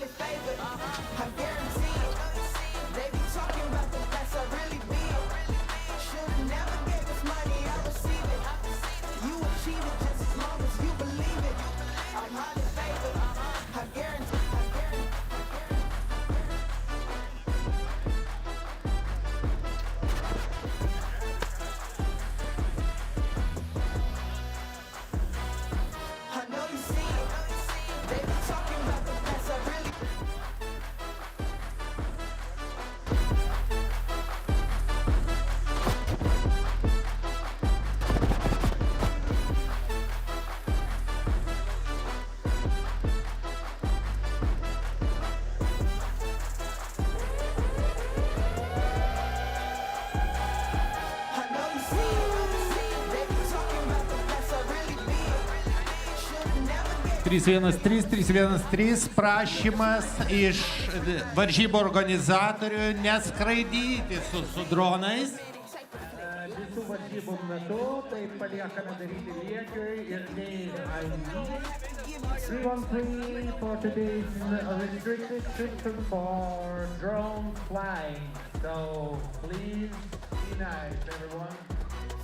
highly favored. I guarantee it. They be talking about the best I really be. Should've never gave us money, I receive it. You achieve it just as long as you believe it. I'm highly favored. I guarantee. I know you see it. They be talking about the best I really. I know you see it. They be talking about the best I really be. Should've never gave. 313 prašymas iš varžybų organizatorių neskraidyti su dronais. Visų varžybų metu tai paliekame daryti liekiui ir nei ID. 313 for today's restricted system for drone flying. So please be nice, everyone.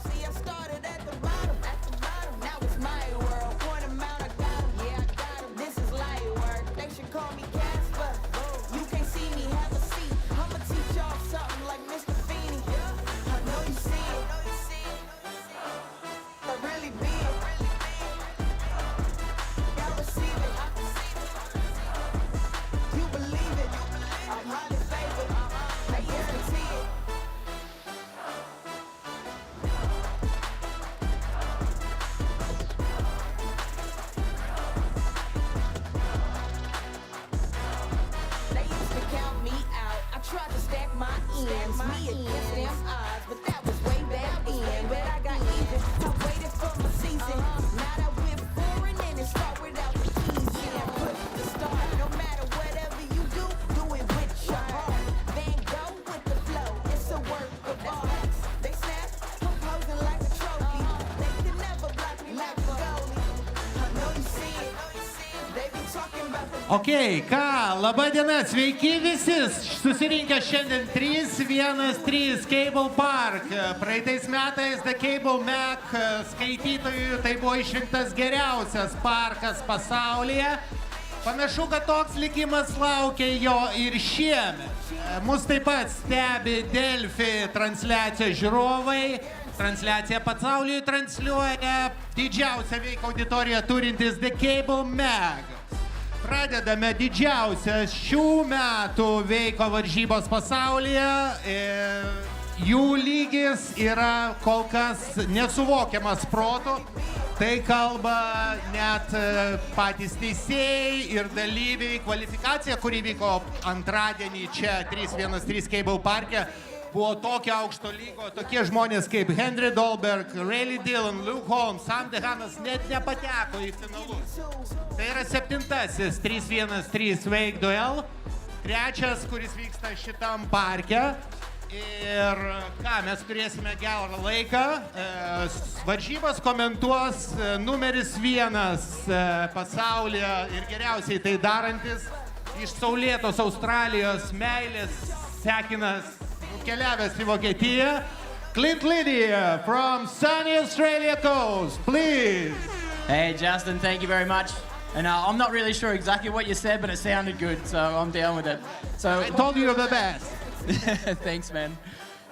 See, I started at the bottom. Now it's my world. Point 'em out, I got 'em. Yeah, I got 'em. This is light work. They should call me Casper. You can't see me, have a seat. I'ma teach y'all something like Mr. Feeney. I know you see it. I really be it. Y'all receive it. You believe it. I'm highly favored. They guarantee it. They used to count me out. I tried to stack my ends, me against them odds, but that was way back then. But I got even. I waited for my season. Now that we're foreign and it start without the keys. Yeah, push the start. No matter whatever you do it with your heart. Then go with the flow. It's a work of art. They snap, I'm posing like a trophy. They can never block me like a goalie. I know you see it. They be talking about the. Ok, ką, laba diena, sveiki visi, susirinkę šiandien 313 Cable Park. Praeitais metais The Cable Mac skaitytojų tai buvo išrinktas geriausias parkas pasaulyje. Panašu, kad toks likimas laukia jo ir šiemet. Mus taip pat stebi Delfi transliacijos žiūrovai. Transliaciją pasaulyje transliuoja didžiausią veiką auditoriją turintis The Cable Mac. Pradedame didžiausias šių metų veiko varžybos pasaulyje. Jų lygis yra kol kas nesuvokiamas protu. Tai kalba net patys teisėjai ir dalyviai. Kvalifikacija, kuri vyko antradienį čia 313 Cable Parke, buvo tokio aukšto lygo. Tokie žmonės kaip Henry Dolberg, Rayleigh Dillon, Luke Holmes, Sam Dehanas net nepateko į finalus. Tai yra 7-asis 313 WakeDuel, 3-as, kuris vyksta šitam parke. Ir ką, mes turėsime gerą laiką. Varžybas komentuos numeris 1 pasaulyje ir geriausiai tai darantis iš saulėtos Australijos meilės sekinas nukeliavęs į Vokietiją. Clint Lydia from sunny Australia coast, please. Hey Justin, thank you very much. And I'm not really sure exactly what you said, but it sounded good, so I'm down with it. So I told you you're the best. Thanks, man.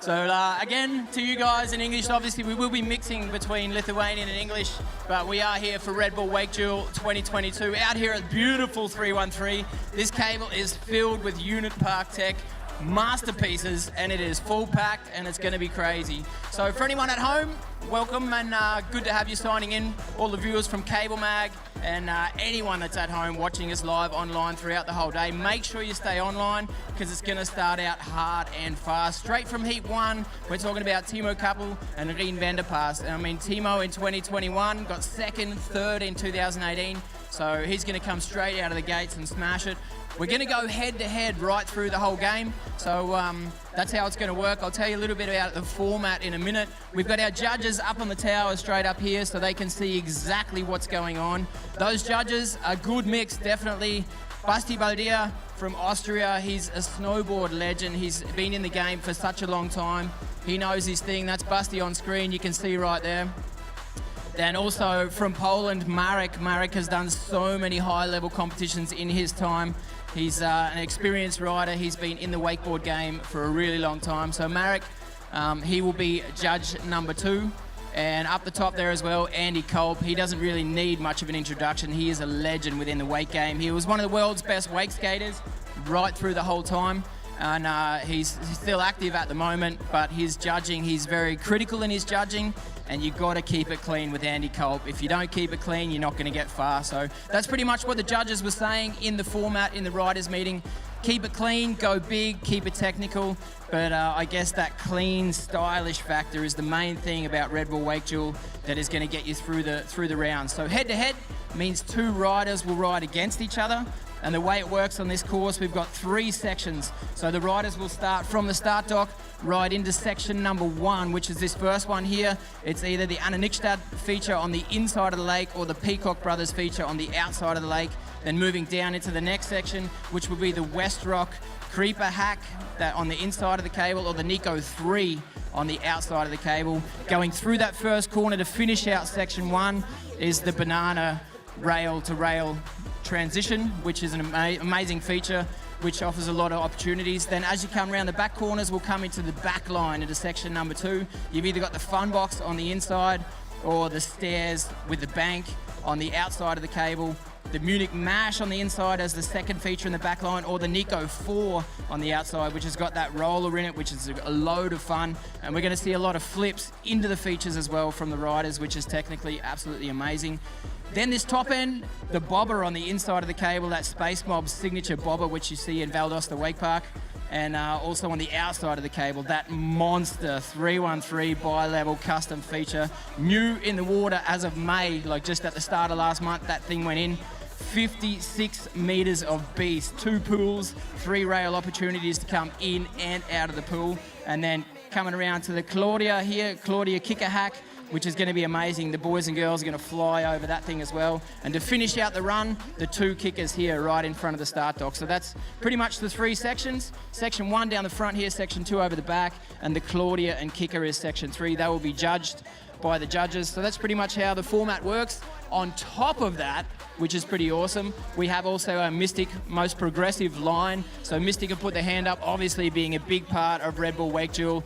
So again, to you guys in English, obviously we will be mixing between Lithuanian and English, but we are here for Red Bull WakeDuel 2022, out here at beautiful 313. This cable is filled with unit park tech, masterpieces, and it is full packed and it's going to be crazy. So for anyone at home, welcome and good to have you signing in, all the viewers from Cable Mag and anyone that's at home watching us live online throughout the whole day. Make sure you stay online because it's going to start out hard and fast. Straight from Heat 1, we're talking about Timo Kappel and Rien van der Paas. I mean, Timo in 2021 got second, third in 2018, so he's going to come straight out of the gates and smash it. We're going to go head-to-head right through the whole game, so that's how it's going to work. I'll tell you a little bit about the format in a minute. We've got our judges up on the tower straight up here, so they can see exactly what's going on. Those judges, a good mix, definitely Basti Baldia from Austria, he's a snowboard legend. He's been in the game for such a long time. He knows his thing. That's Basti on screen, you can see right there. Then also from Poland, Marek. Marek has done so many high-level competitions in his time. He's an experienced rider. He's been in the wakeboard game for a really long time. So Marek, he will be judge number 2. And up the top there as well, Andy Kolb. He doesn't really need much of an introduction. He is a legend within the wake game. He was one of the world's best wake skaters right through the whole time. And he's still active at the moment, but his judging, he's very critical in his judging, and you've got to keep it clean with Andy Kolb. If you don't keep it clean, you're not going to get far. So that's pretty much what the judges were saying in the format, in the riders' meeting. Keep it clean, go big, keep it technical, but I guess that clean, stylish factor is the main thing about Red Bull WakeDuel that is going to get you through the rounds. So head-to-head means 2 riders will ride against each other. And the way it works on this course, we've got 3 sections. So the riders will start from the start dock, ride into section number 1, which is this first one here. It's either the Anna Nykstad feature on the inside of the lake or the Peacock Brothers feature on the outside of the lake. Then moving down into the next section, which will be the West Rock Creeper Hack that on the inside of the cable, or the Nico 3 on the outside of the cable. Going through that first corner to finish out section 1 is the Banana rail-to-rail transition, which is an amazing feature which offers a lot of opportunities. Then as you come around the back corners, we'll come into the back line into section number 2. You've either got the fun box on the inside or the stairs with the bank on the outside of the cable. The Munich Mash on the inside as the second feature in the back line, or the Nico 4 on the outside, which has got that roller in it, which is a load of fun. And we're going to see a lot of flips into the features as well from the riders, which is technically absolutely amazing. Then this top end, the bobber on the inside of the cable, that Space Mob signature bobber, which you see in Valdosta Wake Park. And also on the outside of the cable, that monster 313 bi-level custom feature. New in the water as of May, like just at the start of last month, that thing went in. 56 meters of beast, 2 pools, 3 rail opportunities to come in and out of the pool. And then coming around to the Claudia here, Claudia Kicker Hack, which is going to be amazing. The boys and girls are going to fly over that thing as well. And to finish out the run, the 2 kickers here right in front of the start dock. So that's pretty much the 3 sections. Section 1 down the front here, section 2 over the back, and the Claudia and kicker is section 3. They will be judged by the judges. So that's pretty much how the format works. On top of that, which is pretty awesome, we have also a Mystic Most Progressive line. So Mystic have put their hand up, obviously being a big part of Red Bull WakeDuel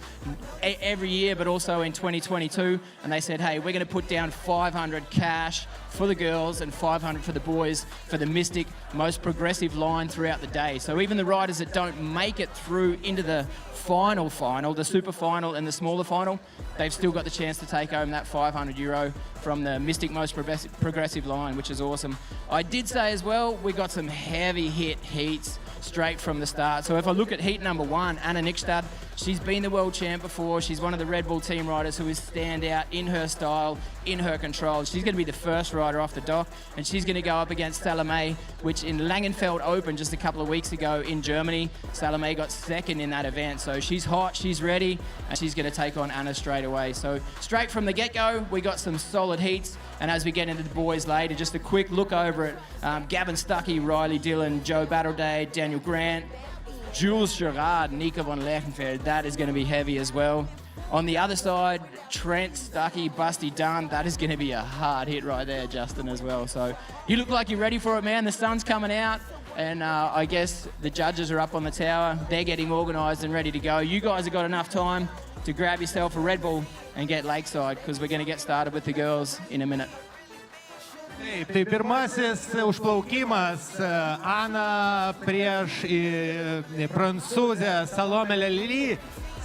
every year, but also in 2022. And they said, hey, we're going to put down 500 cash for the girls and 500 for the boys for the Mystic Most Progressive line throughout the day. So even the riders that don't make it through into the final, the super final and the smaller final, they've still got the chance to take home that €500 from the Mystic Most Progressive line, which is awesome. I did say as well, we got some heavy hit heats straight from the start. So if I look at heat number 1, Anna Nykstad, she's been the world champ before. She's one of the Red Bull team riders who is standout in her style, in her control. She's going to be the first rider off the dock, and she's going to go up against Salome, which in Langenfeld Open just a couple of weeks ago in Germany, Salome got second in that event. So she's hot, she's ready, and she's going to take on Anna straight away. So straight from the get-go, we got some solid heats. And as we get into the boys later, just a quick look over it. Gavin Stuckey, Riley Dillon, Joe Battleday, Daniel Grant, Jules Gerard, Nico von Lechenfeld. That is going to be heavy as well. On the other side, Trent Stuckey, Busty Dunn. That is going to be a hard hit right there, Justin, as well. So you look like you're ready for it, man. The sun's coming out. And I guess the judges are up on the tower. They're getting organised and ready to go. You guys have got enough time to grab yourself a Red Bull and get lakeside, because we're going to get started with the girls in a minute. Taip, tai pirmasis užplaukimas Ana prieš prancūzę Salome Lely.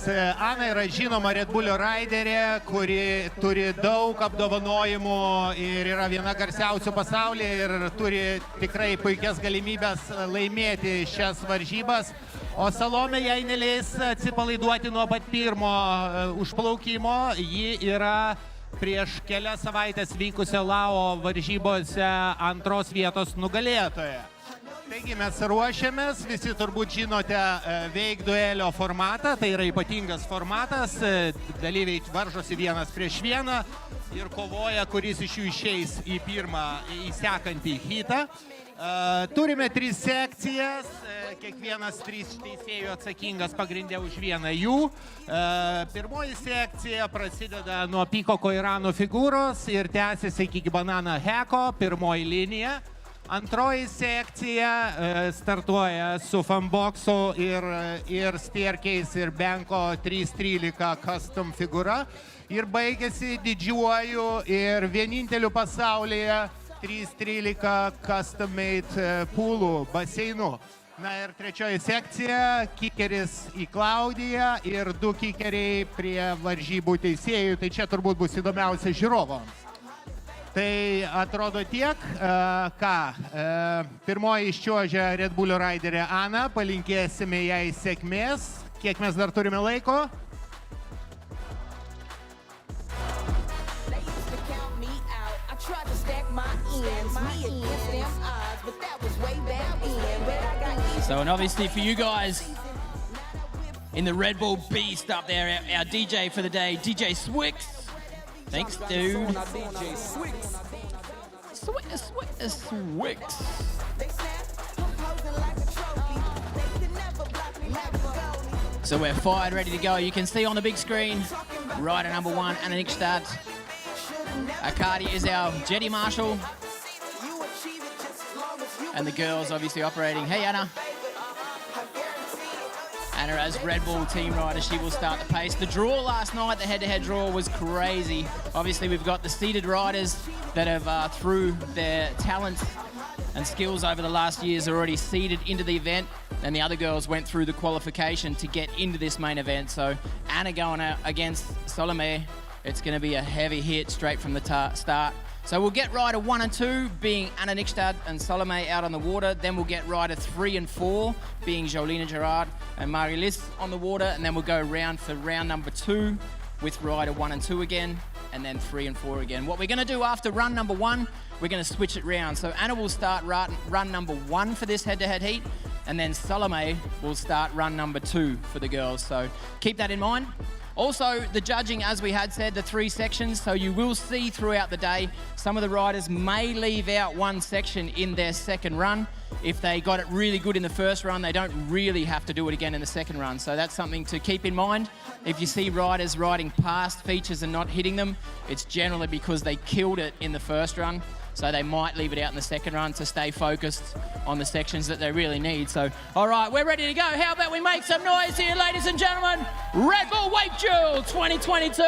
Ana yra žinoma Red Bullio raiderė, kuri turi daug apdovanojimų ir yra viena garsiausių pasaulyje ir turi tikrai puikias galimybės laimėti šias varžybas. O Salome jai neleis atsipalaiduoti nuo pat pirmo užplaukimo. Ji yra prieš kelias savaitės vykusio Lao varžybose 2 vietos nugalėtoja. Taigi mes ruošiamės, visi turbūt žinote WakeDuelio formatą, tai yra ypatingas formatas, dalyviai varžosi vienas prieš vieną ir kovoja, kuris iš jų išeis į sekantį hitą. Turime 3 sekcijas, kiekvienas 3 teisėjų atsakingas pagrindė už vieną jų. Pirmoji sekcija prasideda nuo piko koirano figūros ir tęsiasi iki banana heko, pirmoji linija. Antroji sekcija startuoja su fanboksu ir staircase ir benko 313 custom figūra ir baigėsi didžiuoju ir vieninteliu pasaulyje 313 custom-made poolų baseinų. Na ir trečioji sekcija, kikeris į Klaudiją ir 2 kikeriai prie varžybų teisėjų. Tai čia turbūt bus įdomiausia žiūrovams. Tai atrodo tiek. Pirmoji iščiuožia Red Bull'o raiderė Ana. Palinkėsime jai sėkmės. Kiek mes dar turime laiko? Tried to stack my ends, me against them odds, but that was way back then. But I got easy. So, and obviously for you guys in the Red Bull beast up there, our DJ for the day, DJ Swix. Thanks, dude. Swix. So we're fired, ready to go. You can see on the big screen, rider number 1, Anna Nikstad. Akadi is our jetty marshal. And the girls obviously operating. Hey, Anna. Anna as Red Bull team rider, she will start the pace. The draw last night, the head-to-head draw was crazy. Obviously, we've got the seeded riders that have, through their talents and skills over the last years, already seeded into the event. And the other girls went through the qualification to get into this main event. So Anna going out against Salome. It's going to be a heavy hit straight from the start. So we'll get rider 1 and 2 being Anna Nikstad and Salome out on the water. Then we'll get rider 3 and 4 being Jolina Gerard and Marie-Lise on the water. And then we'll go round for round number 2 with rider 1 and 2 again, and then 3 and 4 again. What we're going to do after run number 1, we're going to switch it round. So Anna will start run number 1 for this head-to-head heat, and then Salome will start run number 2 for the girls. So keep that in mind. Also, the judging, as we had said, the 3 sections, so you will see throughout the day, some of the riders may leave out one section in their second run. If they got it really good in the first run, they don't really have to do it again in the second run. So that's something to keep in mind. If you see riders riding past features and not hitting them, it's generally because they killed it in the first run. So they might leave it out in the second run to stay focused on the sections that they really need. So, all right, we're ready to go. How about we make some noise here, ladies and gentlemen? Red Bull WakeDuel 2022.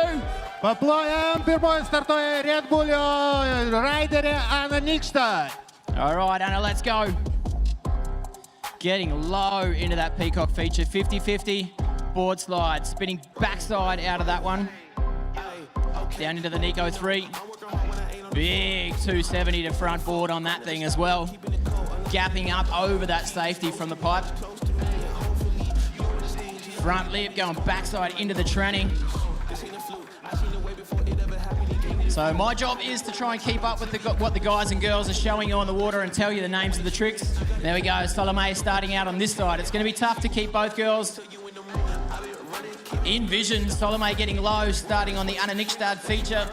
Paplojam, pirmoji startuoja Red Bull'o raiderė Anna Nikstad. All right, Anna, let's go. Getting low into that peacock feature, 50-50 board slide, spinning backside out of that one. Down into the Nico 3. Big 270 to front board on that thing as well. Gapping up over that safety from the pipe. Front lip going backside into the tranny. So my job is to try and keep up with what the guys and girls are showing you on the water and tell you the names of the tricks. There we go, Salome starting out on this side. It's going to be tough to keep both girls in vision. Salome getting low, starting on the Anna Nikstad feature.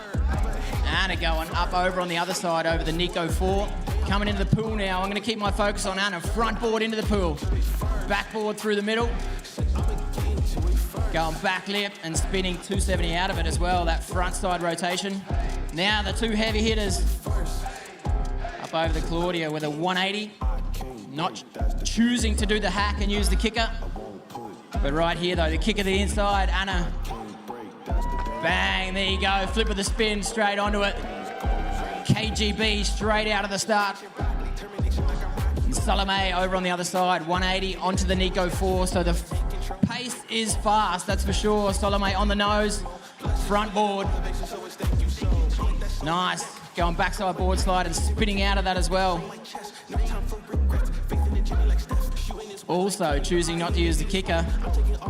Anna going up over on the other side over the Nico 4. Coming into the pool now. I'm going to keep my focus on Anna. Front board into the pool. Backboard through the middle. Going back lip and spinning 270 out of it as well. That front side rotation. Now the 2 heavy hitters. Up over the Claudia with a 180. Not choosing to do the hack and use the kicker. But right here though, the kick of the inside. Anna. Bang, there you go. Flip of the spin straight onto it. KGB straight out of the start. And Salome over on the other side, 180 onto the Nico 4. So the pace is fast, that's for sure. Salome on the nose, front board. Nice. Going backside board slide and spinning out of that as well. Also choosing not to use the kicker.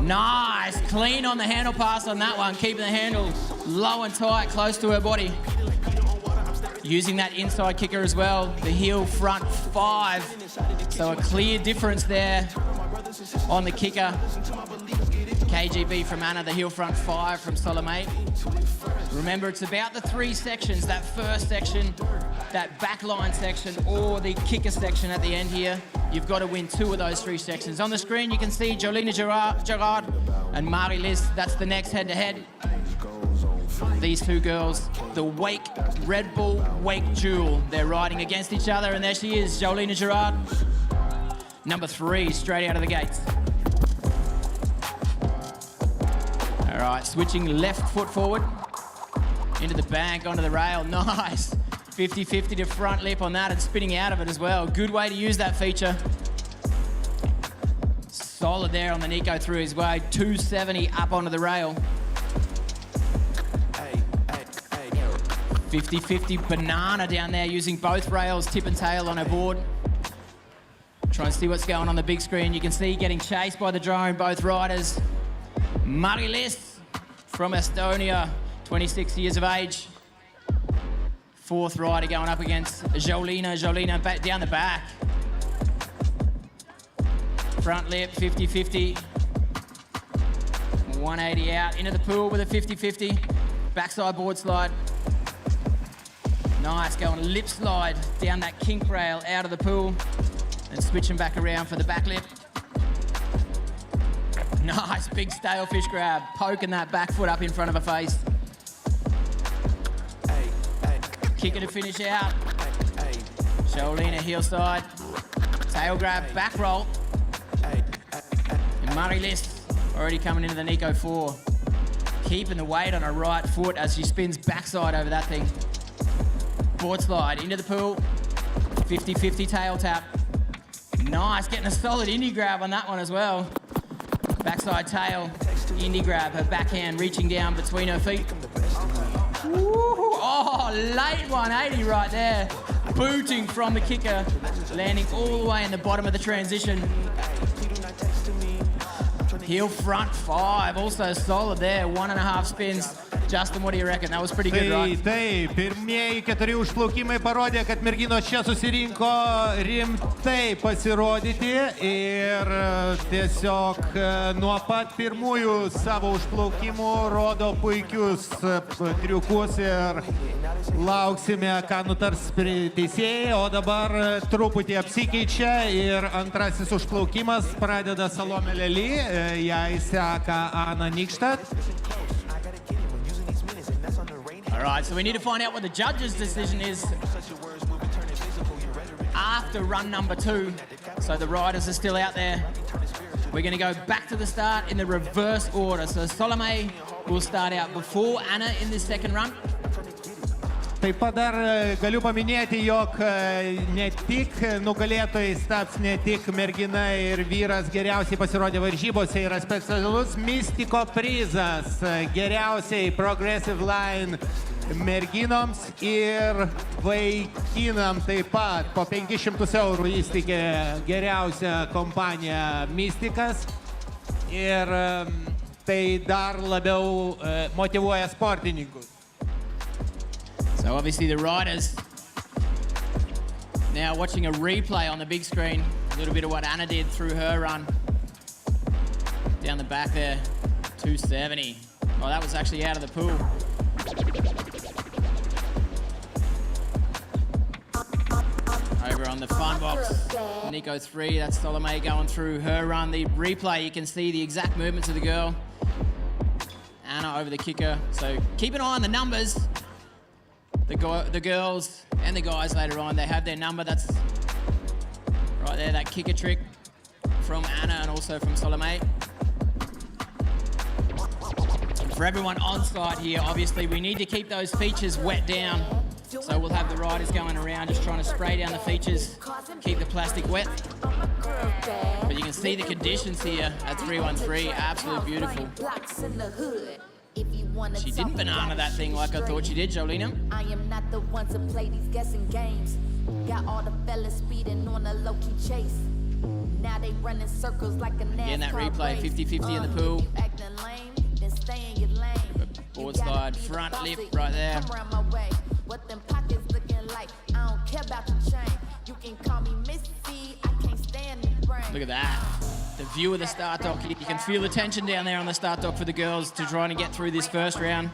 Nice, clean on the handle pass on that one, keeping the handle low and tight, close to her body. Using that inside kicker as well, the heel front 5. So a clear difference there on the kicker. KGB from Anna, the heel front 5 from Salome. Remember, it's about the 3 sections. That first section that backline section or the kicker section at the end here. You've got to win 2 of those 3 sections. On the screen, you can see Jolina Gerard and Marie-Liz. That's the next head-to-head. These 2 girls, the Red Bull WakeDuel. They're riding against each other, and there she is, Jolina Gerard. Number 3, straight out of the gates. All right, switching left foot forward. Into the bank, onto the rail, nice. 50-50 to front lip on that and spinning out of it as well. Good way to use that feature. Solid there on the Nico through his way. 270 up onto the rail. 50-50 banana down there using both rails, tip and tail on her board. Try and see what's going on the big screen. You can see getting chased by the drone, both riders. Marie-Liz from Estonia, 26 years of age. 4th rider going up against Jolina back down the back. Front lip, 50-50. 180 out, into the pool with a 50-50. Backside board slide. Nice, going lip slide down that kink rail out of the pool. And switching back around for the back lip. Nice, big stalefish grab, poking that back foot up in front of her face. Kicker to finish out. Jolina heel side. Tail grab, back roll. And Marie-Liz already coming into the Nico 4. Keeping the weight on her right foot as she spins backside over that thing. Board slide into the pool. 50-50 tail tap. Nice, getting a solid indie grab on that one as well. Backside tail, indie grab, her backhand reaching down between her feet. Woo-hoo. Oh, late 180 right there. Booting from the kicker, landing all the way in the bottom of the transition. Heel front 5, also solid there, 1.5 spins. Justin, what do you reckon? That was pretty good, right? Taip, pirmieji 4 užplaukimai parodė, kad merginos čia susirinko rimtai pasirodyti ir tiesiog nuo pat pirmųjų savo užplaukimų rodo puikius triukus ir lauksime, ką nutars teisėjai, o dabar truputį apsikeičia ir antrasis užplaukimas pradeda Salomė Lely, jai seka Ana Nikštad. All right, so we need to find out what the judge's decision is after run number 2. So the riders are still out there. We're going to go back to the start in the reverse order. So Salome will start out before Anna in this second run. Taip pat dar galiu paminėti, jog ne tik nugalėtojais taps ne tik mergina ir vyras geriausiai pasirodė varžybose, yra specialus Mystiko prizas geriausiai Progressive Line merginoms ir vaikinam taip pat po 500 eurų įsteigė geriausia kompanija Mystikas ir tai dar labiau motyvuoja sportininkus. So obviously the riders now watching a replay on the big screen, a little bit of what Anna did through her run. Down the back there, 270. Oh, that was actually out of the pool. Over on the fun box, Nico 3, that's Salome going through her run. The replay, you can see the exact movements of the girl. Anna over the kicker, so keep an eye on the numbers. The girls and the guys later on, they have their number. That's right there, that kicker trick from Anna and also from Salome. For everyone on site here, obviously, we need to keep those features wet down. So we'll have the riders going around just trying to spray down the features, keep the plastic wet. But you can see the conditions here at 313, absolutely beautiful. She didn't banana that thing like I thought she did, Jolina. I am not the one to play these guessing games. Got all the fellas speeding on a low-key chase. Now they run in circles like a NASCAR. Again, that replay, 50-50 in the pool. Acting lame, then stay in your lane. Board slide, front lip right there. Come around my way. What them pockets looking like? I don't care about the chain. You can call me Missy. I can't stand the brain. Look at that. The view of the start dock. You can feel the tension down there on the start dock for the girls to try and get through this first round.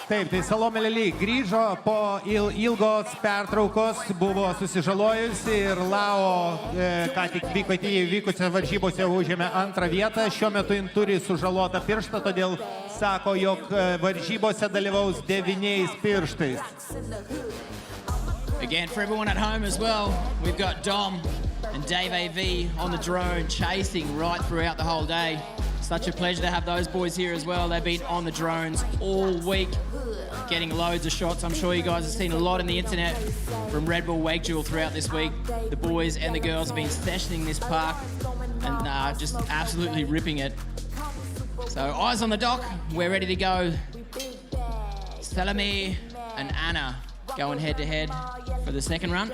Taip, tai Salomė Lely grįžo po ilgos pertraukos, buvo susižalojusi ir Lao, ką tik vykusiose varžybose užėmė antrą vietą. Šiuo metu jin turi sužalotą pirštą, todėl sako, jog varžybose dalyvaus 9 pirštais. Again, for everyone at home as well, we've got Dom and Dave AV on the drone chasing right throughout the whole day. Such a pleasure to have those boys here as well. They've been on the drones all week, getting loads of shots. I'm sure you guys have seen a lot on the internet from Red Bull WakeDuel throughout this week. The boys and the girls have been sessioning this park and just absolutely ripping it. So eyes on the dock, we're ready to go. Salome and Anna going head to head for the second run.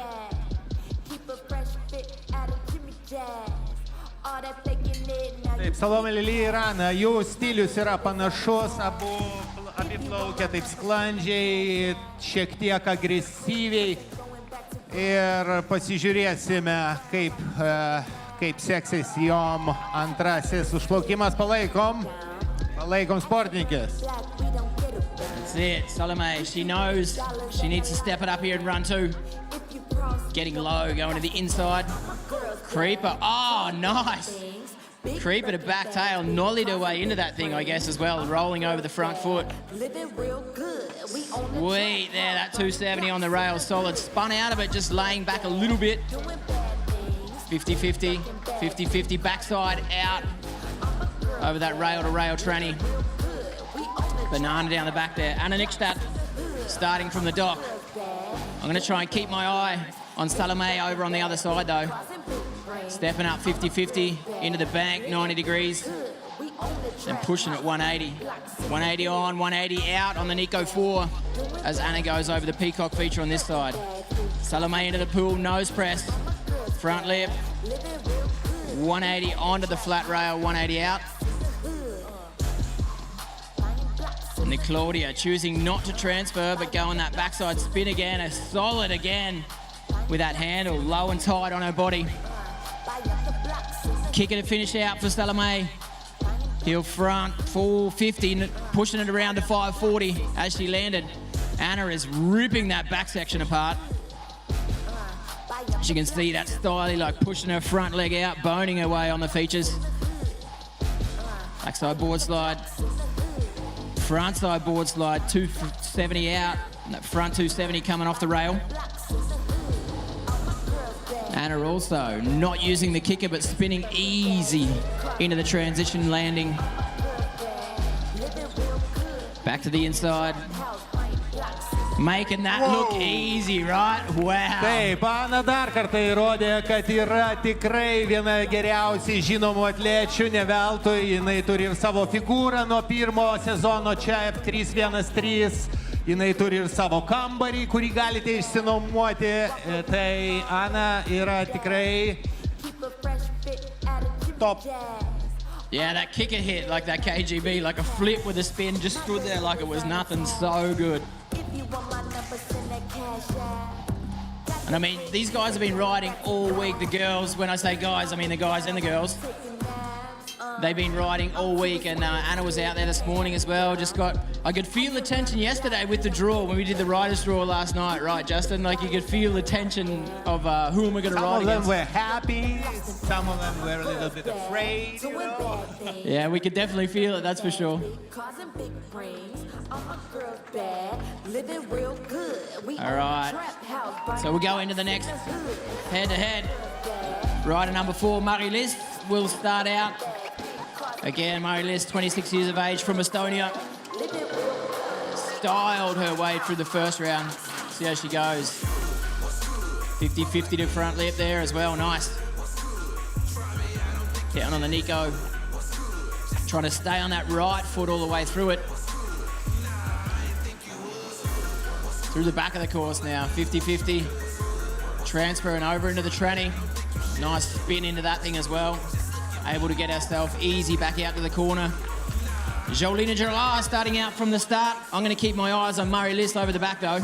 Taip, Salomė Lely ir Ana, jų stilius yra panašus, abi plaukia taip sklandžiai, šiek tiek agresyviai ir pasižiūrėsime, kaip seksis jom antrasis užplaukimas. Palaikom sportininkės. That's it, Salome, she knows she needs to step it up here and run two. Getting low, going to the inside. Creeper, oh, nice. Creeper to back tail, nollied her way into that thing, I guess, as well, rolling over the front foot. Sweet, there, that 270 on the rail, solid. Spun out of it, just laying back a little bit. 50-50, 50-50, backside out over that rail-to-rail tranny. Banana down the back there. Anna Nickstadt starting from the dock. I'm going to try and keep my eye on Salome over on the other side, though. Stepping up 50-50 into the bank, 90 degrees, and pushing at 180. 180 on, 180 out on the Nico 4 as Anna goes over the peacock feature on this side. Salome into the pool, nose press, front lip, 180 onto the flat rail, 180 out. And the Claudia choosing not to transfer, but going that backside spin again, a solid again with that handle, low and tight on her body. Kicking to finish out for Salome. Heel front, 450, pushing it around to 540 as she landed. Anna is ripping that back section apart. As you can see, that styly, like pushing her front leg out, boning her way on the features. Backside board slide. Front side board slide, 270 out. And that front 270 coming off the rail. Anna also not using the kicker, but spinning easy into the transition landing. Back to the inside. Making that look easy, right? Wow. Taip, Ana dar kartą įrodė, kad yra tikrai viena geriausiai žinomų atlečių, ne veltui. Jinai turi ir savo figūrą nuo pirmo sezono čia F313. Jinai turi ir savo kambarį, kurį galite išsinuomoti. Tai Ana yra tikrai top. Yeah, that kicker hit like that KGB, like a flip with a spin, just stood there like it was nothing. So good. And I mean, these guys have been riding all week. The girls, when I say guys, I mean the guys and the girls. They've been riding all week, and Anna was out there this morning as well. I could feel the tension yesterday with the draw when we did the riders draw last night, right, Justin? Like you could feel the tension of who am I going to ride against. Some of them were happy, some of them were a little bit afraid, you know? Yeah, we could definitely feel it, that's for sure. All right, so we'll go into the next head-to-head. Rider number 4, Marie-Liz, will start out. Again, Marie-Liz, 26 years of age from Estonia. Styled her way through the first round. See how she goes. 50-50 to front lip there as well, nice. Down on the Nico. Trying to stay on that right foot all the way through it. Through the back of the course now, 50-50. Transferring over into the tranny. Nice spin into that thing as well. Able to get herself easy back out to the corner. Jolina Gerard starting out from the start. I'm going to keep my eyes on Marie-Liz over the back though.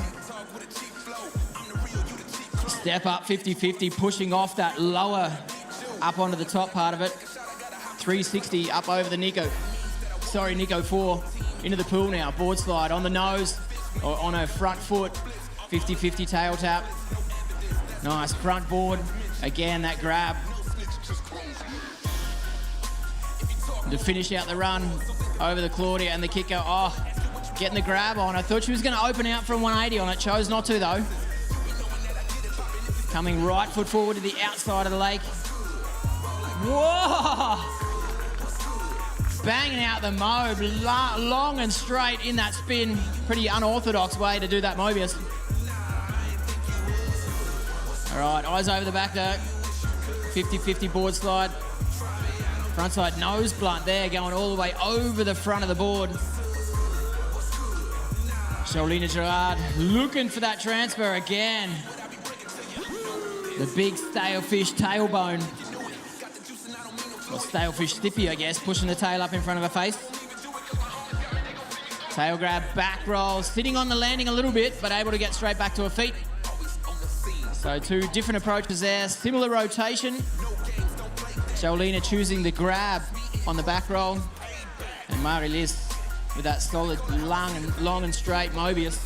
Step up 50-50, pushing off that lower up onto the top part of it. 360 up over the Nico. Nico 4 into the pool now. Board slide on the nose or on her front foot. 50-50 tail tap. Nice front board. Again, that grab. To finish out the run over the Claudia and the kicker. Oh, getting the grab on. I thought she was going to open out from 180 on it. Chose not to, though. Coming right foot forward to the outside of the lake. Whoa! Banging out the Mobe, long and straight in that spin. Pretty unorthodox way to do that Mobius. All right, eyes over the back though. 50-50 board slide. Front side nose blunt there, going all the way over the front of the board. Charlina Gerard looking for that transfer again. The big stalefish tailbone. Or stalefish stiffy, I guess, pushing the tail up in front of her face. Tail grab, back roll, sitting on the landing a little bit, but able to get straight back to her feet. So two different approaches there, similar rotation. Charlina choosing the grab on the back roll. And Marie-Liz with that solid long and straight Mobius.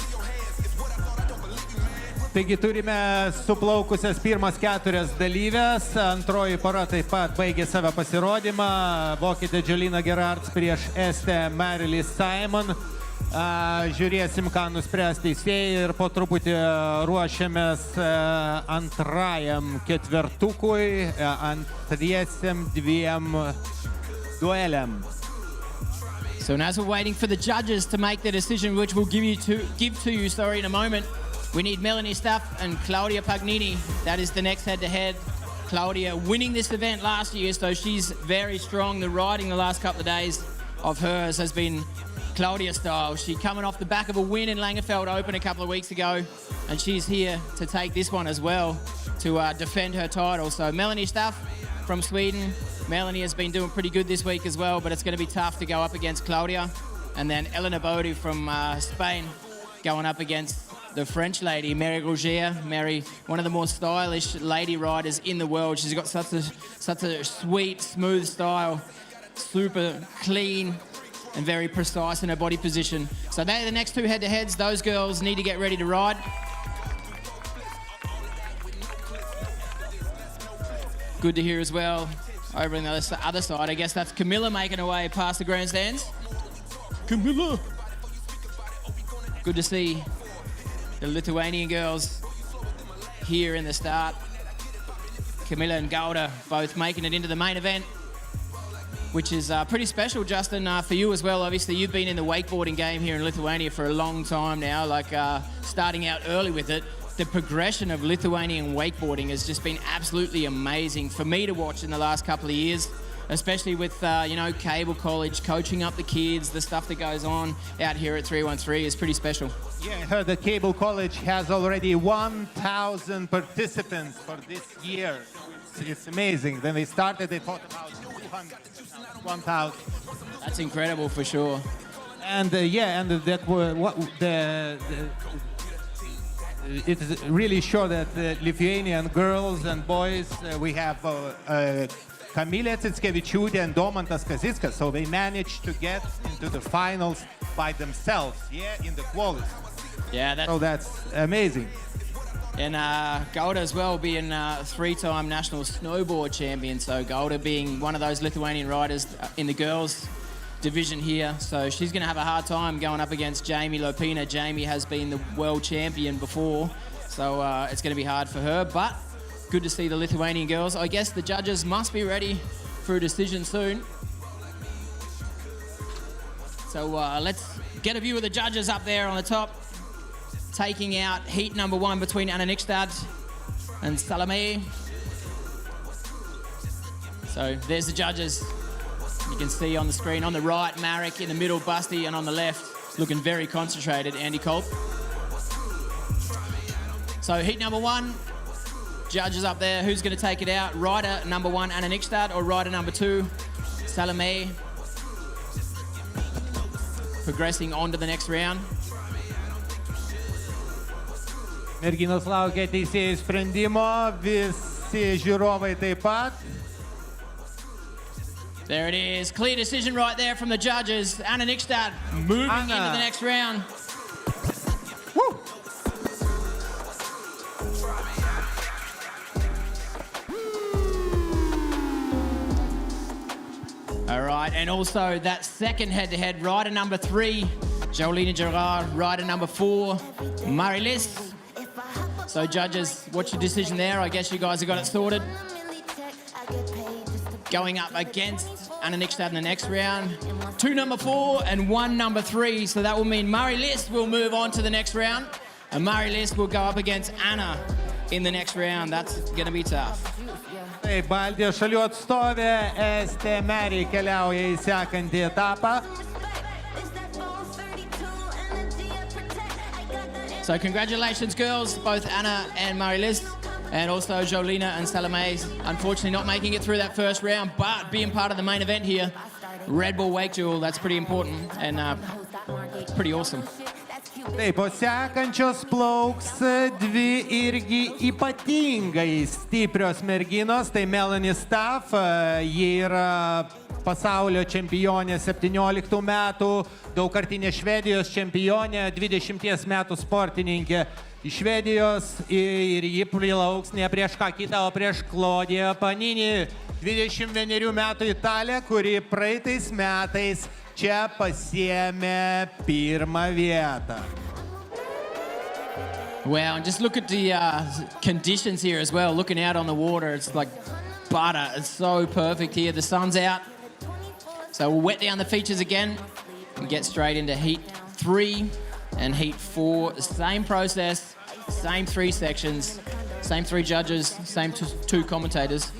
Taigi turime suplaukusias pirmas 4 dalyvės, antroji pora taip pat baigė savo pasirodymą, vokietė Jelina Gerards prieš estę Marie-Liz Simon. Žiūrėsim, ką nuspręs teisėjai ir po truputį ruošiamės antrajam ketvertukui, antriesiam 2 dueliam. So as we're waiting for the judges to make their decision, which we'll give to you in a moment, we need Melanie Staff and Claudia Pagnini. That is the next head-to-head. Claudia winning this event last year, so she's very strong. The riding the last couple of days of hers has been Claudia style. She's coming off the back of a win in Langenfeld Open a couple of weeks ago, and she's here to take this one as well to defend her title. So Melanie Staff from Sweden. Melanie has been doing pretty good this week as well, but it's going to be tough to go up against Claudia. And then Elena Bodie from Spain going up against the French lady, Mary Roger. Mary, one of the more stylish lady riders in the world. She's got such a sweet, smooth style, super clean and very precise in her body position. So they're the next two head-to-heads. Those girls need to get ready to ride. Good to hear as well. Over on the other side, I guess that's Camilla making her way past the grandstands. Camilla! Good to see the Lithuanian girls here in the start. Camilla and Gauda both making it into the main event, which is pretty special, Justin, for you as well. Obviously, you've been in the wakeboarding game here in Lithuania for a long time now, starting out early with it. The progression of Lithuanian wakeboarding has just been absolutely amazing for me to watch in the last couple of years, especially with, Cable College, coaching up the kids, the stuff that goes on out here at 313 is pretty special. Yeah, I heard that Cable College has already 1,000 participants for this year. It's amazing. When they started, they thought about 200, 1,000. That's incredible for sure. And it's really sure that the Lithuanian girls and boys, we have Kamilė Cickevičiūtė and Domantas Kazickas, so they managed to get into the finals by themselves, in the qualies. Yeah, so that's amazing. And Gauda as well being a 3-time national snowboard champion, so Gauda being one of those Lithuanian riders in the girls division here, so she's going to have a hard time going up against Jamie Lopina. Jamie has been the world champion before, so it's going to be hard for her, but good to see the Lithuanian girls. I guess the judges must be ready for a decision soon. So let's get a view of the judges up there on the top, taking out heat number 1 between Anna Nykstad and Salome. So there's the judges. You can see on the screen, on the right, Marek, in the middle, Busty, and on the left, looking very concentrated, Andy Kolb. So heat number 1, judges up there, who's going to take it out? Rider number 1, Anna Nykstad, or rider number 2, Salome, progressing on to the next round. Merginos laukia teisėjų sprendimo, visi žiūrovai taip pat. There it is. Clear decision right there from the judges. Anna Nikstad moving into the next round. Woo! All right, and also that second head-to-head, rider number 3, Jolina Gerard, rider number 4, Marie-Lise. So judges, what's your decision there? I guess you guys have got it sorted. Going up against Anna Nikstad in the next round. 2 number 4 and 1 number 3, so that will mean Marie-Lise will move on to the next round, and Marie-Lise will go up against Anna in the next round. That's gonna be tough. Taip, Baltijos šalių atstovė Estė Meri keliauja į sekantį etapą. So congratulations, girls, both Anna and Marie-Lise, and also Jolina and Salome, unfortunately not making it through that first round, but being part of the main event here, Red Bull WakeDuel, that's pretty important and pretty awesome. Taip, po sekančios plauks 2 irgi ypatingai stiprios merginos, tai Melanie Staff, ji yra pasaulio čempionė 17 metų, daugkartinė Švedijos čempionė, 20 metų sportininkė iš Švedijos ir ji prilauks ne prieš ką kitą, o prieš Claudiją Panini, 21 metų italė, kuri praeitais metais čia pasiėmė 1 vietą. Wow, and just look at the conditions here as well. Looking out on the water, it's like butter. It's so perfect here. The sun's out. So we'll wet down the features again and get straight into heat 3 and heat 4. Same process, same 3 sections, same 3 judges, same 2 commentators.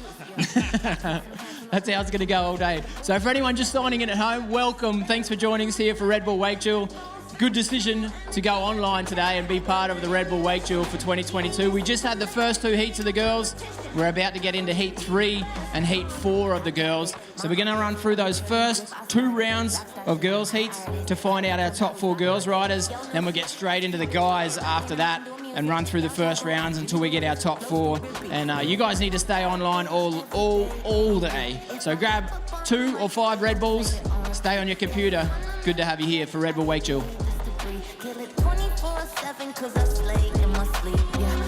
That's how it's going to go all day. So for anyone just signing in at home, welcome. Thanks for joining us here for Red Bull WakeDuel. Good decision to go online today and be part of the Red Bull WakeDuel for 2022. We just had the first 2 heats of the girls. We're about to get into heat 3 and heat 4 of the girls. So we're going to run through those first 2 rounds of girls heats to find out our top 4 girls riders. Then we'll get straight into the guys after that and run through the first rounds until we get our top 4. And you guys need to stay online all day. So grab 2 or 5 Red Bulls, stay on your computer. Good to have you here for Red Bull WakeDuel. Kill it 24/7 'cause I slay in my sleep, yeah.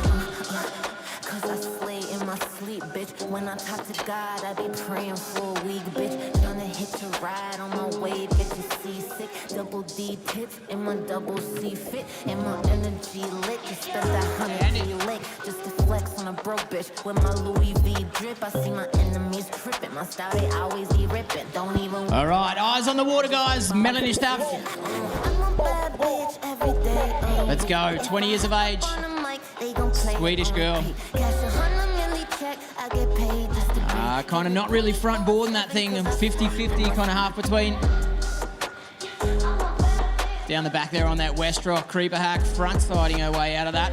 'Cause I slay in my sleep, bitch. When I talk to God, I be praying for a week, bitch. Gonna hit your ride on my way, bitch. You seasick, double D tits in my double C fit, and my energy lit. Just spent that 100 lick just to flex on a broke bitch with my Louis V drip. I see my enemies tripping, my style they always be ripping. Don't even. All right, eyes on the water, guys. Melanie Staff. Let's go. 20 years of age. Swedish girl. Kind of not really front board in that thing. 50-50, kind of half between. Down the back there on that West Rock creeper hack. Front siding her way out of that.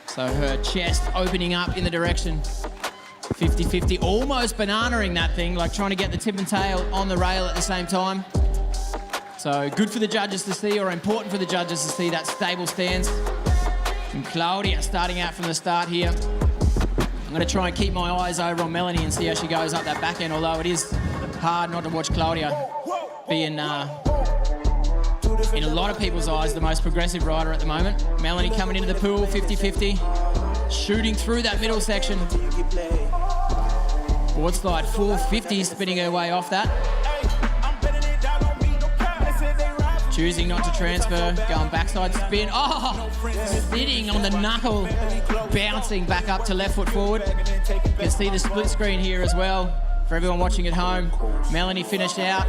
So her chest opening up in the direction. 50-50. Almost banana-ing that thing. Like trying to get the tip and tail on the rail at the same time. So good for the judges to see, or important for the judges to see that stable stance. And Claudia starting out from the start here. I'm going to try and keep my eyes over on Melanie and see how she goes up that back end, although it is hard not to watch Claudia being, in a lot of people's eyes, the most progressive rider at the moment. Melanie coming into the pool, 50-50, shooting through that middle section. Board slide 450, spinning her way off that. Choosing not to transfer, going backside spin. Oh, sitting on the knuckle, bouncing back up to left foot forward. You can see the split screen here as well for everyone watching at home. Melanie finished out.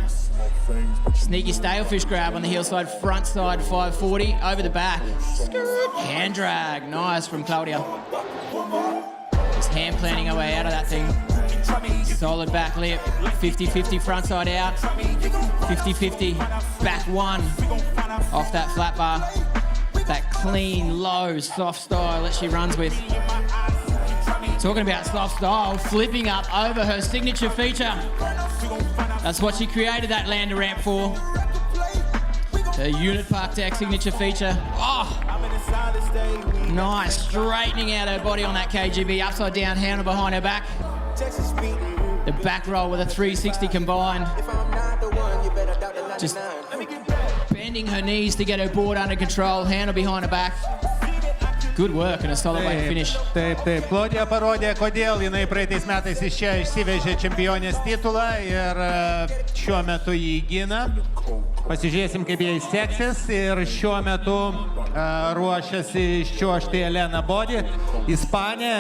Sneaky stalefish grab on the heel side, front side 540, over the back. Hand drag, nice from Claudia. Just hand planting her way out of that thing. Solid back lip, 50-50 front side out, 50-50 back 1 off that flat bar. That clean, low, soft style that she runs with. Talking about soft style, flipping up over her signature feature. That's what she created that lander ramp for. The unit park deck signature feature. Oh, nice, straightening out her body on that KGB, upside down handle behind her back. The back roll with a 360 combined. Just bending her knees to get her board under control, handle behind her back. Good work and a solid way to finish. Taip. Claudia parodė, kodėl jinai praeitais metais iš čia išsivežė čempionės titulą ir šiuo metu jį gina. Pasižiūrėsim, kaip jai seksis ir šiuo metu ruošiasi iščiuožti Elena Bodi, Ispanė,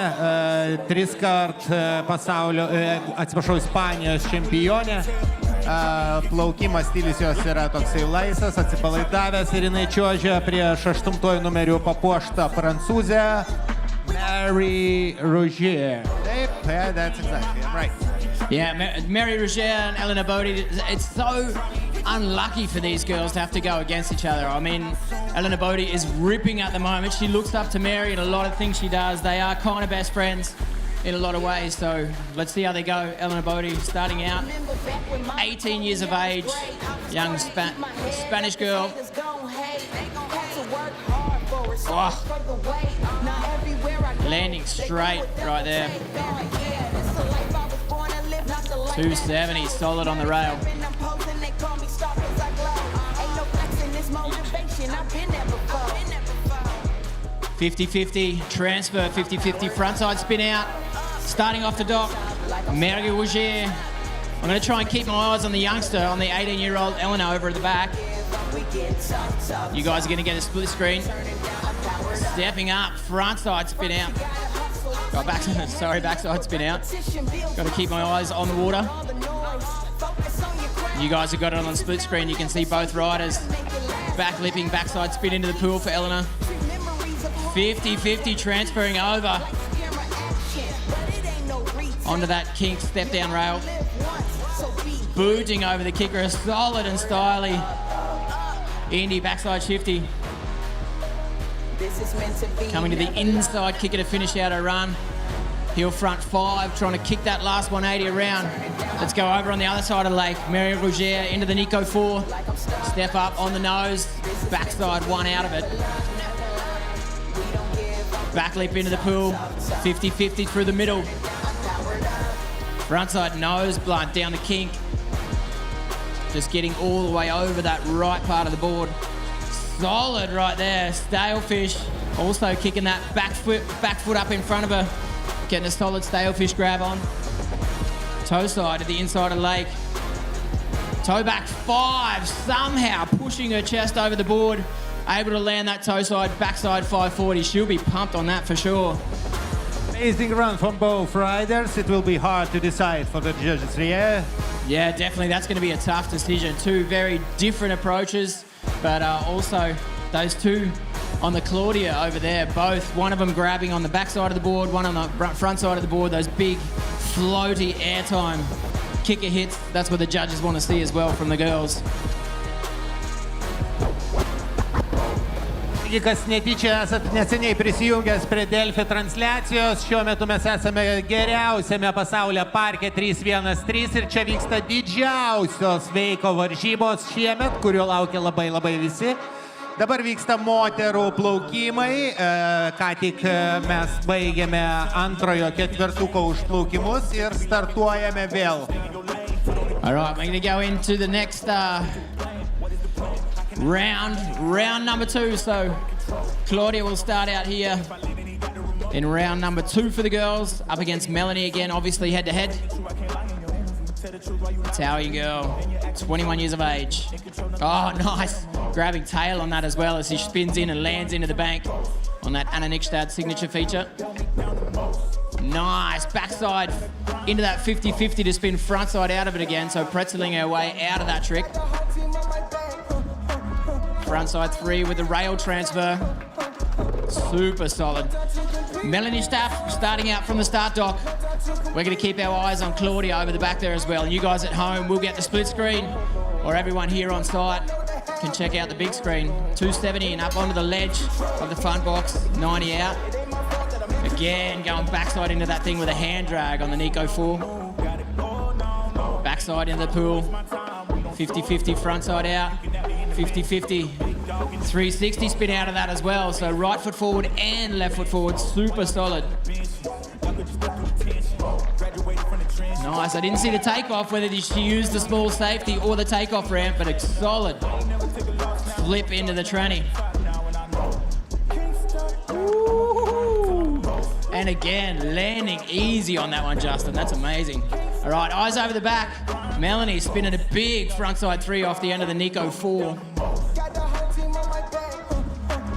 3 kart pasaulio, Ispanijos čempionė. Plaukimas stilius jos yra toksai laisvas, atsipalaidavęs ir jinai čiuožia prieš 8 numerių papuoštą prancūzę Mary Roger. Taip, yeah, that's exactly right. Yeah, Mary Roger and Elena Bodie, it's so unlucky for these girls to have to go against each other. I mean, Elena Bodie is ripping at the moment. She looks up to Mary in a lot of things she does. They are kind of best friends in a lot of ways, so let's see how they go. Elena Bodie starting out, 18 years of age, young Spanish girl. Oh. Landing straight right there. 270, solid on the rail. 50-50 transfer, 50-50 frontside spin out. Starting off the dock, Mary Roger. I'm going to try and keep my eyes on the youngster, on the 18-year-old Elena over at the back. You guys are going to get a split screen. Stepping up, frontside spin out. Oh, backside spin out. Got to keep my eyes on the water. You guys have got it on the split screen. You can see both riders back lipping, backside spin into the pool for Elena. 50-50 transferring over onto that kink step down rail. Booting over the kicker, solid and styly. Indy backside shifty. Coming to the inside kicker to finish out her run. Heel front 5, trying to kick that last 180 around. Let's go over on the other side of the lake. Mary Roger into the Nico 4. Step up on the nose. Backside 1 out of it. Back leap into the pool. 50-50 through the middle. Frontside nose blunt down the kink. Just getting all the way over that right part of the board. Solid right there. Stalefish also kicking that back foot up in front of her. Getting a solid stalefish grab on. Toe side to the inside of the lake. Toe back 5, somehow pushing her chest over the board. Able to land that toe side, backside 540. She'll be pumped on that for sure. Amazing run from both riders. It will be hard to decide for the judges here. Yeah, definitely. That's going to be a tough decision. 2 very different approaches, but also those 2 on the Claudia over there, both. One of them grabbing on the back side of the board, one on the front side of the board. Those big, floaty airtime kicker hits. That's what the judges want to see as well from the girls. Kas netyčia esat neseniai prisijungęs prie Delfi transliacijos, šiuo metu mes esame geriausiame pasaulyje parke 313 ir čia vyksta didžiausios Veiko varžybos šiemet, kurio laukia labai visi. Dabar vyksta moterų plaukimai, ką tik mes baigėme antrojo ketvertuko užplaukimus ir startuojame vėl. All right, we're going to go into the next round number 2. So Claudia will start out here in round number 2 for the girls, up against Melanie again, obviously head to head. Italian girl, 21 years of age. Oh, nice. Grabbing tail on that as well as he spins in and lands into the bank on that Anna Nickstad signature feature. Nice. Backside into that 50-50 to spin frontside out of it again. So pretzeling her way out of that trick. Frontside 3 with the rail transfer. Super solid. Melanie Staff starting out from the start dock. We're going to keep our eyes on Claudia over the back there as well. You guys at home will get the split screen, or everyone here on site can check out the big screen. 270 and up onto the ledge of the front box, 90 out. Again, going backside into that thing with a hand drag on the Nico 4. Backside into the pool. 50-50 frontside out. 50-50. 360 spin out of that as well. So right foot forward and left foot forward. Super solid. Nice. I didn't see the takeoff, whether she used the small safety or the takeoff ramp, but a solid flip into the tranny. Ooh. And again, landing easy on that one, Justin. That's amazing. All right, eyes over the back. Melanie spinning a big frontside 3 off the end of the Nico 4.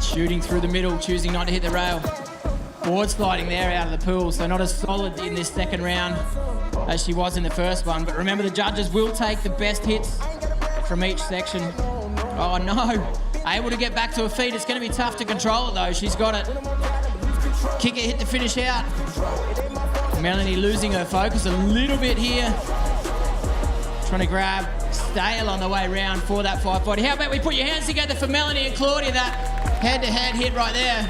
Shooting through the middle, choosing not to hit the rail. Board sliding there out of the pool, so not as solid in this second round as she was in the first one. But remember, the judges will take the best hits from each section. Oh no, able to get back to her feet. It's going to be tough to control it though. She's got it. Kick it, hit the finish out. Melanie losing her focus a little bit here. Trying to grab Stale on the way round for that 540. How about we put your hands together for Melanie and Claudia, that head-to-head hit right there.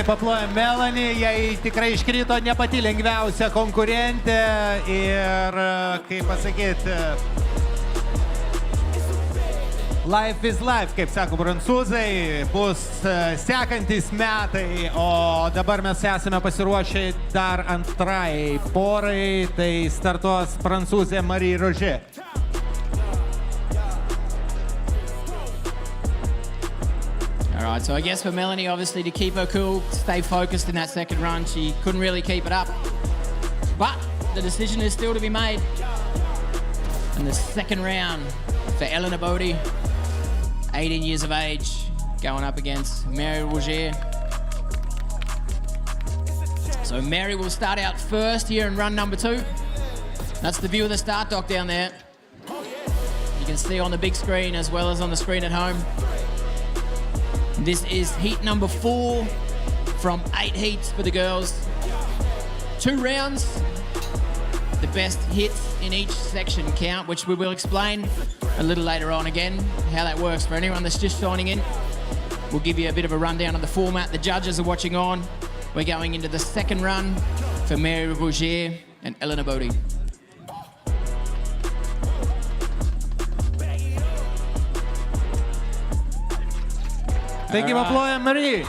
Paplojam Melanie, jai tikrai iškrito ne pati lengviausia konkurentė ir, kaip pasakyti, life is life, kaip sako prancūzai, bus sekantis metai, o dabar mes esame pasiruošę dar antrai porai, tai startuos prancūzė Marie Roger. All right, so I guess for Melanie, obviously, to keep her cool, stay focused in that second run, she couldn't really keep it up. But the decision is still to be made. In the second round for Eleanor Bodie, 18 years of age, going up against Mary Roger. So Mary will start out first here in run number 2. That's the view of the start dock down there. You can see on the big screen as well as on the screen at home. This is heat number 4 from 8 heats for the girls. 2 rounds. The best hits in each section count, which we will explain a little later on again, how that works for anyone that's just signing in. We'll give you a bit of a rundown of the format. The judges are watching on. We're going into the second run for Mary Roger and Eleanor Bodie. Taigi, paplojam Marie.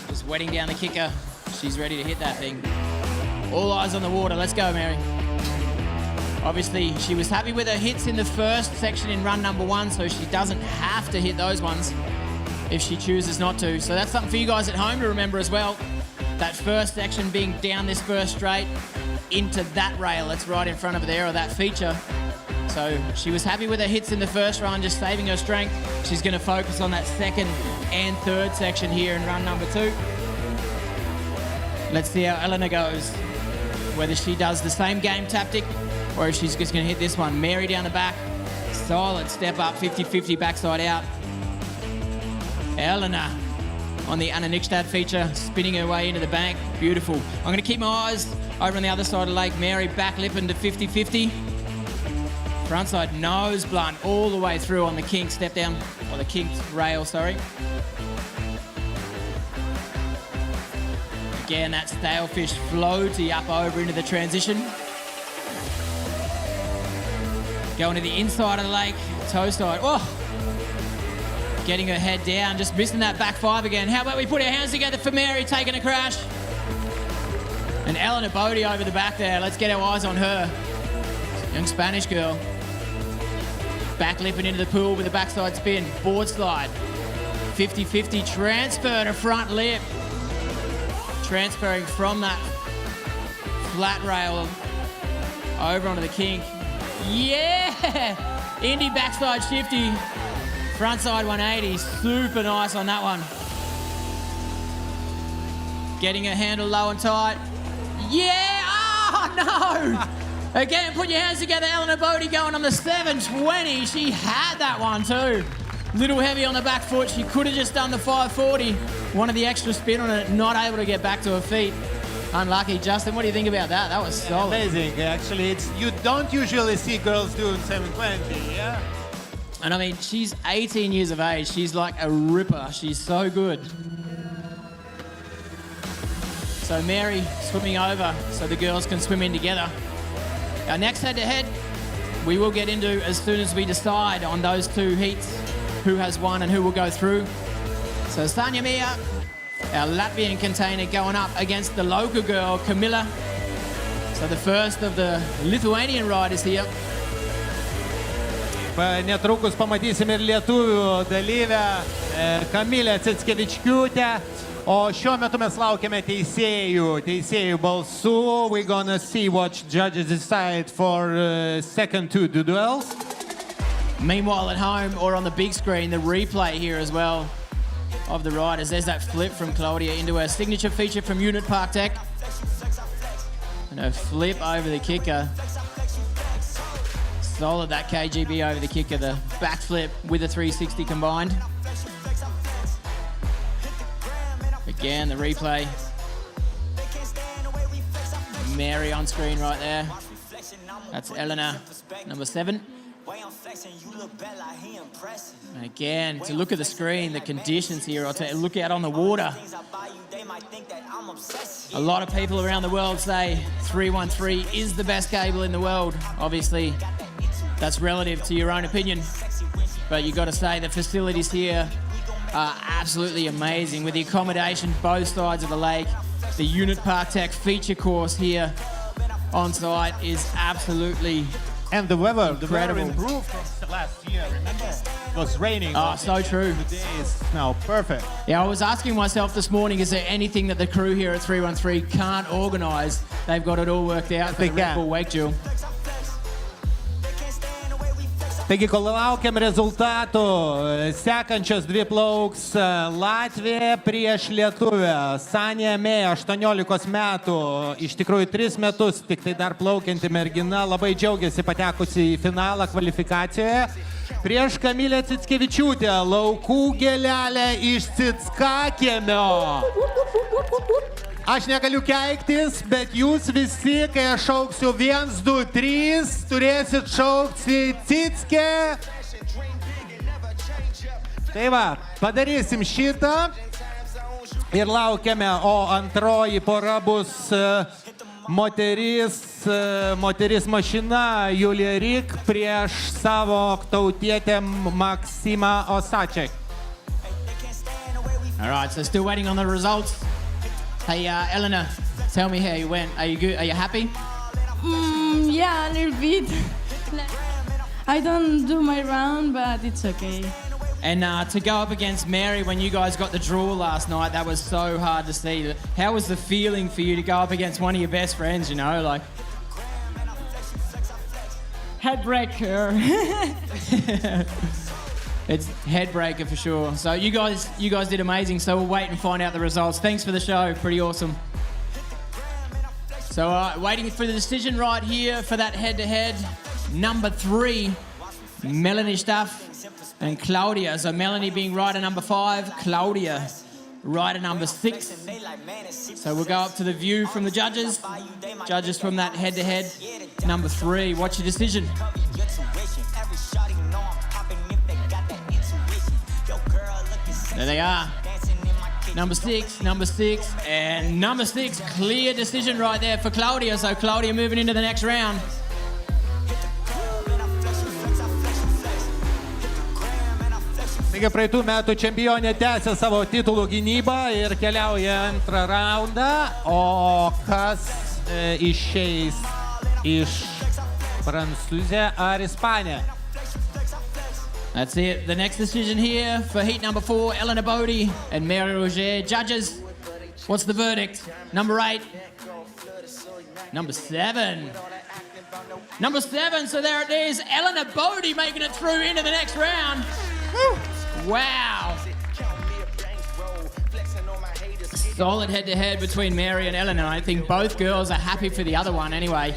Just wetting down the kicker. She's ready to hit that thing. All eyes on the water. Let's go, Mary. Obviously, she was happy with her hits in the first section in run number 1, so she doesn't have to hit those ones if she chooses not to. So that's something for you guys at home to remember as well. That first section being down this first straight into that rail that's right in front of there, or that feature. So she was happy with her hits in the first run, just saving her strength. She's going to focus on that second and third section here in run number 2. Let's see how Eleanor goes. Whether she does the same game tactic or if she's just going to hit this one. Mary down the back. Solid step up, 50-50 backside out. Eleanor on the Anna Nickstad feature, spinning her way into the bank. Beautiful. I'm going to keep my eyes over on the other side of the lake. Mary back lip into 50-50. Frontside nose blunt all the way through on the kink step down, or the kinked rail, sorry. Again, that stalefish floaty up over into the transition. Going to the inside of the lake, toe side. Oh! Getting her head down, just missing that back 5 again. How about we put our hands together for Mary taking a crash? And Eleanor Bodie over the back there. Let's get our eyes on her. Young Spanish girl. Back lipping into the pool with a backside spin. Board slide. 50-50 transfer to front lip. Transferring from that flat rail over onto the kink. Yeah! Indie backside shifty. Frontside 180. Super nice on that one. Getting her handle low and tight. Yeah! Oh, no! Again, put your hands together. Eleanor Bodie going on the 720. She had that one too. Little heavy on the back foot. She could have just done the 540. Wanted the extra spin on it. Not able to get back to her feet. Unlucky. Justin, what do you think about that? That was solid. Amazing. Actually, you don't usually see girls doing 720, yeah? And I mean, she's 18 years of age. She's like a ripper. She's so good. So Mary swimming over so the girls can swim in together. Our next head-to-head, we will get into as soon as we decide on those 2 heats, who has won and who will go through. So Sanya Mia, our Latvian container going up against the local girl, Camilla. So the first of the Lithuanian riders here. Netrukus pamatysim ir lietuvių dalyvę Kamilę Cickevičiūtę. O šiuo metu mes laukiame teisėjų balsų. We're gonna see what judges decide for second two duels. Meanwhile, at home or on the big screen, the replay here as well of the riders. There's that flip from Claudia into her signature feature from Unit Park Tech. And a flip over the kicker. Solid that KGB over the kicker, the backflip with a 360 combined. Again, the replay. Mary on screen right there. That's Elena, number 7. And again, to look at the screen, the conditions here, or to look out on the water. A lot of people around the world say 313 is the best cable in the world. Obviously, that's relative to your own opinion. But you got to say the facilities here are absolutely amazing with the accommodation both sides of the lake. The Unit Park Tech feature course here on site is absolutely And the weather incredible. Improved from last year, remember? It was raining. Oh, so true. Today is now perfect. Yeah, I was asking myself this morning, is there anything that the crew here at 313 can't organise? They've got it all worked out for the Red Bull WakeDuel. Taigi, kol laukiam rezultatų, sekančios dvi plauks Latvija prieš Lietuvę. Sanija Mė, 18 metų, iš tikrųjų 3 metus, tik tai dar plaukianti mergina, labai džiaugiasi patekusi į finalą kvalifikacijoje. Prieš Kamilę Cickevičiūtę, laukų gėlelę iš Cickakiemio. Aš negaliu keiktis, bet jūs visi, kai aš šauksiu 1, 2, 3, turėsit šaukti Cickę. Tai va, padarysim šitą ir laukiame, o antroji pora bus moteris mašina Julija Rik prieš savo tautietę Maksimą Osaček. All right, so still waiting on the results. Hey, Eleanor, tell me how you went. Are you good? Are you happy? Yeah, a little bit. I don't do my round, but it's okay. And to go up against Mary when you guys got the draw last night, that was so hard to see. How was the feeling for you to go up against one of your best friends, you know, like? Headbreaker. It's headbreaker for sure. So you guys did amazing. So we'll wait and find out the results. Thanks for the show. Pretty awesome. So waiting for the decision right here for that head-to-head. Number 3, Melanie Staff and Claudia. So Melanie being rider number 5, Claudia rider number 6. So we'll go up to the view from the judges. Judges from that head-to-head. Number 3, what's your decision? There they are. Number 6, and number 6, clear decision right there for Claudia. So Claudia moving into the next round. Taigi praeitų metų čempionė tęsia savo titulų gynybą ir keliauja antrą raundą, o kas išeis iš Prancūzija ar Ispanija? That's it. The next decision here for heat number 4, Elena Bodie and Mary Roger. Judges, what's the verdict? Number 8. Number 7. Number 7, so there it is. Elena Bodie making it through into the next round. Wow. Solid head-to-head between Mary and Elena. I think both girls are happy for the other one anyway.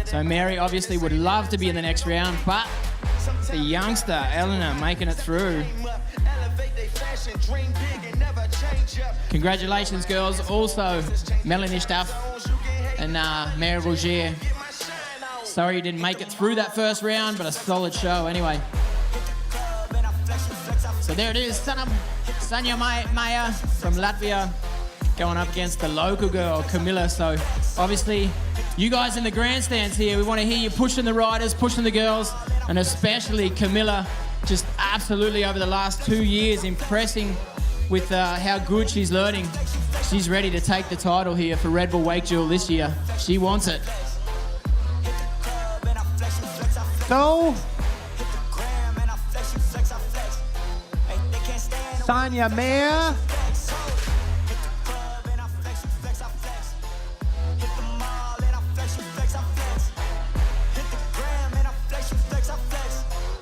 So Mary obviously would love to be in the next round, but the youngster, Eleanor, making it through. Congratulations, girls. Also, Melanie Staff and Mary Roger. Sorry you didn't make it through that first round, but a solid show anyway. So there it is, Sanja Maya from Latvia going up against the local girl, Camilla. So obviously, you guys in the grandstands here, we want to hear you pushing the riders, pushing the girls, and especially Camilla, just absolutely over the last 2 years impressing with how good she's learning. She's ready to take the title here for Red Bull WakeDuel this year. She wants it. So, Sanya Mea.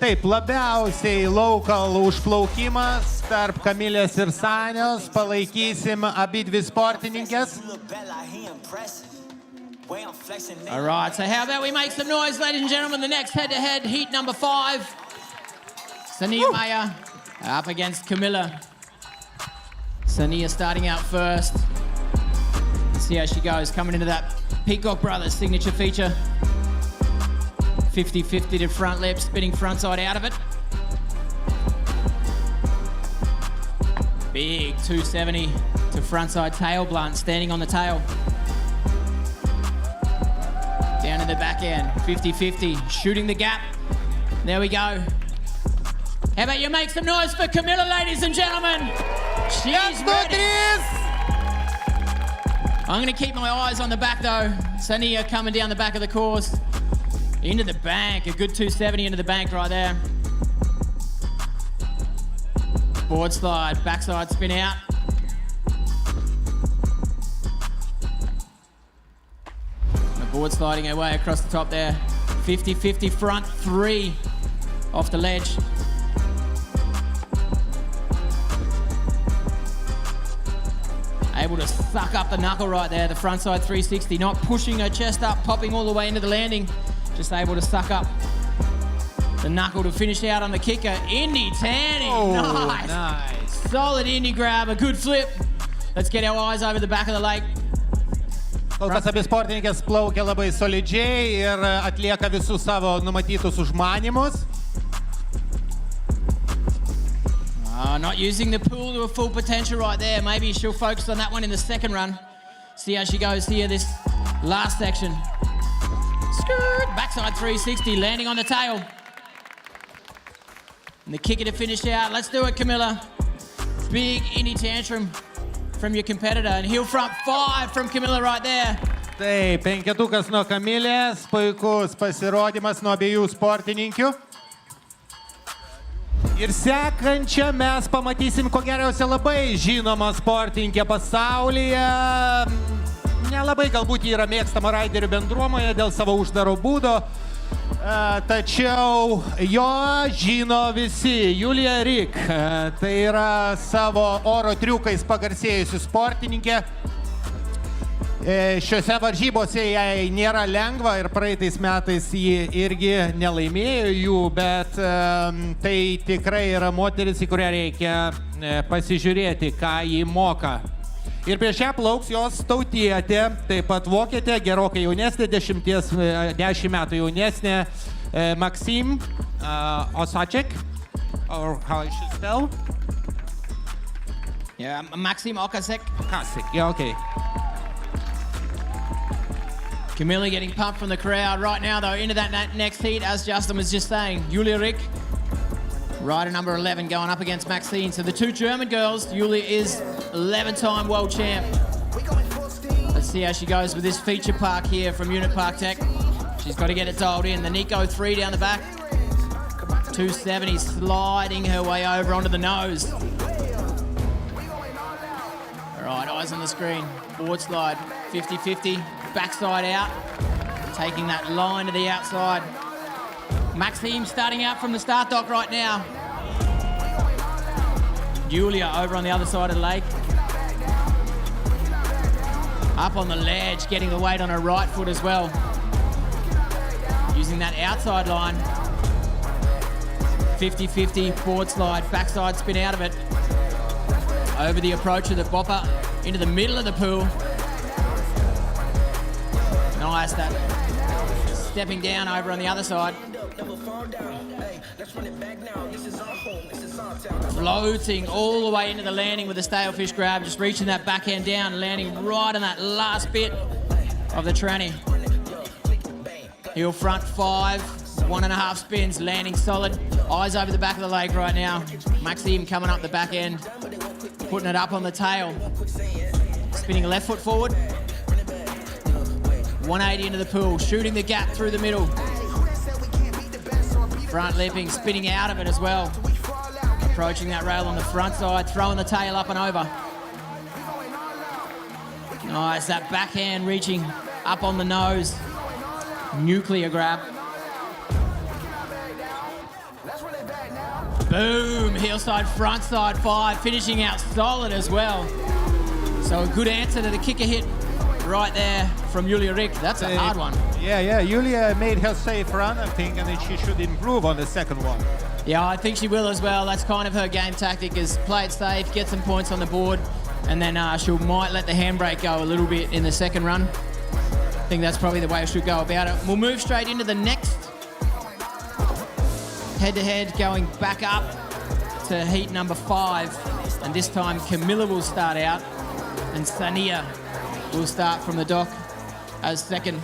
Taip, labiausiai local užplaukimas tarp Kamilės ir Sanios. Palaikysim abidvi sportininkės. All right, so how about we make some noise, ladies and gentlemen? The next head-to-head, heat number 5. Sania Maya up against Camilla. Sania starting out first. Let's see how she goes, coming into that Peacock Brothers signature feature. 50-50 to front lip, spinning frontside out of it. Big 270 to frontside tail blunt, standing on the tail. Down in the back end, 50-50, shooting the gap. There we go. How about you make some noise for Camilla, ladies and gentlemen? She's ready. I'm gonna keep my eyes on the back though. Sania coming down the back of the course. Into the bank, a good 270 into the bank right there. Board slide, backside spin out. The board sliding her way across the top there. 50-50 front 3 off the ledge. Able to suck up the knuckle right there, the front side 360, not pushing her chest up, popping all the way into the landing. Just able to suck up the knuckle to finish out on the kicker. Indy Tanny, nice. Solid Indy grab, a good flip. Let's get our eyes over the back of the lake. Kol kas abi sportininkės plaukia labai solidžiai ir atlieka visus savo numatytus užmanimus. Not using the pool to a full potential right there. Maybe she'll focus on that one in the second run. See how she goes here, this last section. Skirt, backside 360, landing on the tail. And the kicker to finish out. Let's do it, Camilla. Big Indy tantrum from your competitor. And heel front 5 from Camilla right there. Taip, penketukas nuo Kamilės, puikus pasirodymas nuo abiejų sportininkių. Ir sekančią mes pamatysim, ko geriausia labai žinoma sportininkė pasaulyje. Nelabai galbūt ji yra mėgstama raiderių bendruomoje dėl savo uždaro būdo, tačiau jo žino visi. Julija Rik, tai yra savo oro triukais pagarsėjusi sportininkė. Šiuose varžybose jai nėra lengva ir praeitais metais ji irgi nelaimėjo jų, bet tai tikrai yra moteris, į kurią reikia pasižiūrėti, ką ji moka. Ir prieš ją plauks jos tautietė, taip pat vokietė, gerokai jaunesnė, 10 metų jaunesnė, Maxim Osacek, or how I should spell? Yeah, Maxim Okasek. Okasek, yeah, okay. Camilla getting pumped from the crowd right now, though, into that next heat, as Justin was just saying. Julia Rick, rider number 11, going up against Maxine. So the two German girls, Julia is 11-time world champ. Let's see how she goes with this feature park here from Unit Park Tech. She's got to get it dialed in. The Nico 3 down the back. 270 sliding her way over onto the nose. All right, eyes on the screen. Board slide, 50-50. Backside out, taking that line to the outside. Maxime starting out from the start dock right now. Julia over on the other side of the lake. Up on the ledge, getting the weight on her right foot as well. Using that outside line. 50-50 board slide, backside spin out of it. Over the approach of the bopper, into the middle of the pool. Nice, that stepping down over on the other side. Floating all the way into the landing with the stalefish grab, just reaching that backhand down, landing right on that last bit of the tranny. Heel front 5, 1.5 spins, landing solid. Eyes over the back of the lake right now. Maxime coming up the back end, putting it up on the tail. spinning left foot forward. 180 into the pool, shooting the gap through the middle. Front lipping, spinning out of it as well. Approaching that rail on the front side, throwing the tail up and over. Nice, that backhand reaching up on the nose. Nuclear grab. Boom, heel side, front side 5, finishing out solid as well. So a good answer to the kicker hit right there from Julia Rick. That's a hard one. Yeah, Julia made her safe run, I think, and then she should improve on the second one. Yeah, I think she will as well. That's kind of her game tactic, is play it safe, get some points on the board, and then she might let the handbrake go a little bit in the second run. I think that's probably the way we should go about it. We'll move straight into the next head-to-head, going back up to heat number 5. And this time Camilla will start out, and Sania will start from the dock as second.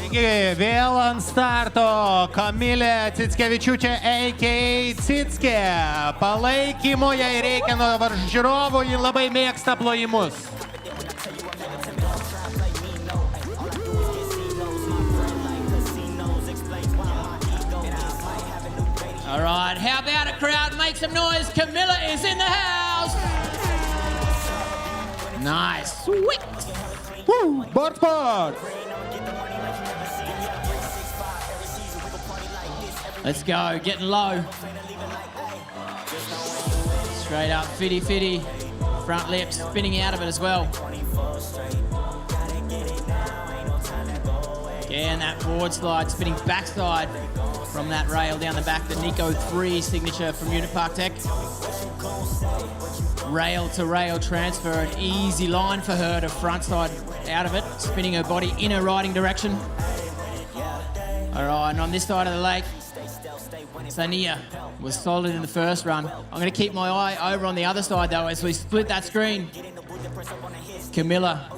Taigi, vėl ant starto Kamilė Cickevičiūtė, a.k.a. Cickė. Palaikymo jai reikia nuo varžovų, ji labai mėgsta plojimus. All right, how about a crowd make some noise? Camilla is in the house. Nice. Sweet. Woo, board. Let's go, getting low. Straight up, fitty. Front lip, spinning out of it as well. Again, that forward slide, spinning backside from that rail down the back, the Nico 3 signature from Unit Park Tech. Rail to rail transfer, an easy line for her to front side out of it, spinning her body in her riding direction. All right, and on this side of the lake, Sania was solid in the first run. I'm going to keep my eye over on the other side though as we split that screen. Camilla,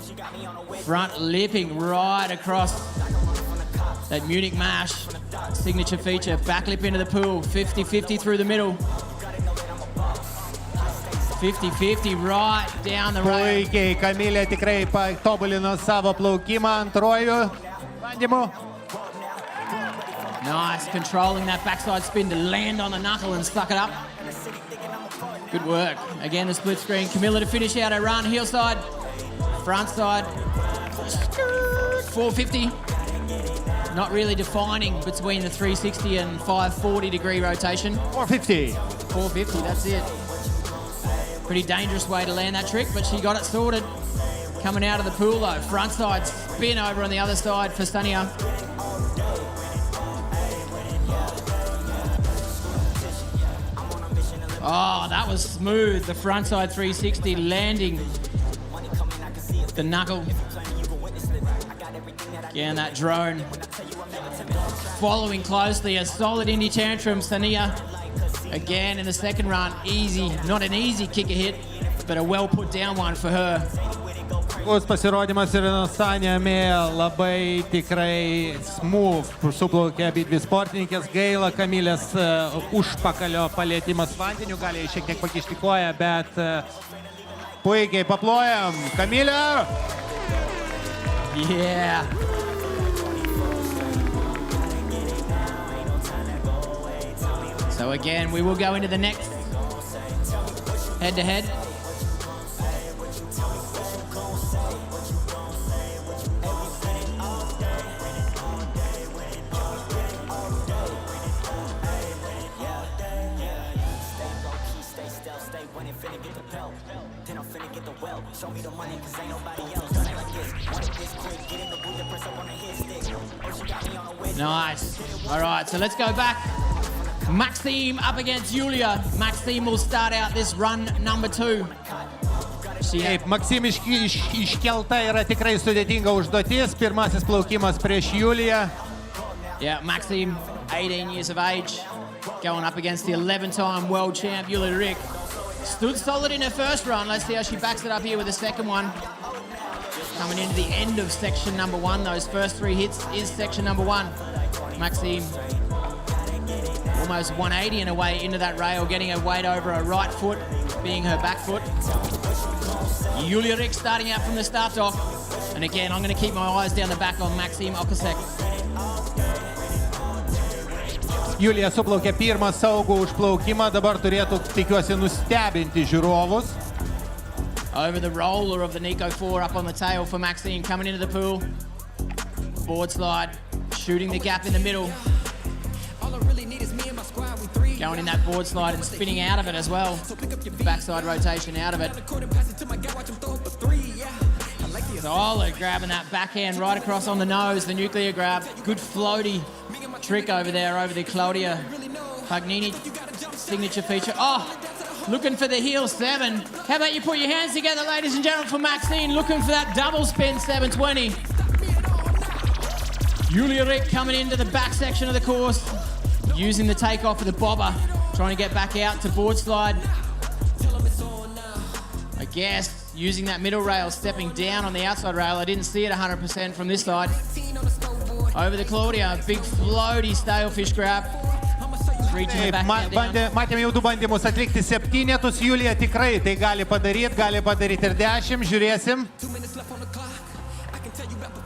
front lipping right across that Munich mash, signature feature, back lip into the pool, 50-50 through the middle. 50-50 right down the rail. Puikiai, Kamilė tikrai patobulino savo plaukimą antrojų bandymu. Nice, controlling that backside spin to land on the knuckle and suck it up. Good work. Again, the split screen. Camilla to finish out her run. Heel side, front side. 450. Not really defining between the 360 and 540 degree rotation. 450. 450, that's it. Pretty dangerous way to land that trick, but she got it sorted. Coming out of the pool though. Front side spin over on the other side for Sania. Oh, that was smooth. The frontside 360 landing the knuckle. Again, that drone. Following closely, a solid indie tantrum, Sania. Again, in the second run, easy. Not an easy kicker hit, but a well put down one for her. Puikus pasirodymas ir Sania labai tikrai smooth suplaukė abidvi sportininkės. Gaila Kamilės užpakalio palėtimas vandeniu, gali šiek tiek pakišti koją, bet puikiai paplojam. Kamilė! Yeah. So again, we will go into the next head-to-head. Nice. All right, so let's go back. Maxime up against Julia. Maxime will start out this run number 2. Taip, Maksim iškelta yra tikrai sudėtinga užduotis. Pirmasis plaukimas prieš Juliją. Yeah, Maxime, 18 years of age, going up against the 11-time world champ, Julia Rick. Stood solid in her first run. Let's see how she backs it up here with the second one. Coming into the end of section number 1. Those first 3 hits is section number 1. Maxime will almost 180 in a way into that rail, getting her weight over her right foot, being her back foot. Julia Rik starting out from the start dock. And again, I'm going to keep my eyes down the back on Maxime Okasek. Julija suplaukė pirmą saugų užplaukimą, dabar turėtų, tikiuosi, nustebinti žiūrovus. Over the roller of the Nico 4 up on the tail for Maxime coming into the pool. Board slide, shooting the gap in the middle. Going in that board slide and spinning out of it as well. Backside rotation out of it. Solid grabbing that backhand right across on the nose, the nuclear grab. Good floaty trick over there over the Claudia Pagnini signature feature. Oh, looking for the heel 7. How about you put your hands together, ladies and gentlemen, for Maxine, looking for that double spin 720. Julia Rik coming into the back section of the course, using the takeoff of the bobber, trying to get back out to board slide. I guess using that middle rail, stepping down on the outside rail. I didn't see it 100% from this side. Over the Claudia, big floaty stalefish grab. Reaching the back down. Matėme jau 2 bandymus atlikti 7, Julija tikrai tai gali padaryti ir 10, žiūrėsim.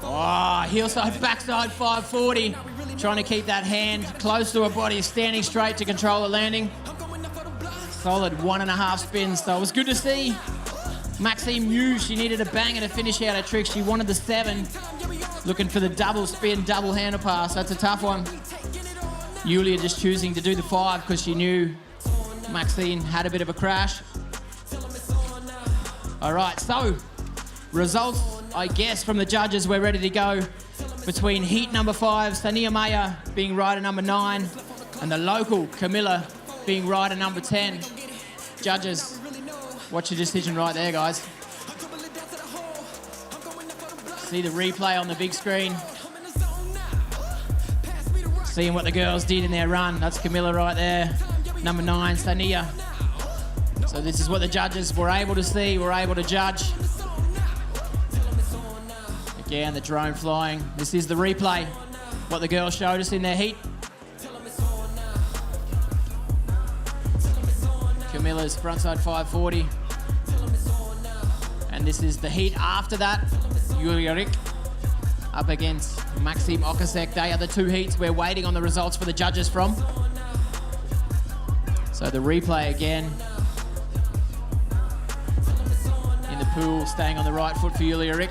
Oh, heel side, backside 540. Trying to keep that hand close to her body, standing straight to control the landing. Solid 1.5 spins, so it was good to see. Maxime knew she needed a banger to finish out her trick. She wanted the 7. Looking for the double spin, double handle pass. That's a tough one. Julia just choosing to do the 5 because she knew Maxine had a bit of a crash. All right, so results, I guess, from the judges, we're ready to go. Between heat number 5, Sania Maya being rider number 9, and the local Camilla being rider number 10. Judges, watch your decision right there, guys. See the replay on the big screen. Seeing what the girls did in their run. That's Camilla right there. Number 9, Sania. So this is what the judges were able to see, were able to judge. Again, the drone flying. This is the replay. What the girls showed us in their heat. Camilla's frontside 540. And this is the heat after that. Julia Rik up against Maxime Okasek. They are the 2 heats we're waiting on the results for the judges from. So the replay again. In the pool, staying on the right foot for Julia Rik.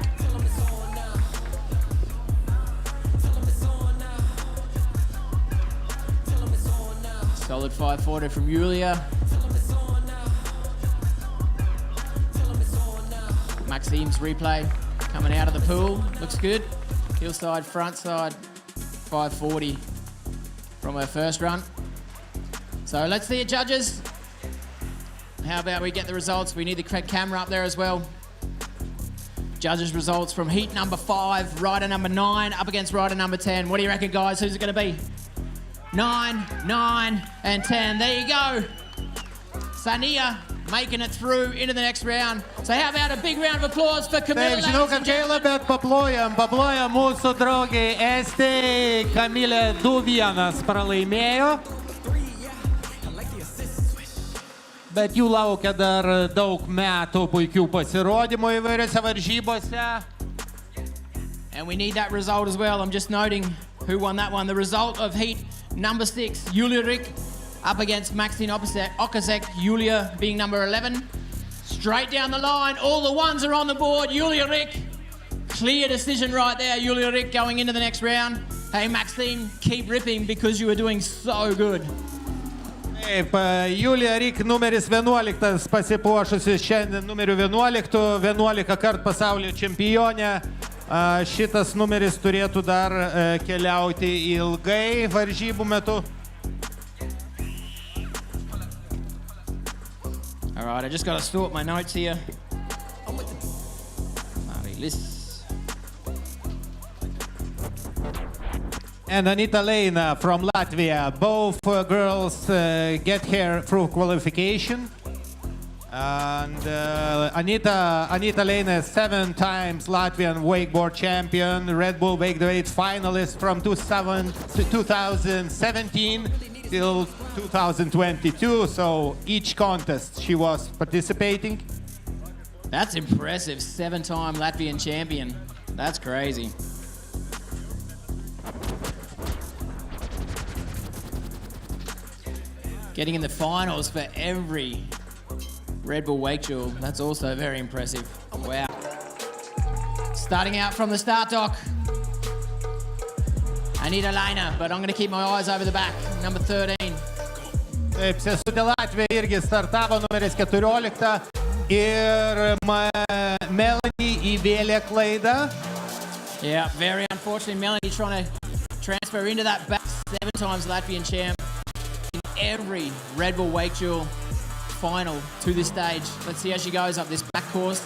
Solid 540 from Julia. Maxime's replay coming out of the pool. Looks good. Heel side, front side, 540 from her first run. So let's see it, judges. How about we get the results? We need the correct camera up there as well. Judges' results from heat number 5, rider number 9 up against rider number 10. What do you reckon, guys? Who's it going to be? 9, 9, and 10. There you go. Sania making it through into the next round. So how about a big round of applause for Camilla? Taip, žinau, kad gaila, bet paplojam mūsų draugiai Estei. Kamilė 2-1 pralaimėjo. Bet jų laukia dar daug metų puikių pasirodymų įvairiose varžybose. And we need that result as well. I'm just noting who won that one. The result of heat number 6, Julia Rik up against Maxine Okasek. Julia being number 11. Straight down the line, all the 1s are on the board. Julia Rik, clear decision right there. Julia Rik going into the next round. Hey Maxine, keep ripping because you were doing so good. Taip, Julia Rik numeris 11 pasipuošusi šiandien numeriu 11 kart pasaulio čempionė. Šitas numeris turėtų dar keliauti ilgai varžybų metu. All right, I just got to sort my notes here. And Anita Lena from Latvia. Both girls get here through qualification. And Anita Lena is 7 times Latvian wakeboard champion, Red Bull WakeDuel finalist from 2017. till 2022, so each contest she was participating. That's impressive. 7-time Latvian champion. That's crazy. Getting in the finals for every Red Bull WakeDuel. That's also very impressive. Wow. Starting out from the start dock. I need a liner, but I'm going to keep my eyes over the back. Number 13. Taip, sesutė Latvija irgi startavo numeris 14 ir Melanie įvėlė klaidą. Yeah, very unfortunately, Melanie trying to transfer into that back. 7 times Latvian champ in every Red Bull WakeDuel final to this stage. Let's see how she goes up this back course.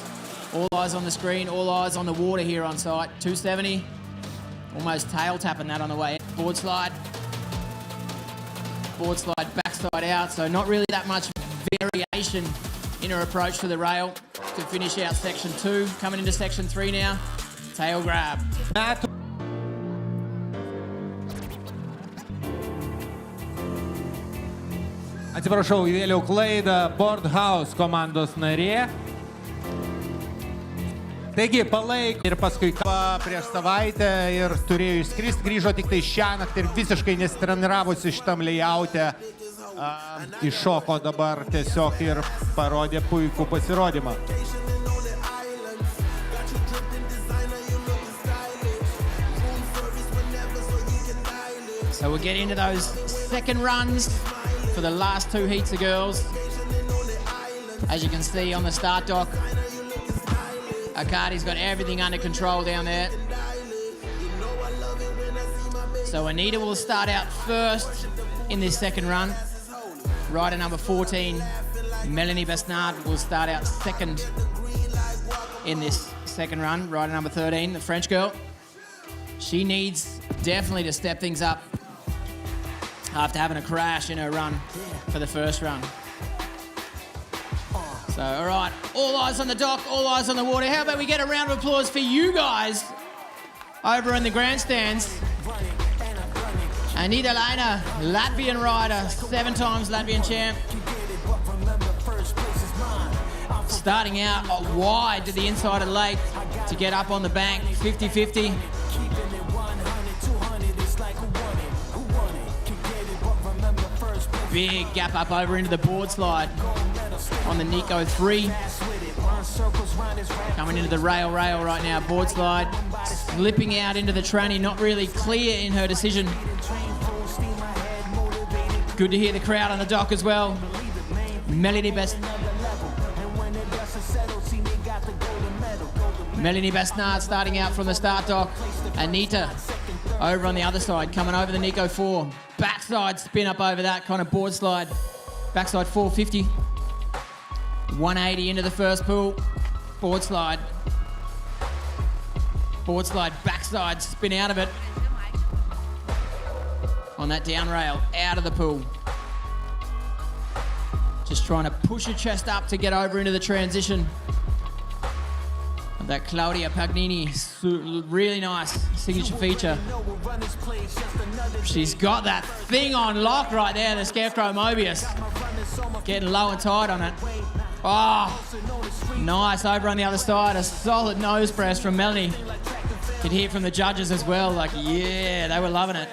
All eyes on the screen, all eyes on the water here on site. 270. Almost tail tapping that on the way. Board slide, backside out. So not really that much variation in her approach to the rail to finish out section 2. Coming into section 3 now. Tail grab. Atsiprašau, įvėliau klaidą Board House komandos narė. Taigi palaik ir paskui prieš savaitę ir turėjo išskrist, grįžo tik tai šiąnakt ir visiškai nesitreniravosi šitam layout'e. Iššoko dabar tiesiog ir parodė puikų pasirodymą. So we'll get into those second runs for the last 2 heats of girls. As you can see on the start dock, Akadi's got everything under control down there. So Anita will start out first in this second run. Rider number 14, Melanie Besnard, will start out second in this second run. Rider number 13, the French girl. She needs definitely to step things up after having a crash in her run for the first run. So, all right, all eyes on the dock, all eyes on the water. How about we get a round of applause for you guys over in the grandstands. Anita Laina, Latvian rider, 7 times Latvian champ. Starting out wide to the inside of the lake to get up on the bank, 50-50. Big gap up over into the board slide on the Nico 3. Coming into the rail right now, board slide. Slipping out into the tranny, not really clear in her decision. Good to hear the crowd on the dock as well. Melanie Besnard starting out from the start dock. Anita over on the other side, coming over the Nico 4. Backside spin up over that kind of board slide. Backside 450. 180 into the first pool. Board slide. Board slide, backside spin out of it. On that down rail, out of the pool. Just trying to push her chest up to get over into the transition. That Claudia Pagnini, really nice signature feature. She's got that thing on lock right there, the Scarecrow Mobius. Getting low and tight on it. Oh, nice over on the other side. A solid nose press from Melanie. Could hear from the judges as well, like, yeah, they were loving it.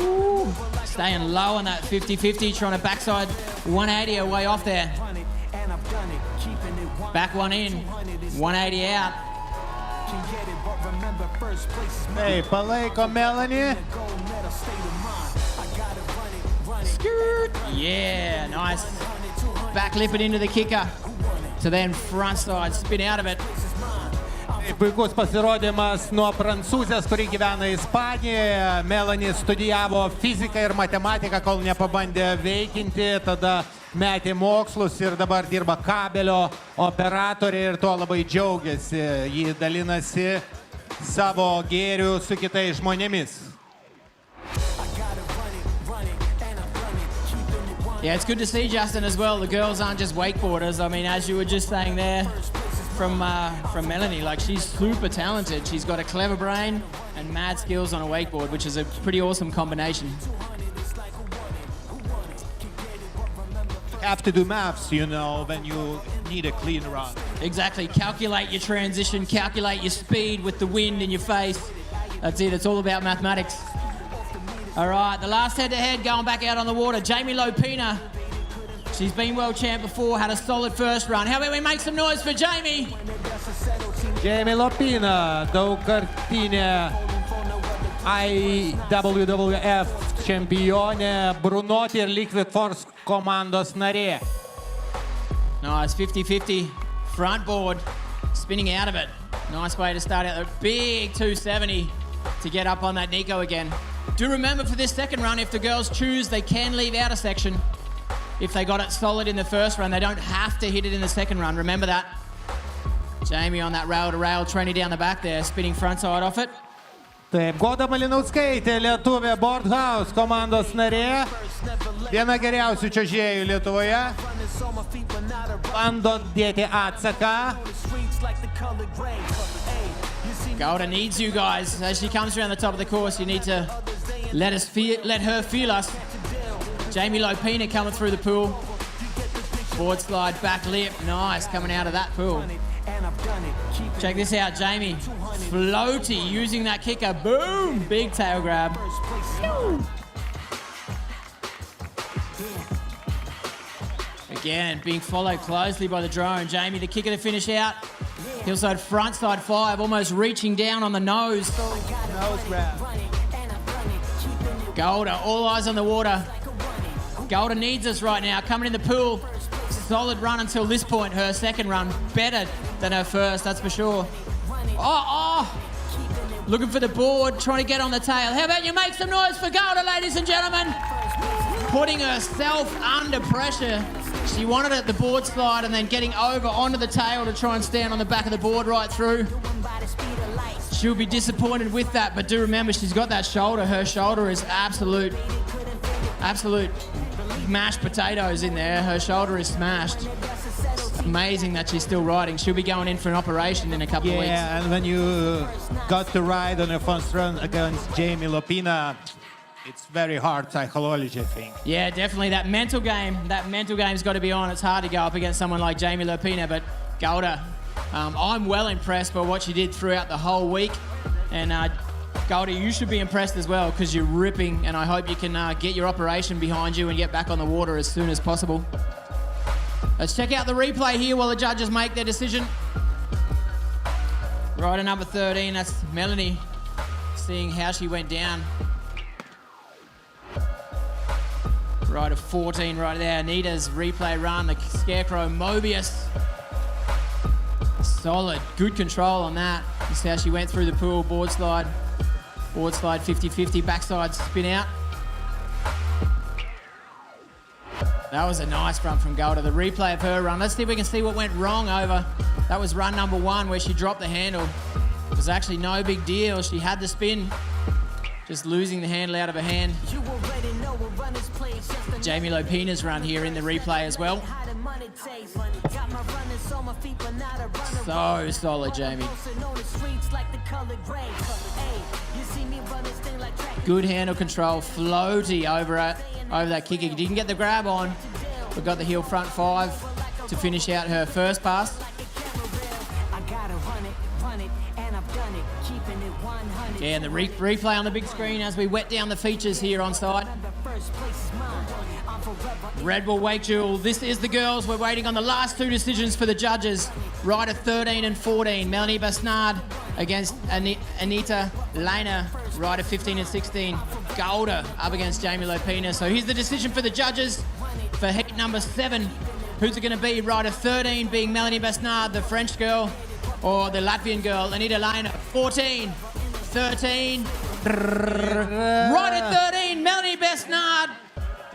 Ooh, staying low on that 50-50, trying to backside 180 away off there. Back one in, 180 out. Hey, palaiko Melanie. Skirt. Yeah, nice. Back lip it into the kicker. To then front side, spin out of it. Puikus pasirodymas nuo prancūzės, kuri gyvena Ispanijoje. Melanie studijavo fiziką ir matematiką, kol nepabandė veikinti, tada metė mokslus ir dabar dirba kabelio operatorė ir tuo labai džiaugiasi. Ji dalinasi savo gėriu su kitais žmonėmis. Yeah, it's good to see, Justin, as well. The girls aren't just wakeboarders. I mean, as you were just saying there from Melanie, like, she's super talented. She's got a clever brain. and mad skills on a wakeboard, which is a pretty awesome combination. Have to do maths, you know, when you need a clean run. Exactly. Calculate your transition, calculate your speed with the wind in your face. That's it. It's all about mathematics. All right, the last head-to-head going back out on the water. Jamie Lopina. She's been world champ before, had a solid first run. How about we make some noise for Jamie? Jamie Lopina, daugkartinė IWWF čempionė, Brunoti ir Liquid Force komandos narė. Nice, 50-50 front board, spinning out of it. Nice way to start out. A big 270 to get up on that Nico again. Do remember for this second run, if the girls choose, they can leave out a section. If they got it solid in the first run, they don't have to hit it in the second run. Remember that. Jamie on that rail-to-rail, Trenny down the back there, spinning front side off it. Taip, Goda Malinauskaitė, lietuvė Boardhouse komandos narė. Viena geriausių čiuožėjų Lietuvoje. Bando dėti atsaką. Golda needs you guys. As she comes around the top of the course, you need to let her feel us. Jamie Lopina coming through the pool. Board slide, back lip. Nice, coming out of that pool. Check this out, Jamie. Floaty, using that kicker. Boom! Big tail grab. Again, being followed closely by the drone. Jamie, the kicker to finish out. Hillside front side 5, almost reaching down on the nose. Nose grab. Golda, all eyes on the water. Golda needs us right now. Coming in the pool. Solid run until this point. Her second run better than her first, that's for sure. Oh! Looking for the board, trying to get on the tail. How about you make some noise for Golda, ladies and gentlemen? Putting herself under pressure. She wanted it at the board slide and then getting over onto the tail to try and stand on the back of the board right through. She'll be disappointed with that, but do remember she's got that shoulder. Her shoulder is absolute mashed potatoes in there. Her shoulder is smashed. Amazing that she's still riding. She'll be going in for an operation in a couple of weeks. Yeah, and when you got to ride on a first run against Jamie Lopina, it's very hard psychology, I think. Yeah, definitely. That mental game's got to be on. It's hard to go up against someone like Jamie Lopina, but Golda, I'm well impressed by what she did throughout the whole week. And Golda, you should be impressed as well because you're ripping, and I hope you can get your operation behind you and get back on the water as soon as possible. Let's check out the replay here while the judges make their decision. Rider number 13, that's Melanie, seeing how she went down. Rider 14 right there, Anita's replay run, the Scarecrow Mobius. Solid, good control on that. This is how she went through the pool, board slide 50-50, backside spin out. That was a nice run from Golda. The replay of her run. Let's see if we can see what went wrong over. That was run number 1 where she dropped the handle. It was actually no big deal. She had the spin, just losing the handle out of her hand. Jamie Lopina's run here in the replay as well. So solid, Jamie. Good handle control, floaty over that kicker. Didn't get the grab on, but got the heel front 5 to finish out her first pass. Yeah, and the replay on the big screen as we wet down the features here on site. Red Bull WakeDuel, this is the girls. We're waiting on the last 2 decisions for the judges. Rider 13 and 14, Melanie Basnard against Anita Lena. Rider 15 and 16, Golda up against Jamie Lopina. So here's the decision for the judges for heat number 7. Who's it going to be? Rider 13 being Melanie Basnard, the French girl, or the Latvian girl, Anita Lena. 14, 13, Rider 13, Melanie Basnard.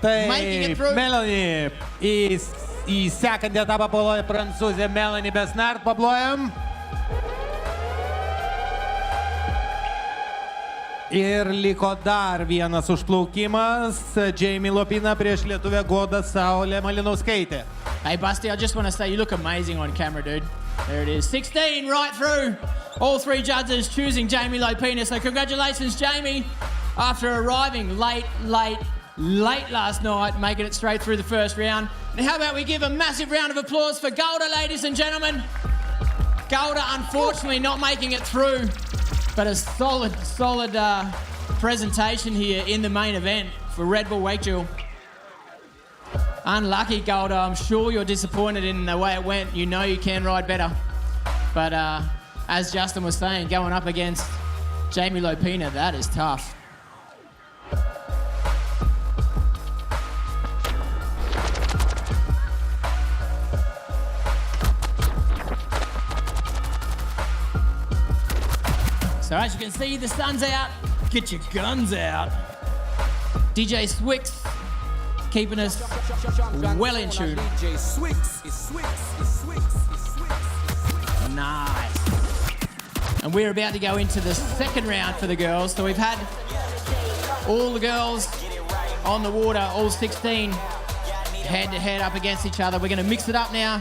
Taip, Melanie į sekantį etapą pabloja prancūzė Melanie Basnard. Pablojam. Ir liko dar vienas užplaukimas. Jamie Lopina prieš lietuvę Godą Saulę Malinauskaitę. Hey, Busty, I just want to say you look amazing on camera, dude. There it is. 16 right through. All three judges choosing Jamie Lopina. So congratulations, Jamie, after arriving late last night, making it straight through the first round. And how about we give a massive round of applause for Golda, ladies and gentlemen. Golda, unfortunately, not making it through, but a solid presentation here in the main event for Red Bull WakeDuel. Unlucky, Golda. I'm sure you're disappointed in the way it went. You know you can ride better. But as Justin was saying, going up against Jamie Lopina, that is tough. So as you can see, the sun's out. Get your guns out. DJ Swix keeping us well in tune. Nice. And we're about to go into the second round for the girls. So we've had all the girls on the water, all 16, head-to-head up against each other. We're going to mix it up now.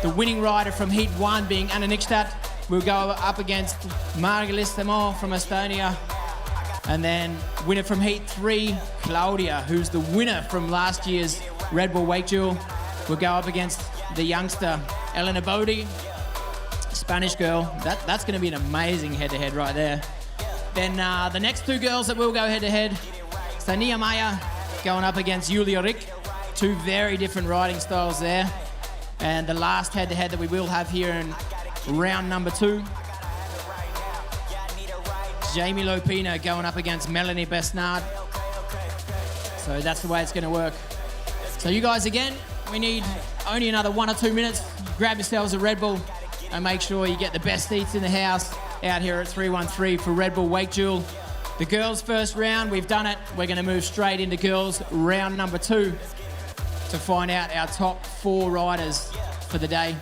The winning rider from Heat 1 being Anna Nikstad. We'll go up against Margilis Samo from Estonia. And then winner from Heat 3, Claudia, who's the winner from last year's Red Bull WakeDuel. We'll go up against the youngster, Elena Bodie, Spanish girl. That's going to be an amazing head-to-head right there. Then the next two girls that will go head-to-head, Sania Maya going up against Julia Rick. Two very different riding styles there. And the last head-to-head that we will have here in round number 2, Jamie Lopina going up against Melanie Besnard. So that's the way it's going to work. So you guys, again, we need only another 1 or 2 minutes. Grab yourselves a Red Bull and make sure you get the best seats in the house out here at 313 for Red Bull WakeDuel. The girls' first round, we've done it. We're going to move straight into girls' round number 2 to find out our top 4 riders for the day.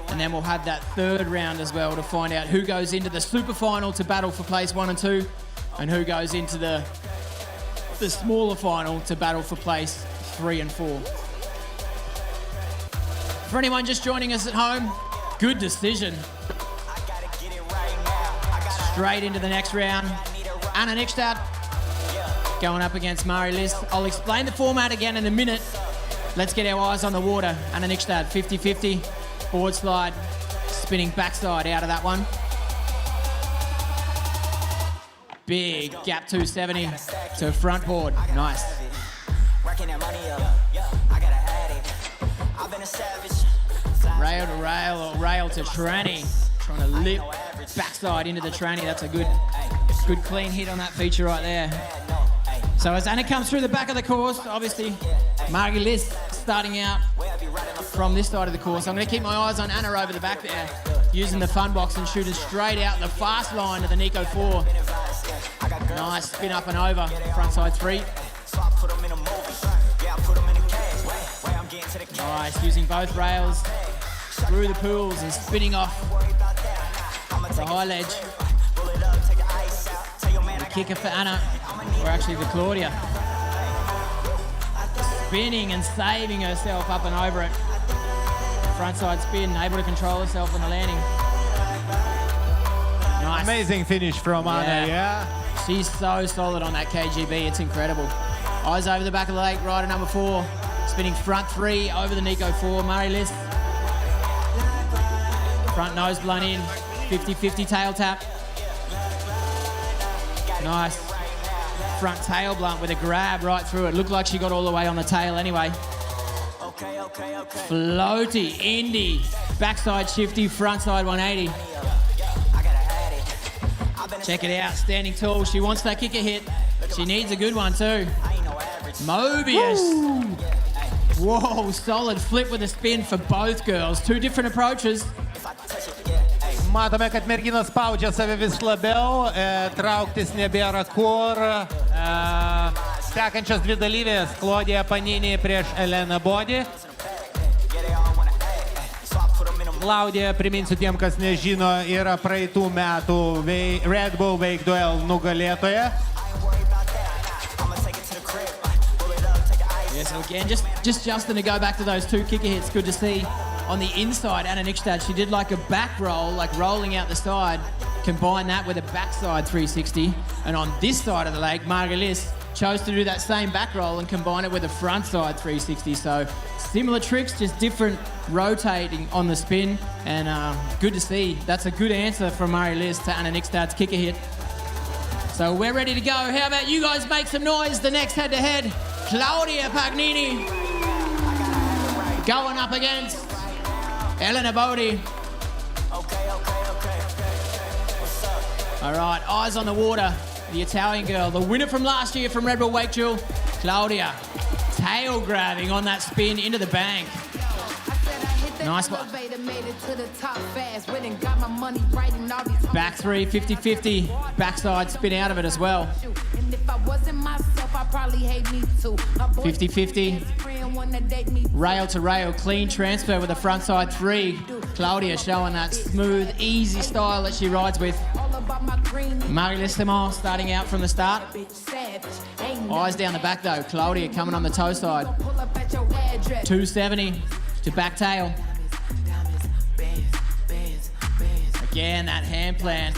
And then we'll have that third round as well to find out who goes into the super final to battle for place 1 and 2, and who goes into the smaller final to battle for place 3 and 4. For anyone just joining us at home, good decision. Straight into the next round. Anna Nikstad going up against Mari List. I'll explain the format again in a minute. Let's get our eyes on the water. Anna Nikstad, 50-50. Board slide, spinning backside out of that one. Big gap 270 to front board. Nice. Rail to rail or rail to tranny. Trying to lip backside into the tranny. That's a good clean hit on that feature right there. So as Anna comes through the back of the course, obviously Margie Liss starting out from this side of the course. I'm going to keep my eyes on Anna over the back there, using the fun box and shooting straight out the fast line of the Nico 4. Nice spin up and over, front side 3. Nice, using both rails through the pools and spinning off the high ledge. The kicker for Anna, or actually for Claudia. Spinning and saving herself up and over it. Frontside spin, able to control herself on the landing. Nice. Amazing finish from Anna, yeah? She's so solid on that KGB, it's incredible. Eyes over the back of the lake, rider number 4. Spinning front 3 over the Nico 4, Murray List. Front nose blown in, 50-50 tail tap. Nice. Front tail blunt with a grab right through it. Looked like she got all the way on the tail anyway. Floaty, Indy, backside shifty, frontside 180. Check it out, standing tall. She wants that kicker hit. She needs a good one too. Mobius. Whoa, solid flip with a spin for both girls. 2 different approaches. Matome, kad merginos spaudžia save vis labiau, trauktis nebėra kur. Sekančios 2 dalyvės, Claudia Panini prieš Elena Bodį. Claudia, priminsiu tiem, kas nežino, yra praeitų metų Red Bull WakeDuel nugalėtoja. Yeah, so again, just Justin to go back to those 2 kicker hits. Good to see on the inside, Anna Nikstad, she did like a back roll, like rolling out the side, combine that with a backside 360. And on this side of the leg, Marie-Lise chose to do that same back roll and combine it with a front side 360. So similar tricks, just different rotating on the spin. And good to see. That's a good answer from Marie-Lise to Anna Nikstad's kicker hit. So we're ready to go. How about you guys make some noise? The next head-to-head, Claudia Pagnini going up against Elena Bodie. All right, eyes on the water. The Italian girl, the winner from last year from Red Bull WakeDuel, Claudia, tail grabbing on that spin into the bank. Nice one. Back three, 50-50. Backside spin out of it as well. 50-50. Rail to rail, clean transfer with a frontside three. Claudia showing that smooth, easy style that she rides with. Marie-Lise Simon starting out from the start. Eyes down the back though. Claudia coming on the toe side. 270 to back tail. Again, that hand plant,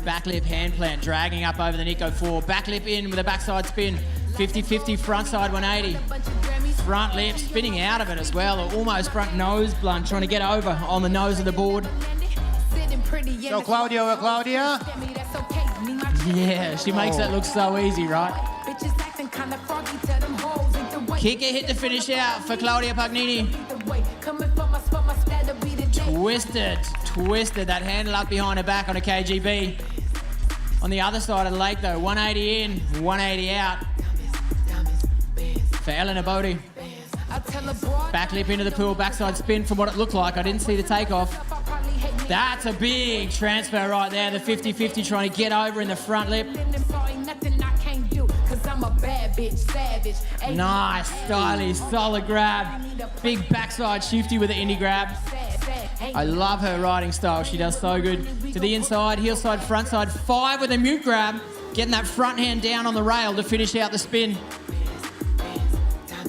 back lip hand plant, dragging up over the Nico 4. Back lip in with a backside spin, 50-50 front side 180. Front lip spinning out of it as well, or almost front nose blunt, trying to get over on the nose of the board. So Claudia. Yeah, she makes that look so easy, right? Kicker hit to finish out for Claudia Pagnini. Twisted that handle up behind her back on a KGB. On the other side of the lake though, 180 in, 180 out for Elena Bodie. Back lip into the pool, backside spin from what it looked like. I didn't see the takeoff. That's a big transfer right there, the 50-50 trying to get over in the front lip. Nice, stylish, solid grab. Big backside shifty with the indie grab. I love her riding style. She does so good. To the inside, heel side, front side. 5 with a mute grab. Getting that front hand down on the rail to finish out the spin.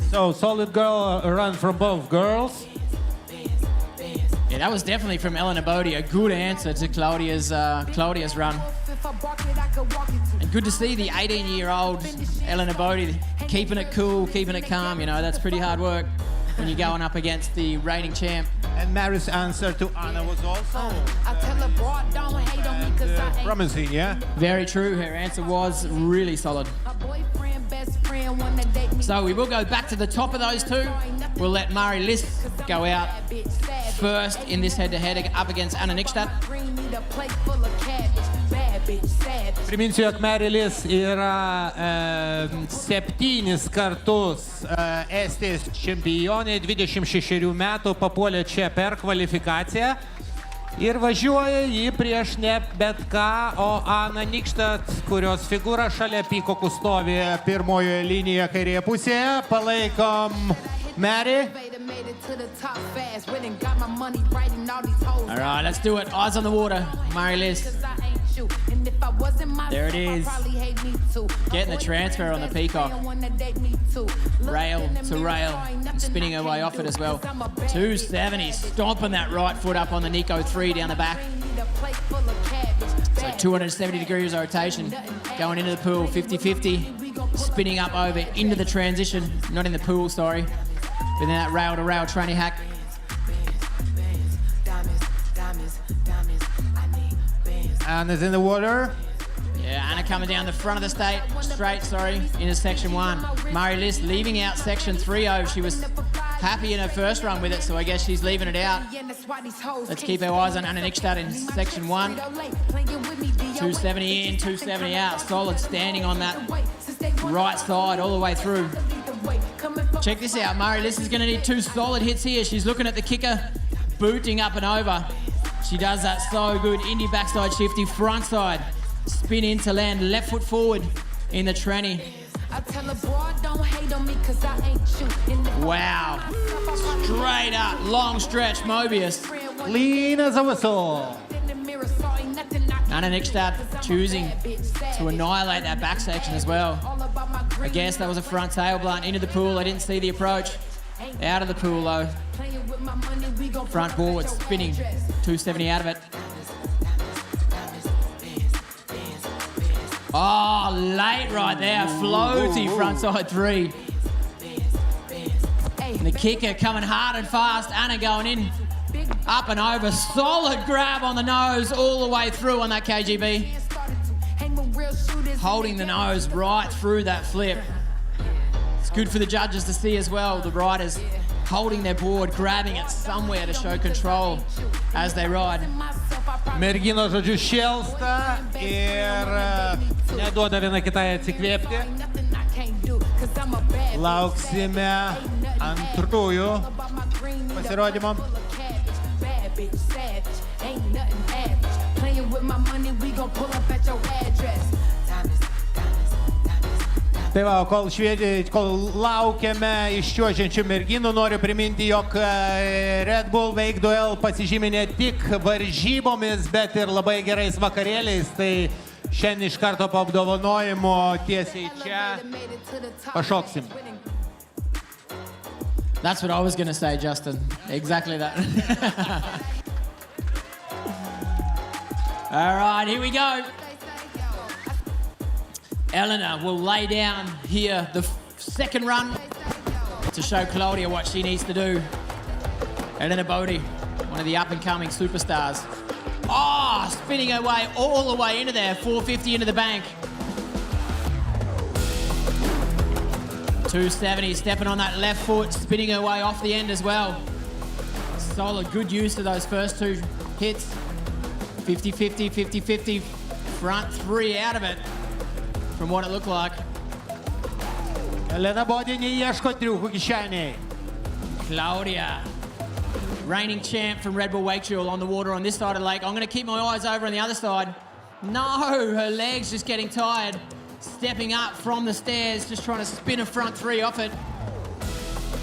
So solid girl run from both girls. Yeah, that was definitely from Elena Bodie. A good answer to Claudia's run. And good to see the 18-year-old Elena Bodie keeping it cool, keeping it calm. You know, that's pretty hard work when you're going up against the reigning champ. And Mary's answer to Anna was also promising, yeah? Very true. Her answer was really solid. So we will go back to the top of those two. We'll let Marie-Lise go out first in this head-to-head up against Anna Nikstad. Priminsiu, jog Marie-Lise yra 7 kartus Estijos čempionė, 26 metų, papuolė čia per kvalifikaciją ir važiuoja jį prieš ne bet ką, o Anna Nikstad, kurios figūra šalia Pikokų stovi pirmojoje linijoje kairėje pusėje. Palaikom Mary. All right, let's do it. Eyes on the water, Marie-Lise. There it is. Getting the transfer on the Peacock. Rail to rail. Spinning her way off it as well. 270. Stomping that right foot up on the Nico 3 down the back. So 270 degrees rotation. Going into the pool. 50-50. Spinning up over into the transition. Not in the pool, sorry. But then that rail to rail tranny hack. Anna's in the water. Yeah, Anna coming down the front of the straight, into section 1. Marie-Lise leaving out section 3. She was happy in her first run with it, so I guess she's leaving it out. Let's keep our eyes on Anna Nikstad in section 1. 270 in, 270 out. Solid standing on that right side all the way through. Check this out. Marie-Lise is going to need 2 solid hits here. She's looking at the kicker, booting up and over. She does that so good. Indie backside shifty, front side. Spin in to land, left foot forward in the tranny. Wow. Straight up, long stretch, Mobius. Clean as a whistle. Anna Nikstad choosing to annihilate that back section as well. I guess that was a front tail blunt into the pool. I didn't see the approach. Out of the pool though. Front board spinning. 270 out of it. Oh, late right there. Floaty frontside 3. And the kicker coming hard and fast. Anna going in. Up and over. Solid grab on the nose all the way through on that KGB. Holding the nose right through that flip. It's good for the judges to see as well. The riders holding their board, grabbing it somewhere to show control as they ride. Merginos, žodžiu, šėlsta ir neduoda viena kitai atsikvėpti. Lauksime antrųjų pasirodymų. Tai va, kol laukiame iščiuožiančių merginų, noriu priminti, jog Red Bull WakeDuel pasižymi ne tik varžybomis, bet ir labai gerais vakarėliais. Tai šiandien iš karto po apdovanojimo tiesiai čia pašoksim. That's what I was going to say, Justin. Exactly that. All right, here we go. Eleanor will lay down here the second run to show Claudia what she needs to do. Eleanor Bodie, one of the up-and-coming superstars. Oh, spinning her way all the way into there, 450 into the bank. 270, stepping on that left foot, spinning her way off the end as well. Solid, good use of those first two hits. 50-50, 50-50, front 3 out of it. From what it looked like. Elena Bodie neieško triukų kišenėje. Claudia, reigning champ from Red Bull WakeDuel on the water on this side of the lake. I'm going to keep my eyes over on the other side. No, her legs just getting tired. Stepping up from the stairs, just trying to spin a front 3 off it.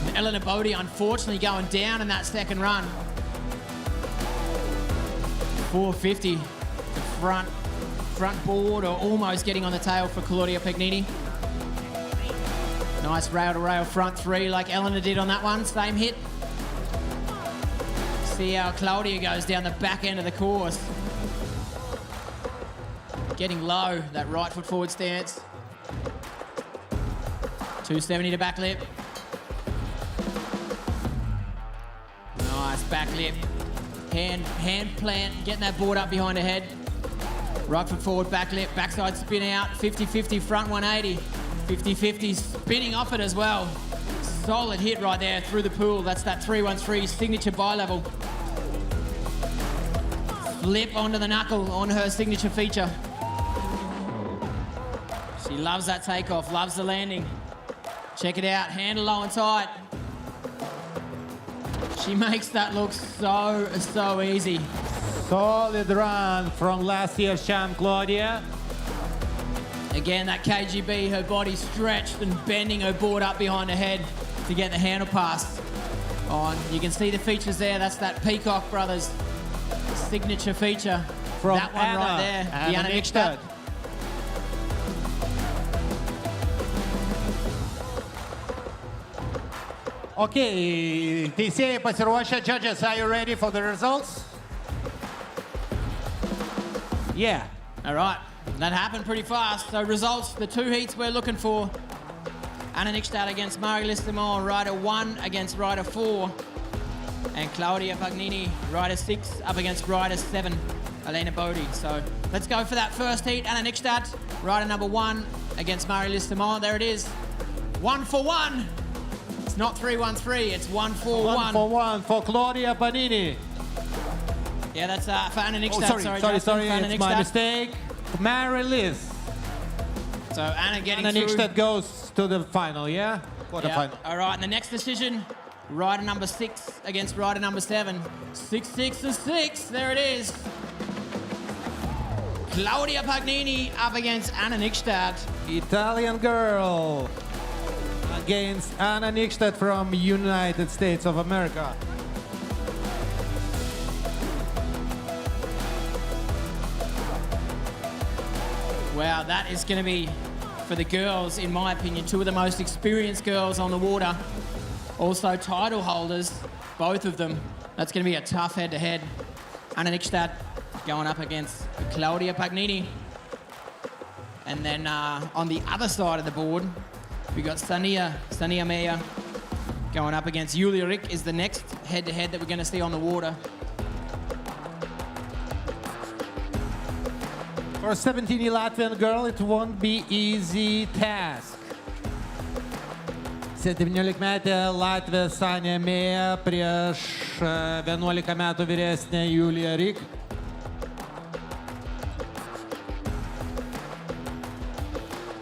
And Eleanor Bodie, unfortunately, going down in that second run. 450, the front board, or almost getting on the tail for Claudia Pagnini. Nice rail-to-rail front 3 like Eleanor did on that one, same hit. See how Claudia goes down the back end of the course. Getting low, that right foot forward stance. 270 to back lip. Nice back lip. Hand plant, getting that board up behind her head. Right foot forward, back lip, backside spin out, 50-50, front 180. 50-50, spinning off it as well. Solid hit right there through the pool. That's that 313 signature bi-level. Flip onto the knuckle on her signature feature. She loves that takeoff, loves the landing. Check it out, handle low and tight. She makes that look so easy. Solid run from last year's champ, Claudia. Again, that KGB, her body stretched and bending her board up behind her head to get the handle pass on. You can see the features there. That's that Peacock Brothers signature feature. From that one Anna, right there. Anna the Anna Nikstad. Okay, teisėjai pasiruošę. Judges, are you ready for the results? Yeah. All right, that happened pretty fast. So results, the 2 heats we're looking for. Anna Nikstad against Mari Listimore, rider 1 against rider 4. And Claudia Pagnini, rider 6 up against rider 7, Elena Bodie. So let's go for that first heat. Anna Nikstad, rider number 1 against Mari Listimore. There it is. 1 for 1. It's not 3-1-3, it's 1 for 1. 1 for 1 for Claudia Pagnini. Yeah, that's for Anna Nikstad. Sorry, it's my mistake. Mary Liz. So Anna getting Anna through. Nikstad goes to the final, yeah? Quarterfinal. All right, and the next decision, rider number 6 against rider number 7. 6-6-6, there it is. Claudia Pagnini up against Anna Nikstad. Italian girl against Anna Nikstad from United States of America. Wow, that is going to be, for the girls, in my opinion, 2 of the most experienced girls on the water. Also title holders, both of them. That's going to be a tough head-to-head. Anna Nikstad going up against Claudia Pagnini. And then on the other side of the board, we got Stania Meyer going up against Julia Rick is the next head-to-head that we're going to see on the water. For a 17 Latvian girl, it won't be easy task. 17-metė Latvė Sanė Meja prieš 11 metų vyresnę Julia Rick.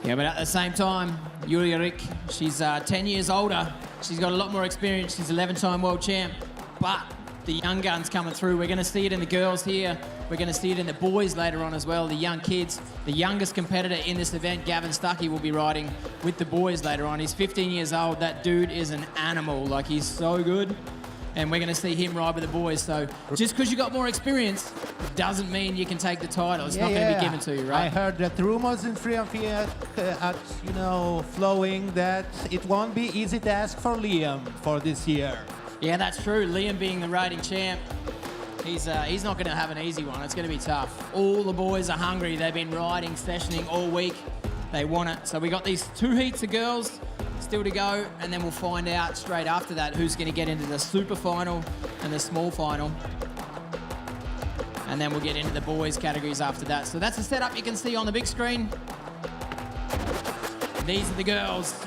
Yeah, but at the same time, Julia Rick, she's 10 years older. She's got a lot more experience. She's 11-time world champ. But the young guns coming through. We're going to see it in the girls here. We're going to see it in the boys later on as well, the young kids. The youngest competitor in this event, Gavin Stuckey, will be riding with the boys later on. He's 15 years old. That dude is an animal. Like, he's so good. And we're going to see him ride with the boys. So just because you got more experience doesn't mean you can take the title. It's not going to be given to you, right? I heard that rumors in Triumph flowing that it won't be easy task for Liam for this year. Yeah, that's true. Liam being the rating champ, he's not going to have an easy one. It's going to be tough. All the boys are hungry. They've been riding, sessioning all week. They want it. So we got these 2 heats of girls still to go, and then we'll find out straight after that who's going to get into the super final and the small final. And then we'll get into the boys categories after that. So that's the setup you can see on the big screen. These are the girls.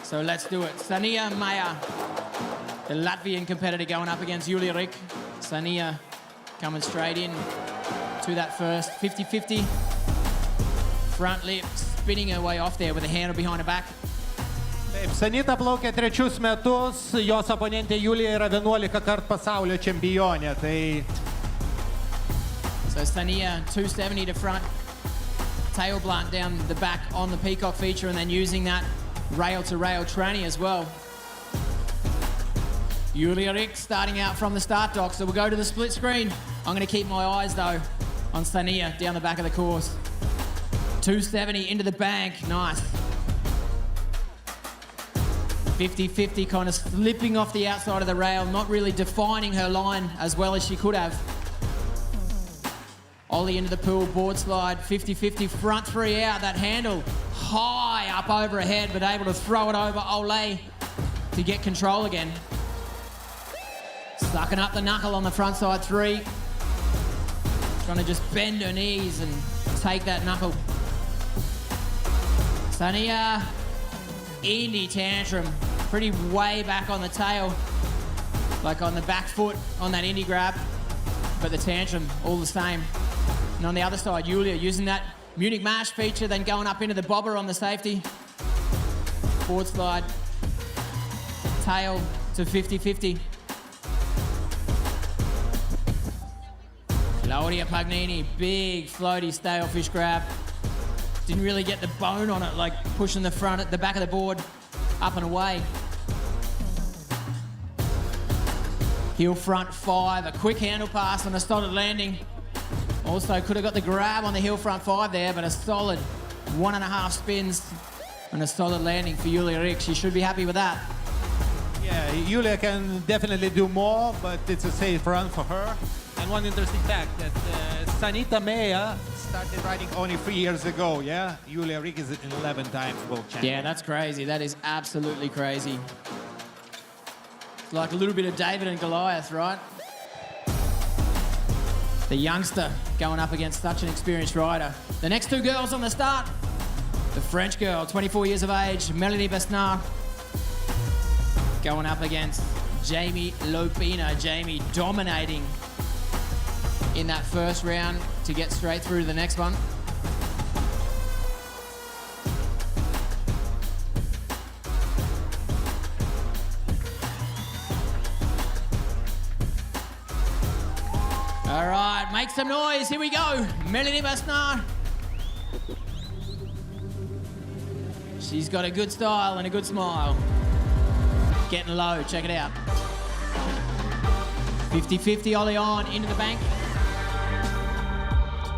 So let's do it. Stania Meyer, the Latvian competitor, going up against Julia Rick. Stania coming straight in to that first 50-50. Front lip, spinning her way off there with a handle behind her back. Taip, Sanita plaukia 3 metus, jos oponentė Julija yra 11 kart pasaulio čempionė. Tai... So Stania 270 to front, tail blunt down the back on the peacock feature, and then using that rail-to-rail tranny as well. Julia Rick starting out from the start dock, so we'll go to the split screen. I'm going to keep my eyes, though, on Stania down the back of the course. 270 into the bank, nice. 50-50, kind of slipping off the outside of the rail, not really defining her line as well as she could have. Ollie into the pool, board slide, 50-50, front 3 out, that handle high up over her head, but able to throw it over Ole to get control again. Sucking up the knuckle on the front side 3. Trying to just bend her knees and take that knuckle. Stania, indie tantrum, pretty way back on the tail, like on the back foot on that indie grab, but the tantrum all the same. And on the other side, Julia using that Munich mash feature, then going up into the bobber on the safety. Board slide, tail to 50-50. Claudia Pagnini, big floaty stalefish grab. Didn't really get the bone on it, like pushing the front at the back of the board up and away. Heel front 5, a quick handle pass on a solid landing. Also could have got the grab on the heel front 5 there, but a solid 1.5 spins and a solid landing for Julia Rick. She should be happy with that. Yeah, Julia can definitely do more, but it's a safe run for her. And one interesting fact that Sanita Meya started riding only 3 years ago, yeah? Julia Rick is an 11-time world champion. Yeah, that's crazy. That is absolutely crazy. It's like a little bit of David and Goliath, right? The youngster going up against such an experienced rider. The next 2 girls on the start. The French girl, 24 years of age, Melanie Besnard, going up against Jamie Lopina. Jamie dominating in that first round to get straight through to the next one. All right, make some noise. Here we go. Melanie Besnard. She's got a good style and a good smile. Getting low, check it out. 50-50, Ollie on, into the bank.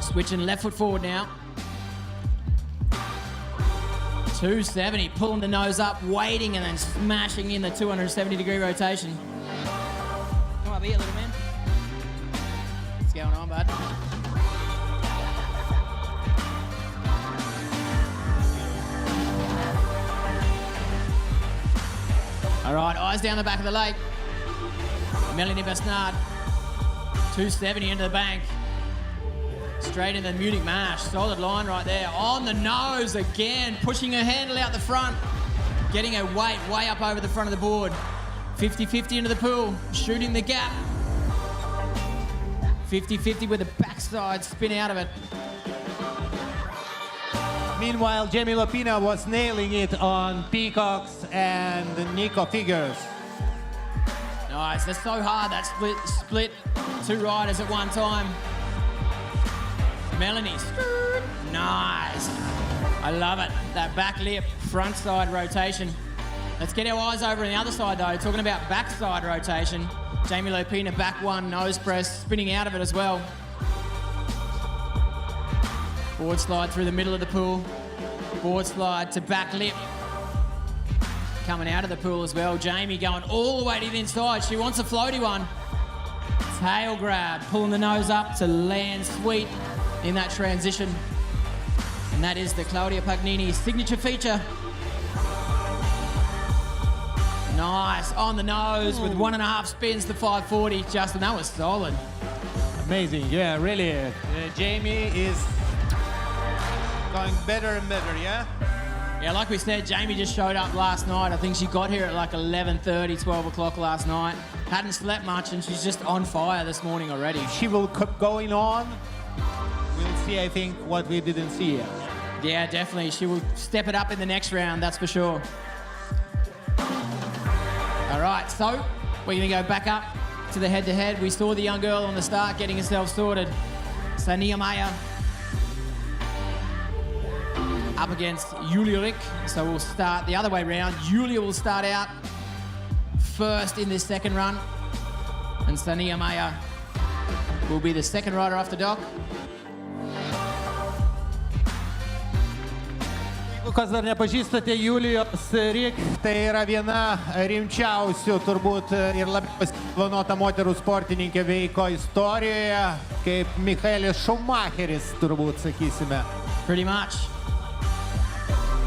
Switching left foot forward now. 270, pulling the nose up, waiting, and then smashing in the 270-degree rotation. Come up here, little man. What's going on, bud? All right, eyes down the back of the lake. Melanie Besnard, 270 into the bank. Straight into the Munich mash. Solid line right there. On the nose again, pushing her handle out the front. Getting her weight way up over the front of the board. 50-50 into the pool, shooting the gap. 50-50 with a backside spin out of it. Meanwhile, Jamie Lopina was nailing it on peacocks and Nico figures. Nice, that's so hard, that split. Two riders at one time. Melanie, nice. I love it, that back lip, front side rotation. Let's get our eyes over on the other side though. Talking about backside rotation. Jamie Lopina back one, nose press, spinning out of it as well. Board slide through the middle of the pool. Board slide to back lip. Coming out of the pool as well. Jamie going all the way to the inside. She wants a floaty one. Tail grab, pulling the nose up to land sweet in that transition. And that is the Claudia Pagnini signature feature. Nice, on the nose with 1.5 spins to 540. Justin, that was solid. Amazing, yeah, really. Jamie is going better and better, yeah? Yeah, like we said, Jamie just showed up last night. I think she got here at like 11:30, 12 o'clock last night. Hadn't slept much and she's just on fire this morning already. She will keep going on. We'll see, I think, what we didn't see yet. Yeah, definitely. She will step it up in the next round, that's for sure. All right, so we're going to go back up to the head-to-head. We saw the young girl on the start getting herself sorted. Sania Maya up against Julia Rick. So we'll start the other way round. Julia will start out first in this second run. And Sania Maya will be the second rider off the dock. Jeigu kas dar nepažįstate Julijos Rik, tai yra viena rimčiausių turbūt ir labiausiai planuota moterų sportininkė veiko istorijoje, kaip Michaelis Schumacheris, turbūt sakysime. Pretty much.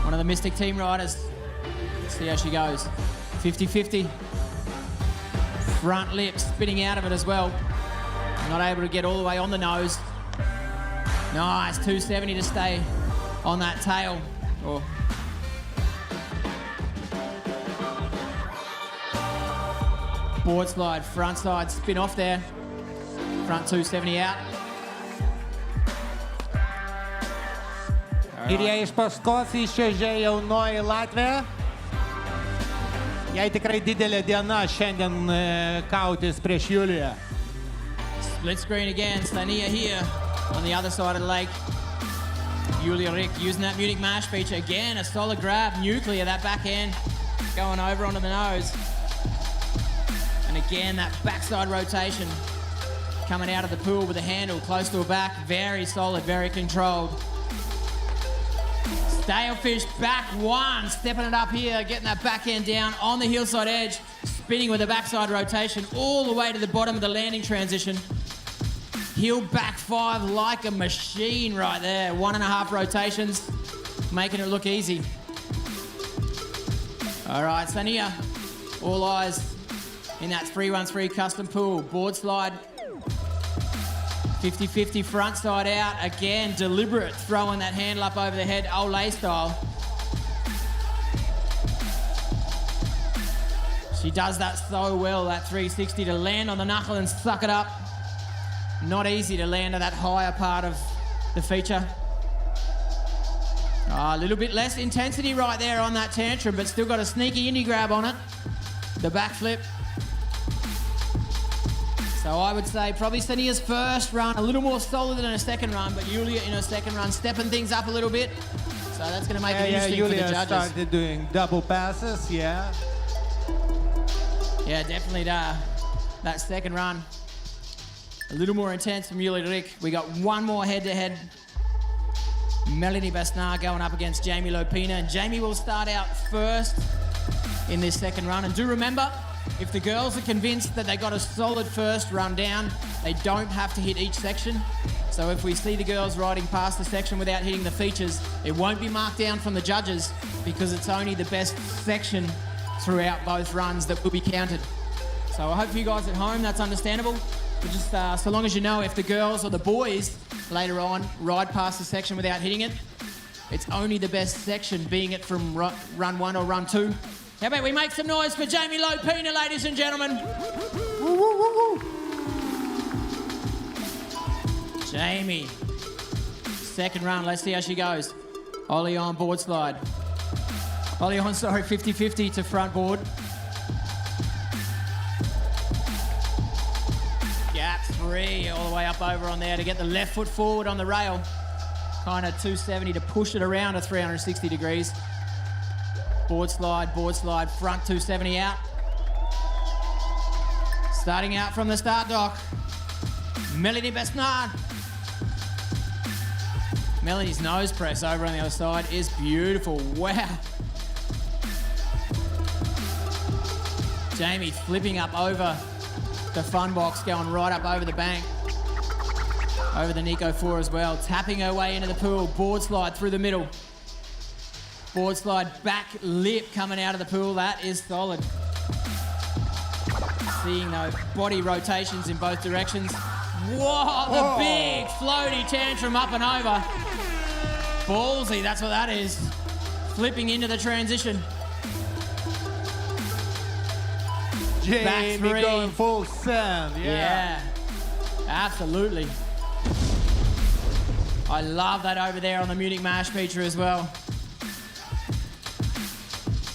One of the Mystic team riders. Let's see how she goes. 50-50. Front lip, spinning out of it as well. Not able to get all the way on the nose. Nice, 270 to stay on that tail. Oh. Board slide, front side, spin off there. Front 270 out. Ir jei iš paskos iščiuožė jaunoji Latvė, jai tikrai didelė diena šiandien kautis prieš Juliją. Split screen again, Stania here on the other side of the lake. Julia Rick using that Munich mash feature again, a solid grab, nuclear, that backhand going over onto the nose. And again, that backside rotation coming out of the pool with the handle close to her back. Very solid, very controlled. Stalefish back one, stepping it up here, getting that backhand down on the hillside edge, spinning with a backside rotation all the way to the bottom of the landing transition. Heel back five like a machine right there. 1.5 rotations, making it look easy. All right, Sania, all eyes in that 3-1-3 custom pool. Board slide, 50-50 front side out. Again, deliberate, throwing that handle up over the head, Olay style. She does that so well, that 360 to land on the knuckle and suck it up. Not easy to land at that higher part of the feature. Oh, a little bit less intensity right there on that tantrum, but still got a sneaky indie grab on it. The backflip. So I would say probably Sania's first run, a little more solid than her second run, but Julia in her second run stepping things up a little bit. So that's going to make it interesting Julia for the judges. Started doing double passes, yeah. Yeah, definitely that second run. A little more intense from Julia Rick. We got one more head-to-head. Melanie Basnar going up against Jamie Lopina. And Jamie will start out first in this second run. And do remember, if the girls are convinced that they got a solid first run down, they don't have to hit each section. So if we see the girls riding past the section without hitting the features, it won't be marked down from the judges because it's only the best section throughout both runs that will be counted. So I hope for you guys at home that's understandable. But just so long as you know, if the girls or the boys later on ride past the section without hitting it, it's only the best section, being it from run 1 or run 2. How about we make some noise for Jamie Lopina, ladies and gentlemen? Woo, woo, woo, woo. Jamie, second run, let's see how she goes. Ollie on board slide. Ollie on, sorry, 50-50 to front board. Gap 3 all the way up over on there to get the left foot forward on the rail. Kind of 270 to push it around to 360 degrees. Board slide, front 270 out. Starting out from the start dock, Melanie Basnar. Melanie's nose press over on the other side is beautiful. Wow. Jamie flipping up over the fun box, going right up over the bank. Over the Nico 4 as well. Tapping her way into the pool. Board slide through the middle. Board slide back lip coming out of the pool. That is solid. Seeing those body rotations in both directions. Whoa, the big floaty tantrum up and over. Ballsy, that's what that is. Flipping into the transition. Jamie going full send. Yeah, absolutely. I love that over there on the Munich Marsch feature as well.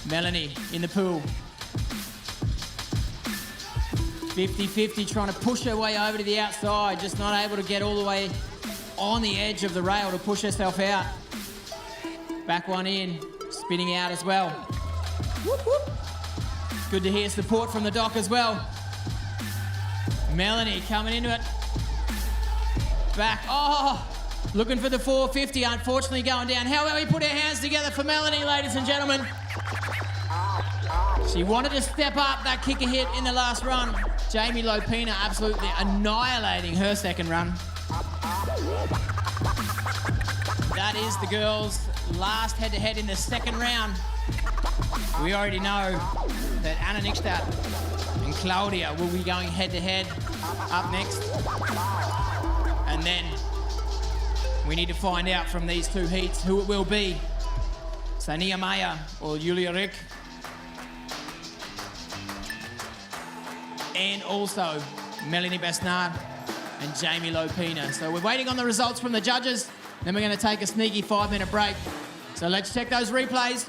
Melanie in the pool. 50-50 trying to push her way over to the outside, just not able to get all the way on the edge of the rail to push herself out. Back one in, spinning out as well. Whoop, whoop. Good to hear support from the dock as well. Melanie coming into it. Back, looking for the 450, unfortunately going down. How about we put our hands together for Melanie, ladies and gentlemen? She wanted to step up that kicker hit in the last run. Jamie Lopina absolutely annihilating her second run. That is the girls' last head-to-head in the second round. We already know that Anna Nickstadt and Claudia will be going head-to-head up next. And then we need to find out from these two heats who it will be. Sania Maya or Julia Rick. And also Melanie Basnar and Jamie Lopina. So we're waiting on the results from the judges, then we're going to take a sneaky 5-minute break. So let's check those replays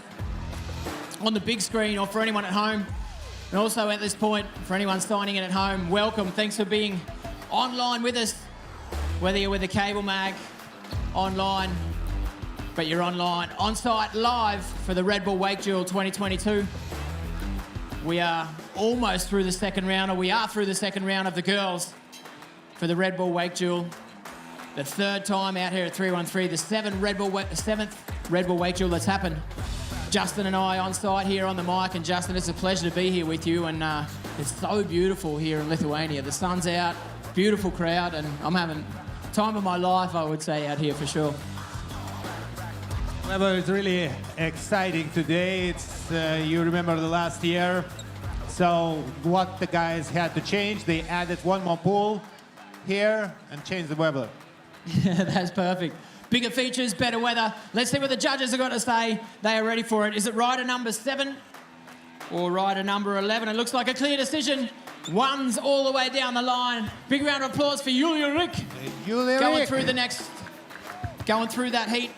on the big screen or for anyone at home. And also at this point, for anyone signing in at home, welcome. Thanks for being online with us, whether you're with the cable mag, online, but you're online, on-site live for the Red Bull WakeDuel 2022. We are almost through the second round, or we are through the second round of the girls for the Red Bull WakeDuel. The third time out here at 313, the seventh Red Bull WakeDuel that's happened. Justin and I on site here on the mic, and Justin, it's a pleasure to be here with you, and it's so beautiful here in Lithuania. The sun's out, beautiful crowd, and I'm having time of my life, I would say, out here for sure. Well, it's really exciting today. It's you remember the last year. So what the guys had to change, they added one more pool here and changed the weather. Yeah, that's perfect. Bigger features, better weather. Let's see what the judges have got to say. They are ready for it. Is it rider number 7 or rider number 11? It looks like a clear decision. One's all the way down the line. Big round of applause for Julia Rick. Going through that heat.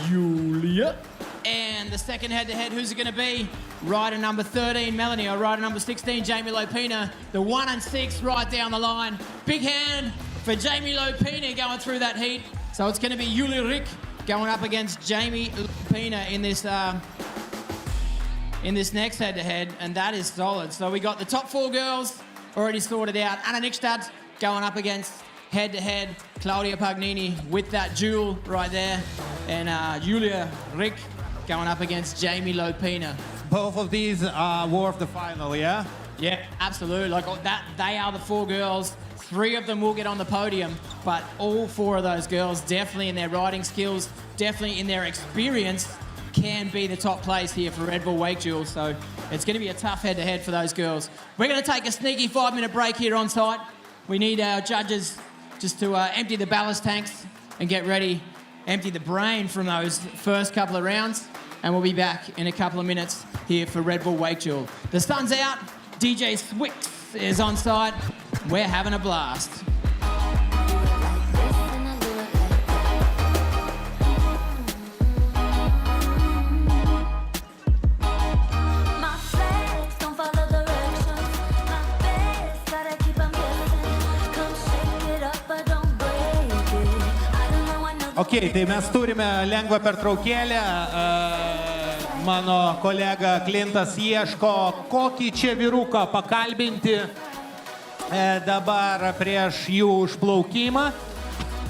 Julia. And the second head-to-head, who's it going to be? Rider number 13, Melanie, or rider number 16, Jamie Lopina. The 1 and 6 right down the line. Big hand for Jamie Lopina going through that heat. So it's going to be Julia Rick going up against Jamie Lopina in this next head-to-head, and that is solid. So we got the top 4 girls already sorted out. Anna Nickstadt going up against head-to-head. Claudia Pagnini with that jewel right there. And Julia Rick going up against Jamie Lopina. Both of these are worth the final, yeah? Yeah, absolutely. Like that, they are the 4 girls. 3 of them will get on the podium, but all 4 of those girls, definitely in their riding skills, definitely in their experience, can be the top place here for Red Bull WakeDuel. So it's going to be a tough head-to-head for those girls. We're going to take a sneaky 5-minute break here on site. We need our judges just to empty the ballast tanks and get ready, empty the brain from those first couple of rounds, and we'll be back in a couple of minutes here for Red Bull WakeDuel. The sun's out, DJ Swix is on site. We're having a blast. Ok, tai mes turime lengvą pertraukėlę. Mano kolega Klintas ieško, kokį čia vyruką pakalbinti dabar prieš jų užplaukimą.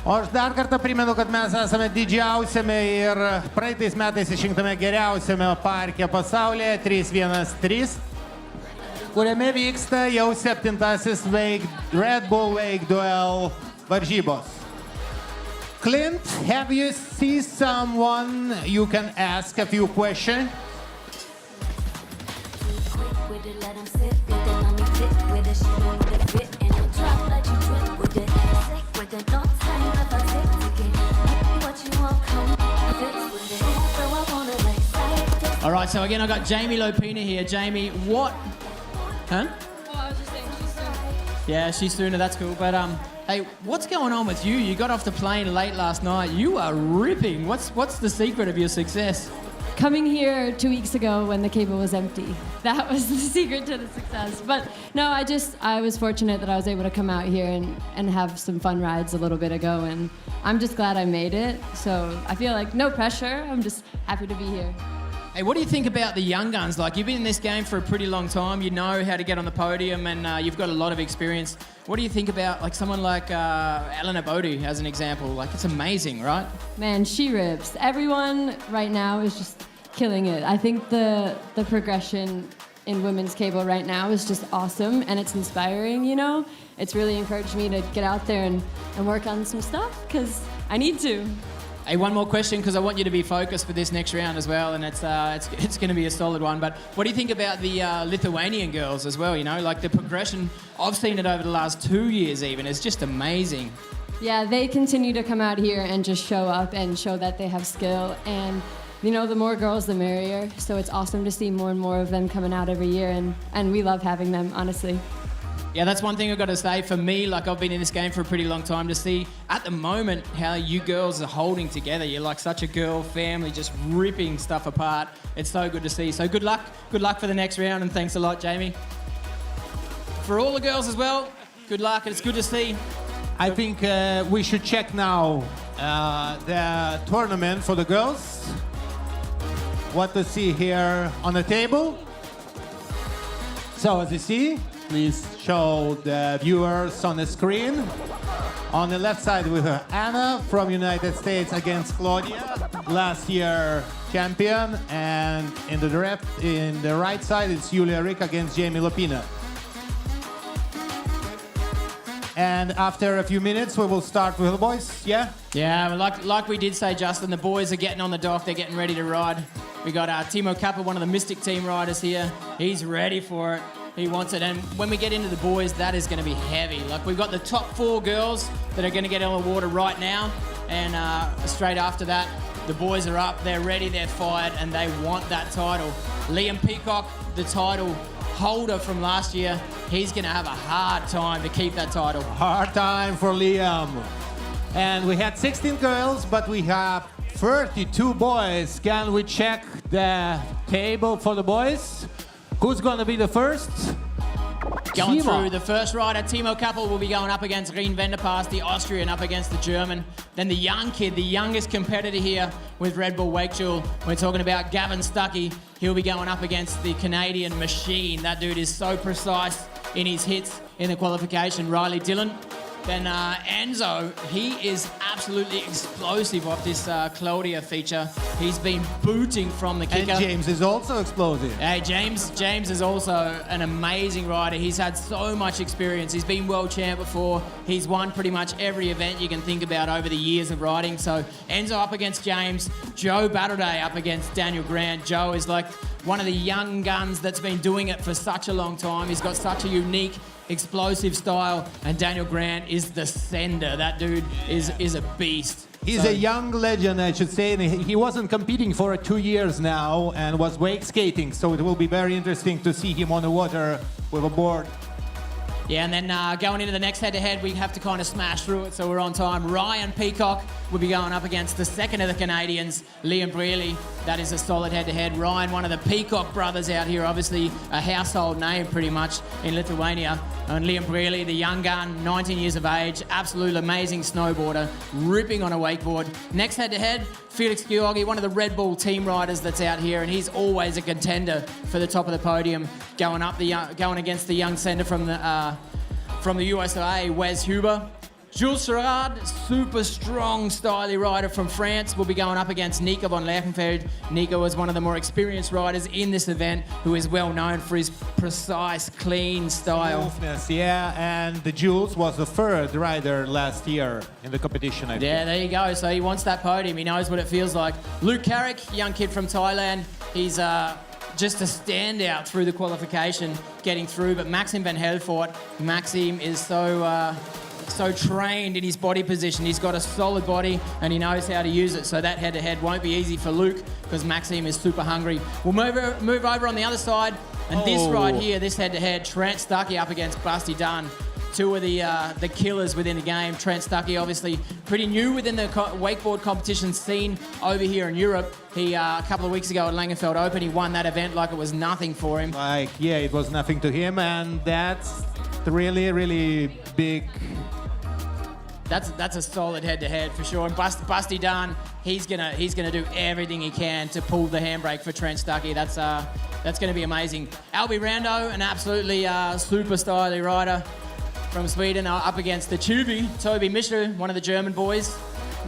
O aš dar kartą primenu, kad mes esame didžiausiame ir praeitais metais išrinktame geriausiame parke pasaulyje 313, kuriame vyksta jau 7-asis Red Bull WakeDuel varžybos. Clint, have you seen someone you can ask a few questions? All right, so again, I got Jamie Lopina here. Jamie, what? Huh? Oh, I was just saying she's sooner. Yeah, she's sooner. That's cool. But hey, what's going on with you? You got off the plane late last night. You are ripping. What's the secret of your success? Coming here 2 weeks ago when the cable was empty. That was the secret to the success. But no, I was fortunate that I was able to come out here and have some fun rides a little bit ago, and I'm just glad I made it. So I feel like no pressure. I'm just happy to be here. Hey, what do you think about the young guns? Like, you've been in this game for a pretty long time. You know how to get on the podium, and you've got a lot of experience. What do you think about like someone like Elena Bodie as an example? Like, it's amazing, right? Man, she rips. Everyone right now is just killing it. I think the progression in women's cable right now is just awesome, and it's inspiring, you know? It's really encouraged me to get out there and work on some stuff, because I need to. Hey, one more question, because I want you to be focused for this next round as well, and it's going to be a solid one. But what do you think about the Lithuanian girls as well? You know, like the progression, I've seen it over the last 2 years even, it's just amazing. Yeah, they continue to come out here and just show up and show that they have skill. And, you know, the more girls, the merrier. So it's awesome to see more and more of them coming out every year, and we love having them, honestly. Yeah, that's one thing I've got to say. For me, like, I've been in this game for a pretty long time, to see at the moment how you girls are holding together. You're like such a girl family, just ripping stuff apart. It's so good to see. So good luck for the next round, and thanks a lot, Jamie. For all the girls as well, good luck, and it's good to see. I think we should check now the tournament for the girls. What to see here on the table. So as you see, please show the viewers on the screen. On the left side we have Anna from United States against Claudia, last year champion, and in the right side it's Julia Rick against Jamie Lopina. And after a few minutes we will start with the boys, yeah? Yeah, like we did say, Justin, the boys are getting on the dock, they're getting ready to ride. We got Timo Kappa, one of the Mystic team riders here. He's ready for it. He wants it, and when we get into the boys, that is going to be heavy. Like, we've got the top 4 girls that are going to get on the water right now, and straight after that, the boys are up, they're ready, they're fired, and they want that title. Liam Peacock, the title holder from last year, he's going to have a hard time to keep that title. Hard time for Liam. And we had 16 girls, but we have 32 boys. Can we check the table for the boys? Who's going to be the first? Going Timo. through the first rider, Timo Kappel will be going up against Rien Venderpass, the Austrian, up against the German. Then the young kid, the youngest competitor here with Red Bull WakeDuel. We're talking about Gavin Stuckey. He'll be going up against the Canadian machine. That dude is so precise in his hits in the qualification. Riley Dillon Then Enzo, he is absolutely explosive off this Claudia feature. He's been booting from the kicker. And James is also explosive. Hey, James is also an amazing rider. He's had so much experience. He's been world champ before. He's won pretty much every event you can think about over the years of riding. So Enzo up against James. Joe Battleday up against Daniel Grant. Joe is like one of the young guns that's been doing it for such a long time. He's got such a unique, explosive style, and Daniel Grant is the sender. That dude is a beast. He's a young legend, I should say. And he wasn't competing for 2 years now and was wake skating, so it will be very interesting to see him on the water with a board. Yeah, and then going into the next head-to-head, we have to kind of smash through it, so we're on time. Ryan Peacock will be going up against the second of the Canadians, Liam Brearley. That is a solid head-to-head. Ryan, one of the Peacock brothers out here, obviously a household name pretty much in Lithuania. And Liam Brearley, the young gun, 19 years of age, absolute amazing snowboarder, ripping on a wakeboard. Next head-to-head, Felix Georgi, one of the Red Bull team riders that's out here, and he's always a contender for the top of the podium, going against the young sender from the USA, Wes Huber. Jules Sherrard, super strong, styly rider from France, will be going up against Nico von Lerchenfeld. Nico is one of the more experienced riders in this event, who is well known for his precise, clean style. Smoothness, yeah, and the Jules was the third rider last year in the competition, I think. Yeah, there you go. So he wants that podium. He knows what it feels like. Luke Carrick, young kid from Thailand. He's just a standout through the qualification, getting through. But Maxim van Helfort, Maxim is so trained in his body position. He's got a solid body and he knows how to use it. So that head-to-head won't be easy for Luke because Maxim is super hungry. We'll move over on the other side. And this right here, this head-to-head, Trent Stuckey up against Basti Dunn. Two of the killers within the game. Trent Stuckey, obviously pretty new within the wakeboard competition scene over here in Europe. He, a couple of weeks ago at Langenfeld Open, he won that event like it was nothing for him. Yeah, it was nothing to him, and that's really, really big. That's a solid head-to-head for sure. And Basti Dunn, he's gonna do everything he can to pull the handbrake for Trent Stuckey. That's gonna be amazing. Albie Rando, an absolutely super styly rider from Sweden, up against the Tubi, Toby Mischel, one of the German boys.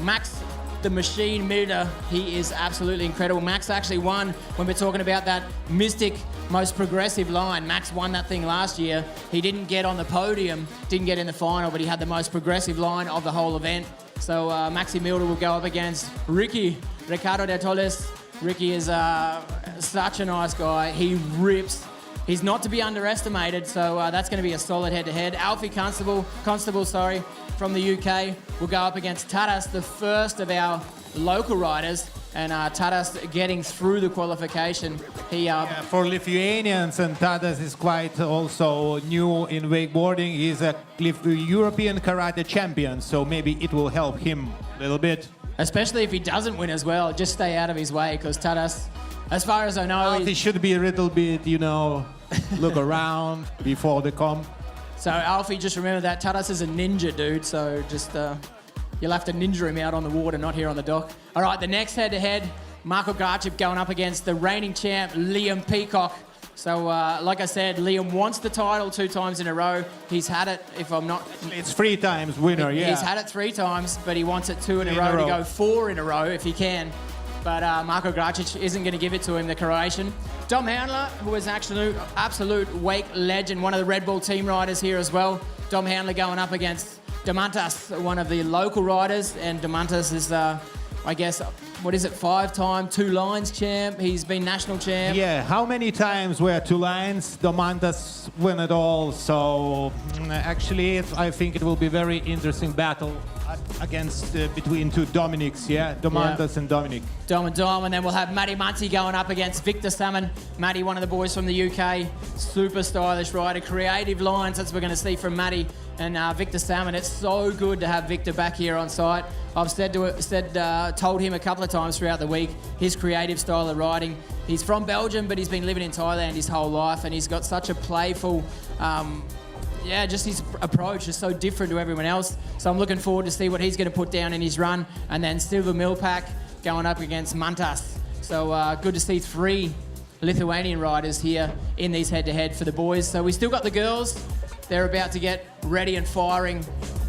Max the Machine Milder, he is absolutely incredible. Max actually won when we're talking about that Mystic most progressive line. Max won that thing last year. He didn't get on the podium, didn't get in the final, but he had the most progressive line of the whole event. So Maxi Milder will go up against Ricardo de Tolles. Ricky is such a nice guy. He rips. He's not to be underestimated, so that's going to be a solid head-to-head. Alfie Constable, from the UK, will go up against Taras, the first of our local riders, and Taras getting through the qualification. For Lithuanians, and Tadas is quite also new in wakeboarding. He's a European karate champion, so maybe it will help him a little bit. Especially if he doesn't win as well, just stay out of his way, because Tadas, as far as I know... He should be a little bit, look around before the comp. So Alfie, just remember that Tadas is a ninja, dude, so just you'll have to ninja him out on the water, not here on the dock. All right, the next head-to-head, Marko Garchip going up against the reigning champ, Liam Peacock. So, like I said, Liam wants the title 2 times in a row. He's had it, if I'm not... It's 3 times winner, yeah. He's had it 3 times, but he wants it 2 in a row to go 4 in a row if he can. But Marko Gracic isn't going to give it to him, the Croatian. Dom Handler, who is actually absolute wake legend, one of the Red Bull team riders here as well. Dom Handler going up against Damantas, one of the local riders. And Damantas is, I guess, 5-time 2 lines champ. He's been national champ. Yeah, how many times were 2 lines? Damantas win it all. So actually, I think it will be a very interesting battle against between 2 Dominics, Damantas and Dominic. Dom and Dom, and then we'll have Matty Munty going up against Victor Salmon. Matty, one of the boys from the UK, super stylish rider, creative lines, that's what we're going to see from Matty and Victor Salmon. It's so good to have Victor back here on site. I've told him a couple of times throughout the week, his creative style of riding. He's from Belgium, but he's been living in Thailand his whole life, and he's got such a playful, just his approach is so different to everyone else. So I'm looking forward to see what he's going to put down in his run. And then Silver Millpack going up against Mantas. So good to see 3 Lithuanian riders here in these head-to-head for the boys. So we still got the girls. They're about to get ready and firing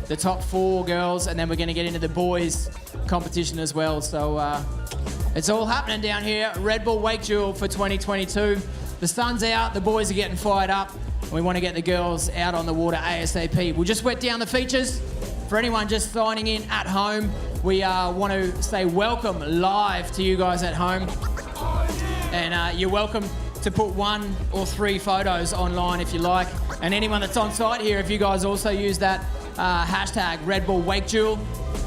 the top 4 girls, and then we're going to get into the boys competition as well. So it's all happening down here at Red Bull WakeDuel for 2022. The sun's out, the boys are getting fired up, and we want to get the girls out on the water ASAP. We'll just wet down the features. For anyone just signing in at home, we want to say welcome live to you guys at home. And you're welcome to put 1 or 3 photos online if you like. And anyone that's on site here, if you guys also use that hashtag Red Bull WakeDuel,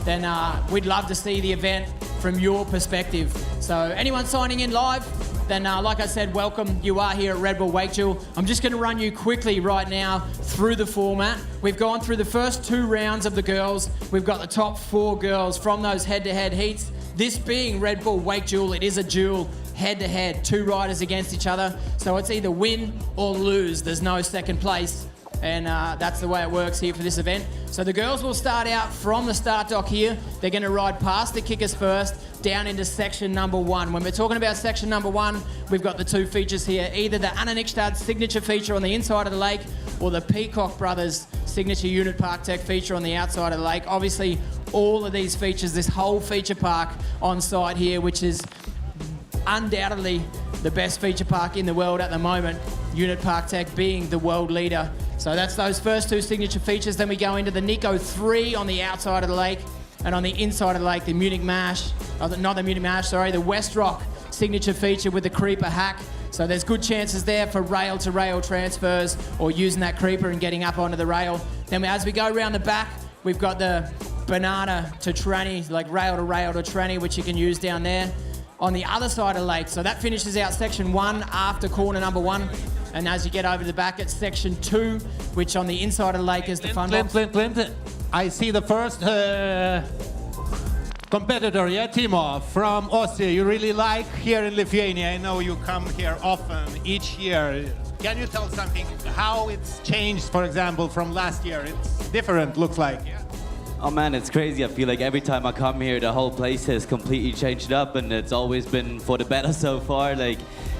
then we'd love to see the event from your perspective. So anyone signing in live, then like I said, welcome. You are here at Red Bull WakeDuel. I'm just going to run you quickly right now through the format. We've gone through the first 2 rounds of the girls. We've got the top 4 girls from those head-to-head heats. This being Red Bull WakeDuel, it is a duel head-to-head, 2 riders against each other. So it's either win or lose. There's no second place. And that's the way it works here for this event. So the girls will start out from the start dock here. They're going to ride past the kickers first, down into section number 1. When we're talking about section number 1, we've got the 2 features here, either the Anna Nikstad signature feature on the inside of the lake or the Peacock Brothers signature unit park tech feature on the outside of the lake. Obviously, all of these features, this whole feature park on site here, which is undoubtedly the best feature park in the world at the moment, Unit Park Tech being the world leader. So that's those first 2 signature features. Then we go into the Nico 3 on the outside of the lake, and on the inside of the lake, the Munich Mash, not the Munich Mash, sorry, the West Rock signature feature with the creeper hack. So there's good chances there for rail-to-rail transfers or using that creeper and getting up onto the rail. Then as we go around the back, we've got the banana to tranny, like rail-to-rail to tranny, which you can use down there on the other side of the lake. So that finishes out section 1 after corner number 1. And as you get over to the back, it's section 2, which on the inside of the lake is the fun box. Clint, I see the first competitor, yeah, Timo, from Austria. You really like here in Lithuania. I know you come here often, each year. Can you tell something, how it's changed, for example, from last year? It's different, looks like, yeah? Oh man, it's crazy. I feel like every time I come here, the whole place has completely changed up, and it's always been for the better so far. Like,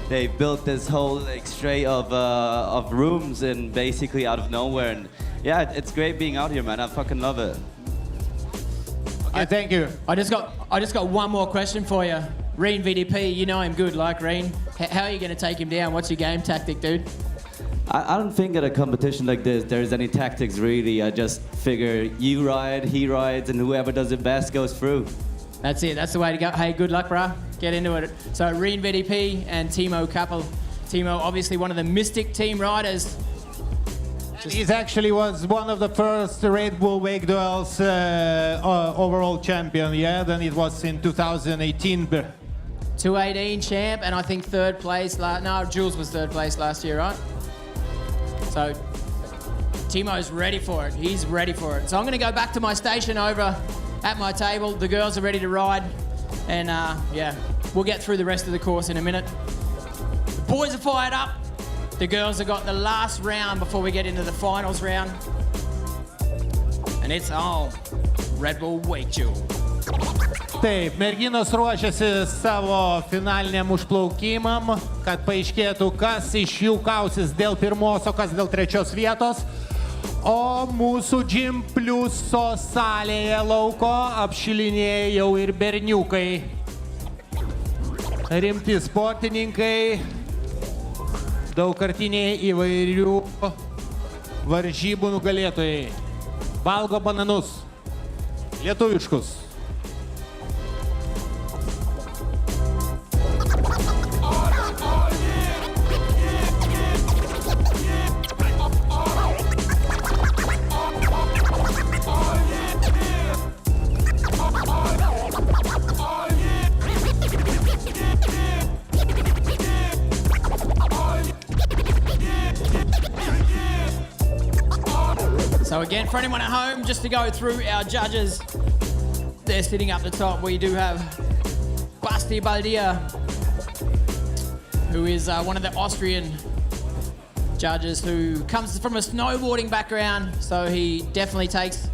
they built this whole like stray of rooms and basically out of nowhere, and yeah, it's great being out here, man. I fucking love it. Okay, thank you. I just got one more question for you. Reen VDP, you know him good, like Reen. How are you going to take him down? What's your game tactic, dude? I don't think at a competition like this there's any tactics really. I just figure you ride, he rides, and whoever does it best goes through. That's it. That's the way to go. Hey, good luck, brah. Get into it. So Reen VDP and Timo Kappel. Timo, obviously one of the Mystic team riders. He actually was one of the first Red Bull WakeDuel's overall champion, yeah? Then it was in 2018. 218 champ, and I think 3rd place. No, Jules was 3rd place last year, right? So Timo's ready for it. He's ready for it. So I'm going to go back to my station over at my table. The girls are ready to ride. And yeah, we'll get through the rest of the course in a minute. The boys are fired up. The girls have got the last round before we get into the finals round. And it's on Red Bull WakeDuel. Taip, merginos ruošiasi savo finaliniam užplaukimam, kad paaiškėtų, kas iš jų kausis dėl 1, o kas dėl 3 vietos. O mūsų Gym Pliuso salėje lauko apšilinėja jau ir berniukai. Rimti sportininkai, daugkartiniai įvairių varžybų nugalėtojai. Valgo bananus, lietuviškus. So again, for anyone at home, just to go through our judges, they're sitting up the top. We do have Basti Baldia, who is one of the Austrian judges who comes from a snowboarding background, so he definitely takes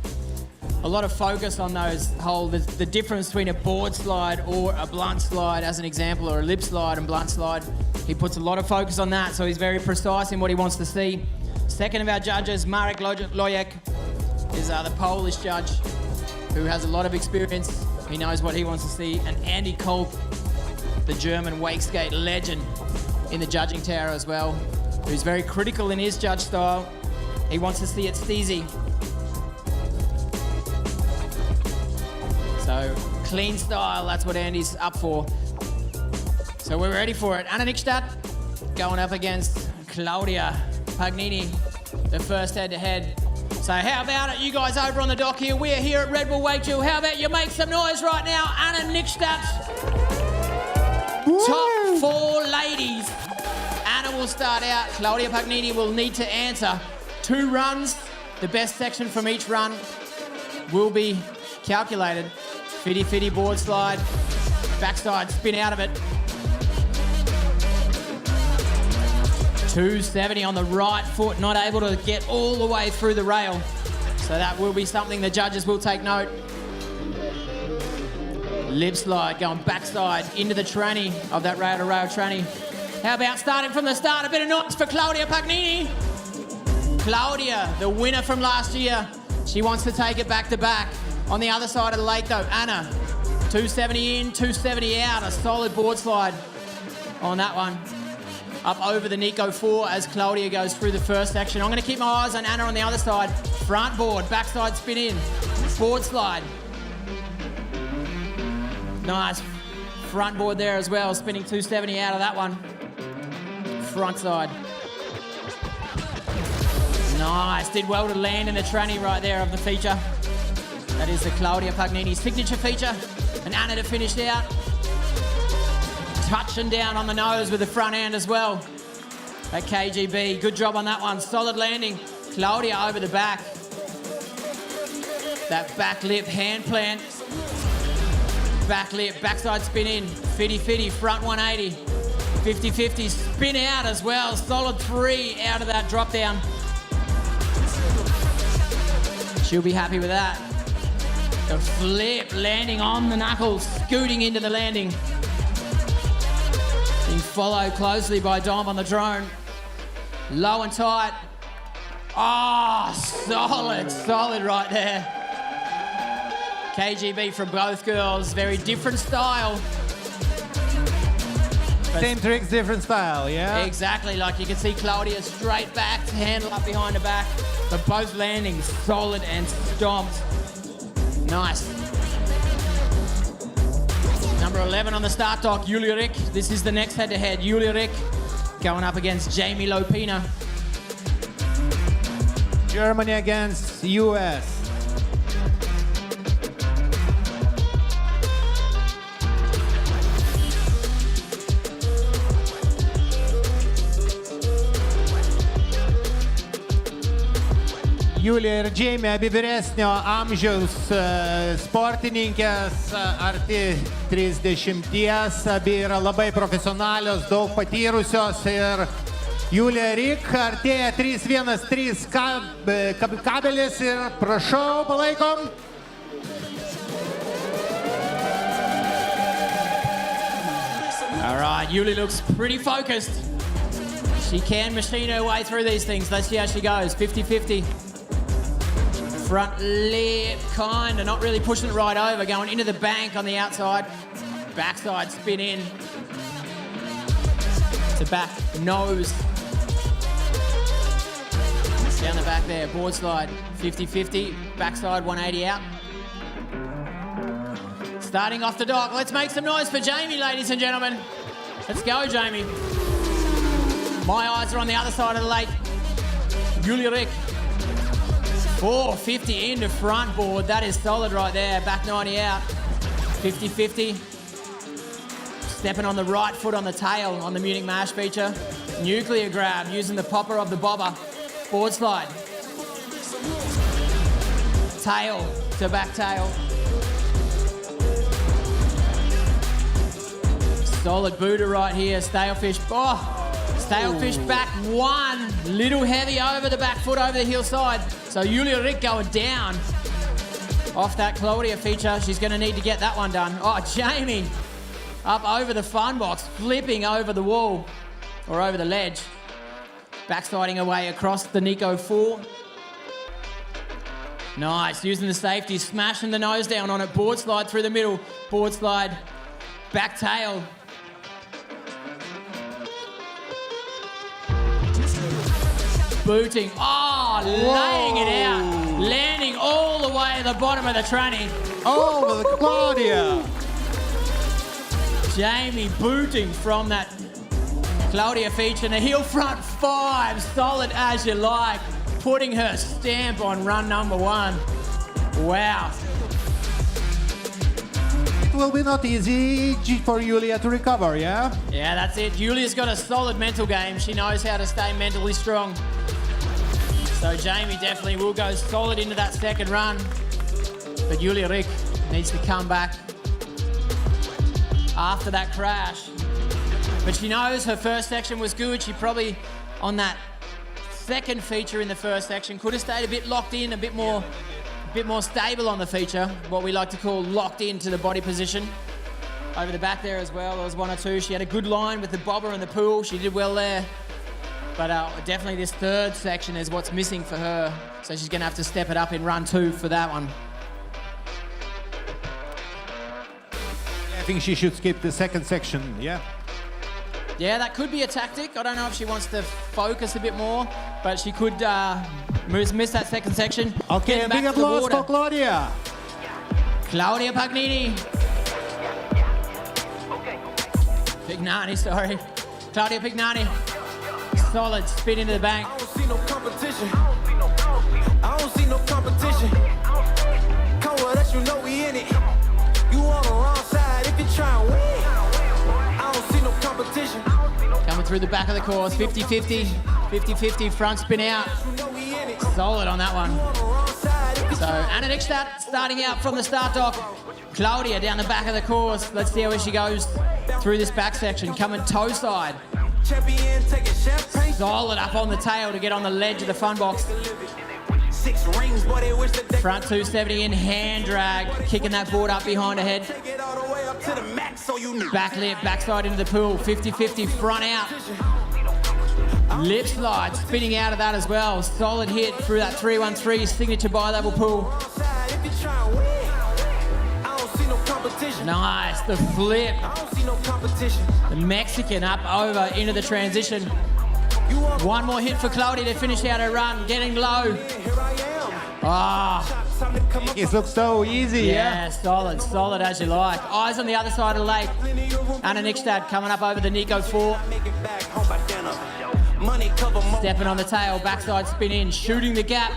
a lot of focus on those the difference between a board slide or a blunt slide, as an example, or a lip slide and blunt slide. He puts a lot of focus on that, so he's very precise in what he wants to see. Second of our judges, Marek Lojek, is the Polish judge who has a lot of experience. He knows what he wants to see. And Andy Kolb, the German wake skate legend in the judging tower as well, who's very critical in his judge style. He wants to see it steezy. So clean style, that's what Andy's up for. So we're ready for it. Anna Nickstadt going up against Claudia Pagnini, the first head-to-head. So how about it, you guys over on the dock here? We're here at Red Bull WakeDuel. How about you make some noise right now? Anna Nickstadt, top 4 ladies. Anna will start out. Claudia Pagnini will need to answer 2 runs. The best section from each run will be calculated. Fitty board slide, backside spin out of it. 270 on the right foot, not able to get all the way through the rail. So that will be something the judges will take note. Lip slide going backside into the tranny of that rail-to-rail tranny. How about starting from the start? A bit of knots for Claudia Pagnini. Claudia, the winner from last year. She wants to take it back to back. On the other side of the lake though, Anna, 270 in, 270 out, a solid board slide on that one. Up over the Nico 4 as Claudia goes through the first section. I'm gonna keep my eyes on Anna on the other side. Front board, backside spin in, board slide. Nice front board there as well, spinning 270 out of that one. Front side. Nice, did well to land in the tranny right there of the feature. That is the Claudia Pagnini signature feature. And Anna to finish out. Touching down on the nose with the front hand as well. At KGB, good job on that one. Solid landing. Claudia over the back. That back lip hand plant. Back lip, backside spin in. Fitty, front 180. 50-50, spin out as well. Solid 3 out of that drop down. She'll be happy with that. The flip, landing on the knuckles, scooting into the landing. Being followed closely by Dom on the drone. Low and tight. Oh, solid right there. KGB from both girls, very different style. Same tricks, different style, yeah? Exactly, like you can see Claudia straight back, handle up behind the back. But both landings solid and stomped. Nice. Number 11 on the start dock, Julia Rick. This is the next head-to-head. Julia Rick going up against Jamie Lopina. Germany against US. Julija ir Džeimė, abi vyresnio amžiaus sportininkės, arti 30, abi yra labai profesionalios, daug patyrusios ir Julija Rik artėja 3-1-3 kabelis ir prašau, palaikom. All right, Julia looks pretty focused. She can machine her way through these things. Let's see how she goes. 50-50. Front lip, kind of not really pushing it right over, going into the bank on the outside. Backside spin in. To back nose. Down the back there, board slide. 50-50, backside 180 out. Starting off the dock, let's make some noise for Jamie, ladies and gentlemen. Let's go, Jamie. My eyes are on the other side of the lake. Julia Rick. 450 into front board. That is solid right there. Back 90 out. 50-50. Stepping on the right foot on the tail on the Munich Marsh feature. Nuclear grab using the popper of the bobber. Board slide. Tail to back tail. Solid Buddha right here. Stalefish. Oh! Stalefish back 1, little heavy over the back foot, over the heel side. So Julia Rick going down off that Claudia feature. She's going to need to get that one done. Oh, Jamie up over the fun box, flipping over the wall or over the ledge. Backsliding away across the Nico 4. Nice, using the safety, smashing the nose down on it. Board slide through the middle. Board slide, back tail. Booting, laying it out. Landing all the way at the bottom of the tranny. Oh, Claudia. Jamie booting from that Claudia feature. And a heel front 5, solid as you like. Putting her stamp on run number 1. Wow. It will be not easy for Julia to recover, yeah? Yeah, that's it. Julia's got a solid mental game. She knows how to stay mentally strong. So Jamie definitely will go solid into that second run. But Julia Rick needs to come back after that crash. But she knows her first section was good. She probably, on that second feature in the first section, could have stayed a bit locked in, a bit more stable on the feature, what we like to call locked into the body position. Over the back there as well, there was 1 or 2. She had a good line with the bobber and the pool. She did well there. But definitely this third section is what's missing for her. So she's going to have to step it up in run 2 for that one. I think she should skip the second section, yeah? Yeah, that could be a tactic. I don't know if she wants to focus a bit more, but she could miss that second section. Okay, a big applause for Claudia. Claudia Pagnini. Pignani, sorry. Claudia Pignani. Solid spin into the bank. I don't see no competition. I don't see no competition. Come with us, you know we in it. You on the wrong side if you try and win. I don't see no competition. Coming through the back of the course, 50-50. 50-50 front spin out. Solid on that one. So Anna Dickstadt starting out from the start dock. Claudia down the back of the course. Let's see how she goes through this back section. Coming toe side. Solid up on the tail to get on the ledge of the fun box. Front 270 in hand drag, kicking that board up behind her head. Back lip, backside into the pool, 50-50 front out. Lip slide, spinning out of that as well. Solid hit through that 313 signature bi-level pool. Nice, the flip. The Mexican up over into the transition. One more hit for Claudia to finish out her run, getting low. It looks so easy, yeah? Solid as you like. Eyes on the other side of the lake. Anna Nickstad coming up over the Nico 4. Stepping on the tail, backside spin in, shooting the gap.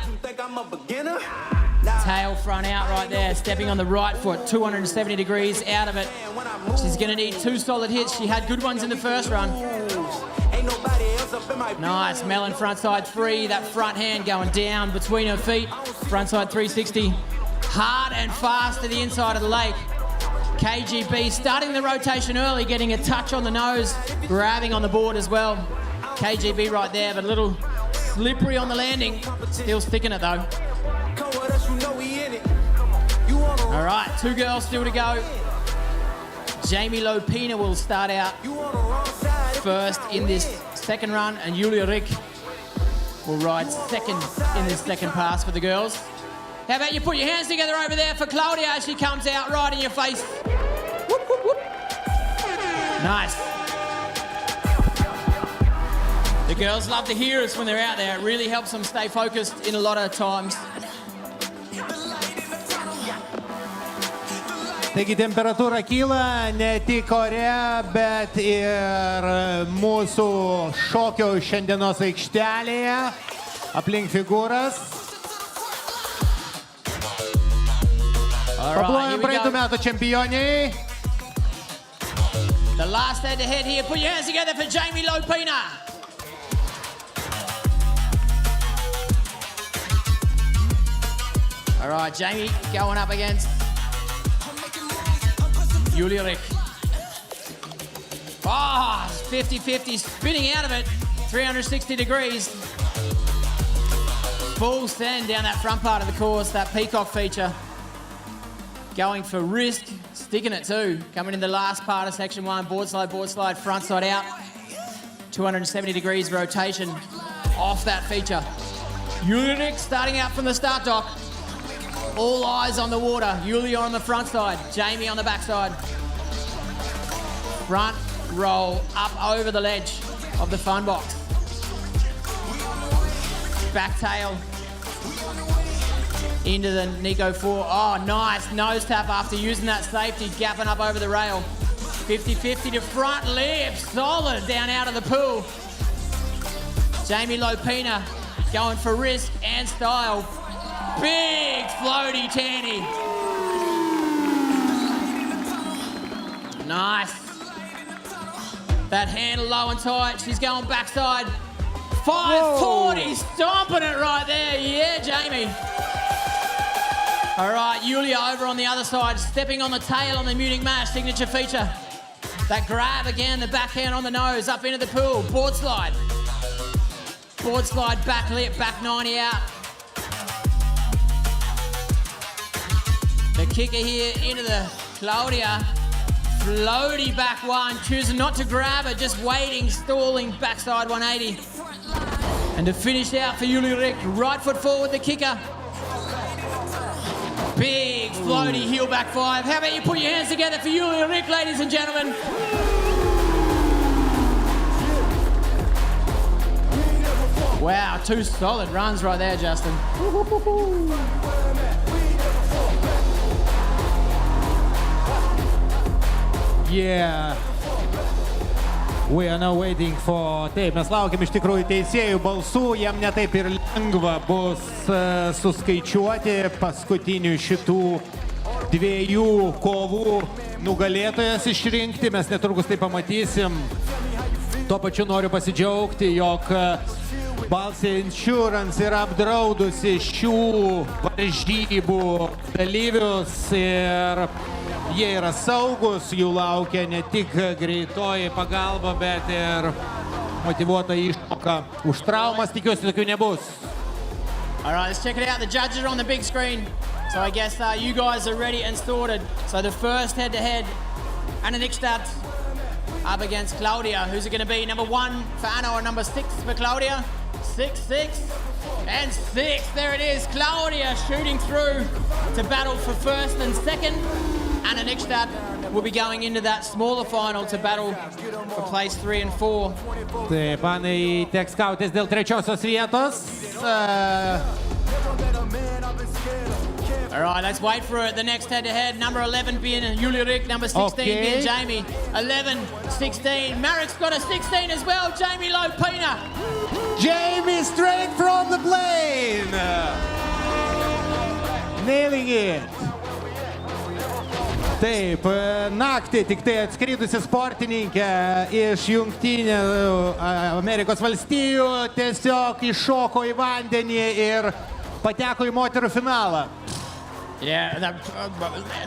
Tail front out right there, stepping on the right foot, 270 degrees out of it. She's gonna need 2 solid hits. She had good ones in the first run. Nice, melon frontside 3, that front hand going down between her feet. Frontside 360, hard and fast to the inside of the lake. KGB starting the rotation early, getting a touch on the nose, grabbing on the board as well. KGB right there, but a little slippery on the landing. Still sticking it though. All right, 2 girls still to go. Jamie Lopina will start out first in this second run, and Julia Rick will ride second in this second pass for the girls. How about you put your hands together over there for Claudia as she comes out right in your face. Whoop, whoop, whoop. Nice. The girls love to hear us when they're out there. It really helps them stay focused in a lot of times. Taigi temperatūra kyla ne tik ore, bet ir mūsų šokio šiandienos aikštelėje, aplink figūras. Paplojam praeitų metų čempioniai. The last head to head here. Put your hands together for Jamie Lopina. All right, Jamie going up against Julia Rick. 50-50, spinning out of it, 360 degrees. Full send down that front part of the course, that peacock feature. Going for risk, sticking it too. Coming in the last part of section 1, board slide, front side out. 270 degrees rotation off that feature. Julia Rick starting out from the start dock. All eyes on the water. Yulia on the front side, Jamie on the back side. Front roll up over the ledge of the fun box. Back tail into the Nico 4. Oh, nice nose tap after using that safety, gapping up over the rail. 50-50 to front lip, solid down out of the pool. Jamie Lopina going for risk and style. Big floaty Tanny. Nice. That handle low and tight. She's going backside. 540, stomping it right there. Yeah, Jamie. All right, Yulia over on the other side, stepping on the tail on the Munich mash signature feature. That grab again, the backhand on the nose, up into the pool. Board slide. Board slide, back lip, back 90 out. The kicker here into the Claudia. Floaty back one, choosing not to grab it, just waiting, stalling, backside 180. And to finish out for Julie Rick, right foot forward, the kicker. Big floaty heel back 5. How about you put your hands together for Julie Rick, ladies and gentlemen. Wow, 2 solid runs right there, Justin. Yeah. We are now waiting for... Taip, mes laukiam iš tikrųjų teisėjų balsų, jam netaip ir lengva bus suskaičiuoti paskutinių šitų 2 kovų nugalėtojas išrinkti, mes netrukus tai pamatysim. Tuo pačiu noriu pasidžiaugti, jog Balsė Insurance yra apdraudusi šių varžybų dalyvius ir jie yra saugus, jų laukia ne tik greitoji pagalba, bet ir motyvuota išmoka už traumas, tikiuosi tokių nebus. All right, let's check it out. The judges are on the big screen. So I guess you guys are ready and sorted. So the first head-to-head, Anna Nikstad up against Claudia. Who's it going to be? Number 1 for Anna or number 6 for Claudia? 6, 6, and 6. There it is. Claudia shooting through to battle for first and second. Anna Nikstad will be going into that smaller final to battle for place 3 and 4. Taip, Anai teks kautis dėl 3-osios vietos. All right, let's wait for it. The next head-to-head, number 11 being Julia Rick, number 16 being Jamie. 11, 16. Marek's got a 16 as well, Jamie Lopina. Jamie straight from the plane. Nailing it. Taip, naktį tik tai atskridusi sportininkė iš Jungtinių Amerikos valstijų tiesiog iššoko į vandenį ir pateko į moterų finalą. Yeah,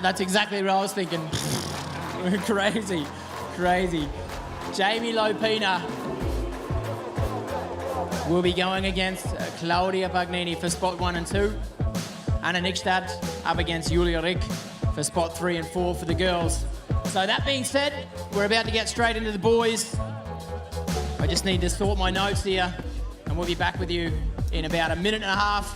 that's exactly what I was thinking. Crazy, crazy. Jamie Lopina will be going against Claudia Pagnini for spot 1 and 2. Anna Nikstad up against Julia Rick for spot 3 and 4 for the girls. So that being said, we're about to get straight into the boys. I just need to sort my notes here and we'll be back with you in about a minute and a half.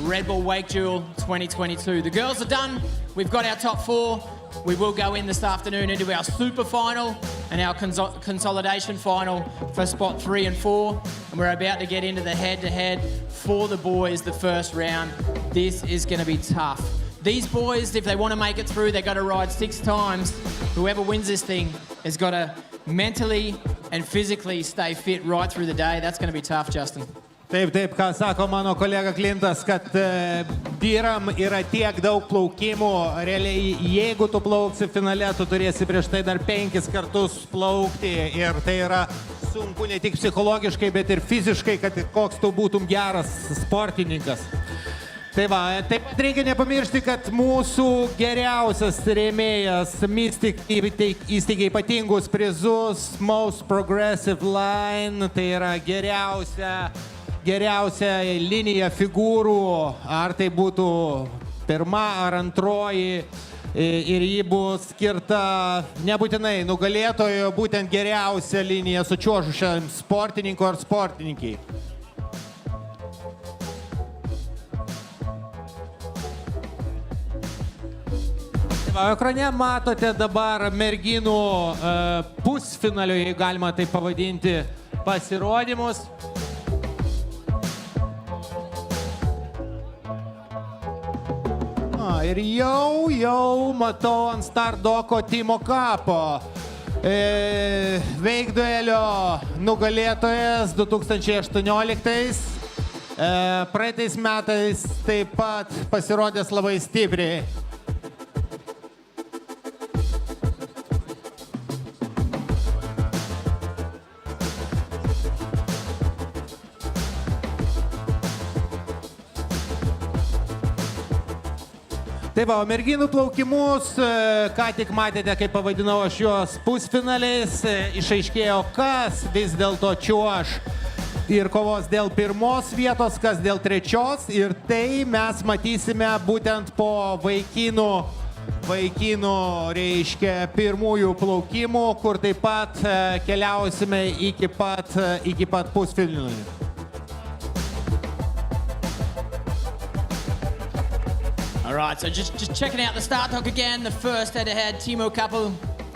Red Bull WakeDuel 2022. The girls are done. We've got our top 4. We will go in this afternoon into our super final and our consolidation final for spot 3 and 4. And we're about to get into the head-to-head for the boys, the first round. This is going to be tough. These boys, if they want to make it through, they've got to ride 6 times. Whoever wins this thing has got to mentally and physically stay fit right through the day. That's going to be tough, Justin. Taip, ką sako mano kolega Klintas, kad vyram yra tiek daug plaukimų, realiai jeigu tu plauksi finale, tu turėsi prieš tai dar 5 kartus plaukti ir tai yra sunku ne tik psichologiškai, bet ir fiziškai, kad koks tu būtum geras sportininkas. Tai va, taip pat reikia nepamiršti, kad mūsų geriausias rėmėjas Mystic įsteigė ypatingus prizus, Most Progressive Line, tai yra geriausia linija figūrų, ar tai būtų pirma ar antroji, ir ji bus skirta nebūtinai nugalėtojo, būtent geriausia linija sučiuožusiam sportininkui ar sportininkiai. Ekrane matote dabar merginų pusfinalio, jei galima tai pavadinti, pasirodymus. Ir jau matau ant stardoko Timo Kapo. WakeDuelio nugalėtojas 2018. Praeitais metais taip pat pasirodęs labai stipriai. Tai va, merginų plaukimus, ką tik matėte, kaip pavadinau aš juos pusfinaliais, išaiškėjo, kas vis dėlto čiuoš ir kovos dėl pirmos vietos, kas dėl trečios, ir tai mes matysime būtent po vaikinų, reiškia, pirmųjų plaukimų, kur taip pat keliausime iki pat pusfinalių. All right, so just checking out the start talk again. The first head-to-head, Timo Kappel,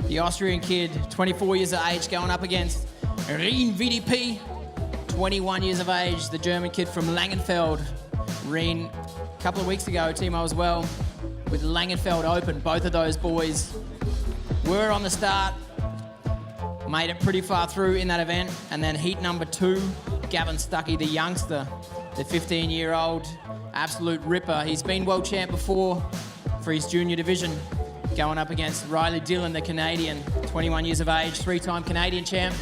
the Austrian kid, 24 years of age, going up against Rien VDP, 21 years of age, the German kid from Langenfeld. Rien, a couple of weeks ago, Timo as well, with Langenfeld Open. Both of those boys were on the start, made it pretty far through in that event. And then heat number 2, Gavin Stuckey, the youngster, the 15-year-old, absolute ripper. He's been world champ before for his junior division, going up against Riley Dillon, the Canadian, 21 years of age, 3-time Canadian champ.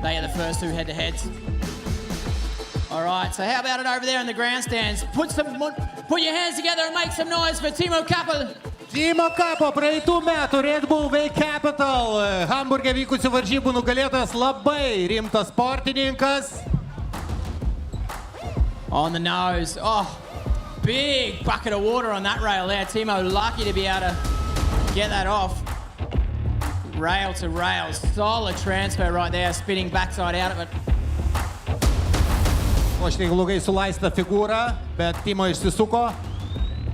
They are the first 2 head-to-heads. All right, so how about it over there in the grandstands? Put your hands together and make some noise for Timo Kappel. Timo Kapo, praeitų metų Red Bull Wake Capital, Hamburge vykusių varžybų nugalėtojas, labai rimtas sportininkas. On the nose. Oh, big bucket of water on that rail there. Timo lucky to be able to get that off. Rail to rail. Solid transfer right there. Spinning backside out of it. Košniai ilgai sulaista figūra, bet Timo išsisuko.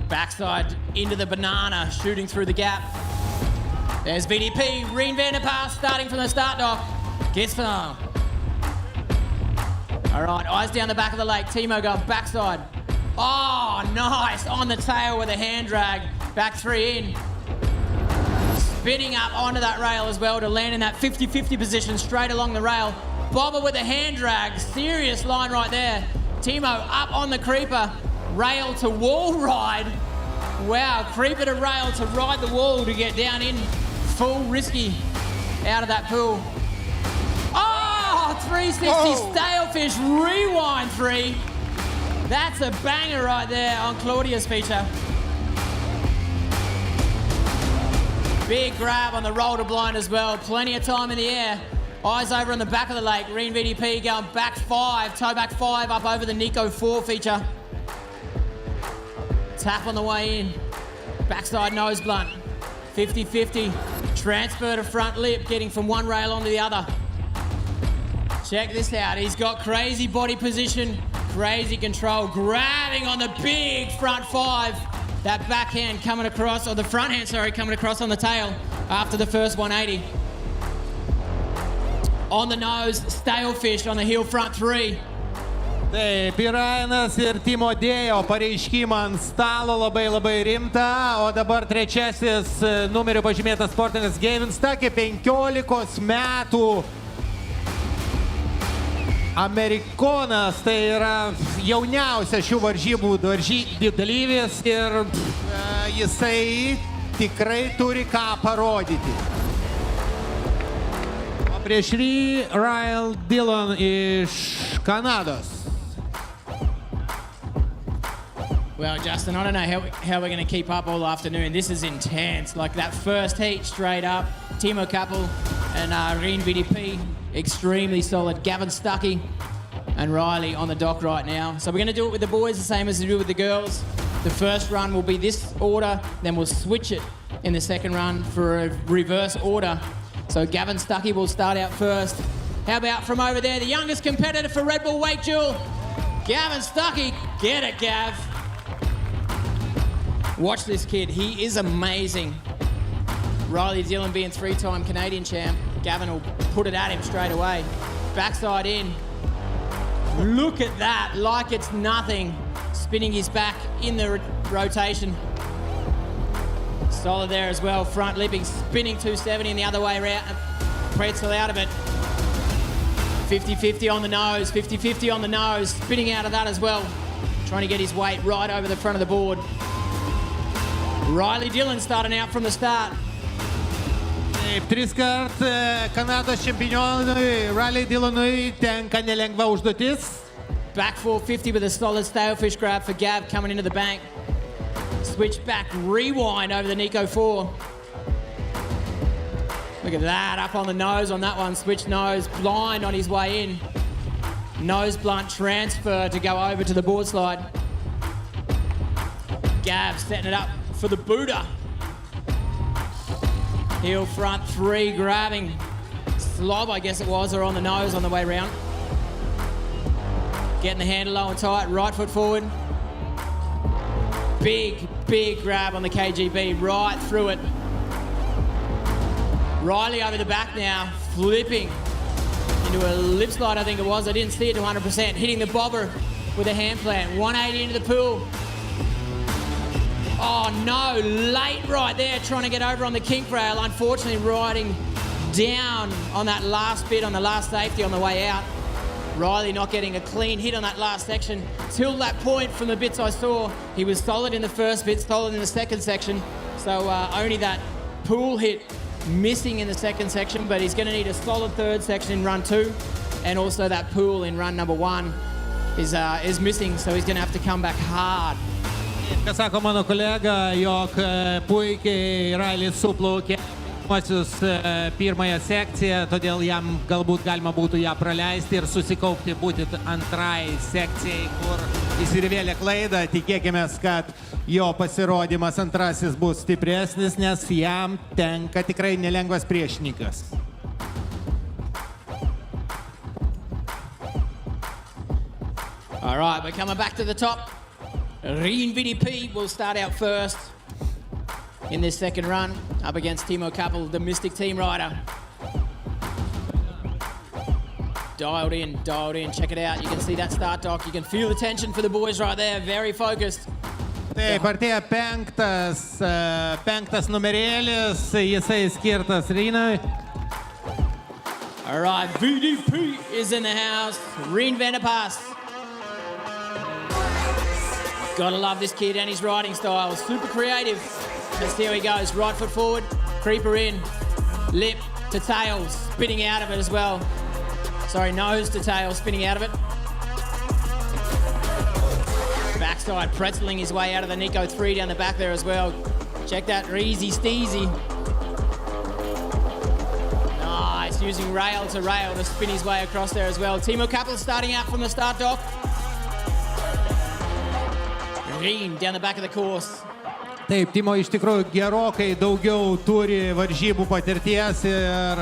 Backside into the banana, shooting through the gap. There's VDP. Rien Vanderpass starting from the start dock. Gets them. All right, eyes down the back of the lake. Timo going backside. Oh, nice. On the tail with a hand drag. Back 3 in. Spinning up onto that rail as well to land in that 50-50 position straight along the rail. Bobber with a hand drag. Serious line right there. Timo up on the creeper. Rail to wall ride. Wow, creeper to rail to ride the wall to get down in. Full risky out of that pool. 360 Stalefish rewind 3. That's a banger right there on Claudia's feature. Big grab on the roll to blind as well. Plenty of time in the air. Eyes over on the back of the lake. Rien VDP going back 5, toe back 5 up over the Nico 4 feature. Tap on the way in. Backside nose blunt. 50-50. Transfer to front lip, getting from one rail onto the other. Check this out, he's got crazy body position, crazy control, grabbing on the big front 5. That backhand coming across, or the front hand, sorry, coming across on the tail after the first 180. On the nose, Stalefish on the heel front 3. Taip, Ryanas ir Timo dėjo pareiškimą ant stalo labai rimtą, o dabar trečiasis numeriu pažymėtas sportininkas Gavin Stuckey, 15 metų. Amerikonas, tai yra jauniausias šių varžybų dalyvis ir jisai tikrai turi ką parodyti. O prieš Riley Dillon iš Kanados. Well, Justin, I don't know how we're going to keep up all afternoon. This is intense. Like that first heat straight up, Timo Kappel and Rien VDP. Extremely solid. Gavin Stuckey and Riley on the dock right now. So we're going to do it with the boys the same as we do with the girls. The first run will be this order, then we'll switch it in the second run for a reverse order. So Gavin Stuckey will start out first. How about from over there, the youngest competitor for Red Bull WakeDuel, Gavin Stuckey. Get it, Gav. Watch this kid. He is amazing. Riley Dillon being 3-time Canadian champ. Gavin will put it at him straight away. Backside in. Look at that, like it's nothing. Spinning his back in the rotation. Solid there as well. Front lipping, spinning 270 and the other way around. Pretzel out of it. 50-50 on the nose, 50-50 on the nose. Spinning out of that as well. Trying to get his weight right over the front of the board. Riley Dillon starting out from the start. Taip, 3-kart Kanados čempionui Riley Dillonui tenka nelengva užduotis. Back 450 with a solid stalefish grab for Gav coming into the bank. Switch back, rewind over the Nico 4. Look at that, up on the nose on that one. Switch nose, blind on his way in. Nose blunt transfer to go over to the board slide. Gav setting it up for the Buddha. Heel front 3 grabbing. Slob, I guess it was, or on the nose on the way round. Getting the handle low and tight, right foot forward. Big grab on the KGB, right through it. Riley over the back now, flipping into a lip slide, I think it was. I didn't see it to 100%. Hitting the bobber with a hand plant. 180 into the pool. Oh no, late right there, trying to get over on the kink rail. Unfortunately, riding down on that last bit, on the last safety on the way out. Riley not getting a clean hit on that last section. Till that point, from the bits I saw, he was solid in the first bit, solid in the second section. So only that pool hit missing in the second section, but he's going to need a solid third section in run 2, and also that pool in run number 1 is missing, so he's going to have to come back hard. Ką sako mano kolega, jog puikiai Riley suplaukė pirmąją sekciją, todėl jam galbūt galima būtų ją praleisti ir susikaupti būtent antrai sekcijai, kur įsirvėlė klaidą. Tikėkime, kad jo pasirodymas antrasis bus stipresnis, nes jam tenka tikrai nelengvas priešininkas. All right, we're coming back to the top. Rien VDP will start out first in this second run, up against Timo Kappel, the Mystic team rider. Dialed in, check it out. You can see that start dock. You can feel the tension for the boys right there, very focused. Taip, artėja penktas numerėlis, jisai skirtas Rynui. All right, VDP is in the house. Rien Vanderpass. Gotta love this kid and his riding style. Super creative. Let's see how he goes. Right foot forward, creeper in, lip to tail, spinning out of it as well. Sorry, nose to tail, spinning out of it. Backside, pretzeling his way out of the Nico 3 down the back there as well. Check that, Reezy Steezy. Nice, using rail to spin his way across there as well. Timo Kappel starting out from the start dock. Rien down the back of the course. Taip, Timo iš tikrųjų gerokai daugiau turi varžybų patirties ir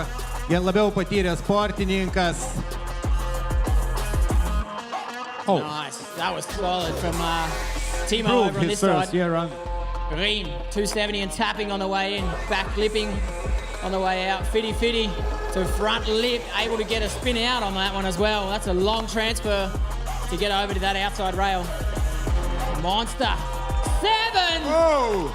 labiau patyręs sportininkas. Oh. Nice, that was solid from Timo over on this side. Rien, 270 and tapping on the way in, back lipping on the way out. Fitty to front lip, able to get a spin out on that one as well. That's a long transfer to get over to that outside rail. Monster. 7! Oh!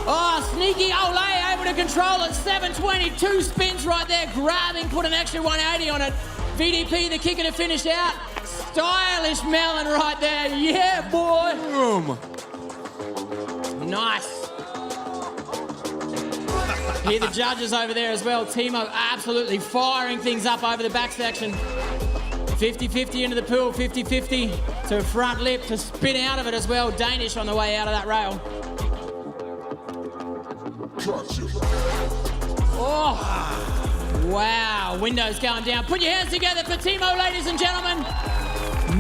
Oh, sneaky Ole, able to control it. 720, 2 spins right there, grabbing, put an extra 180 on it. VDP, the kicker to finish out. Stylish melon right there. Yeah, boy. Boom. Nice. Hear the judges over there as well. Timo absolutely firing things up over the back section. 50-50 into the pool, 50-50 to front lip to spin out of it as well. Danish on the way out of that rail. Oh, wow, windows going down. Put your hands together for Timo, ladies and gentlemen.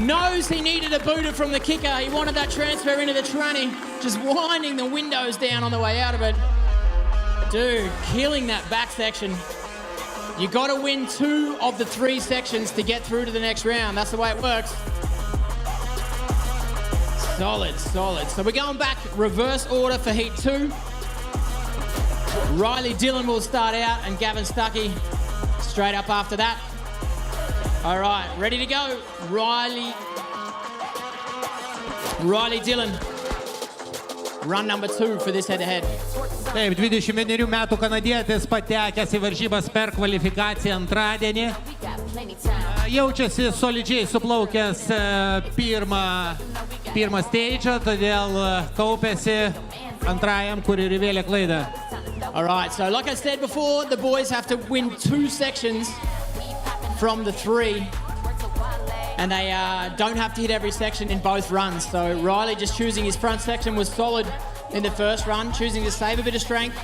Knows he needed a booter from the kicker. He wanted that transfer into the tranny. Just winding the windows down on the way out of it. Dude, killing that back section. You got to win 2 of the 3 sections to get through to the next round. That's the way it works. Solid. So we're going back reverse order for heat 2. Riley Dillon will start out and Gavin Stuckey straight up after that. All right, ready to go. Riley Dillon. Run number 2 for this head-to-head. Taip, 21 metų kanadietis patekęs į varžybas per kvalifikaciją antradienį. Jaučiasi solidžiai suplaukęs pirmą stage'ą, todėl kaupėsi antrajam, kur ir įvėlė klaidą. All right, so like I said before, the boys have to win 2 sections from the 3. And they don't have to hit every section in both runs. So Riley just choosing his front section was solid in the first run, choosing to save a bit of strength,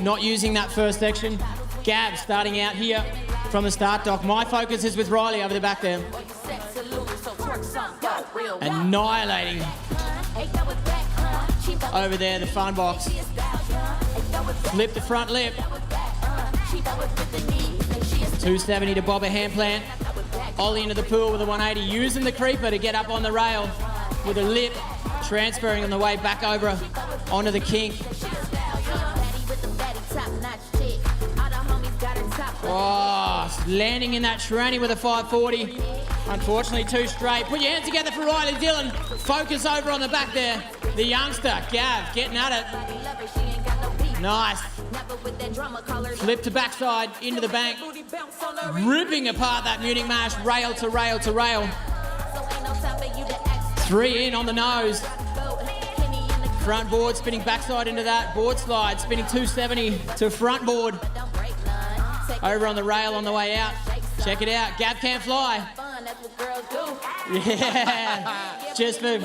not using that first section. Gav starting out here from the start dock. My focus is with Riley over the back there. Annihilating over there, the fun box. Flip the front lip. 270 to bob a hand plant. Ollie into the pool with a 180, using the creeper to get up on the rail with a lip, transferring on the way back over onto the kink. Oh, landing in that tranny with a 540. Unfortunately, too straight. Put your hands together for Riley Dillon. Focus over on the back there. The youngster, Gav, getting at it. Nice. Flip to backside, into the bank. Ripping apart that Munich mash, rail to rail to rail. 3 in on the nose. Front board, spinning backside into that. Board slide, spinning 270 to front board. Over on the rail on the way out. Check it out, Gav can't fly. Yeah, just for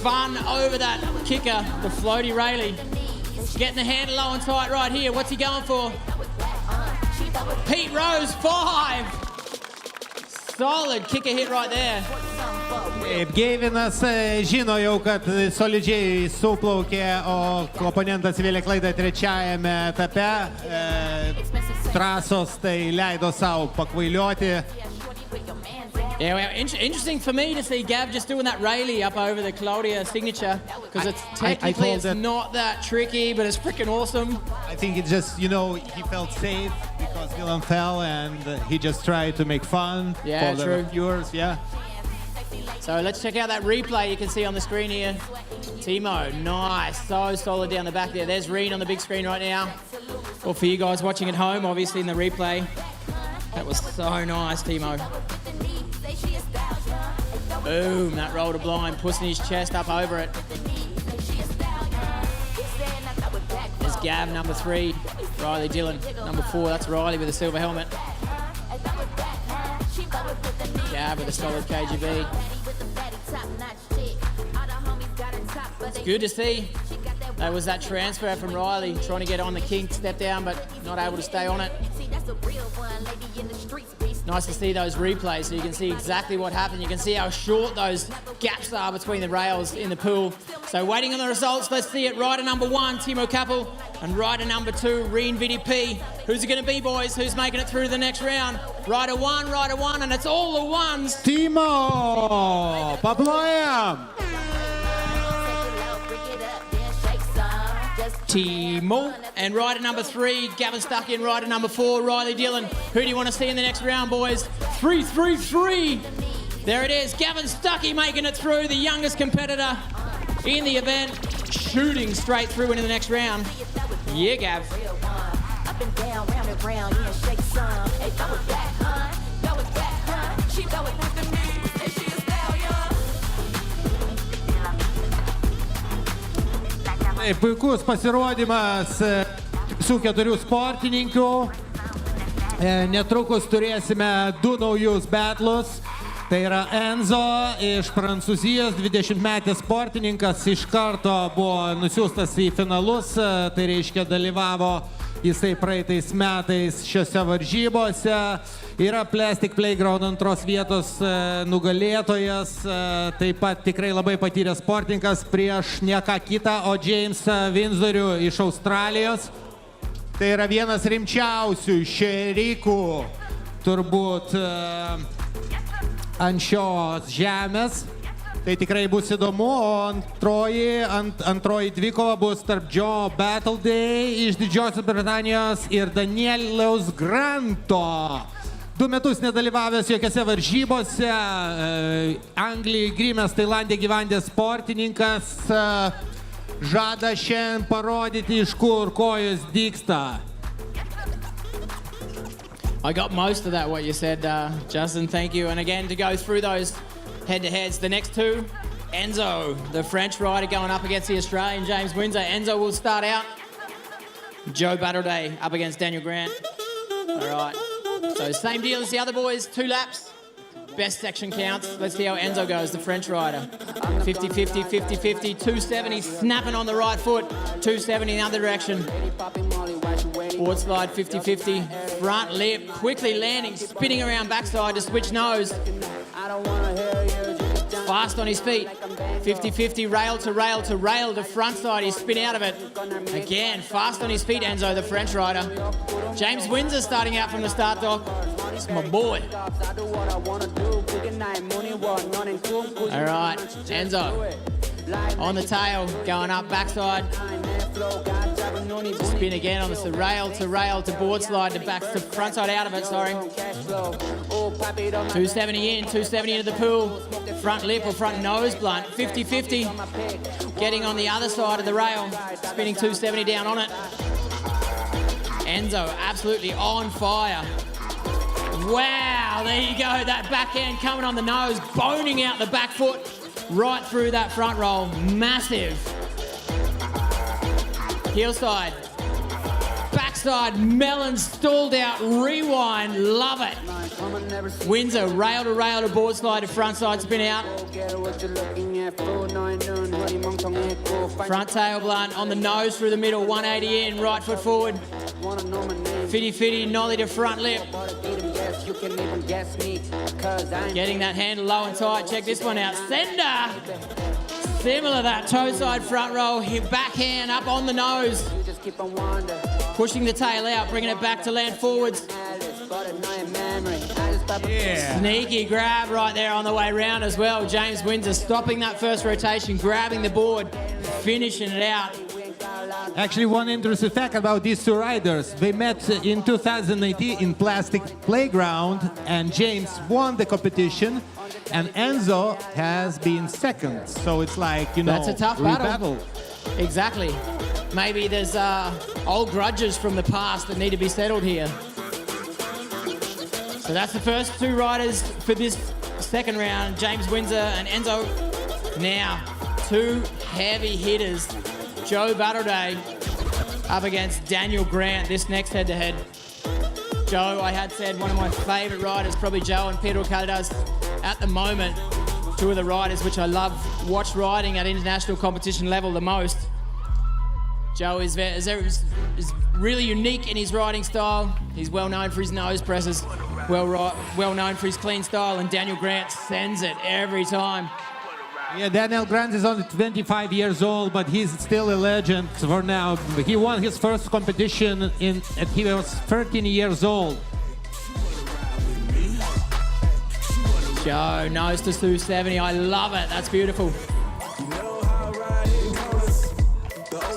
fun over that kicker, the floaty Rayleigh. Getting the handle low and tight right here. What's he going for? Pete Rose, 5. Solid kicker hit right there. Taip, Gavinas žino jau, kad solidžiai suplaukė, o oponentas vėlė klaidą trečiajame etape. Trasos tai leido savo pakvailioti. Yeah, well, interesting for me to see Gav just doing that Rayleigh up over the Claudia signature, because it's technically it's not that tricky, but it's freaking awesome. I think it's just, he felt safe because Dylan fell and he just tried to make fun for the viewers. Yeah. So let's check out that replay you can see on the screen here. Timo, nice, so solid down the back there. There's Reed on the big screen right now. Or for you guys watching at home, obviously in the replay. That was so nice, Timo. Boom, that roll to blind, pushing his chest up over it. There's Gav, number 3. Riley Dillon, number 4. That's Riley with a silver helmet. Gav with a solid KGB. It's good to see. That was that transfer from Riley, trying to get on the kink, step down, but not able to stay on it. Nice to see those replays so you can see exactly what happened. You can see how short those gaps are between the rails in the pool. So waiting on the results, let's see it. Rider number 1, Timo Kappel, and rider number 2, Reen VDP. Who's it going to be, boys? Who's making it through to the next round? Rider 1, and it's all the ones. Timo, Pabloyam. Timo, and rider number 3, Gavin Stuckey, and rider number 4, Riley Dillon. Who do you want to see in the next round, boys? 3. There it is, Gavin Stuckey making it through, the youngest competitor in the event, shooting straight through into the next round. Yeah, Gav. Up and down, round and round, yeah, shake some. Hey, throw it back, huh? Throw it back, huh? She throw it with the knees, and she is Taip, puikus pasirodymas su 4 sportininkų. Netrukus turėsime 2 naujus battles. Tai yra Enzo iš Prancūzijos, 20-metis sportininkas, iš karto buvo nusiųstas į finalus, tai reiškia dalyvavo jisai praeitais metais šiose varžybose. Yra Plastic Playground 2 vietos nugalėtojas, taip pat tikrai labai patyręs sportininkas prieš ne ką kitą, o Jamesą Windsorių iš Australijos. Tai yra vienas rimčiausių šerikų turbūt ant šios žemės. Tai tikrai bus įdomu, o antroji dvikova bus tarp Joe Battleday iš Didžiosios Britanijos ir Danieliaus Granto. 2 metus nedalyvavęs jokiose varžybose, Anglijai gimęs, Tailandė gyvendęs sportininkas, žada šiandien parodyti, iš kur kojos dygsta. I got most of that, what you said, Justin, thank you. And again, to go through those head-to-heads, the next two, Enzo, the French rider going up against the Australian James Windsor. Enzo will start out. Joe Battleday up against Daniel Grant. All right, so same deal as the other boys, 2 laps. Best section counts. Let's see how Enzo goes, the French rider. 50-50, 50-50, 270, snapping on the right foot, 270 in the other direction. Board slide, 50-50, front lip, quickly landing, spinning around backside to switch nose. Fast on his feet, 50-50, rail to rail to rail to front side, he's spin out of it. Again, fast on his feet, Enzo, the French rider. James Windsor starting out from the start dock. It's my boy. All right, Enzo on the tail, going up backside. Spin again on the rail to board slide to back to front side out of it, sorry. 270 in, 270 into the pool. Front lip or front nose blunt, 50-50. Getting on the other side of the rail, spinning 270 down on it. Enzo absolutely on fire. Wow, there you go, that backhand coming on the nose, boning out the back foot, right through that front roll, massive. Heel side, backside, melon stalled out, rewind, love it. Windsor, rail to board slide to front side, spin out. Front tail blunt on the nose through the middle, 180 in, right foot forward. 50-50, nollie to front lip. Getting that handle low and tight, check this one out. Sender! Similar that toe side front roll, backhand up on the nose. Pushing the tail out, bringing it back to land forwards. Yeah. Sneaky grab right there on the way round as well. James Windsor stopping that first rotation, grabbing the board, finishing it out. Actually, one interesting fact about these 2 riders. They met in 2018 in Plastic Playground, and James won the competition, and Enzo has been second. So it's like, that's a tough battle. Exactly. Maybe there's old grudges from the past that need to be settled here. So that's the first 2 riders for this second round, James Windsor and Enzo. Now, 2 heavy hitters. Joe Battleday up against Daniel Grant, this next head-to-head. Joe, I had said, one of my favourite riders, probably Joe and Peter Caldas at the moment. 2 of the riders which I love, watch riding at international competition level the most. Joe is really unique in his riding style. He's well known for his nose presses, well known for his clean style, and Daniel Grant sends it every time. Yeah, Daniel Grant is only 25 years old, but he's still a legend for now. He won his first competition and he was 13 years old. Joe, nose to 270, I love it, that's beautiful.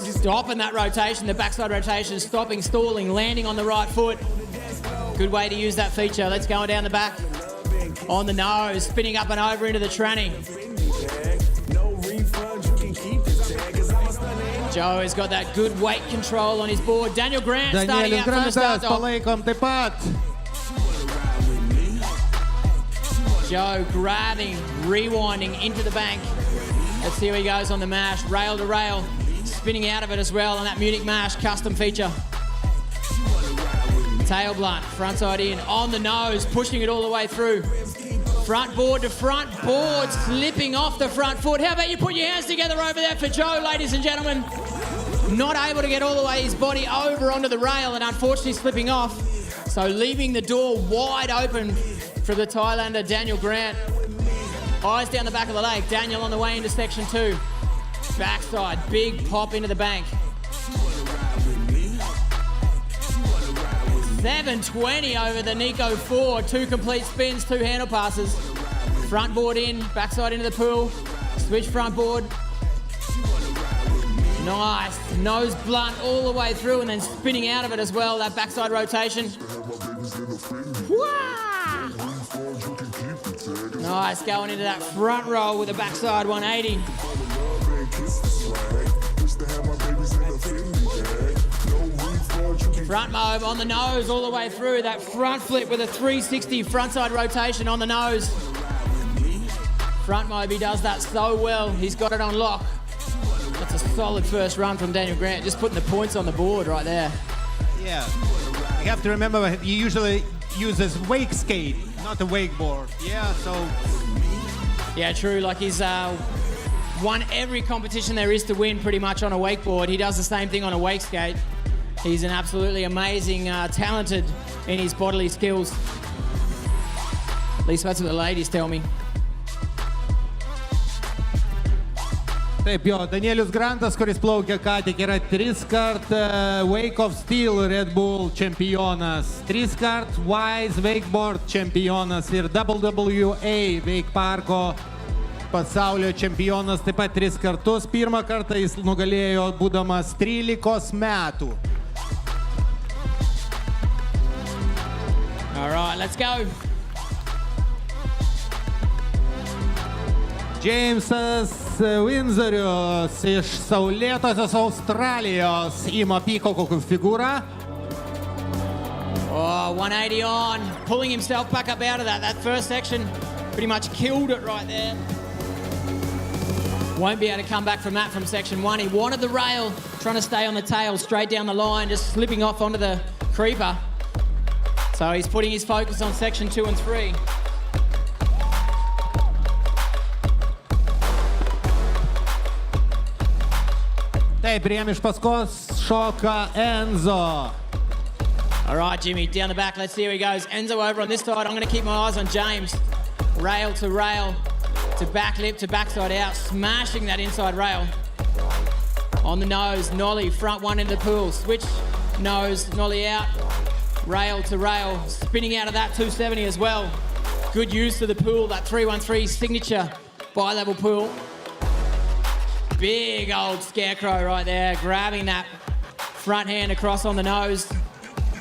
Stopping that rotation, the backside rotation, stopping, stalling, landing on the right foot. Good way to use that feature. Let's go down the back. On the nose, spinning up and over into the tranny. Joe has got that good weight control on his board. Daniel Grant starting out from the start. Palaikom taip pat. Joe grabbing, rewinding into the bank. Let's see how he goes on the mash. Rail to rail, spinning out of it as well on that Munich mash custom feature. Tail blunt, front side in, on the nose, pushing it all the way through. Front board to front board, slipping off the front foot. How about you put your hands together over there for Joe, ladies and gentlemen. Not able to get all the way his body over onto the rail and unfortunately slipping off. So leaving the door wide open for the Thailander, Daniel Grant. Eyes down the back of the leg. Daniel on the way into section 2. Backside, big pop into the bank. 720 over the Nico 4. 2 complete spins, 2 handle passes. Front board in, backside into the pool. Switch front board. Nice. Nose blunt all the way through and then spinning out of it as well. That backside rotation. Wah! Nice, going into that front roll with a backside 180. Front mob on the nose all the way through. That front flip with a 360 frontside rotation on the nose. Front mob, he does that so well. He's got it on lock. That's a solid first run from Daniel Grant. Just putting the points on the board right there. Yeah. You have to remember he usually uses wake skate, not a wakeboard. Yeah, so... Yeah, true. Like he's won every competition there is to win pretty much on a wakeboard. He does the same thing on a wake skate. He's an absolutely amazing, talented in his bodily skills. At least that's what the ladies tell me. Taip, jo, Danielius Grantas, kuris plaukė ką tik, yra 3-kart Wake of Steel Red Bull čempionas, 3-kart Wise Wakeboard čempionas ir WWA Wake Parko pasaulio čempionas, taip pat 3 kartus. Pirmą kartą jis nugalėjo būdamas 13 metų. All right, let's go. Jamesas Windsorius iš saulėtosios Australijos ima peacock figūrą. Oh, 180 on, pulling himself back up out of that. That first section pretty much killed it right there. Won't be able to come back from that from section 1. He wanted the rail, trying to stay on the tail, straight down the line, just slipping off onto the creeper. So he's putting his focus on section 2 and 3. Taip, priėm iš paskos šoka Enzo. All right, Jimmy, down the back. Let's see how he goes. Enzo over on this side. I'm going to keep my eyes on James. Rail to back lip to backside out, smashing that inside rail. On the nose, nollie, front one into the pool. Switch, nose, nollie out. Rail to rail, spinning out of that 270 as well. Good use of the pool, that 313 signature bi-level pool. Big old scarecrow right there, grabbing that front hand across on the nose,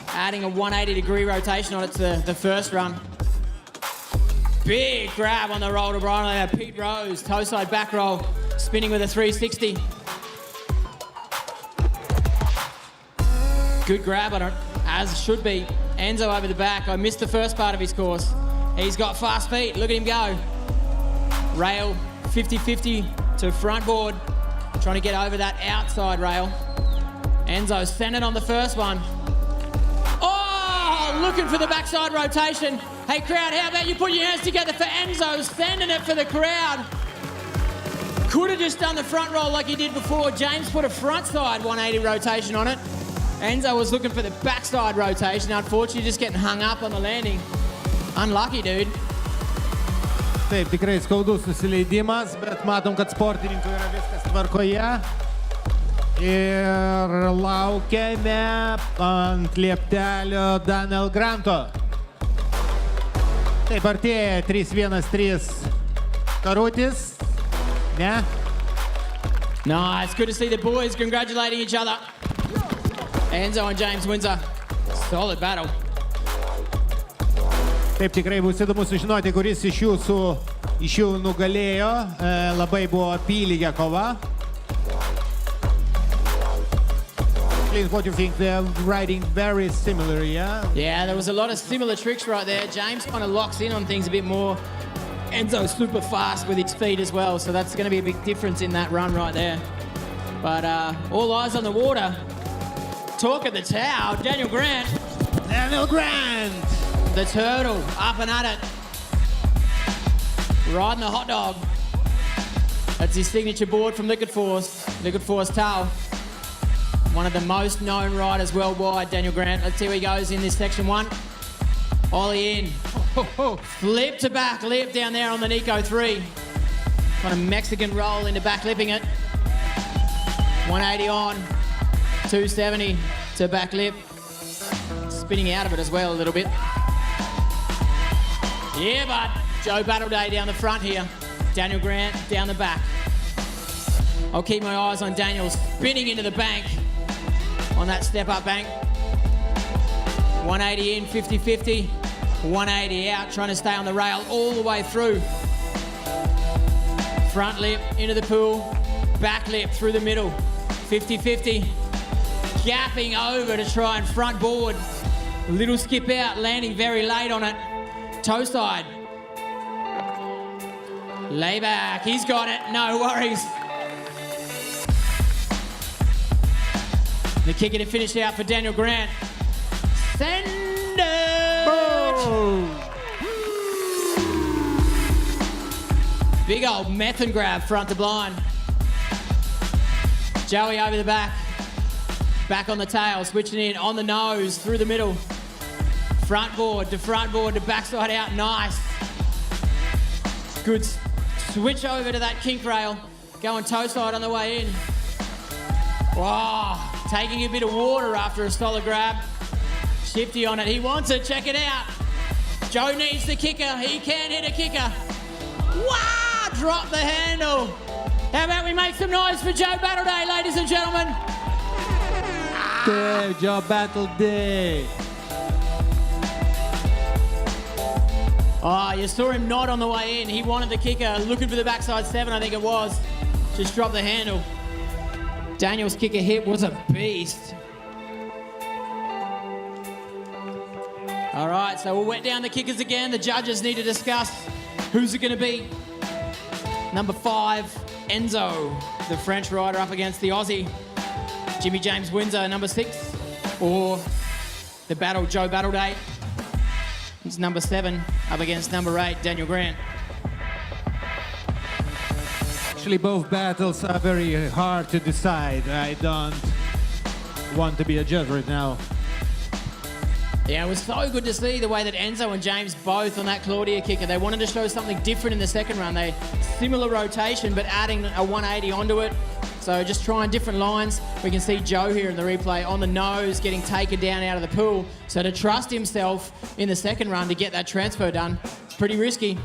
adding a 180-degree rotation on it to the first run. Big grab on the roll to Brian there. Pete Rose, toe side back roll, spinning with a 360. Good grab on it, as it should be. Enzo over the back. I missed the first part of his course. He's got fast feet. Look at him go. Rail 50-50 to front board, trying to get over that outside rail. Enzo centered on the first one. Oh, looking for the backside rotation. Hey crowd, how about you put your hands together for Enzo, sending it for the crowd. Could have just done the front roll like he did before. James put a front side 180 rotation on it. Enzo was looking for the backside rotation. Unfortunately, just getting hung up on the landing. Unlucky, dude. Taip, tikrai skaudus nusileidimas, bet matom, kad sportininkų yra viskas tvarkoje. Ir laukiame ant lieptelio Daniel Granto. Taip, artėja 3-1-3 Karutis. Ne? No, it's good to see the boys congratulating each other. Enzo and James Windsor. Solid battle. Taip, tikrai bus įdomu sužinoti, kuris iš jų nugalėjo. Labai buvo apylygė kova. Clint, what do you think? They're riding very similar, yeah? Yeah, there was a lot of similar tricks right there. James kind of locks in on things a bit more. Enzo's super fast with his feet as well, so that's going to be a big difference in that run right there. But all eyes on the water. Talk of the tower, Daniel Grant. Daniel Grant! The turtle, up and at it. Riding the hot dog. That's his signature board from Liquid Force Towel. One of the most known riders worldwide, Daniel Grant. Let's see where he goes in this section 1. Ollie in. Flip to back lip down there on the Nico 3. Kind of Mexican roll into back lipping it. 180 on, 270 to back lip. Spinning out of it as well a little bit. Yeah, but Joe Battle Day down the front here. Daniel Grant down the back. I'll keep my eyes on Daniel spinning into the bank on that step-up bank. 180 in, 50-50. 180 out, trying to stay on the rail all the way through. Front lip into the pool, back lip through the middle. 50-50. Gapping over to try and front board. Little skip out, landing very late on it. Toe side. Lay back, he's got it, no worries. The kicker to finish out for Daniel Grant. Send it! Big old meth and grab front to blind. Joey over the back. Back on the tail, switching in on the nose, through the middle. Front board to backside out, nice. Good switch over to that kink rail. Going toe side on the way in. Wow, taking a bit of water after a solid grab. Shifty on it, he wants it, check it out. Joe needs the kicker, he can hit a kicker. Wow, drop the handle. How about we make some noise for Joe Battle Day, ladies and gentlemen? Joe Battle Day. Oh, you saw him nod on the way in. He wanted the kicker, looking for the backside 7, I think it was. Just dropped the handle. Daniel's kicker hit was a beast. All right, so we'll wet down the kickers again. The judges need to discuss who's it going to be. Number 5, Enzo, the French rider, up against the Aussie, Jimmy James Windsor, number 6, or the battle, Joe Battle Day. He's number 7 up against number 8, Daniel Grant. Actually, both battles are very hard to decide. I don't want to be a judge right now. Yeah, it was so good to see the way that Enzo and James both on that Claudia kicker. They wanted to show something different in the second run. Similar rotation, but adding a 180 onto it. So just trying different lines. We can see Joe here in the replay on the nose, getting taken down out of the pool. So to trust himself in the second run to get that transfer done, it's pretty risky.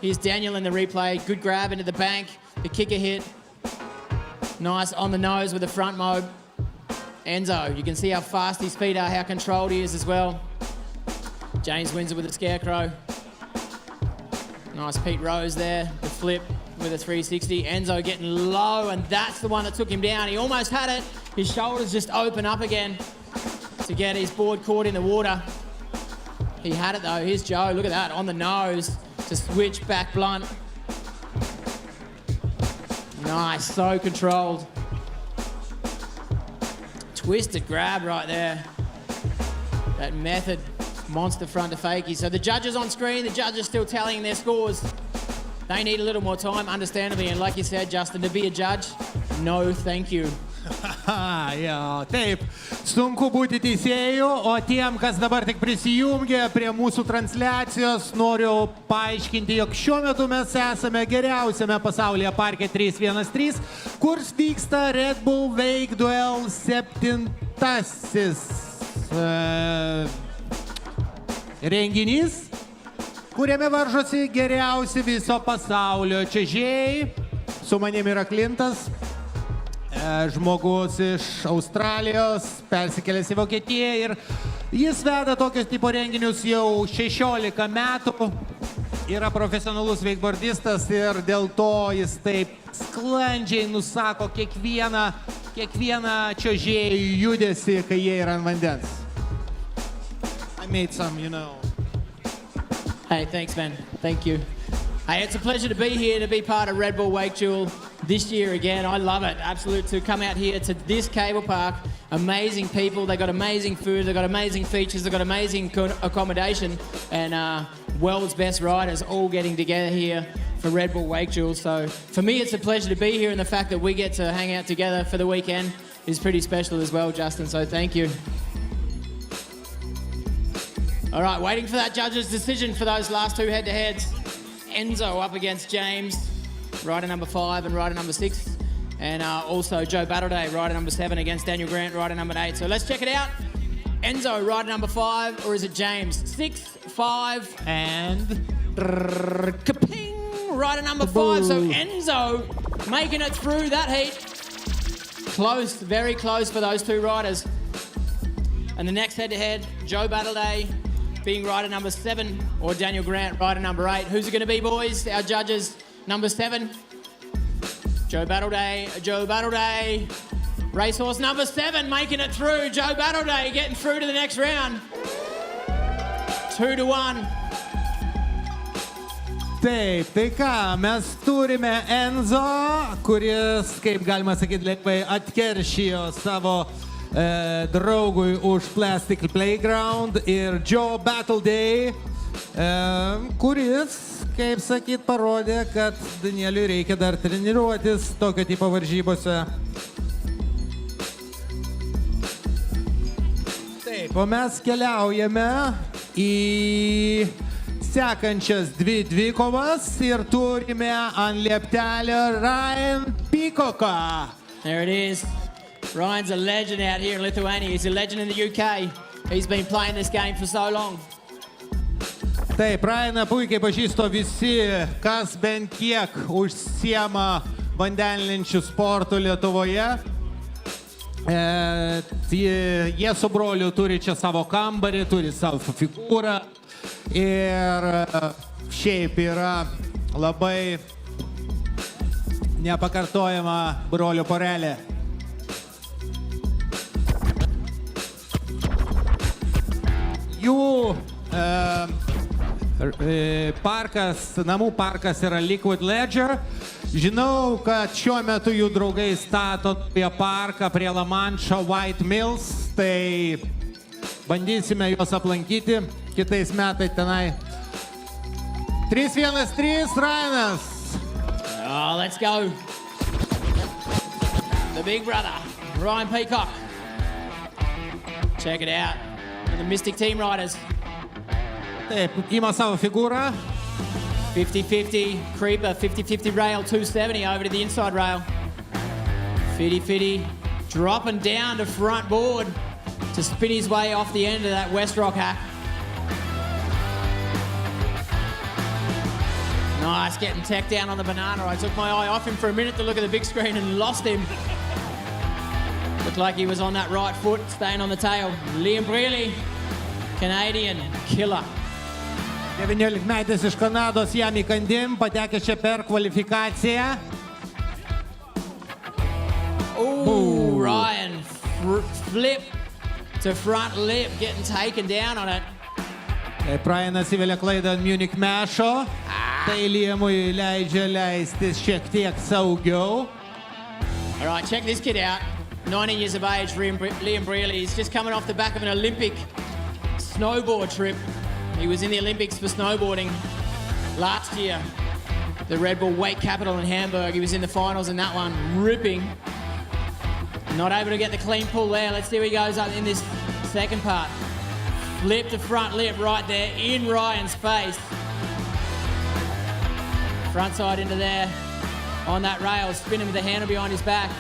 Here's Daniel in the replay. Good grab into the bank. The kicker hit. Nice on the nose with the front mob. Enzo, you can see how fast his feet are, how controlled he is as well. James Windsor with a scarecrow. Nice Pete Rose there, the flip with a 360. Enzo getting low, and that's the one that took him down. He almost had it. His shoulders just open up again to get his board caught in the water. He had it though. Here's Joe, look at that, on the nose to switch back blunt. Nice, so controlled. Twisted grab right there. That method, monster front to fakie. So the judges on screen, the judges still tallying their scores. They need a little more time, understandably. And like you said, Justin, to be a judge, no thank you. Jo, taip, sunku būti teisėju, o tiem, kas dabar tik prisijungė prie mūsų transliacijos, noriu paaiškinti, jog šiuo metu mes esame geriausiame pasaulyje parke 313, kur vyksta Red Bull WakeDuel 7-asis renginys, kuriame varžosi geriausi viso pasaulio čiuožėjai. Su manimi yra Klintas. Žmogus iš Australijos, persikėlęs į Vokietiją ir jis veda tokios tipo renginius jau 16 metų, yra profesionalus veikbordistas ir dėl to jis taip sklandžiai nusako kiekvieną čiuožėjų judesį, kai jie yra ant vandens. I made some, you know. Hey, thanks, man. Thank you. Hey, it's a pleasure to be here, to be part of Red Bull WakeDuel this year again. I love it. Absolute to come out here to this cable park. Amazing people. They got amazing food. They got amazing features. They got amazing accommodation, and world's best riders all getting together here for Red Bull WakeDuel. So for me, it's a pleasure to be here, and the fact that we get to hang out together for the weekend is pretty special as well, Justin. So thank you. All right, waiting for that judge's decision for those last two head-to-heads. Enzo up against James, rider number 5 and rider number 6. And also Joe Battleday, rider number 7 against Daniel Grant, rider number 8. So let's check it out. Enzo, rider number 5, or is it James? 6, 5, and kaping, rider number 5. So Enzo making it through that heat. Close, very close for those two riders. And the next head-to-head, Joe Battleday being rider number 7, or Daniel Grant, rider number 8. Who's it going to be, boys? Our judges, number 7. Joe Battleday. Racehorse number 7 making it through. Joe Battleday getting through to the next round. 2-1. Taip, tai ką, mes turime Enzo, kuris, kaip galima sakyti, lengvai atkeršijo savo draugui už Plastic Playground, ir Joe Battleday, kuris, kaip sakyt, parodė, kad Danieliui reikia dar treniruotis tokio tipo varžybose. Taip, o mes keliaujame į sekančias dvikovas ir turime ant lieptelio Ryan Peacocką. There it is. Ryan's a legend out here in Lithuania. He's a legend in the UK. He's been playing this game for so long. Taip, Ryaną puikiai pažįsto visi, kas bent kiek užsiema vandenlenčių sportų Lietuvoje. Jie su broliu turi čia savo kambarį, turi savo figūrą. Ir šiaip yra labai nepakartojama brolių porelė. Jų parkas, namų parkas yra Liquid Ledger. Žinau, kad šiuo metu jų draugai stato prie parką prie La Mancha White Mills, tai bandysime juos aplankyti kitais metais tenai. 3-1-3, Ryanas. Oh, let's go. The big brother, Ryan Peacock. Check it out. And the Mystic Team Riders. Taip, ima savo figūrą. 50-50 creeper, 50-50 rail, 270 over to the inside rail. 50-50 dropping down to front board to spin his way off the end of that West Rock hack. Nice, getting tech down on the banana. I took my eye off him for a minute to look at the big screen and lost him. Looked like he was on that right foot, staying on the tail. Liam Brealey, Canadian killer. 19-metis iš Kanados jam įkandim, patekė čia per kvalifikaciją. Ooh, Ryan flip to front lip, getting taken down on it. Ryanas įvėlė klaidą ant Munich Mešo. Tai Liamui leidžia leistis šiek tiek saugiau. All right, check this kid out. 19 years of age, Liam Brealey. He's just coming off the back of an Olympic snowboard trip. He was in the Olympics for snowboarding last year. The Red Bull Wake Capital in Hamburg. He was in the finals in that one, ripping. Not able to get the clean pull there. Let's see where he goes up in this second part. Flip to front lip right there in Ryan's face. Front side into there on that rail, spinning with the handle behind his back.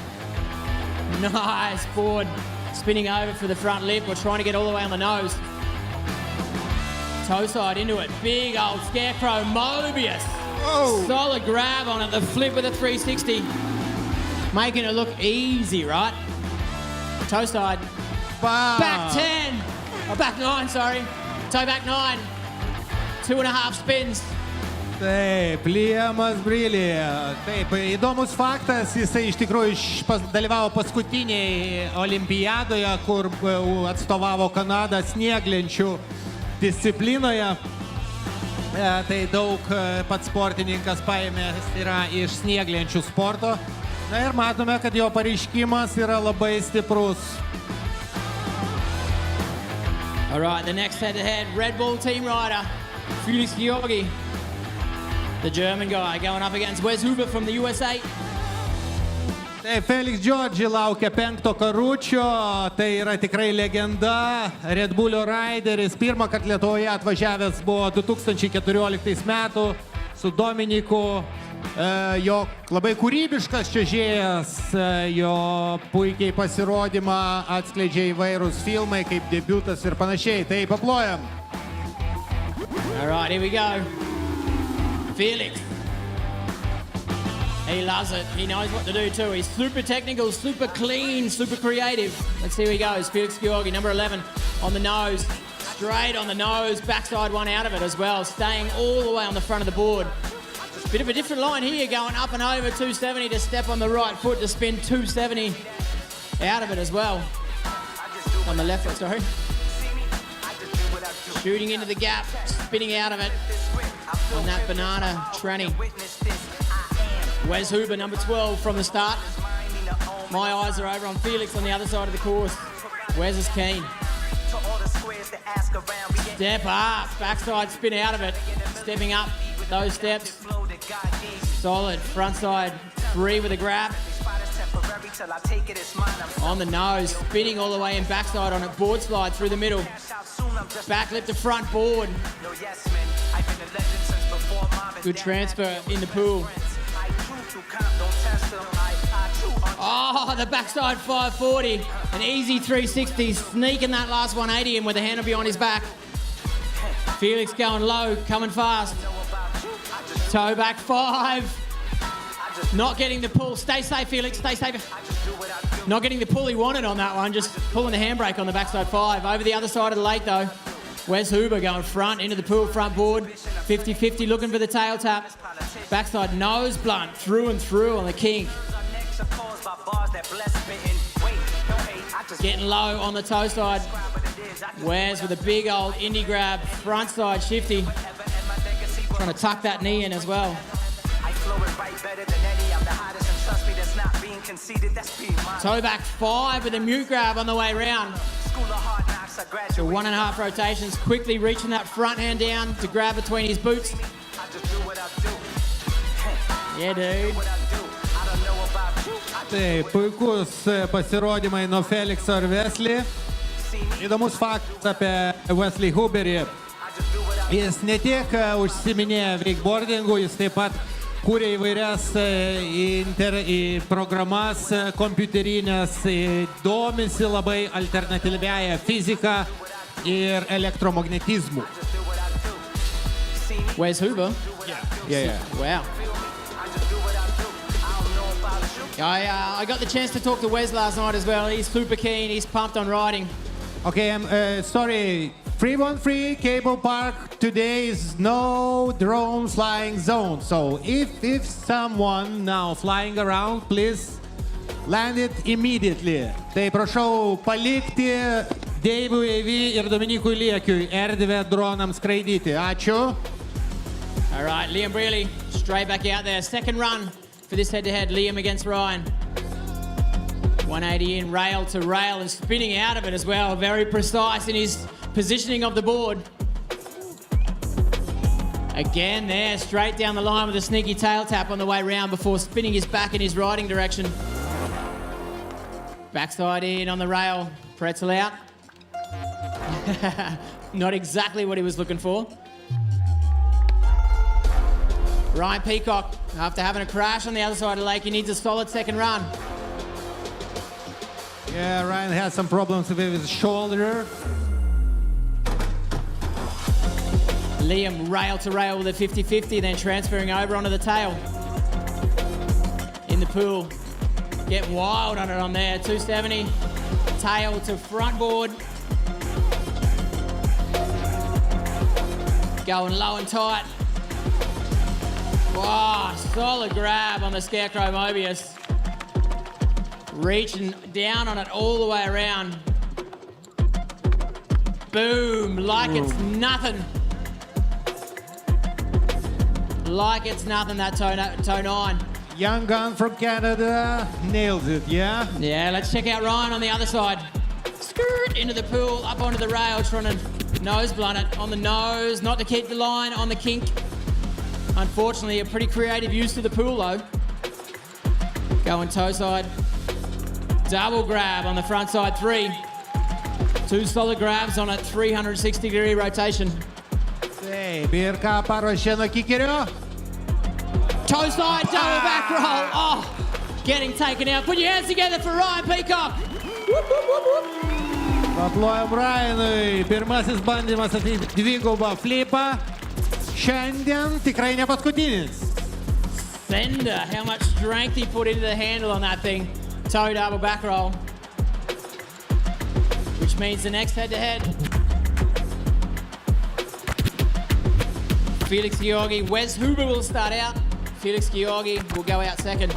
Nice board, spinning over for the front lip. We're trying to get all the way on the nose. Toe side into it, big old scarecrow, Mobius. Whoa. Solid grab on it, the flip with a 360. Making it look easy, right? Toe side, Wow. back 10, or back 9, sorry. Toe back 9, 2.5 spins. Taip, Liamas Brealey. Taip, įdomus faktas, jisai iš tikrųjų dalyvavo paskutiniai olimpiadoje, kur atstovavo Kanadą snieglenčių disciplinoje. Tai daug pats sportininkas paėmęs yra iš snieglenčių sporto. Na ir matome, kad jo pareiškimas yra labai stiprus. All right, the next head-to-head, Red Bull team rider, Felix Georgi. The German guy going up against Wes Huber from the USA. Tai Felix Georgi laukia 5 karučio, tai yra tikrai legenda, Red Bullio raideris, pirmą kartą Lietuvoje atvažiavęs buvo 2014 metų su Dominiku, jo labai kūrybiškas čiuožėjas, jo puikiai pasirodymą atskleidžia įvairūs filmai kaip debiutas ir panašiai, tai paplojam. All right, here we go. Felix He loves it. He knows what to do too. He's super technical, super clean, super creative. Let's see who he goes. Felix Georgi, number 11, on the nose. Straight on the nose, backside one out of it as well. Staying all the way on the front of the board. Bit of a different line here, going up and over 270 to step on the right foot to spin 270 out of it as well. On the left foot, sorry. Shooting into the gap, spinning out of it on that banana tranny. Wes Huber, number 12 from the start. My eyes are over on Felix on the other side of the course. Wes is keen. Step up, backside spin out of it. Stepping up those steps. Solid front side 3 with a grab. On the nose, spinning all the way and backside on it. Board slide through the middle. Back lip to front board. Good transfer in the pool. Oh, the backside 540. An easy 360, sneaking that last 180 in with a handle behind his back. Felix going low, coming fast. Toe back 5. Not getting the pull. Stay safe, Felix, stay safe. Not getting the pull he wanted on that one, just pulling the handbrake on the backside 5. Over the other side of the lake though. Wes Huber going front into the pool, front board. 50-50 looking for the tail tap. Backside nose blunt through and through on the kink. Getting low on the toe side. Wes with a big old indie grab. Front side shifty. Trying to tuck that knee in as well. Toe back 5 with a mute grab on the way round. So 1.5 rotations, quickly reaching that front hand down to grab between his boots. Yeah, dude. Tai puikus pasirodymai nuo Felixo ir Wesley. Įdomus faktas apie Wesley Huberį. Jis ne tik užsiminė wakeboardingu, jis taip pat kūrė įvairias programas kompiuterinės, domisi labai alternatyviąją fiziką ir elektromagnetizmu. Wes Huber? Yeah. Wow. I got the chance to talk to Wes last night as well. He's super keen. He's pumped on riding. Okay, I'm sorry. 313 Cable Park. Today is no drone flying zone. So if someone now flying around, please land it immediately. Tai prašau palikti Deivui Eivy ir Dominikui Liekiui erdvę dronams skraidyti. Ačiū. All right, Liam Brealey straight back out there. Second run for this head-to-head. Liam against Ryan. 180 in, rail to rail, and spinning out of it as well. Very precise in his positioning of the board. Again there, straight down the line with a sneaky tail tap on the way round before spinning his back in his riding direction. Backside in on the rail, pretzel out. Not exactly what he was looking for. Ryan Peacock, after having a crash on the other side of the lake, he needs a solid second run. Yeah, Ryan has some problems with his shoulder. Liam rail to rail with a 50-50, then transferring over onto the tail. In the pool. Get wild on it on there. 270. Tail to front board. Going low and tight. Wow, solid grab on the Scarecrow Mobius. Reaching down on it all the way around. Boom, like it's nothing. Like it's nothing, that toe 9. Young gun from Canada nails it, yeah? Yeah, let's check out Ryan on the other side. Skirt into the pool, up onto the rail, trying to nose blunt it on the nose, not to keep the line on the kink. Unfortunately, a pretty creative use of the pool though. Going toe side. Double grab on the front side 3. 2 solid grabs on a 360-degree rotation. Taip, ir ką paruošė nuo kikerio? Toe side, double back roll. Oh, getting taken out. Put your hands together for Ryan Peacock. Paplojam Ryanui. Pirmasis bandymas atlikti dvigubą flipą. Šiandien tikrai ne paskutinis. Sender, how much strength he put into the handle on that thing. Toe double back roll. Which means the next head-to-head. Felix Georgi, Wes Huber will start out. Felix Georgi will go out second.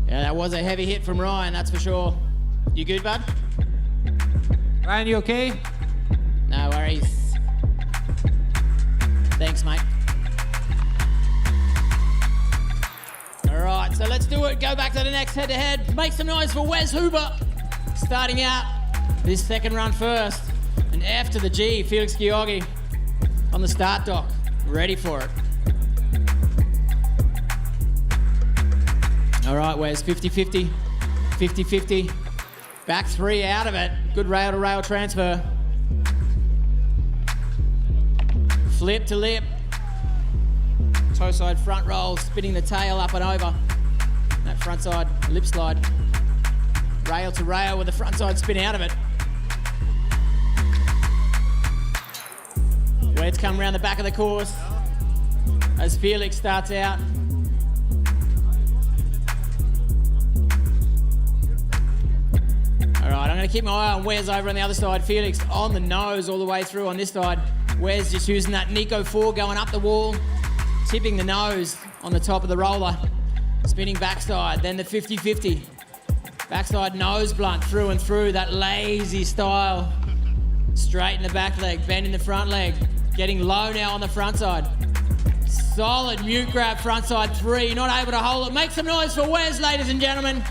Yeah, that was a heavy hit from Ryan, that's for sure. You good, bud? Ryan, you okay? No worries. Thanks, mate. All right, so let's do it. Go back to the next head-to-head. Make some noise for Wes Huber. Starting out this second run first. An F to the G, Felix Georgi on the start dock. Ready for it. All right, Wes, 50-50. 50-50. Back three out of it. Good rail-to-rail transfer. Flip to lip. Toe side front roll, spinning the tail up and over. That front side lip slide. Rail to rail with the front side spin out of it. Words come around the back of the course as Felix starts out. All right, I'm going to keep my eye on Wes over on the other side. Felix on the nose all the way through on this side. Wes just using that Nico 4 going up the wall, tipping the nose on the top of the roller. Spinning backside, then the 50-50. Backside nose blunt through and through, that lazy style. Straight in the back leg, bend in the front leg. Getting low now on the front side. Solid mute grab front side 3, not able to hold it. Make some noise for Wes, ladies and gentlemen.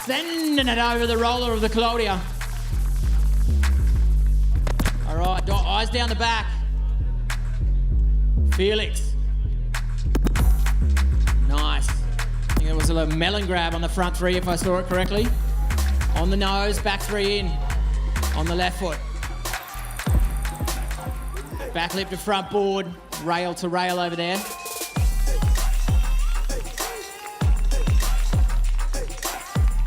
Sending it over the roller of the Claudia. All right, eyes down the back. Felix. Nice. I think it was a little melon grab on the front 3 if I saw it correctly. On the nose, back 3 in. On the left foot. Back lip to front board. Rail to rail over there.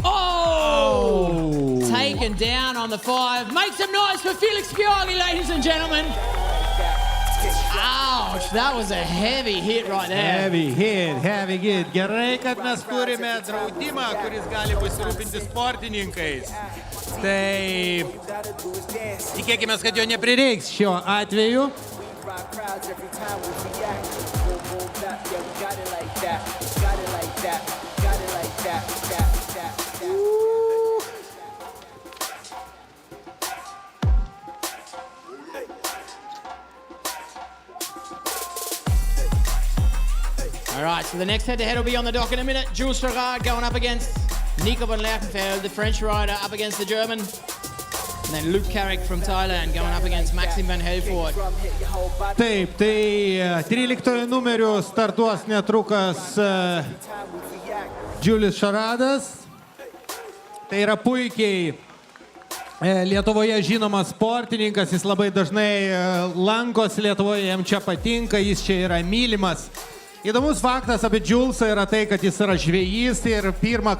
Oh! Taken down on the 5. Make some noise for Felix Georgi, ladies and gentlemen. Ouch, that was a heavy hit right there. Heavy hit. Gerai, kad mes turime draudimą, kuris gali pasirūpinti sportininkais. Tai tikėkime, kad jo neprireiks šiuo atveju. All right, so the next head-to-head will be on the dock in a minute. Jules Gerard going up against Nico van Lerchenfeld, the French rider, up against the German. And then Luke Carrick from Thailand going up against Maxim van Helvoort. Taip, tai 13 numeriu startuos netrukas Julius Šaradas. Tai yra puikiai Lietuvoje žinomas sportininkas, jis labai dažnai lankosi Lietuvoje, jam čia patinka, jis čia yra mylimas. Įdomus faktas apie Julesą yra tai, kad jis yra žvejys ir pirmą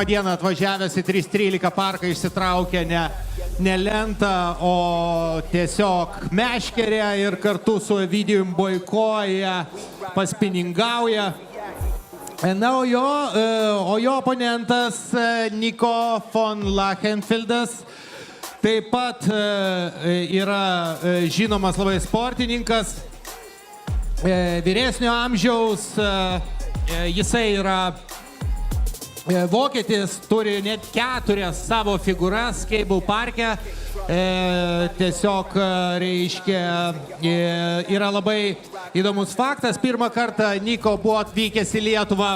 dieną atvažiavęs į 313 parką išsitraukė ne lentą, o tiesiog meškerę ir kartu su Ovidijum Boikoja paspiningauja. Na, o jo oponentas Nico von Lachenfeldas taip pat yra žinomas labai sportininkas. Vyresnio amžiaus, jisai yra vokietis, turi net 4 savo figūras Cable parke. Tiesiog reiškia, yra labai įdomus faktas. Pirmą kartą Niko buvo atvykęs į Lietuvą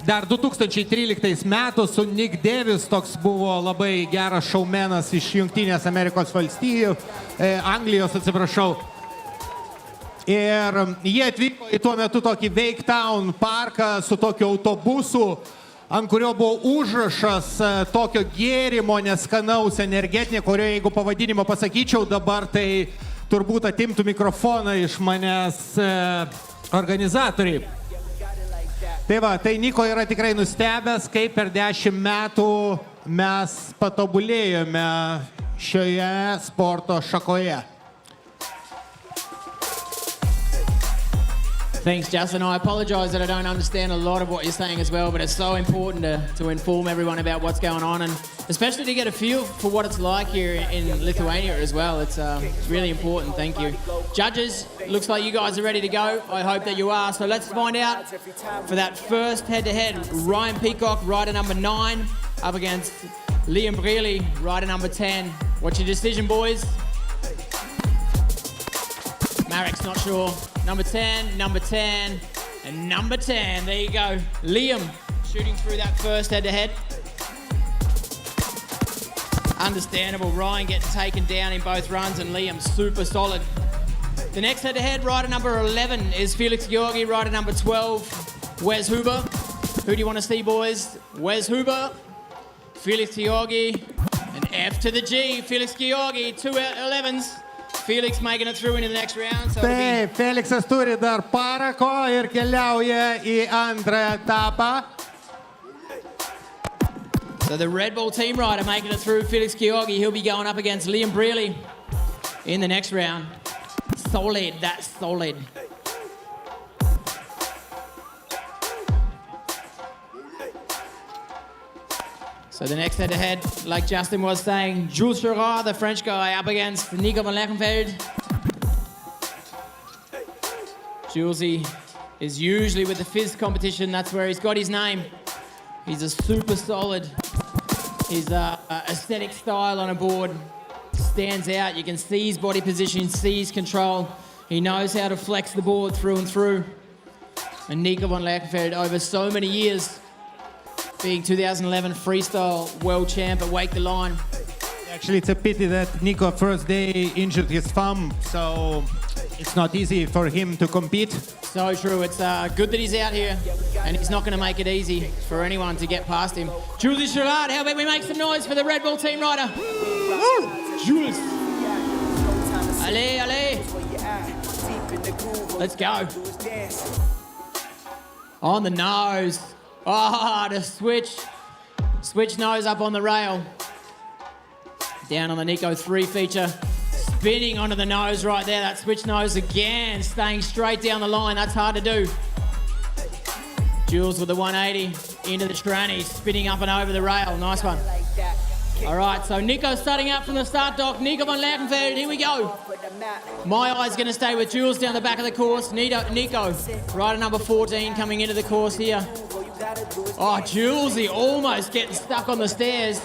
dar 2013 metų su Nick Davis, toks buvo labai geras šaumenas iš Jungtinės Amerikos valstijų, Anglijos, atsiprašau. Ir jie atvyko į tuo metu tokį Wake Town parką su tokiu autobusu, ant kurio buvo užrašas tokio gėrimo neskanaus energetinė, kurio jeigu pavadinimą pasakyčiau dabar, tai turbūt atimtų mikrofoną iš manęs organizatoriai. Tai va, tai Niko yra tikrai nustebęs, kaip per 10 metų mes patobulėjome šioje sporto šakoje. Thanks, Justin. I apologise that I don't understand a lot of what you're saying as well, but it's so important to inform everyone about what's going on, and especially to get a feel for what it's like here in Lithuania as well. It's really important. Thank you. Judges, looks like you guys are ready to go. I hope that you are. So let's find out for that first head-to-head. Ryan Peacock, rider number 9, up against Liam Brearley, rider number 10. What's your decision, boys? Marek's not sure. Number 10, and number 10. There you go. Liam shooting through that first head-to-head. Understandable. Ryan getting taken down in both runs, and Liam super solid. The next head-to-head, rider number 11 is Felix Georgi. Rider number 12, Wes Huber. Who do you want to see, boys? Wes Huber, Felix Georgi, and F to the G. Felix Georgi, 2 11s. Felix making it through into the next round. So Taip, Felixas turi dar parako ir keliauja į antrą etapą. So the Red Bull team rider making it through, Felix Georgi. He'll be going up against Liam Brearley in the next round. Solid, that's solid. So the next head-to-head, like Justin was saying, Jules Gerard, the French guy, up against Nico van Leckenfeld. Julesy is usually with the Fizz competition. That's where he's got his name. He's a super solid. His aesthetic style on a board stands out. You can see his body position, see his control. He knows how to flex the board through and through. And Nico van Leckenfeld, over so many years, being 2011 freestyle world champ at Wake the Line. Actually, it's a pity that Nico first day injured his thumb, so it's not easy for him to compete. So true. It's good that he's out here, and he's not going to make it easy for anyone to get past him. Jules Gerard, how about we make some noise for the Red Bull team rider? Jules. Allez, allez. Let's go. On the nose. Oh, the switch nose up on the rail. Down on the Nico 3 feature. Spinning onto the nose right there. That switch nose again, staying straight down the line. That's hard to do. Jules with the 180 into the tranny, spinning up and over the rail. Nice one. All right, so Nico starting out from the start dock. Nico van Leckenfeld, here we go. My eye's going to stay with Jules down the back of the course. Nico, rider number 14 coming into the course here. Oh, Julesy almost getting stuck on the stairs.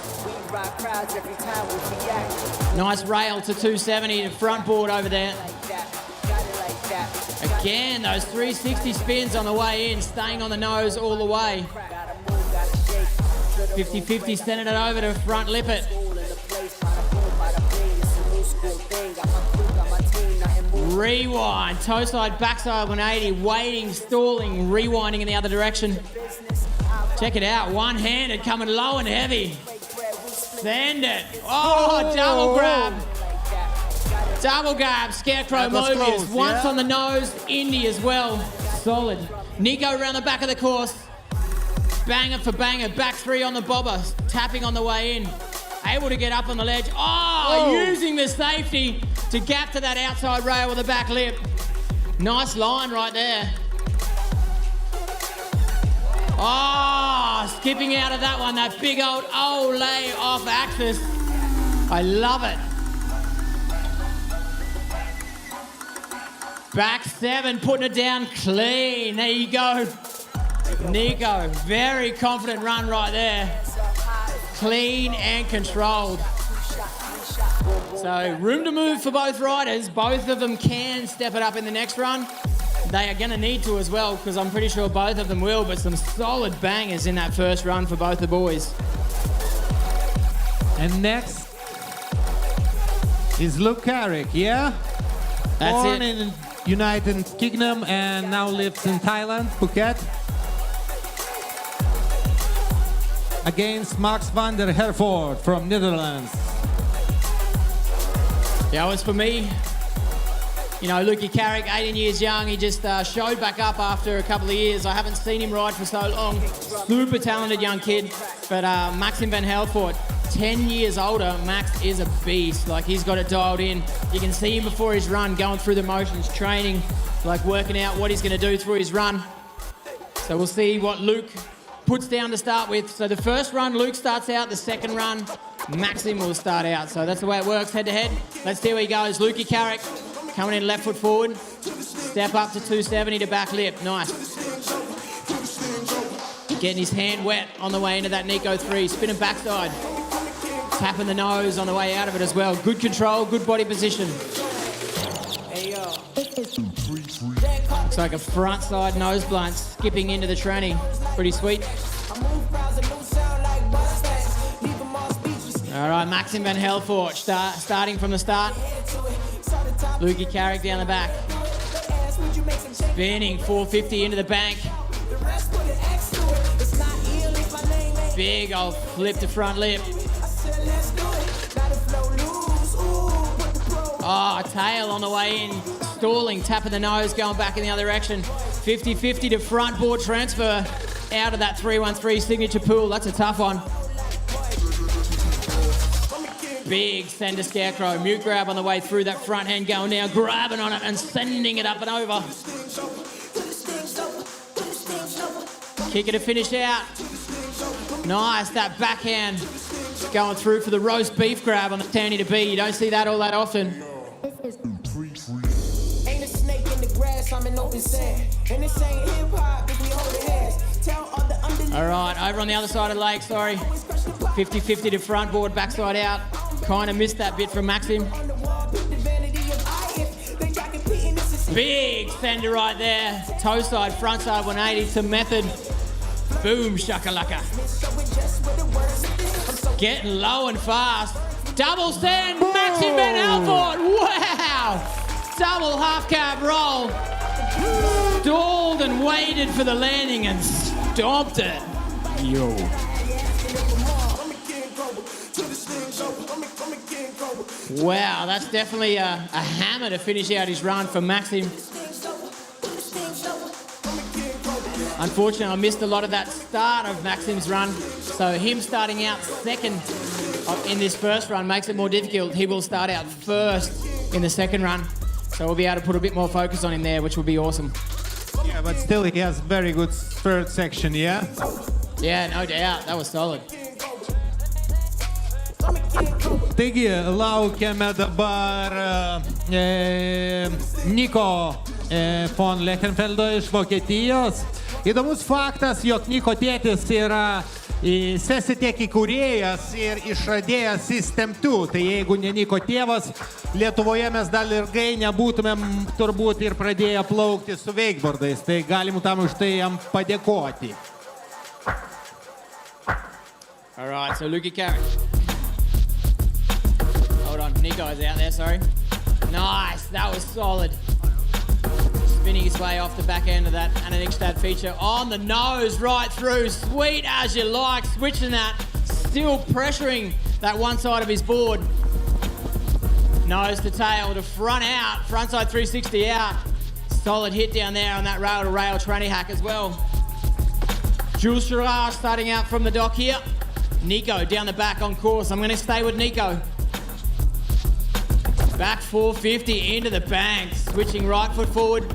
Nice rail to 270, the front board over there. Again, those 360 spins on the way in, staying on the nose all the way. 50-50, sending it over to front lip it. Rewind, toe side, backside 180, waiting, stalling, rewinding in the other direction. Check it out, one-handed, coming low and heavy. Send it. Oh, double grab. Double grab, Scarecrow Mobius. Once on the nose, Indy as well. Solid. Nico around the back of the course. Banger for banger, back 3 on the bobber, tapping on the way in. Able to get up on the ledge. Oh, using the safety to gap to that outside rail with the back lip. Nice line right there. Oh, skipping out of that one, that big old Olay off axis. I love it. Back 7, putting it down clean. There you go. Nico, very confident run right there. Clean and controlled. So room to move for both riders. Both of them can step it up in the next run. They are going to need to as well, because I'm pretty sure both of them will, but some solid bangers in that first run for both the boys. And next is Luke Carrick, yeah? That's Born it. in United Kingdom and now lives in Thailand, Phuket. Against Max van der Herford from Netherlands. Yeah, it was for me. You know, Lukey Carrick, 18 years young, he just showed back up after a couple of years. I haven't seen him ride for so long. Super talented young kid. But Maxim van Helvoort, 10 years older, Max is a beast. Like, he's got it dialed in. You can see him before his run, going through the motions, training, like working out what he's going to do through his run. So we'll see what Luke puts down to start with. So the first run, Luke starts out. The second run, Maxim will start out. So that's the way it works, head to head. Let's see where he goes. Lukey Carrick coming in left foot forward. Step up to 270 to back lip. Nice. Getting his hand wet on the way into that Nico 3. Spinning backside. Tapping the nose on the way out of it as well. Good control, good body position. Looks like a front side nose blunt skipping into the tranny. Pretty sweet. All right, Maxim van Helvoort starting from the start. Lukey Carrick down the back. Spinning 450 into the bank. Big old flip to front lip. Oh, tail on the way in. Stalling, tapping the nose, going back in the other direction. 50-50 to front board transfer out of that 313 signature pool. That's a tough one. Big sender scarecrow. Mute grab on the way through that front hand, going down, grabbing on it and sending it up and over. Kick it to finish out. Nice, that backhand going through for the roast beef grab on the tanny to be. You don't see that all that often. Ain't a snake in the grass, I'm in open sand. And this ain't hip hop, if we hold hands. Tell all the under. All right, over on the other side of the lake, sorry. 50-50 to front board, backside out. Kind of missed that bit from Maxim. Big fender right there. Toe side, front side 180 to method. Boom, shakalaka. Getting low and fast. Double stand, Maxim van Helvoort. Wow! Double half cab roll. Stalled and waited for the landing and stomped it. Yo. Wow, that's definitely a hammer to finish out his run for Maxim. Unfortunately, I missed a lot of that start of Maxim's run, so him starting out second in this first run makes it more difficult. He will start out first in the second run, so we'll be able to put a bit more focus on him there, which will be awesome. Yeah, but still he has very good third section, yeah? Yeah, no doubt. That was solid. Taigi, laukiame dabar Niko von Lechenfeldo iš Vokietijos. Įdomus faktas, jog Niko tėtis yra Sesitech įkūrėjas ir išradėjas System 2. Tai jeigu ne Niko tėvas, Lietuvoje mes dar ilgai nebūtumėm turbūt ir pradėję plaukti su wakeboardais. Tai galim tam už tai jam padėkoti. All right, so Lukey Carrick. Hold on, Nico's out there, sorry. Nice, that was solid. Spinning his way off the back end of that Anadikstad feature. On the nose, right through. Sweet as you like, switching that. Still pressuring that one side of his board. Nose to tail to front out. Frontside 360 out. Solid hit down there on that rail-to-rail tranny hack as well. Jules Girard starting out from the dock here. Nico down the back on course. I'm going to stay with Nico. Back 450 into the bank. Switching right foot forward.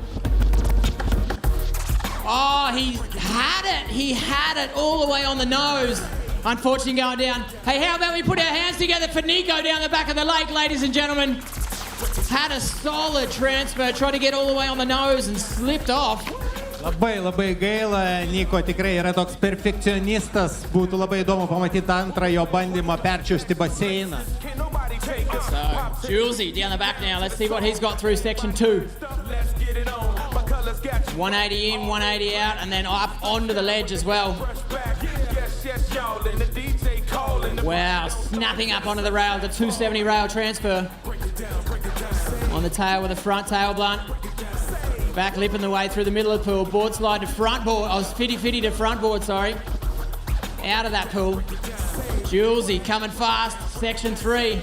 Oh, he had it. He had it all the way on the nose. Unfortunately going down. Hey, how about we put our hands together for Nico down the back of the lake, ladies and gentlemen. Had a solid transfer. Tried to get all the way on the nose and slipped off. Labai gaila, Niko tikrai yra toks perfekcionistas. Būtų labai įdomu pamatyti antrą jo bandymą perčiusti baseiną. So, Julesy down the back now. Let's see what he's got through section 2. 180 in, 180 out, and then up onto the ledge as well. Wow, snapping up onto the rail, the 270 rail transfer. On the tail with a front tail blunt. Back lipping the way through the middle of the pool. Board slide to front board. Oh, 50-50 to front board, sorry. Out of that pool. Julesy coming fast, section 3.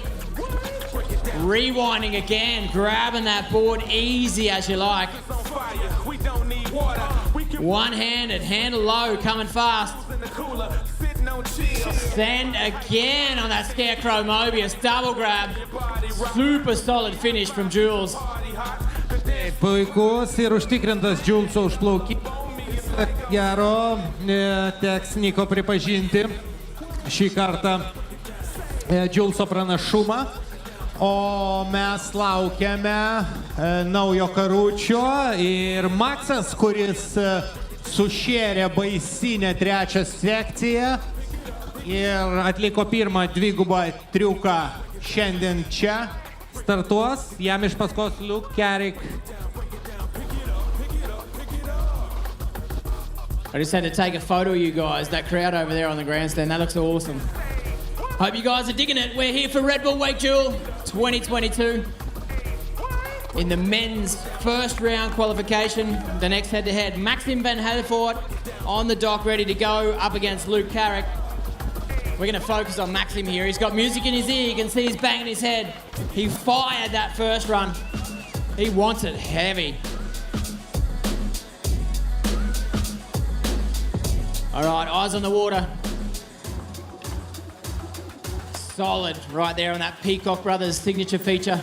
Rewinding again, grabbing that board easy as you like. One-handed, handle low, coming fast. Send again on that Scarecrow Mobius, double grab. Super solid finish from Jules. Puikus ir užtikrintas Jules'o užplaukimas. Gero, teks Niko pripažinti šį kartą Jules'o pranašumą. O mes laukiame naujo karučio ir Maksas, kuris sušėrė baisinę trečią sekciją ir atliko pirmą dvigubą triuką šiandien čia. Startuos, jam iš paskos Luke Carrick. I just had to take a photo of you guys, that crowd over there on the grandstand, that looks awesome. Hope you guys are digging it. We're here for Red Bull WakeDuel 2022. In the men's first round qualification, the next head-to-head, Maxim van Helvoort on the dock ready to go up against Luke Carrick. We're going to focus on Maxim here. He's got music in his ear. You can see he's banging his head. He fired that first run. He wants it heavy. All right, eyes on the water. Solid right there on that Peacock Brothers signature feature.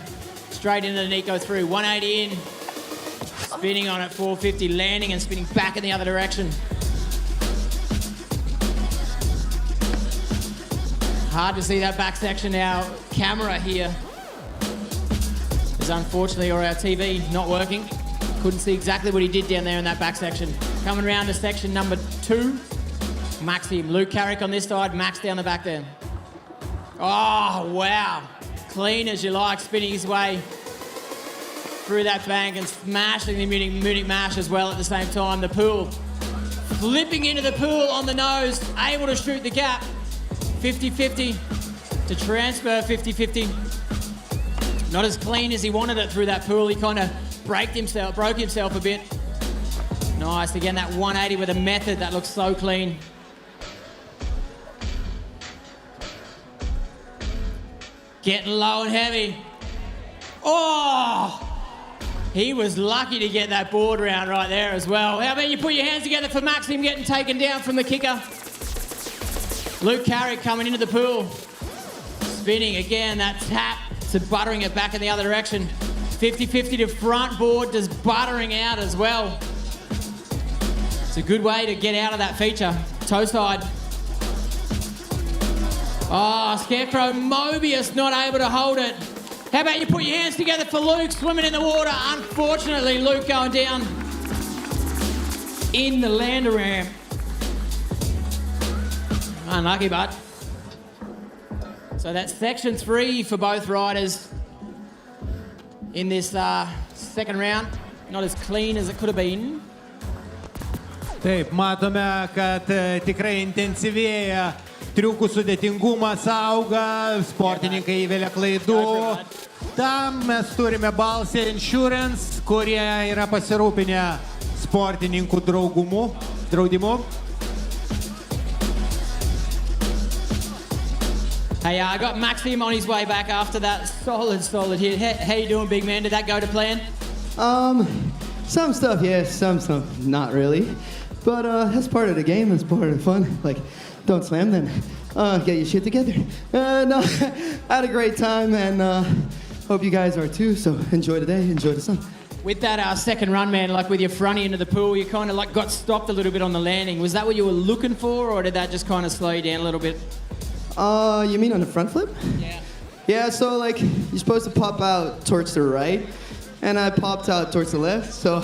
Straight into the Nico through, 180 in. Spinning on at 450, landing and spinning back in the other direction. Hard to see that back section. Our camera here is unfortunately, or our TV, not working. Couldn't see exactly what he did down there in that back section. Coming around to section number 2. Maxim, Luke Carrick on this side, Max down the back there. Oh, wow. Clean as you like, spinning his way through that bank and smashing the Munich mash as well at the same time. The pool, flipping into the pool on the nose, able to shoot the gap. 50-50 to transfer 50-50. Not as clean as he wanted it through that pool. He kind of broke himself a bit. Nice, again, that 180 with a method that looks so clean. Getting low and heavy. Oh! He was lucky to get that board round right there as well. How about you put your hands together for Maxim getting taken down from the kicker. Luke Carrick coming into the pool. Spinning again, that tap to buttering it back in the other direction. 50-50 to front board, just buttering out as well. It's a good way to get out of that feature. Toe side. Oh, Scarecrow Mobius not able to hold it. How about you put your hands together for Luke swimming in the water. Unfortunately, Luke going down in the lander ramp. Unlucky, but. So that's section 3 for both riders in this second round. Not as clean as it could have been. Taip, matome, kad tikrai intensyvėja triukų sudėtingumas auga, sportininkai įvelia klaidų. Tam mes turime Balsė Insurance, kurie yra pasirūpinę sportininkų draudimu. Hey, I got Maxim on his way back after that solid hit. How you doing, big man? Did that go to plan? Some stuff, yes, some stuff, not really. But that's part of the game, that's part of the fun. Like, don't slam then. Get your shit together. No, I had a great time and hope you guys are too, so enjoy the day, enjoy the sun. With that second run, man, like with your fronty into the pool, you kind of like got stopped a little bit on the landing. Was that what you were looking for, or did that just kind of slow you down a little bit? You mean on the front flip? Yeah. Yeah, so like, you're supposed to pop out towards the right, and I popped out towards the left, so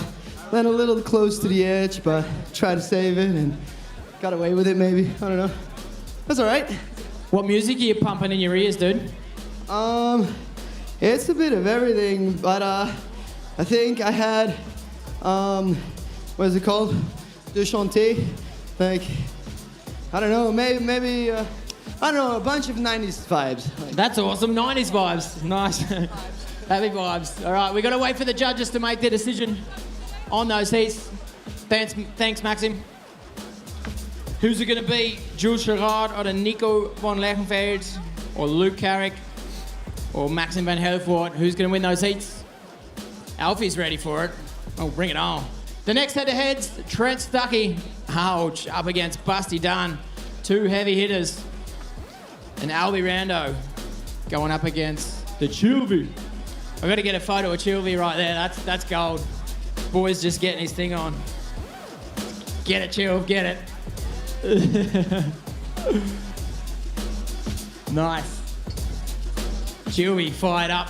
went a little close to the edge, but tried to save it and got away with it maybe, I don't know. That's all right. What music are you pumping in your ears, dude? It's a bit of everything, but I think I had, what is it called? De chanter, like, I don't know, maybe I don't know, a bunch of 90s vibes. That's awesome, 90s vibes, nice. Happy vibes. All right, we got to wait for the judges to make their decision on those heats. Thanks, Maxim. Who's it going to be? Jules Gerard or Nico van Legenveld or Luke Carrick or Maxim van Helvoort? Who's going to win those heats? Alfie's ready for it. Oh, bring it on. The next head-to-heads, Trent Stuckey, ouch, up against Busty Dunn. Two heavy hitters. And Albie Rando going up against the Chilvy. I've got to get a photo of Chilvy right there. That's gold. Boy's just getting his thing on. Get it, Chilv, get it. Nice. Chilvy fired up.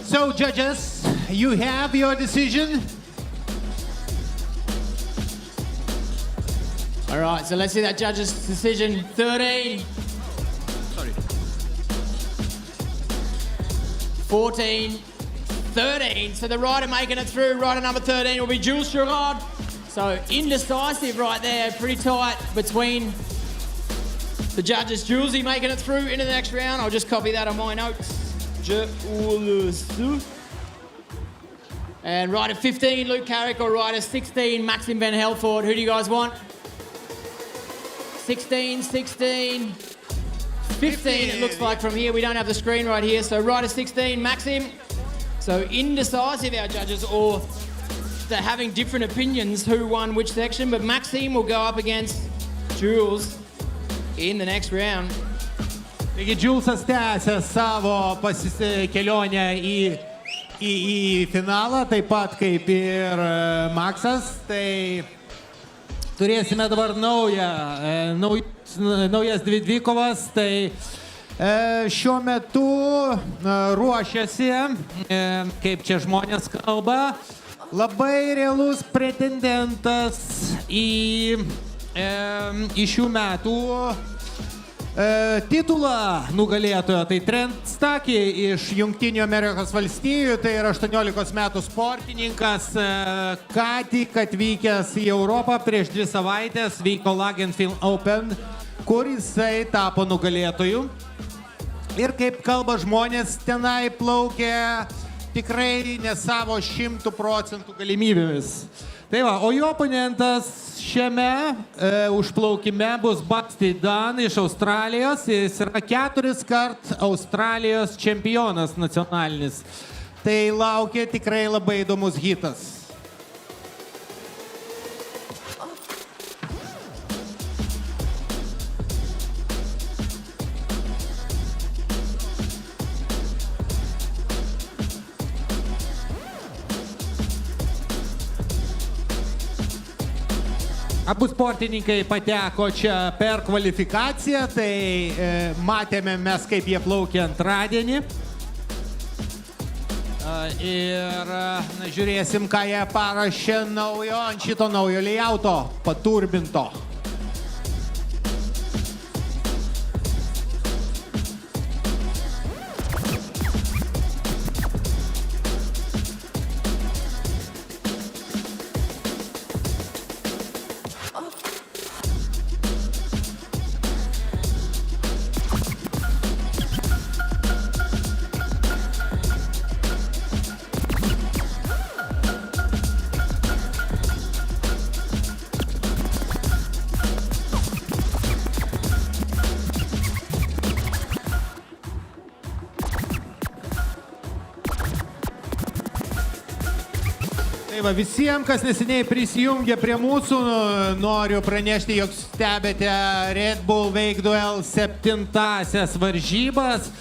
So, judges, you have your decision. All right, so let's see that judge's decision. 13. Sorry. 14. 13. So the rider making it through. Rider number 13 will be Jules Gerard. So indecisive right there. Pretty tight between the judges. Julesy making it through into the next round. I'll just copy that on my notes. And rider 15, Luke Carrick, or rider 16, Maxim van Helvoort. Who do you guys want? 16, 16, 15 it looks like from here. We don't have the screen right here. So rider 16, Maxim. So indecisive, our judges, or they're having different opinions who won which section. But Maxim will go up against Jules in the next round. Taigi Julesas tęsia savo kelionę į finalą, taip pat kaip ir Maksas. Tai turėsime dabar naujas dvi dvikovas. Tai šiuo metu ruošiasi, kaip čia žmonės kalba, labai realus pretendentas į šių metų titulą nugalėtojo. Tai Trent Stuckey iš Jungtinių Amerikos valstijų, tai yra 18 metų sportininkas, ką tik atvykęs į Europą prieš 2 savaitės, vyko Lagenfeld Open, kur jisai tapo nugalėtoju. Ir kaip kalba žmonės, tenai plaukė tikrai ne savo 100% galimybėmis. Tai va, o jo oponentas šiame užplaukime bus Busty Dunn iš Australijos. Jis yra 4-kart Australijos čempionas nacionalinis. Tai laukia tikrai labai įdomus hitas. Abu sportininkai pateko čia per kvalifikaciją, tai matėme mes, kaip jie plaukė antradienį. Ir žiūrėsim, ką jie parašė naujo ant šito naujo layouto, paturbinto. Visiems, kas neseniai prisijungė prie mūsų, noriu pranešti, jog stebėte Red Bull WakeDuel 7-asias varžybas.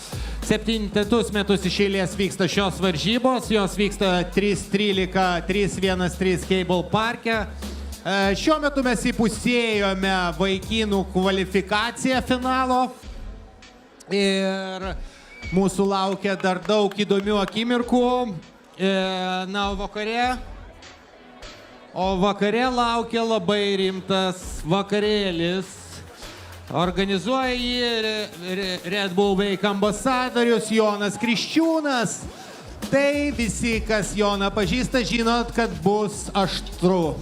7 metus iš eilės vyksta šios varžybos. Jos vyksta 3.13, 3.13 Cable Parke. Šiuo metu mes įpusėjome vaikinų kvalifikaciją finalo. Ir mūsų laukia dar daug įdomių akimirkų. Na, o vakare laukia labai rimtas vakarėlis. Organizuoja jį Red Bull Wake ambasadorius Jonas Kriščiūnas. Tai visi, kas Joną pažįsta, žinot, kad bus aštru.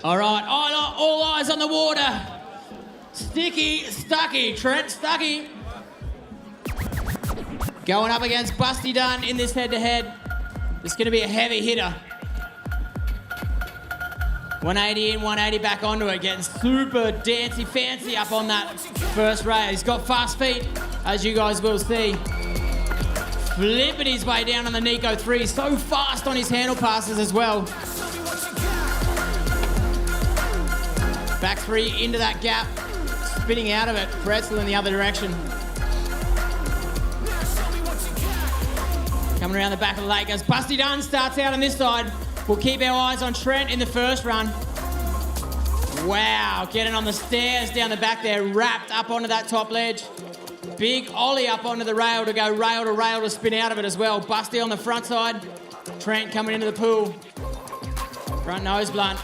All right, all eyes on the water. Stucky, Trent Stucky. Going up against Busty Dunn in this head-to-head. It's going to be a heavy hitter. 180 in, 180 back onto it, getting super dancy fancy up on that first rail. He's got fast feet, as you guys will see. Flipping his way down on the Nico 3, so fast on his handle passes as well. Back 3 into that gap, spinning out of it, Pretzel in the other direction. Coming around the back of the lake as Busty Dunn starts out on this side. We'll keep our eyes on Trent in the first run. Wow, getting on the stairs down the back there, wrapped up onto that top ledge. Big ollie up onto the rail to go rail to spin out of it as well. Busty on the front side. Trent coming into the pool. Front nose blunt.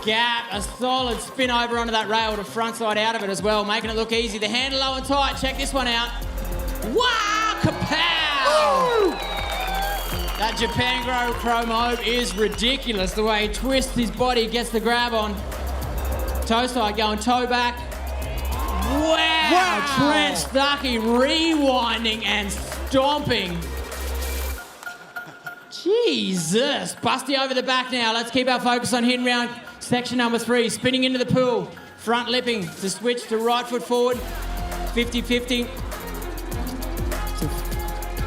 Gap, a solid spin over onto that rail to front side out of it as well, making it look easy. The handle low and tight, check this one out. Wow, kapow! Woo! That Japan Grow Chromo is ridiculous, the way he twists his body, gets the grab on. Toe side going toe back. Wow! Trent Stucky rewinding and stomping. Jesus! Busty over the back now. Let's keep our focus on hidden round section number 3. Spinning into the pool. Front lipping to switch to right foot forward. 50-50.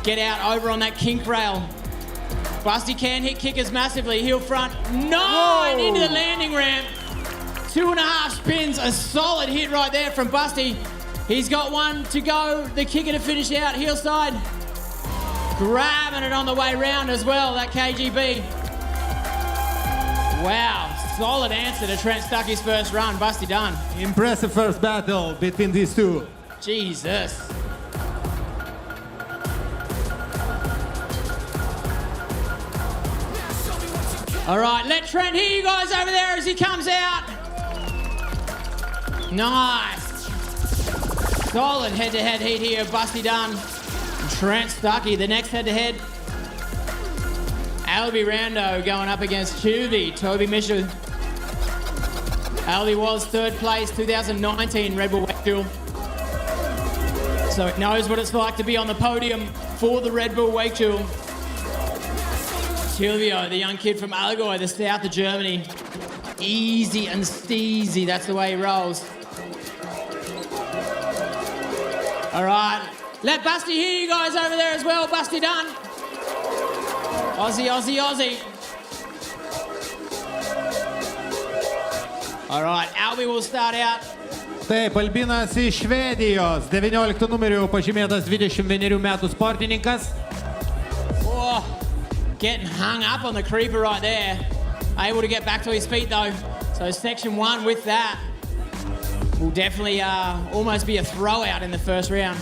Get out over on that kink rail. Busty can hit kickers massively. Heel front. 9 into the landing ramp. 2.5 spins. A solid hit right there from Busty. He's got one to go. The kicker to finish out. Heel side. Grabbing it on the way round as well, that KGB. Wow, solid answer to Trent Stucky's first run. Busty Dunn. Impressive first battle between these two. Jesus. All right, let Trent hear you guys over there as he comes out. Nice. Solid head-to-head heat here, Busty Dunn. Trent Stucky, the next head-to-head. Albie Rando going up against Chuvy, Toby Mishu. Albie was 3rd place 2019 Red Bull WakeDuel. So it knows what it's like to be on the podium for the Red Bull WakeDuel. Silvio, the young kid from Allgäu, the south of Germany. Easy and steezy, that's the way he rolls. All right, let Busty hear you guys over there as well. Busty Dunn. Aussie, Aussie, Aussie. All right, Albie will start out. Taip, Albinas iš Švedijos, 19 numeriu pažymėtas 21 metų sportininkas. Oh, getting hung up on the creeper right there. Able to get back to his feet though. So section 1 with that will definitely almost be a throw out in the first round.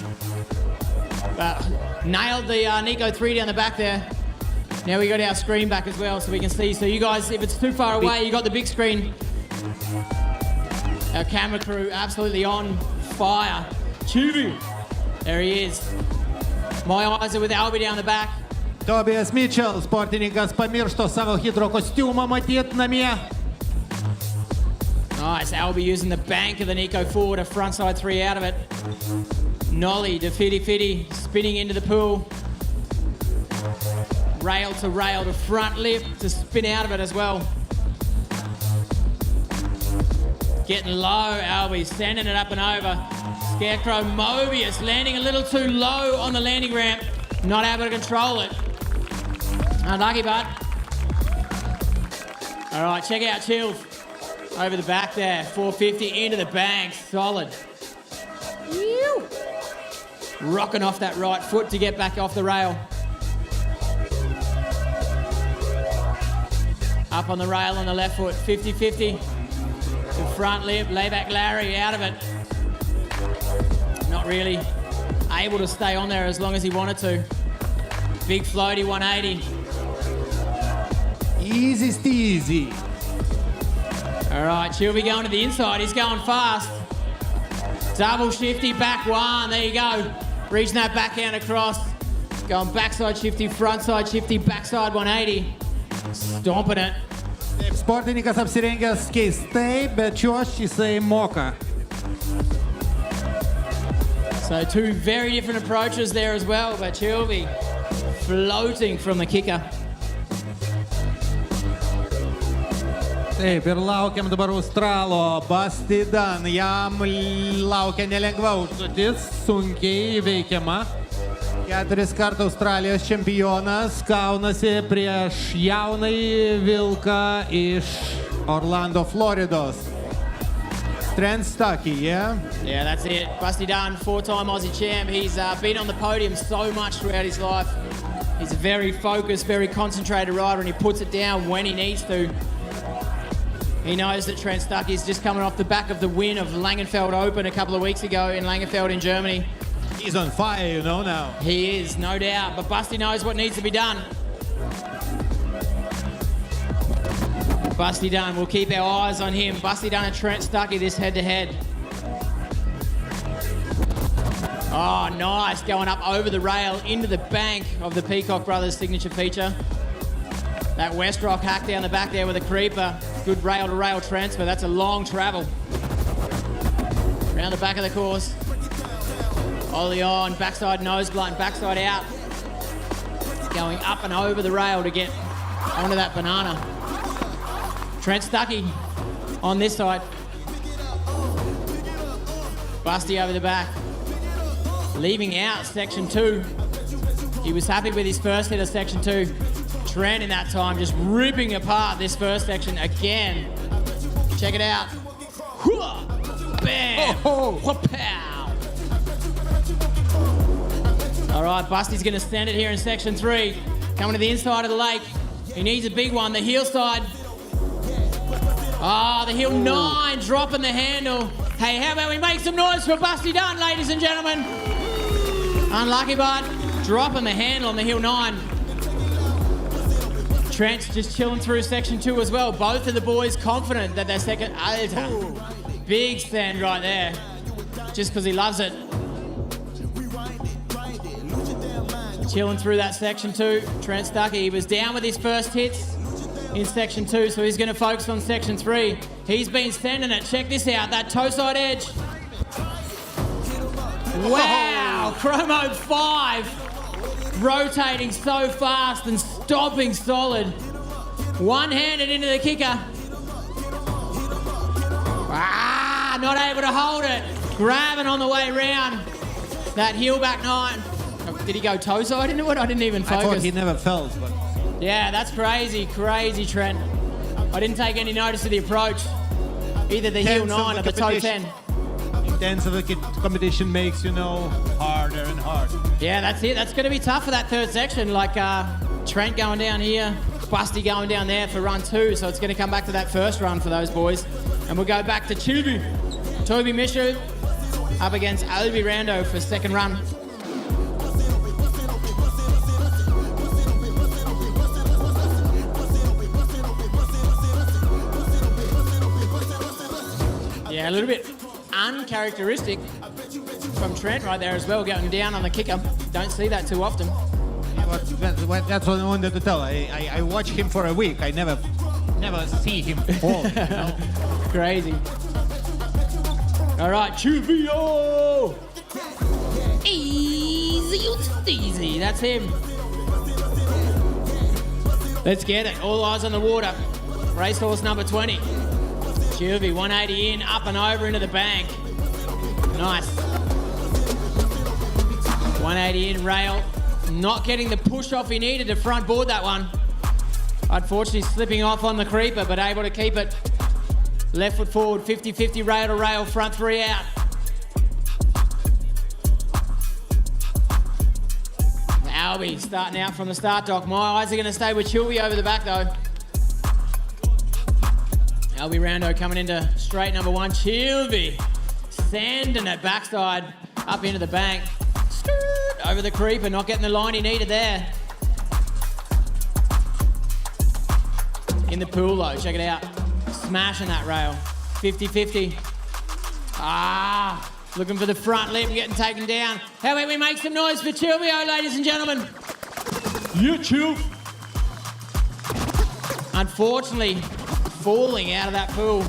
But nailed the Nico 3 down the back there. Now we got our screen back as well so we can see. So you guys, if it's too far away, you got the big screen. Our camera crew absolutely on fire. Chuvy. There he is. My eyes are with Albie down the back. Tobias Mitchell, sportininkas pamiršto savo hidro kostiumą matyt namie. Nice, Albie using the bank of the Nico 4 to frontside 3 out of it. Nolly to fitty, spinning into the pool. Rail to front lip to spin out of it as well. Getting low, Albie, sending it up and over. Scarecrow Mobius landing a little too low on the landing ramp. Not able to control it. Unlucky, bud. All right, check out Chills. Over the back there, 450 into the bank, solid. Ew. Rocking off that right foot to get back off the rail. Up on the rail on the left foot, 50-50. The front lip, layback Larry out of it. Not really able to stay on there as long as he wanted to. Big floaty 180. Easy steezy. All right, Chilby going to the inside. He's going fast. Double shifty, back 1. There you go. Reaching that backhand across. Going backside shifty, frontside shifty, backside 180. Stomping it. Taip, sportininkas apsirengęs keistai, bet čiuoš jisai moka. So two very different approaches there as well, but Chilby floating from the kicker. Taip, ir laukiam dabar Australo Bastidan. Jam laukia nelengva užduotis, sunkiai įveikiama. 4 kartų Australijos čempionas kaunasi prieš jaunąjį vilką iš Orlando, Floridos. Trent Stuckey, yeah? Yeah, that's it. Busty Dunn, 4-time Aussie champ. He's been on the podium so much throughout his life. He's a very focused, very concentrated rider, and he puts it down when he needs to. He knows that Trent Stuckey is just coming off the back of the win of Langenfeld Open a couple of weeks ago in Langenfeld in Germany. He's on fire, you know, now. He is, no doubt, but Busty knows what needs to be done. Busty Dunn, we'll keep our eyes on him. Busty Dunn and Trent Stuckey, this head-to-head. Oh, nice, going up over the rail into the bank of the Peacock Brothers signature feature. That West Rock hack down the back there with a creeper. Good rail-to-rail transfer, that's a long travel. Around the back of the course. Ollie on, backside nose blunt, backside out. Going up and over the rail to get onto that banana. Trent Stuckey on this side. Busty over the back. Leaving out section 2. He was happy with his first hit of section 2. Trent in that time just ripping apart this first section again. Check it out. Bam! Wha-pow! All right, Busty's going to send it here in section 3. Coming to the inside of the lake. He needs a big one. The heel side. Ah, the heel 9 dropping the handle. Hey, how about we make some noise for Busty Dunn, ladies and gentlemen? Unlucky, but dropping the handle on the heel 9. Trent's just chilling through section 2 as well. Both of the boys confident that they're second. Big stand right there. Just because he loves it. Chilling through that section 2. Trent Stuckey, he was down with his first hits in section 2, so he's going to focus on section 3. He's been sending it. Check this out, that toe side edge. Wow, Chromo 5. Rotating so fast and stopping solid. One-handed into the kicker. Ah, not able to hold it. Grabbing on the way round. That heel back 9. Did he go toe side into it? I didn't even focus. I thought he never felt, but... Yeah, that's crazy, crazy, Trent. I didn't take any notice of the approach. Either the heel 9 or the toe 10. Intensive competition makes, you know, harder and harder. Yeah, that's it. That's going to be tough for that third section. Like Trent going down here, Busty going down there for run 2. So it's going to come back to that first run for those boys. And we'll go back to Chilby. Toby Mishu up against Albi Rando for second run. Yeah, a little bit uncharacteristic from Trent right there as well, going down on the kicker. Don't see that too often. Yeah, but that's what I wanted to tell. I watch him for a week. I never see him fall. You know? Crazy. All right, Chuvio! Easy, that's him. Let's get it. All eyes on the water. Racehorse number 20. Chuvie, 180 in, up and over into the bank. Nice. 180 in, rail. Not getting the push off he needed to front board that one. Unfortunately slipping off on the creeper, but able to keep it. Left foot forward, 50-50 rail to rail, front 3 out. Albie starting out from the start dock. My eyes are going to stay with Chilby over the back though. Albie Rando coming into straight number 1. Chilby sending it backside up into the bank. Over the creeper, not getting the line he needed there. In the pool though, check it out. Smashing that rail. 50-50. Ah, looking for the front lip and getting taken down. How about we make some noise for Chilvio, ladies and gentlemen? Yeah, Chil. Unfortunately, falling out of that pool.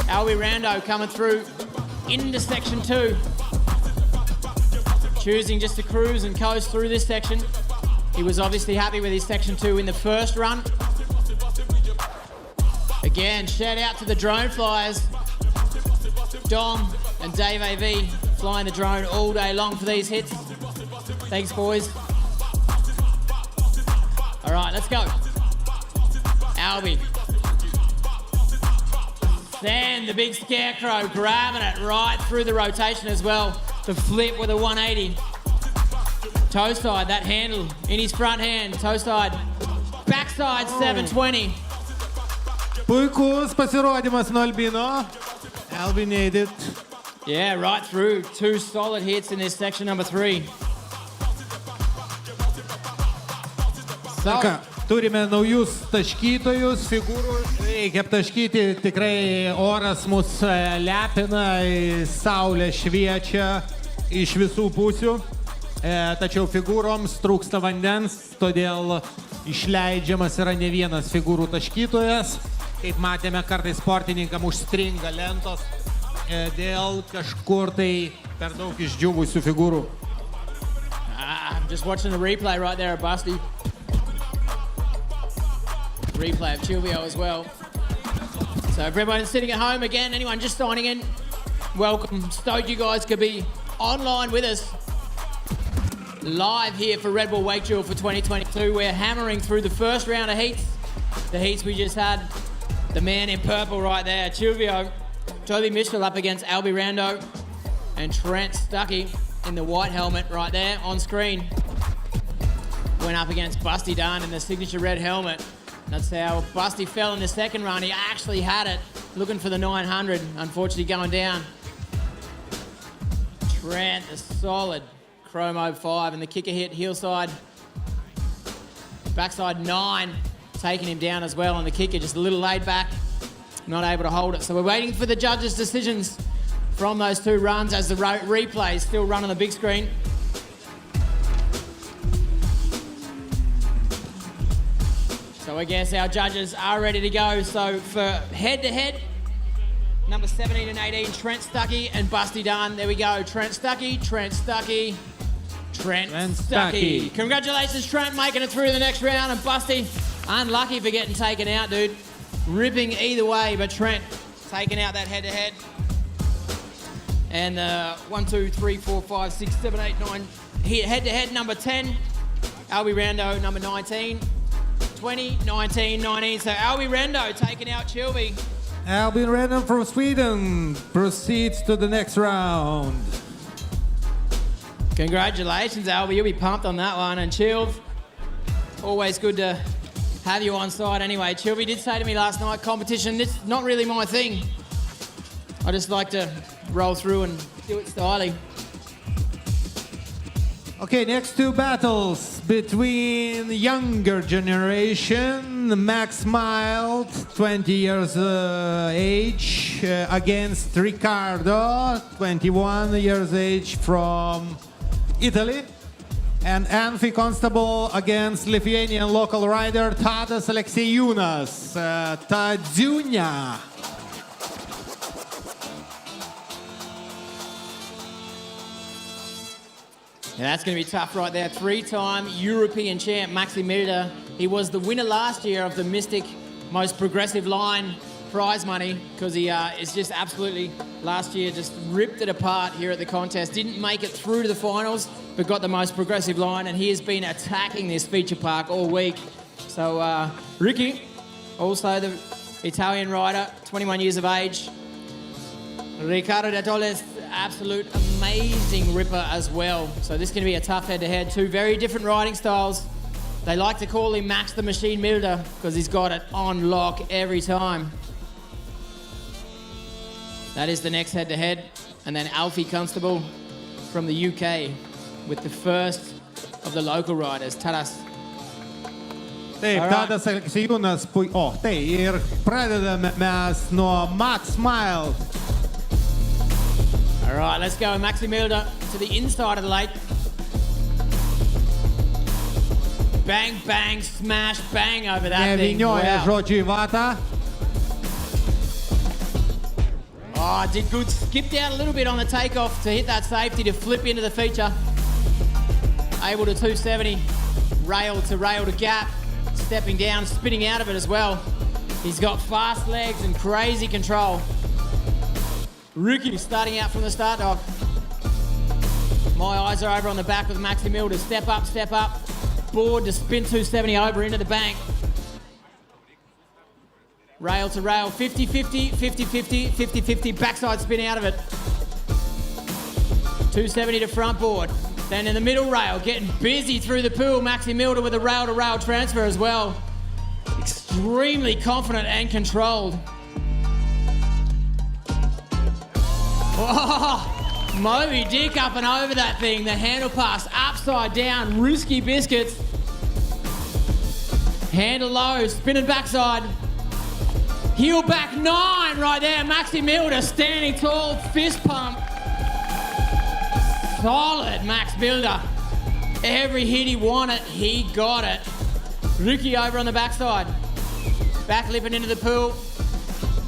Albie Rando coming through into section 2. Choosing just to cruise and coast through this section. He was obviously happy with his section 2 in the first run. Again, shout out to the drone flyers. Dom and Dave AV flying the drone all day long for these hits. Thanks, boys. All right, let's go. Albie. Then the big scarecrow grabbing it right through the rotation as well. The flip with a 180. Toe side, that handle in his front hand. Toe side, backside 720. Puikus pasirodymas nuo Albino. Albie made it. Yeah, right through. 2 solid hits in this section number 3. So, turime naujus taškytojus, figūrų. Reikia taškyti, tikrai oras mus lepina, saulė šviečia iš visų pusių. Tačiau figūroms trūksta vandens, todėl išleidžiamas yra ne vienas figūrų taškytojas. Kaip matėme, kartais sportininkam užstringa lentos dėl kažkur tai per daug išdžiūvusių figūrų. I'm just watching the replay right there at Busty. Replay of Chilvio as well. So everyone sitting at home, again, anyone just signing in, welcome. Stoked you guys could be online with us. Live here for Red Bull WakeDuel for 2022. We're hammering through the first round of heats. The heats we just had. The man in purple right there, Chilvio. Toby Mitchell up against Albie Rando. And Trent Stuckey in the white helmet right there on screen. Went up against Busty Dunn in the signature red helmet. That's how Busty fell in the second run. He actually had it, looking for the 900. Unfortunately going down. Trent, a solid Chromo 5 and the kicker hit, heel side. Backside 9, taking him down as well. And the kicker just a little laid back, not able to hold it. So we're waiting for the judges' decisions from those 2 runs as the replays still run on the big screen. So I guess our judges are ready to go. So for head-to-head, number 17 and 18, Trent Stuckey and Busty Dunn. There we go. Trent Stuckey, Trent Stuckey, Trent Stuckey. Congratulations, Trent, making it through the next round. And Busty, unlucky for getting taken out, dude. Ripping either way, but Trent taking out that head-to-head. And 1, 2, 3, 4, 5, 6, 7, 8, 9. Head-to-head, number 10. Albie Rando, number 19. 20, 19, 19. So Albie Rando taking out Chilvey. Albie Rando from Sweden proceeds to the next round. Congratulations, Albie. You'll be pumped on that one. And Chilv, always good to have you on side anyway. Chilvey did say to me last night, competition, it's not really my thing. I just like to roll through and do it styling. Okay, next 2 battles between younger generation, Max Mild, 20 years age, against Riccardo, 21 years age from Italy, and Anfi Constable against Lithuanian local rider Tadas Aleksejūnas, Tadziunia. Yeah, that's going to be tough right there. 3-time European champ, Maxi Milder. He was the winner last year of the Mystic Most Progressive Line prize money because he is just absolutely, last year, just ripped it apart here at the contest. Didn't make it through to the finals, but got the Most Progressive Line, and he has been attacking this feature park all week. So Ricky, also the Italian rider, 21 years of age. Riccardo De Tolles, absolute amazing ripper as well. So this is going to be a tough head-to-head. 2 very different riding styles. They like to call him Max the Machine Milder because he's got it on lock every time. That is the next head-to-head. And then Alfie Constable from the UK with the first of the local riders, Tadas. Taip, Tadas Aleksejūnas, tai ir pradedame mes nuo Max Mild. All right, let's go. Maxi Milder to the inside of the lake. Bang, bang, smash, bang over that thing. Nevynioja Wow. žodžiu į vatą. Oh, did good. Skipped out a little bit on the takeoff to hit that safety to flip into the feature. Able to 270, rail to gap, stepping down, spinning out of it as well. He's got fast legs and crazy control. Ricky starting out from the start dog. My eyes are over on the back with Maxi Milder. Step up, board to spin 270 over into the bank. Rail to rail, 50-50, 50-50, 50-50, backside spin out of it. 270 to front board. Then in the middle rail, getting busy through the pool. Maxi Milder with a rail-to-rail transfer as well. Extremely confident and controlled. Oh, Moby Dick up and over that thing. The handle pass upside down, risky biscuits. Handle low, spinning backside. Heel back 9 right there. Maxi Milder standing tall, fist pump. Solid Max Milder. Every hit he wanted, he got it. Ricky over on the backside. Back lipping into the pool.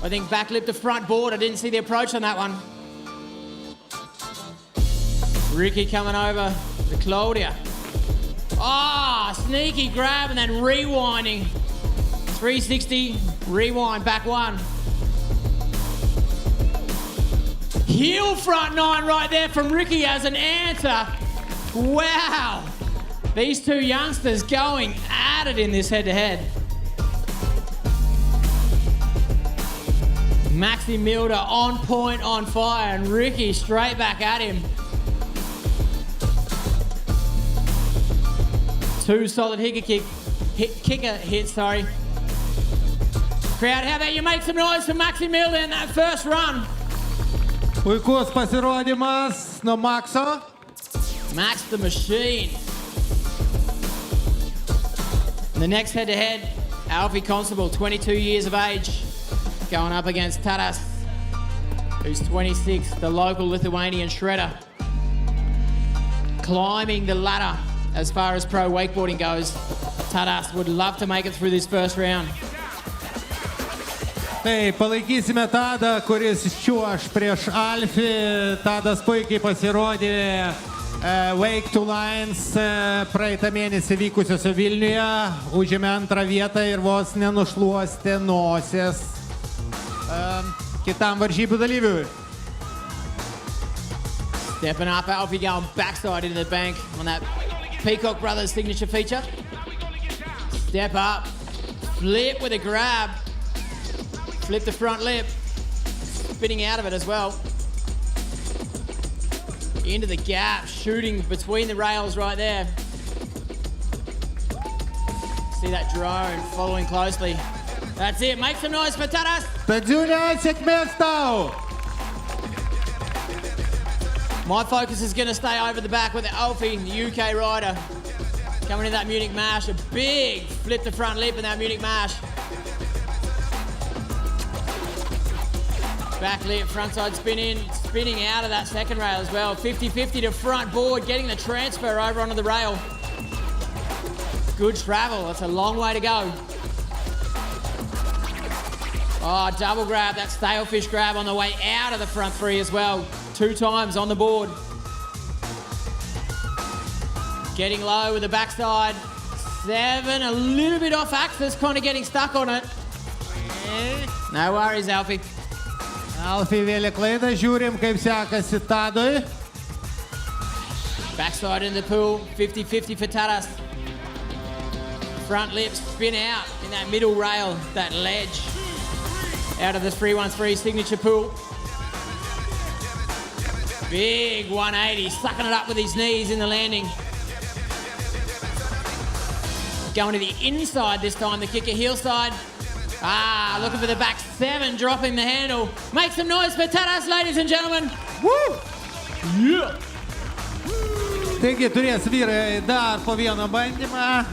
I think back lip to front board. I didn't see the approach on that one. Ricky coming over to Claudia. Ah, sneaky grab and then rewinding. 360, rewind, back one. Heel front 9 right there from Ricky as an answer. Wow. These two youngsters going at it in this head-to-head. Maxi Milder on point, on fire, and Ricky straight back at him. Two solid kicker hits, sorry. Crowd, how about you make some noise for Maxi Milder in that first run? Puikus pasirodymas nuo Maxo. Max the Machine. The next head-to-head, Alfie Constable, 22 years of age, going up against Tadas, who's 26, the local Lithuanian shredder. Climbing the ladder as far as pro wakeboarding goes. Tadas would love to make it through this first round. Tai palaikysime Tadą, kuris čiuoš prieš Alfį. Tadas puikiai pasirodė Wake to Lines praeitą mėnesį vykusiosio Vilniuje. Užėmė antrą vietą ir vos nenušluostė nosies kitam varžybų dalyviui. Stepping up, Alfie going backside into the bank on that Peacock Brothers signature feature. Step up, flip with a grab. Flip the front lip, spinning out of it as well. Into the gap, shooting between the rails right there. See that drone following closely. That's it, make some noise for Tadas. Tadžiulė, sėkmės tau! My focus is going to stay over the back with Alfie, the UK rider. Coming in that Munich mash, a big flip the front lip in that Munich mash. Back lip, frontside spin in, spinning out of that second rail as well. 50-50 to front board, getting the transfer over onto the rail. Good travel, that's a long way to go. Oh, double grab, that stalefish grab on the way out of the front three as well. 2 times on the board. Getting low with the backside. 7, a little bit off axis, kind of getting stuck on it. No worries, Alfie. Alfį vėlė klaidą, žiūrim kaip sekasi Tadui. Backside in the pool, 50-50 for Tadas. Front lip, spin out in that middle rail, that ledge. Out of the 313 signature pool. Big 180, sucking it up with his knees in the landing. Going to the inside this time, the kicker heel side. Ah, looking for the back 7, dropping the handle. Make some noise for Tadas, ladies and gentlemen. Woo! Yeah! Taigi turės vyrai dar po vieną bandymą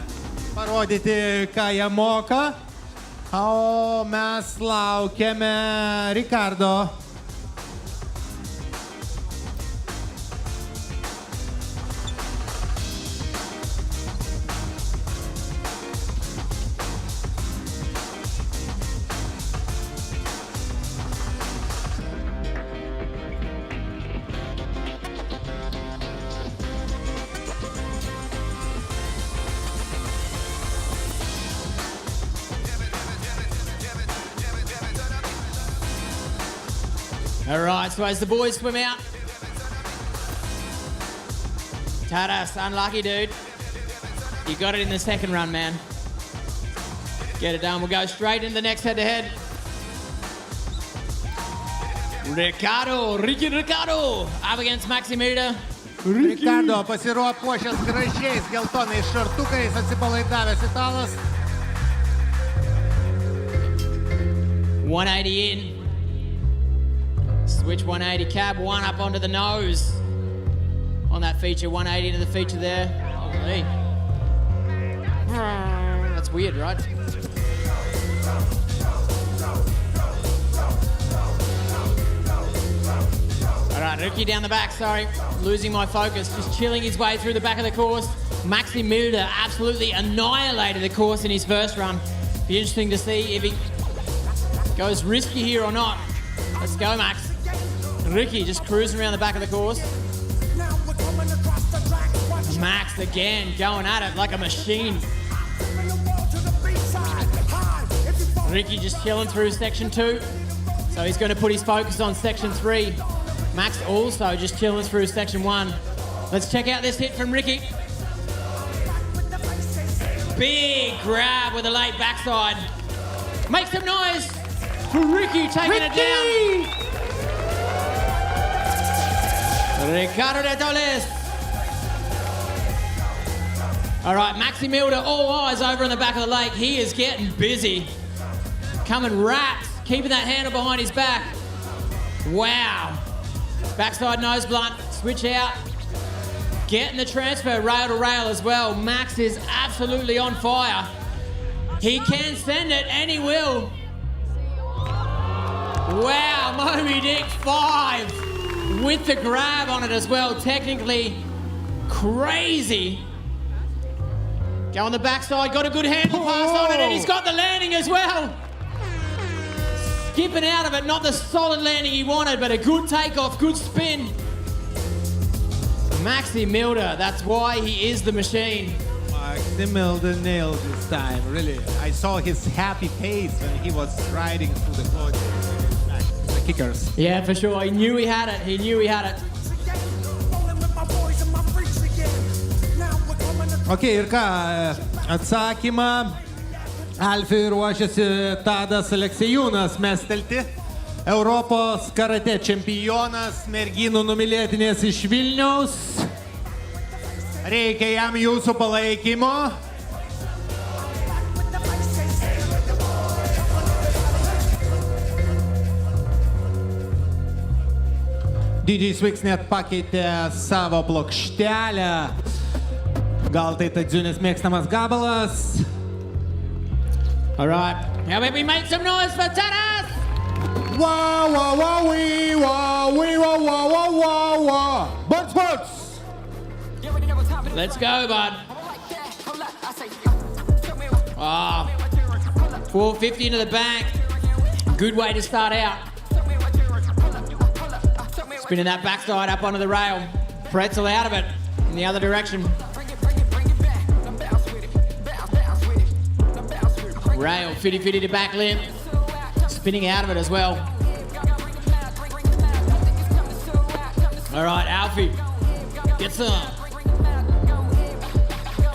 parodyti, ką jie moka. O mes laukiame Ricardo. All right, so as the boys swim out, Tadas, unlucky dude. You got it in the second run, man. Get it done. We'll go straight into the next head-to-head. Ricardo, up against Maximilda. Ricardo pasiruošęs gražiais geltonais šortukais, atsipalaidavęs italas. 180 in. Switch 180 cab, one up onto the nose. On that feature, 180 to the feature there. Holy. That's weird, right? All right, Ricky down the back, sorry. Losing my focus, just chilling his way through the back of the course. Maximilda absolutely annihilated the course in his first run. Be interesting to see if he goes risky here or not. Let's go, Max. Ricky just cruising around the back of the course. Max again going at it like a machine. Ricky just chilling through section 2. So he's going to put his focus on section 3. Max also just chilling through section 1. Let's check out this hit from Ricky. Big grab with a late backside. Make some noise for Ricky taking it down. Ricardo de Toles. All right, Maximilda, all eyes over in the back of the lake. He is getting busy. Coming wrapped, keeping that handle behind his back. Wow. Backside nose blunt, switch out. Getting the transfer rail to rail as well. Max is absolutely on fire. He can send it, and he will. Wow, Moby Dick 5 with the grab on it as well. Technically crazy. Go on the backside, got a good handle pass on it, and he's got the landing as well. Skipping out of it, not the solid landing he wanted, but a good takeoff, good spin. Maximilda, that's why he is the machine. Maximilda nailed this time, really. I saw his happy face when he was riding through the court. The kickers. Yeah, for sure. He knew he had it. He knew he had it. Okay, ir ką, atsakymą Alfiui ruošiasi Tadas Aleksejūnas mestelti. Europos karate čempionas, merginų numylėtinės iš Vilniaus. Reikia jam jūsų palaikymo. DJ Swigs net pakeitė savo plokštelę. Gal tai Tadziūnės mėgstamas gabalas. All right. Now maybe make some noise for Tadas! Wow, wow, wow, wee, wow, wee, wow, wow, wow, wow, wow. Sports! Let's go, bud. Oh, 450 into the bank. Good way to start out. Spinning that backside up onto the rail. Pretzel out of it in the other direction. Rail, fitty to back limb. Spinning out of it as well. All right, Alfie. Get some.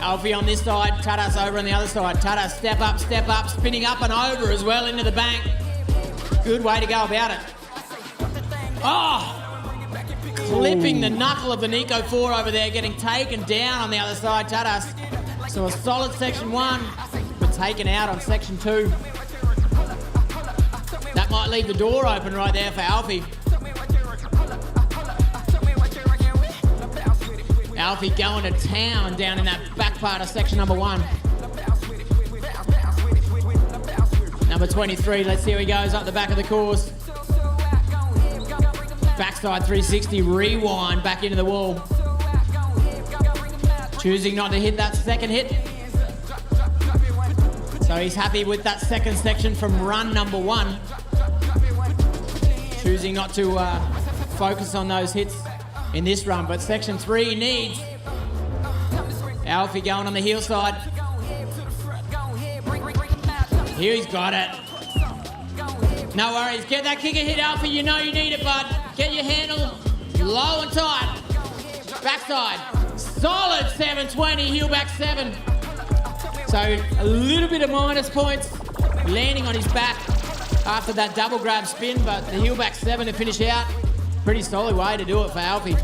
Alfie on this side, Tadas over on the other side. Tadas, step up, spinning up and over as well into the bank. Good way to go about it. Oh! Clipping the knuckle of the Nico 4 over there, getting taken down on the other side, Tadas. So a solid section 1, but taken out on section 2. That might leave the door open right there for Alfie. Alfie going to town down in that back part of section number 1. Number 23, let's see how he goes up the back of the course. Backside 360, rewind back into the wall. Choosing not to hit that second hit. So he's happy with that second section from run number 1. Choosing not to focus on those hits in this run, but section 3 needs. Alfie going on the heel side. Here he's got it. No worries. Get that kicker hit, Alfie. You know you need it, bud. Get your handle low and tight. Backside. Solid 720, heel back 7. So a little bit of minus points. Landing on his back after that double grab spin, but the heel back 7 to finish out. Pretty solid way to do it for Alfie.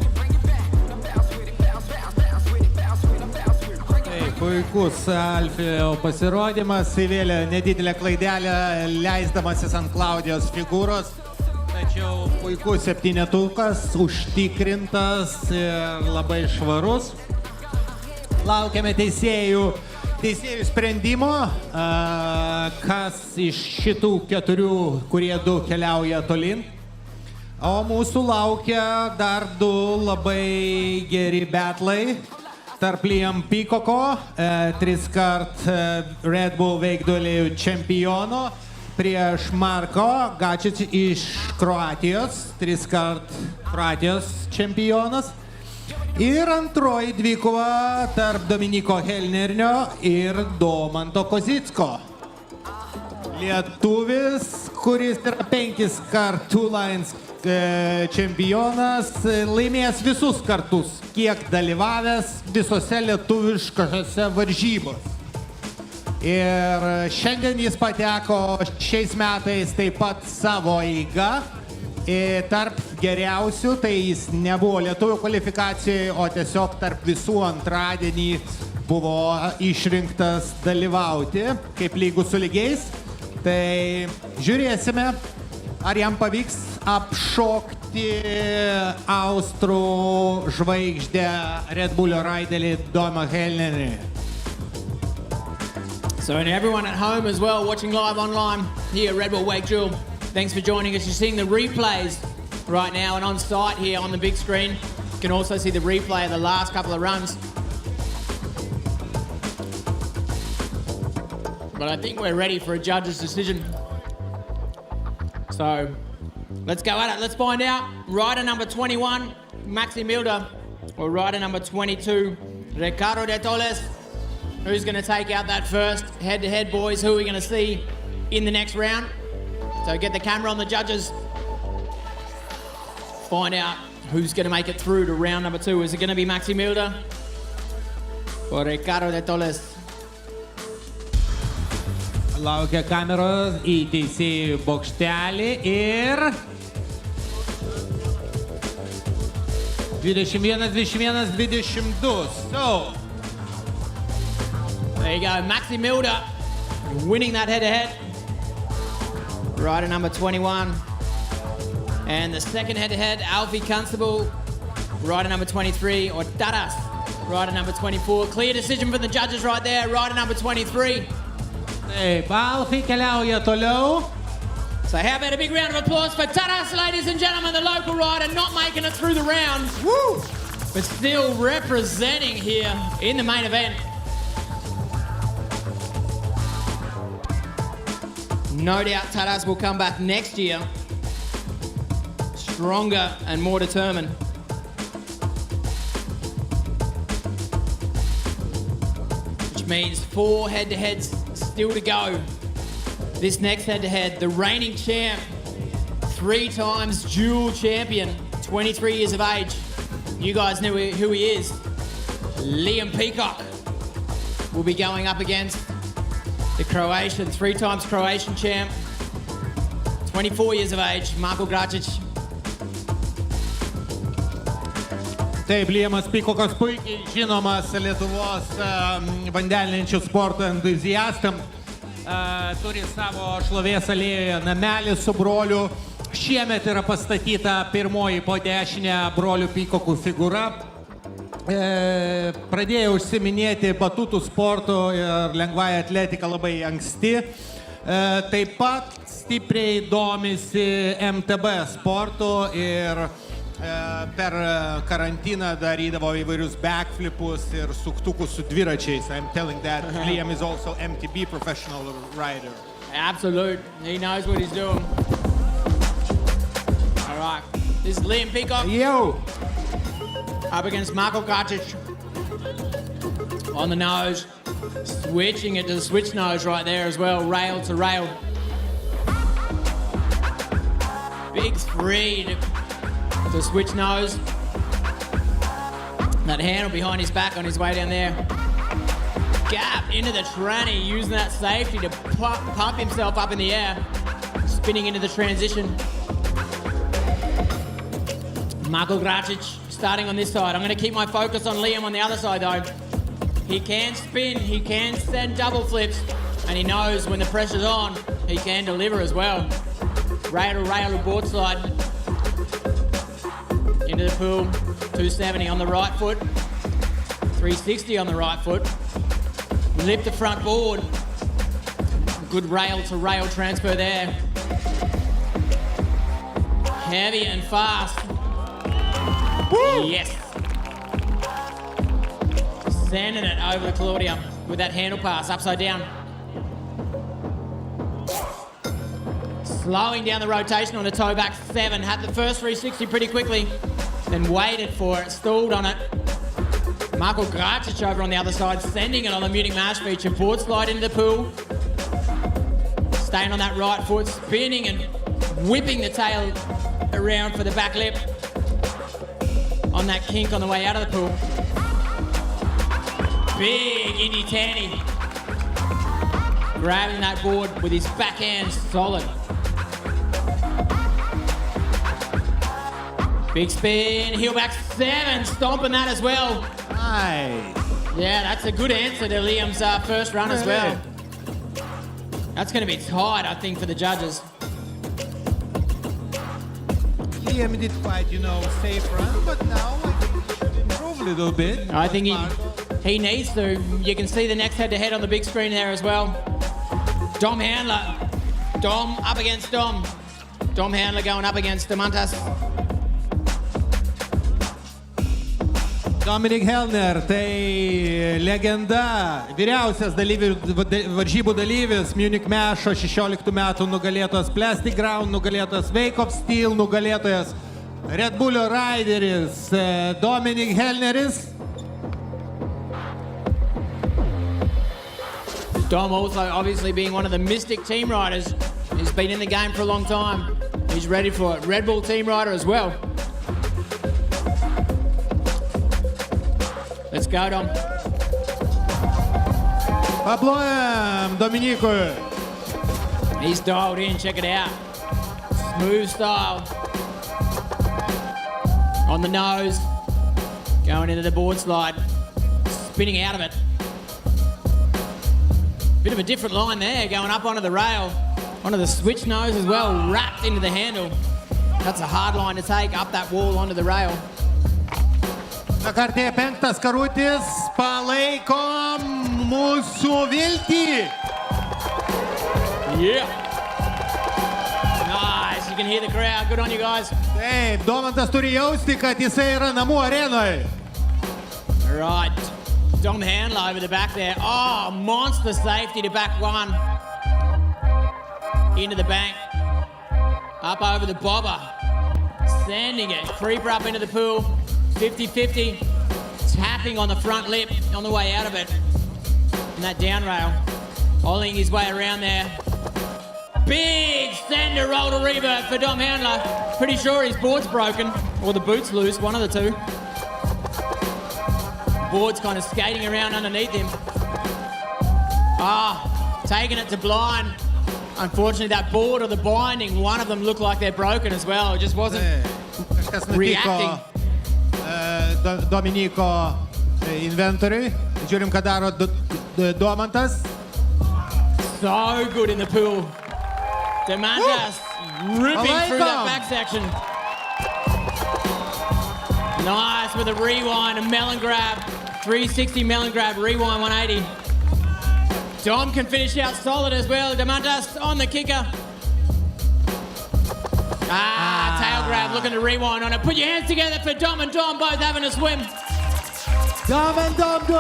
Puikus Alfio pasirodymas, įvėlė nedidelę klaidelę, leisdamasis ant Klaudijos figūros. Tačiau puikus septynetukas, užtikrintas ir labai švarus. Laukiame teisėjų sprendimo, kas iš šitų 4, kurie 2 keliauja tolin. O mūsų laukia dar 2 labai geri betlai. Tarp Liam Peacocko, 3 kart Red Bull WakeDuel čempiono, prieš Marko Gačič iš Kroatijos, 3 kart Kroatijos čempionas. Ir antroji dvikova tarp Dominiko Helnernio ir Domanto Kozicko. Lietuvis, kuris yra 5 kart Two Lions čempionas, laimėjęs visus kartus, kiek dalyvavęs visose lietuviškose varžybos. Ir šiandien jis pateko šiais metais taip pat savo eiga. Tarp geriausių, tai jis nebuvo lietuvių kvalifikacijoje, o tiesiog tarp visų antradienį buvo išrinktas dalyvauti kaip lygų su lygiais. Tai žiūrėsime, ar jam pavyks apšokti austrų žvaigždę Red Bull'o raidelį Domą Helnerį. So and everyone at home as well, watching live online here at Red Bull WakeDuel, thanks for joining us. You're seeing the replays right now and on site here on the big screen. You can also see the replay of the last couple of runs. But I think we're ready for a judge's decision. So let's go at it. Let's find out. Rider number 21, Maxi Milder, or rider number 22, Ricardo de Toles. Who's going to take out that first head-to-head, boys? Who are we going to see in the next round? So get the camera on the judges. Find out who's going to make it through to round number 2. Is it going to be Maxi Milder or Ricardo de Toles? Laukia kameros į teisėjų bokštelį ir 21, 21, 22. So there you go, Maxi Milder winning that head-to-head. Rider number 21. And the second head-to-head, Alfie Constable, rider number 23, or Taras, rider number 24. Clear decision for the judges right there, rider number 23. Taip, Alfie keliauja toliau. So how about a big round of applause for Taras, ladies and gentlemen, the local rider, not making it through the round. Woo! But still representing here in the main event. No doubt Taras will come back next year stronger and more determined. Which means 4 head-to-heads still to go. This next head-to-head, the reigning champ, 3 times dual champion, 23 years of age. You guys know who he is. Liam Peacock will be going up against the Croatian, 3 times Croatian champ, 24 years of age, Marko Gačič. Taip, Liamas Peacockas puikiai žinomas Lietuvos vandenlenčių sporto entuziastam. Turi savo šlovės alėjoje namelį su broliu. Šiemet yra pastatyta pirmoji po dešinę brolių Peacockų figūra. Pradėjo užsiminėti batutų sporto ir lengvąją atletiką labai anksti. Taip pat stipriai domisi MTB sportu ir per karantiną darydavo įvairius backflipus ir suktukus su dviračiais. I'm telling that Liam is also MTB professional rider. Absolute. He knows what he's doing. All right. This is Liam Peacock. Yo! Up against Marko Gačič. On the nose. Switching it to the switch nose right there as well. Rail to rail. Big three to switch nose. That handle behind his back on his way down there. Gap into the tranny, using that safety to pump himself up in the air. Spinning into the transition. Marko Gracic starting on this side. I'm going to keep my focus on Liam on the other side though. He can spin, he can send double flips, and he knows when the pressure's on, he can deliver as well. Rail to board slide. Into the pool, 270 on the right foot. 360 on the right foot. Lift the front board. Good rail to rail transfer there. Heavy and fast. Woo! Yes. Sending it over to Claudia with that handle pass, upside down. Slowing down the rotation on the toe back 7. Had the first 360 pretty quickly, then waited for it, stalled on it. Marko Gracic over on the other side, sending it on the muting mash feature. Board slide into the pool. Staying on that right foot, spinning and whipping the tail around for the back lip. On that kink on the way out of the pool. Big Indy Tanny. Grabbing that board with his backhand solid. Big spin, heel back 7, stomping that as well. Nice. Yeah, that's a good answer to Liam's first run as well. That's going to be tight, I think, for the judges. Liam did fight, safe run, but now I think he should improve a little bit. I think he needs to. You can see the next head-to-head on the big screen there as well. Dom Handler. Dom up against Dom. Dom Handler going up against Demantas. Dominik Hellner, tai legenda, vyriausias varžybų dalyvis, Munich Mešo 16 metų nugalėtojas, Plastic Ground nugalėtojas, Wake of Steel nugalėtojas, Red Bull Rideris, Dominik Hellneris. Dom also obviously being one of the Mystic team riders. He's been in the game for a long time. He's ready for it. Red Bull team rider as well. Let's go, Dom. Aplojam Dominikui. He's dialed in, check it out. Smooth style. On the nose. Going into the board slide. Spinning out of it. Bit of a different line there, going up onto the rail. Onto the switch nose as well, wrapped into the handle. That's a hard line to take, up that wall onto the rail. Artėja 5 karutis, palaikom mūsų viltį. Yeah. Nice, you can hear the crowd. Good on you guys. Taip, Domantas turi jausti, kad jisai yra namų arenoje. Right. Dom Handler over the back there. Oh, monster safety to back 1. Into the bank. Up over the bobber. Sending it. Creeper up into the pool. 50-50. Tapping on the front lip on the way out of it. And that down rail. Oiling his way around there. Big sender roll to revert for Dom Handler. Pretty sure his board's broken. Or the boot's loose. One of the two. Board's kind of skating around underneath him. Taking it to blind. Unfortunately, that board or the binding, one of them looked like they're broken as well. It just wasn't reacting. Dominiko inventoriui. Žiūrim, ką daro Domantas. So good in the pool. Demantas ripping through that back section. Nice with a rewind, a melon grab. 360 melon grab, rewind 180. Dom can finish out solid as well. Demantas on the kicker. Tail grab, looking to rewind on it. Put your hands together for Dom and Dom both having a swim. Dom and Dom duel.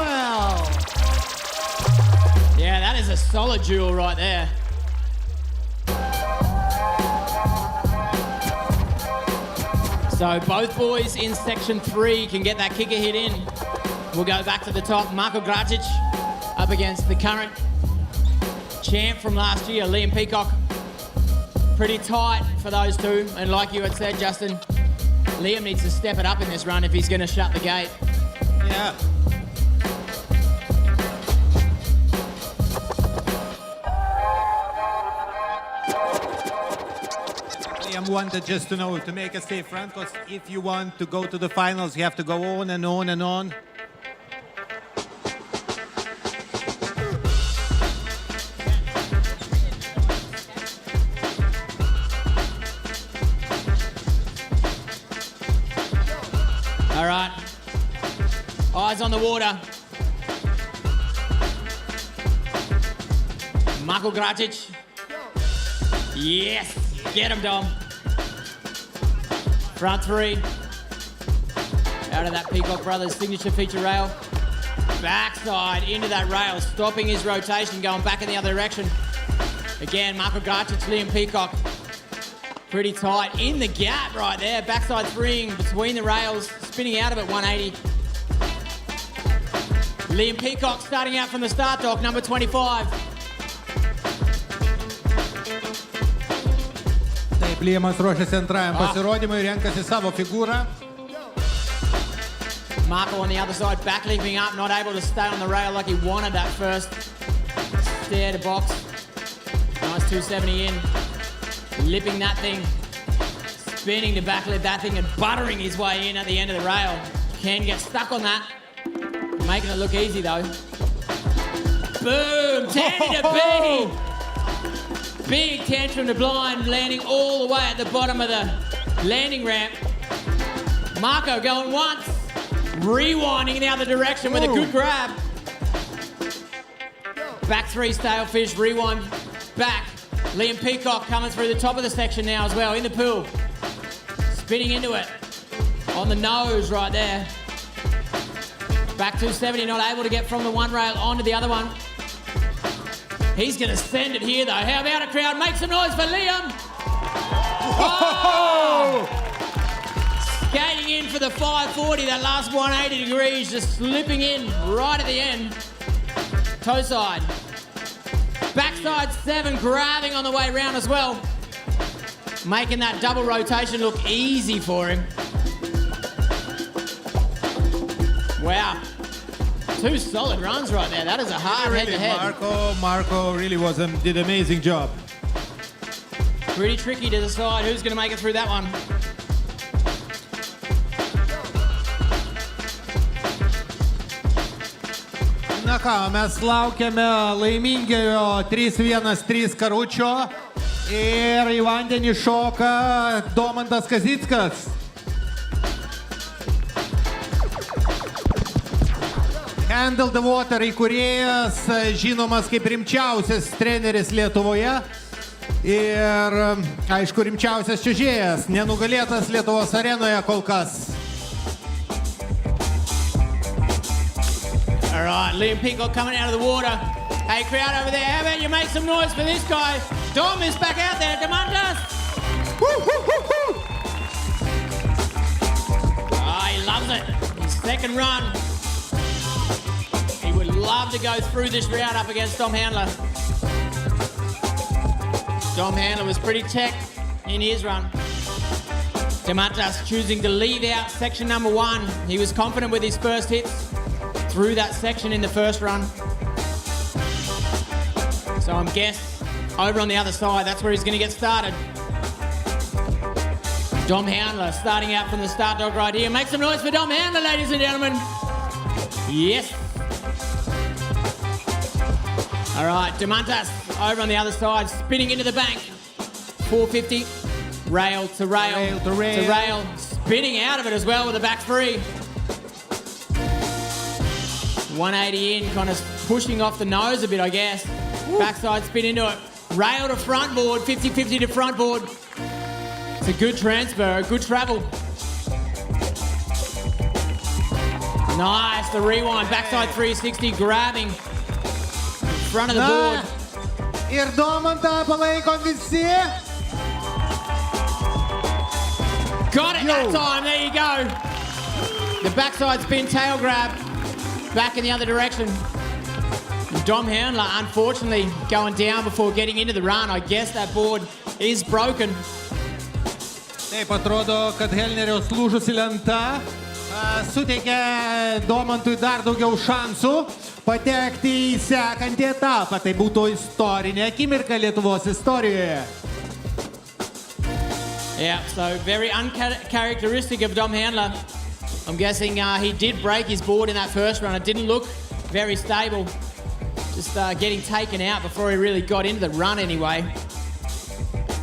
Yeah, that is a solid duel right there. So both boys in section 3 can get that kicker hit in. We'll go back to the top. Marko Gracic up against the current champ from last year, Liam Peacock. Pretty tight for those two. And like you had said, Justin, Liam needs to step it up in this run if he's going to shut the gate. Yeah. Liam wanted just to know, to make a safe run, because if you want to go to the finals, you have to go on and on and on. All right. Eyes on the water. Marko Gračić. Yes. Get him, Dom. Front three. Out of that Peacock Brothers signature feature rail. Backside into that rail, stopping his rotation, going back in the other direction. Again, Marko Gračić, Liam Peacock. Pretty tight in the gap right there. Backside threeing between the rails, spinning out of it 180. Liam Peacock starting out from the start dock, number 25. Taip, Liamas ruošiasi antrajam pasirodymui, renkasi savo figūrą. Marko on the other side, back leaping up, not able to stay on the rail like he wanted that first stair to box. Nice 270 in. Lipping that thing, spinning to backlip that thing and buttering his way in at the end of the rail. Can get stuck on that. Making it look easy though. Boom, tandy to B. Big tantrum to blind, landing all the way at the bottom of the landing ramp. Marko going once, rewinding in the other direction with a good grab. Back three stalefish, rewind back. Liam Peacock coming through the top of the section now as well, in the pool. Spinning into it. On the nose right there. Back 270, not able to get from the one rail onto the other one. He's going to send it here though. How about a crowd? Make some noise for Liam. Oh! Skating in for the 540, that last 180 degrees, just slipping in right at the end. Toe side. Backside 7, grabbing on the way round as well. Making that double rotation look easy for him. Wow. 2 solid runs right there. That is a hard head-to-head. Marko really did an amazing job. Pretty tricky to decide who's going to make it through that one. Na ką, mes laukiame laimingiojo 3-1-3 karučio ir į vandenį šoka Domantas Kazickas. Handle the Water įkūrėjas, žinomas kaip rimčiausias treneris Lietuvoje ir, aišku, rimčiausias čiuožėjas, nenugalėtas Lietuvos arenoje kol kas. All right, Liam Peacock coming out of the water. Hey, crowd over there, how about you make some noise for this guy? Dom is back out there. Demantas. Oh, he loves it. His second run. He would love to go through this round up against Dom Handler. Dom Handler was pretty tech in his run. Demantas choosing to leave out section number 1. He was confident with his first hits. Through that section in the first run. So I'm guessing over on the other side, that's where he's going to get started. Dom Handler starting out from the start dog right here. Make some noise for Dom Handler, ladies and gentlemen. Yes. All right, Demantas over on the other side, spinning into the bank. 450, rail to rail, Rail to rail. to rail. Spinning out of it as well with the back 3. 180 in, kind of pushing off the nose a bit, I guess. Backside spin into it. Rail to front board, 50-50 to front board. It's a good transfer, good travel. Nice, the rewind, backside 360, grabbing front of the board. Ir Domantą palaikom visi. Got it that time, there you go. The backside spin, tail grab. Back in the other direction. Dom Handler, unfortunately, going down before getting into the run. I guess that board is broken. Taip atrodo, kad Helneriaus lūžusi lenta suteikia Domantui dar daugiau šansų patekti į sekantį etapą. Tai būtų istorinė akimirka Lietuvos istorijoje. Yeah, so very uncharacteristic of Dom Handler. I'm guessing he did break his board in that first run. It didn't look very stable. Just getting taken out before he really got into the run anyway.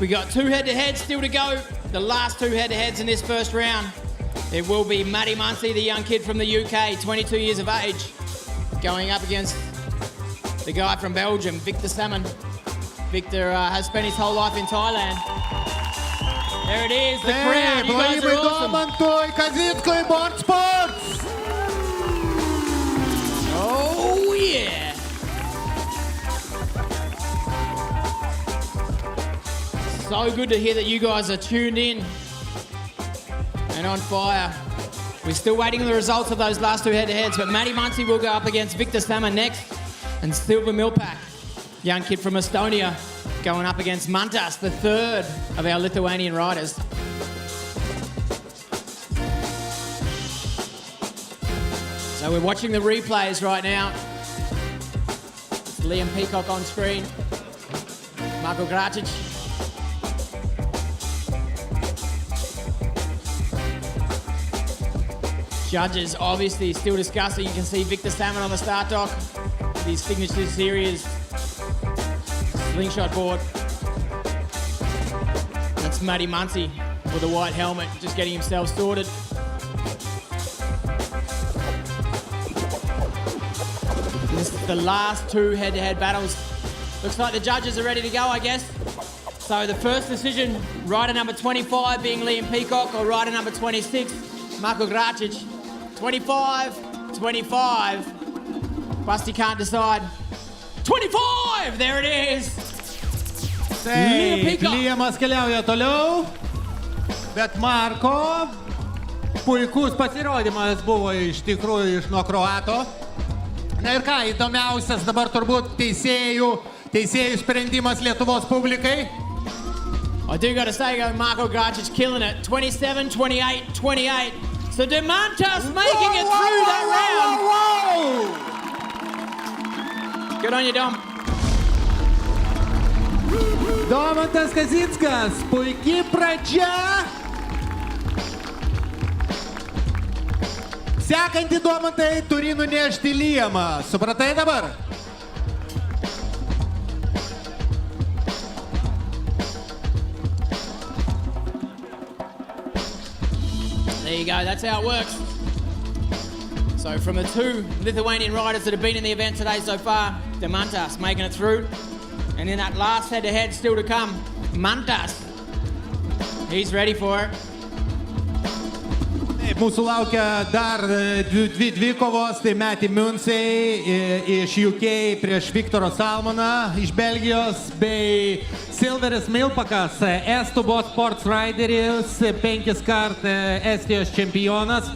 We got 2 head-to-heads still to go. The last 2 head-to-heads in this first round. It will be Matty Muncy, the young kid from the UK, 22 years of age, going up against the guy from Belgium, Victor Salmon. Victor has spent his whole life in Thailand. There it is, the crowd. You guys are awesome. Domantui Kazickui, Board Sports! Oh, yeah. So good to hear that you guys are tuned in and on fire. We're still waiting on the results of those last 2 head-to-heads, but Matty Muncy will go up against Victor Salmon next, and Silver Milpak, young kid from Estonia, going up against Mantas, the third of our Lithuanian riders. So we're watching the replays right now. It's Liam Peacock on screen, Marko Gračić. Judges obviously still discussing. You can see Victor Salmon on the start dock with his signature series slingshot board. That's Matty Muncy with a white helmet, just getting himself sorted. This is the last 2 head-to-head battles. Looks like the judges are ready to go, I guess. So the first decision, rider number 25 being Liam Peacock, or rider number 26, Marko Gračić. 25, 25. Busty can't decide. 25! There it is! Taip, Liamas keliauja toliau, bet Marko, puikus pasirodymas buvo iš tikrųjų iš nuo kroato. Na ir ką, įdomiausias dabar turbūt teisėjų sprendimas Lietuvos publikai. I do gotta say, Marko Gračić killing it. 27, 28, 28. So Demantas making it through that round. Good on you, Dom. Domantas Kazickas, puikiai pradžia. Sekantį Domantai turi nunešti Liamą. Supratai dabar? There you go, that's how it works. So from the 2 Lithuanian riders that have been in the event today so far, Demantas making it through. And in that last head-to-head still to come, Mantas. He's ready for it. Taip, mūsų laukia dar 2 dvikovos, tai Matty Muncy iš UK prieš Viktoro Salmoną iš Belgijos, bei Silveris Milpakas, Estų Sports rideris, 5 kart Estijos čempionas,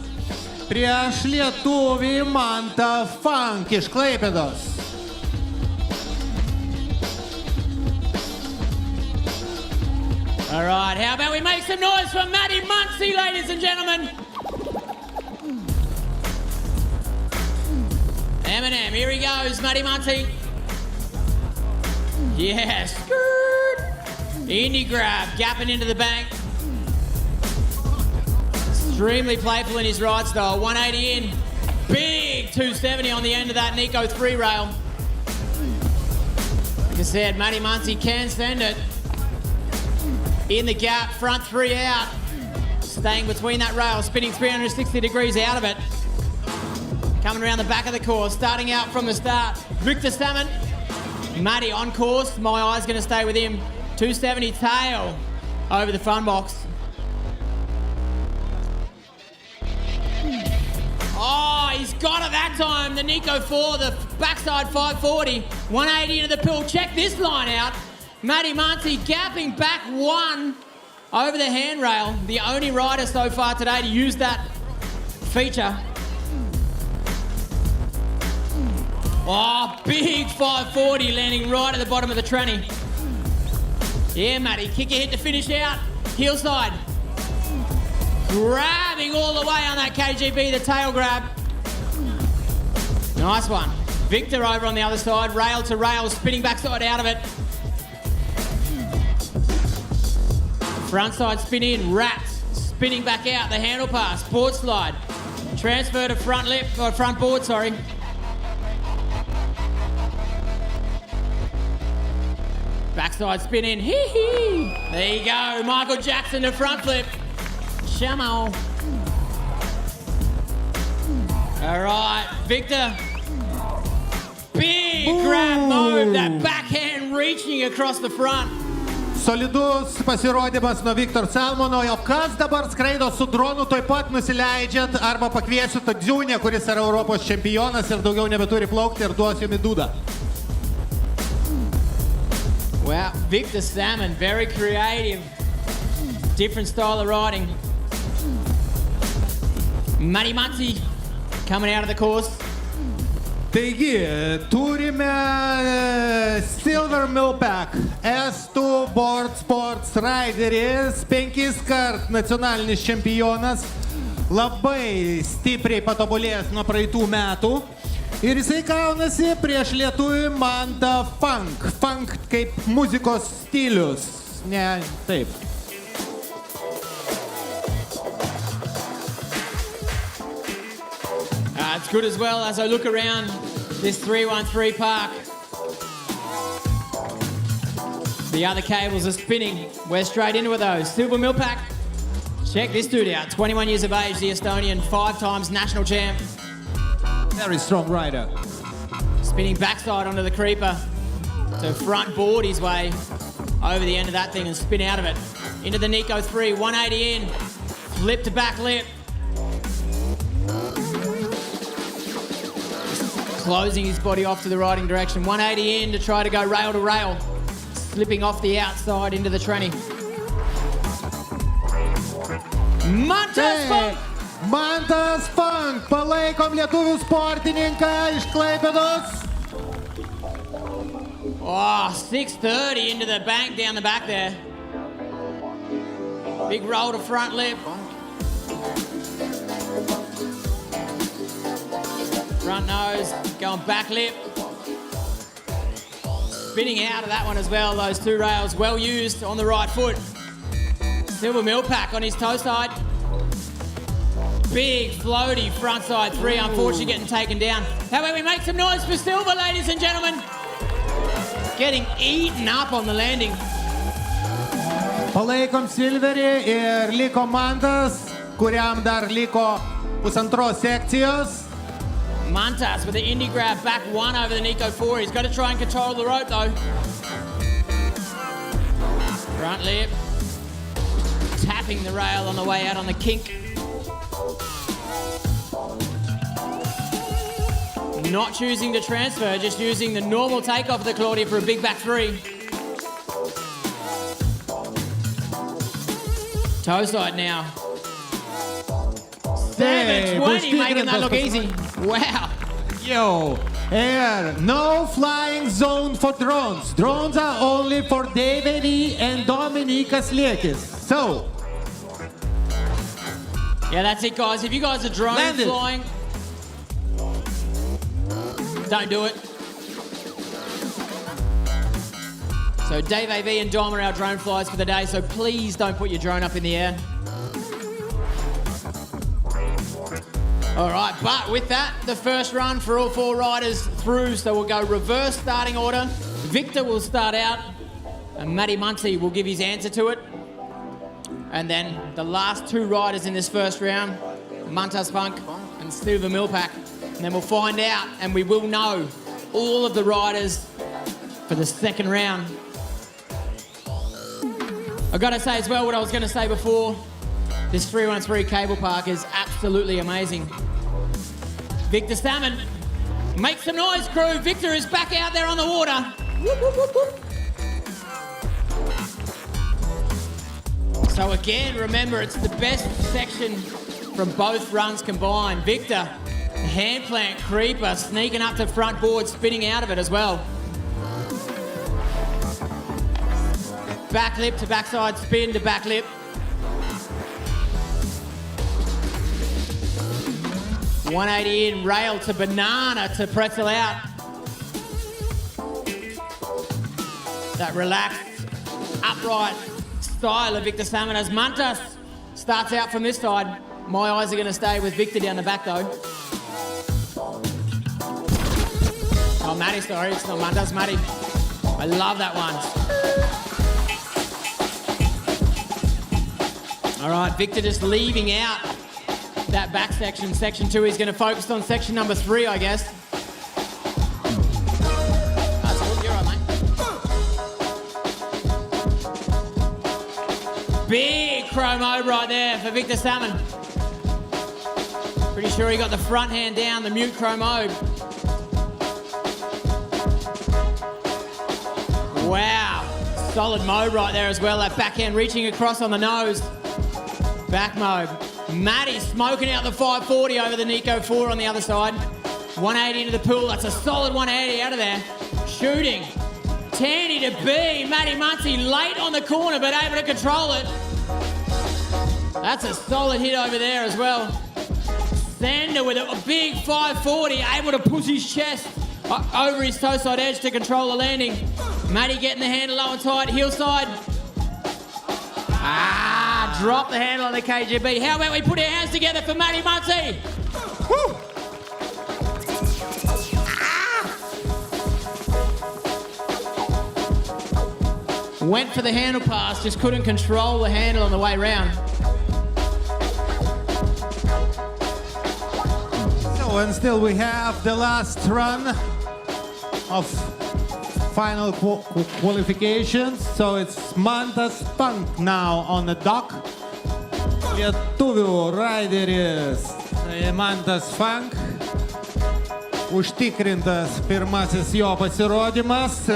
prieš lietuvį Mantą Funk iš Klaipėdos. All right, how about we make some noise for Matty Muncy, ladies and gentlemen? Eminem, here he goes, Matty Muncy. Yes, indie grab, gapping into the bank. Extremely playful in his ride style, 180 in. Big 270 on the end of that Nico 3 rail. Like I said, Matty Muncy can send it. In the gap, front 3 out. Staying between that rail, spinning 360 degrees out of it. Coming around the back of the course, starting out from the start. Victor Salmon, Matty on course. My eye's going to stay with him. 270 tail over the front box. Oh, he's got it that time. The Nico 4, the backside 540. 180 into the pool. Check this line out. Matty Muncy gapping back 1 over the handrail. The only rider so far today to use that feature. Oh, big 540 landing right at the bottom of the tranny. Yeah, Matty, kick your hit to finish out. Heel side. Grabbing all the way on that KGB, the tail grab. Nice one. Victor over on the other side, rail to rail, spinning backside out of it. Front side spin in, wrapped, spinning back out, the handle pass, board slide. Transfer to front lip, or front board, sorry. Backside spin in, hee-hee. There you go, Michael Jackson to front flip. Shamo. All right, Victor. Big grab move, that backhand reaching across the front. Solidus pasirodymas nuo Viktor Salmono, o kas dabar skraido su dronu, tuoj pat nusileidžiat arba pakviesiu Tadziūnę, kuris yra Europos čempionas ir daugiau nebeturi plaukti ir duosiu jums dūdą. Wow, Victor Salmon, very creative. Different style of riding. Matty Muncy coming out of the course. Taigi, turime Silver Millpack, estų board sports rideris, 5 kart nacionalinis čempionas, labai stipriai patobulėjęs nuo praeitų metų ir jisai kaunasi prieš lietuvį Mantą Funk. Funk kaip muzikos stilius, ne taip. It's good as well as I look around this 313 park. The other cables are spinning. We're straight into it though. Silver Millpack. Check this dude out. 21 years of age, the Estonian, 5 times national champ. Very strong rider. Spinning backside onto the creeper to front board his way over the end of that thing and spin out of it. Into the Nico 3, 180 in, flip to back lip. Closing his body off to the riding direction. 180 in to try to go rail to rail. Slipping off the outside into the tranny. Mantas Funk! Mantas Funk! Palaikom lietuvių sportininką iš Klaipėdos. Oh, 630 into the bank down the back there. Big roll to front lip. Front nose, going back lip. Spinning out of that one as well, those 2 rails well used on the right foot. Silver Millpack on his toe side. Big floaty front side 3, unfortunately getting taken down. How about we make some noise for Silver, ladies and gentlemen? Getting eaten up on the landing. Palaikom Silverį ir liko Mantas, kuriam dar liko pusantros sekcijos. Mantas with the Indy grab, back 1 over the Nico 4. He's got to try and control the rope though. Front lip. Tapping the rail on the way out on the kink. Not choosing to transfer, just using the normal takeoff of the Claudia for a big back 3. Toe side now. 720, making that look easy. Wow. Yo, air, no flying zone for drones. Drones are only for David and Dominikas Liekis. So. Yeah, that's it, guys. If you guys are drone flying, don't do it. So Dave AV and Dom are our drone flyers for the day, so please don't put your drone up in the air. All right, but with that, the first run for all 4 riders through, so we'll go reverse starting order. Victor will start out, and Matty Muncy will give his answer to it. And then the last 2 riders in this first round, Mantas Funk and Silver Millpack. And then we'll find out, and we will know all of the riders for the second round. I've got to say as well what I was going to say before. This 313 cable park is absolutely amazing. Victor Salmon, make some noise, crew. Victor is back out there on the water. Whoop, whoop, whoop, whoop. So again, remember, it's the best section from both runs combined. Victor, hand plant creeper, sneaking up to front board, spinning out of it as well. Back lip to backside spin to back lip. 180 in, rail to banana to pretzel out. That relaxed, upright style of Victor Salmon as Mantas starts out from this side. My eyes are going to stay with Victor down the back though. Oh, Matty, sorry, it's not Mantas, Matty. I love that one. All right, Victor just leaving out that back section. Section 2, he's going to focus on section number 3, I guess. That's good, you're right, mate. Big chromo right there for Victor Salmon. Pretty sure he got the front hand down, the mute chromo. Wow, solid mode right there as well. That backhand reaching across on the nose. Back mode. Matty smoking out the 540 over the Nico 4 on the other side. 180 into the pool. That's a solid 180 out of there. Shooting. Tanny to B. Matty Muncie late on the corner but able to control it. That's a solid hit over there as well. Sander with a big 540, able to push his chest over his toe side edge to control the landing. Matty getting the handle low and tight, heel side. Drop the handle on the KGB. How about we put our hands together for Matty Muncie? Woo! Went for the handle pass, just couldn't control the handle on the way round. So, and still we have the last run of final qualifications. So it's Mantas Funk now on the dock. Lietuvių raideris Mantas Funk. Užtikrintas pirmasis jo pasirodymas.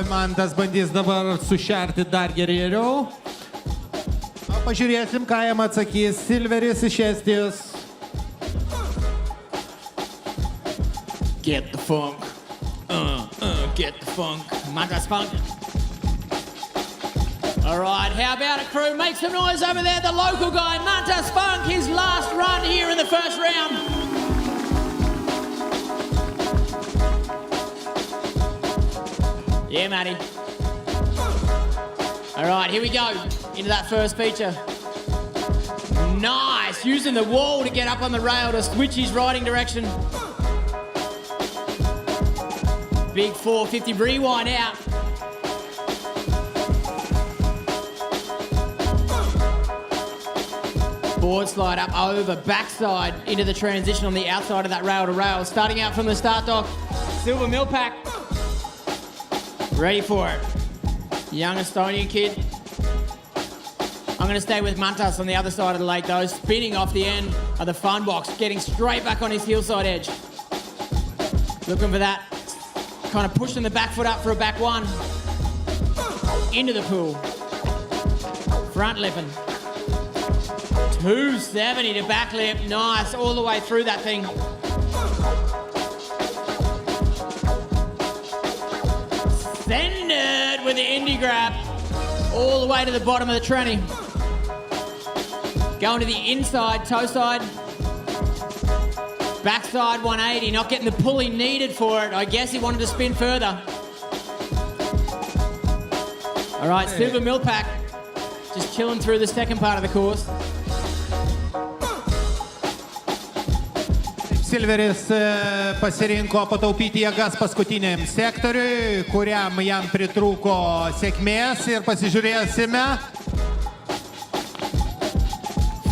Mantas bandys dabar sušerti dar geriau. Pažiūrėsim, ką jam atsakys Silveris iš Estijos. Get the funk. Get the funk. Mantas Funk. All right, how about it, crew? Make some noise over there. The local guy, Mantas Funk, his last run here in the first round. Yeah, Matty. All right, here we go into that first feature. Nice, using the wall to get up on the rail to switch his riding direction. Big 450 rewind out. Board slide up over, backside into the transition on the outside of that rail to rail. Starting out from the start dock, Silver Millpack. Ready for it. Young Estonian kid. I'm going to stay with Mantas on the other side of the lake though, spinning off the end of the fun box, getting straight back on his heel side edge. Looking for that. Kind of pushing the back foot up for a back one. Into the pool. Front lipping. 270 to back lip. Nice, all the way through that thing. Send it with the indie grab. All the way to the bottom of the tranny. Going to the inside, toe side. Backside 180, not getting the pull he needed for it. I guess he wanted to spin further. All right, Silver Millpack just chilling through the second part of the course. Silveris pasirinko pataupyti jėgas paskutiniam sektoriui, kuriam jam pritrūko sėkmės ir pasižiūrėsime.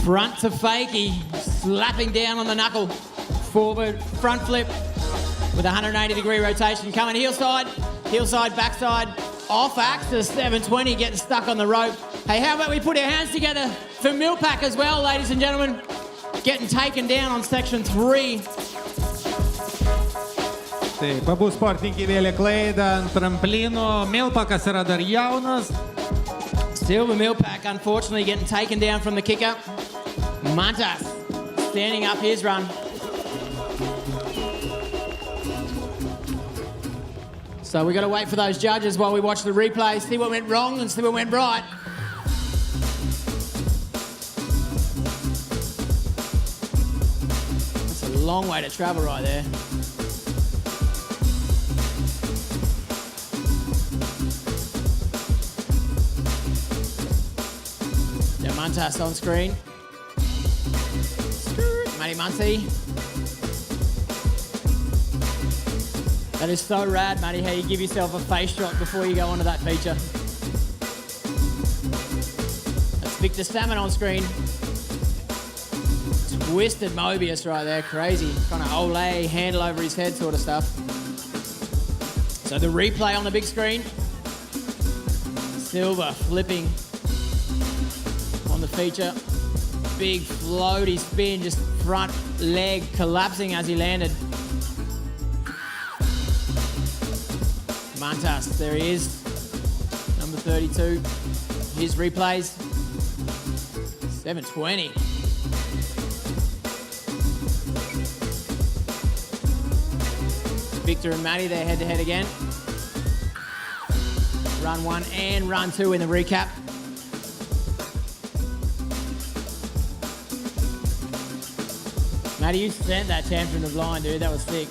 Front to fakie, slapping down on the knuckle. Forward, front flip with a 180-degree rotation. Coming heel side, backside, off axis, 720, getting stuck on the rope. Hey, how about we put our hands together for Millpack as well, ladies and gentlemen. Getting taken down on section 3. Taip, abu sportininkai vėlė klaidą ant tramplino. Millpackas yra dar jaunas. Silver Millpack, unfortunately, getting taken down from the kicker. Mantas standing up his run. So we got to wait for those judges while we watch the replay, see what went wrong and see what went right. That's a long way to travel right there. Montas on screen. Matty Muncy. That is so rad, Matty, how you give yourself a face shot before you go onto that feature. That's Victor Salmon on screen. Twisted Mobius right there, crazy. Kind of Olay, handle over his head sort of stuff. So the replay on the big screen. Silver flipping on the feature. Big floaty spin, just front leg collapsing as he landed. Montas, there he is. Number 32. His replays. 720. Victor and Matty, they're head to head again. Run 1 and run 2 in the recap. Matty, you sent that tantrum to blind, dude. That was sick.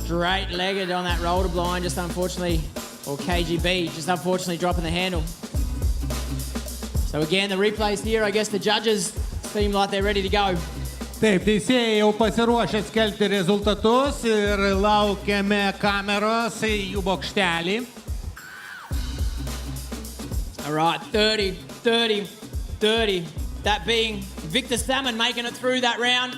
Straight-legged on that roll to blind, just unfortunately, or KGB, just unfortunately dropping the handle. So again, the replays here, I guess the judges seem like they're ready to go. Taip, teisėjai jau pasiruošę skelbti rezultatus ir laukiame kameros į jų bokštelį. All right, 30, 30, 30. That being Victor Salmon making it through that round.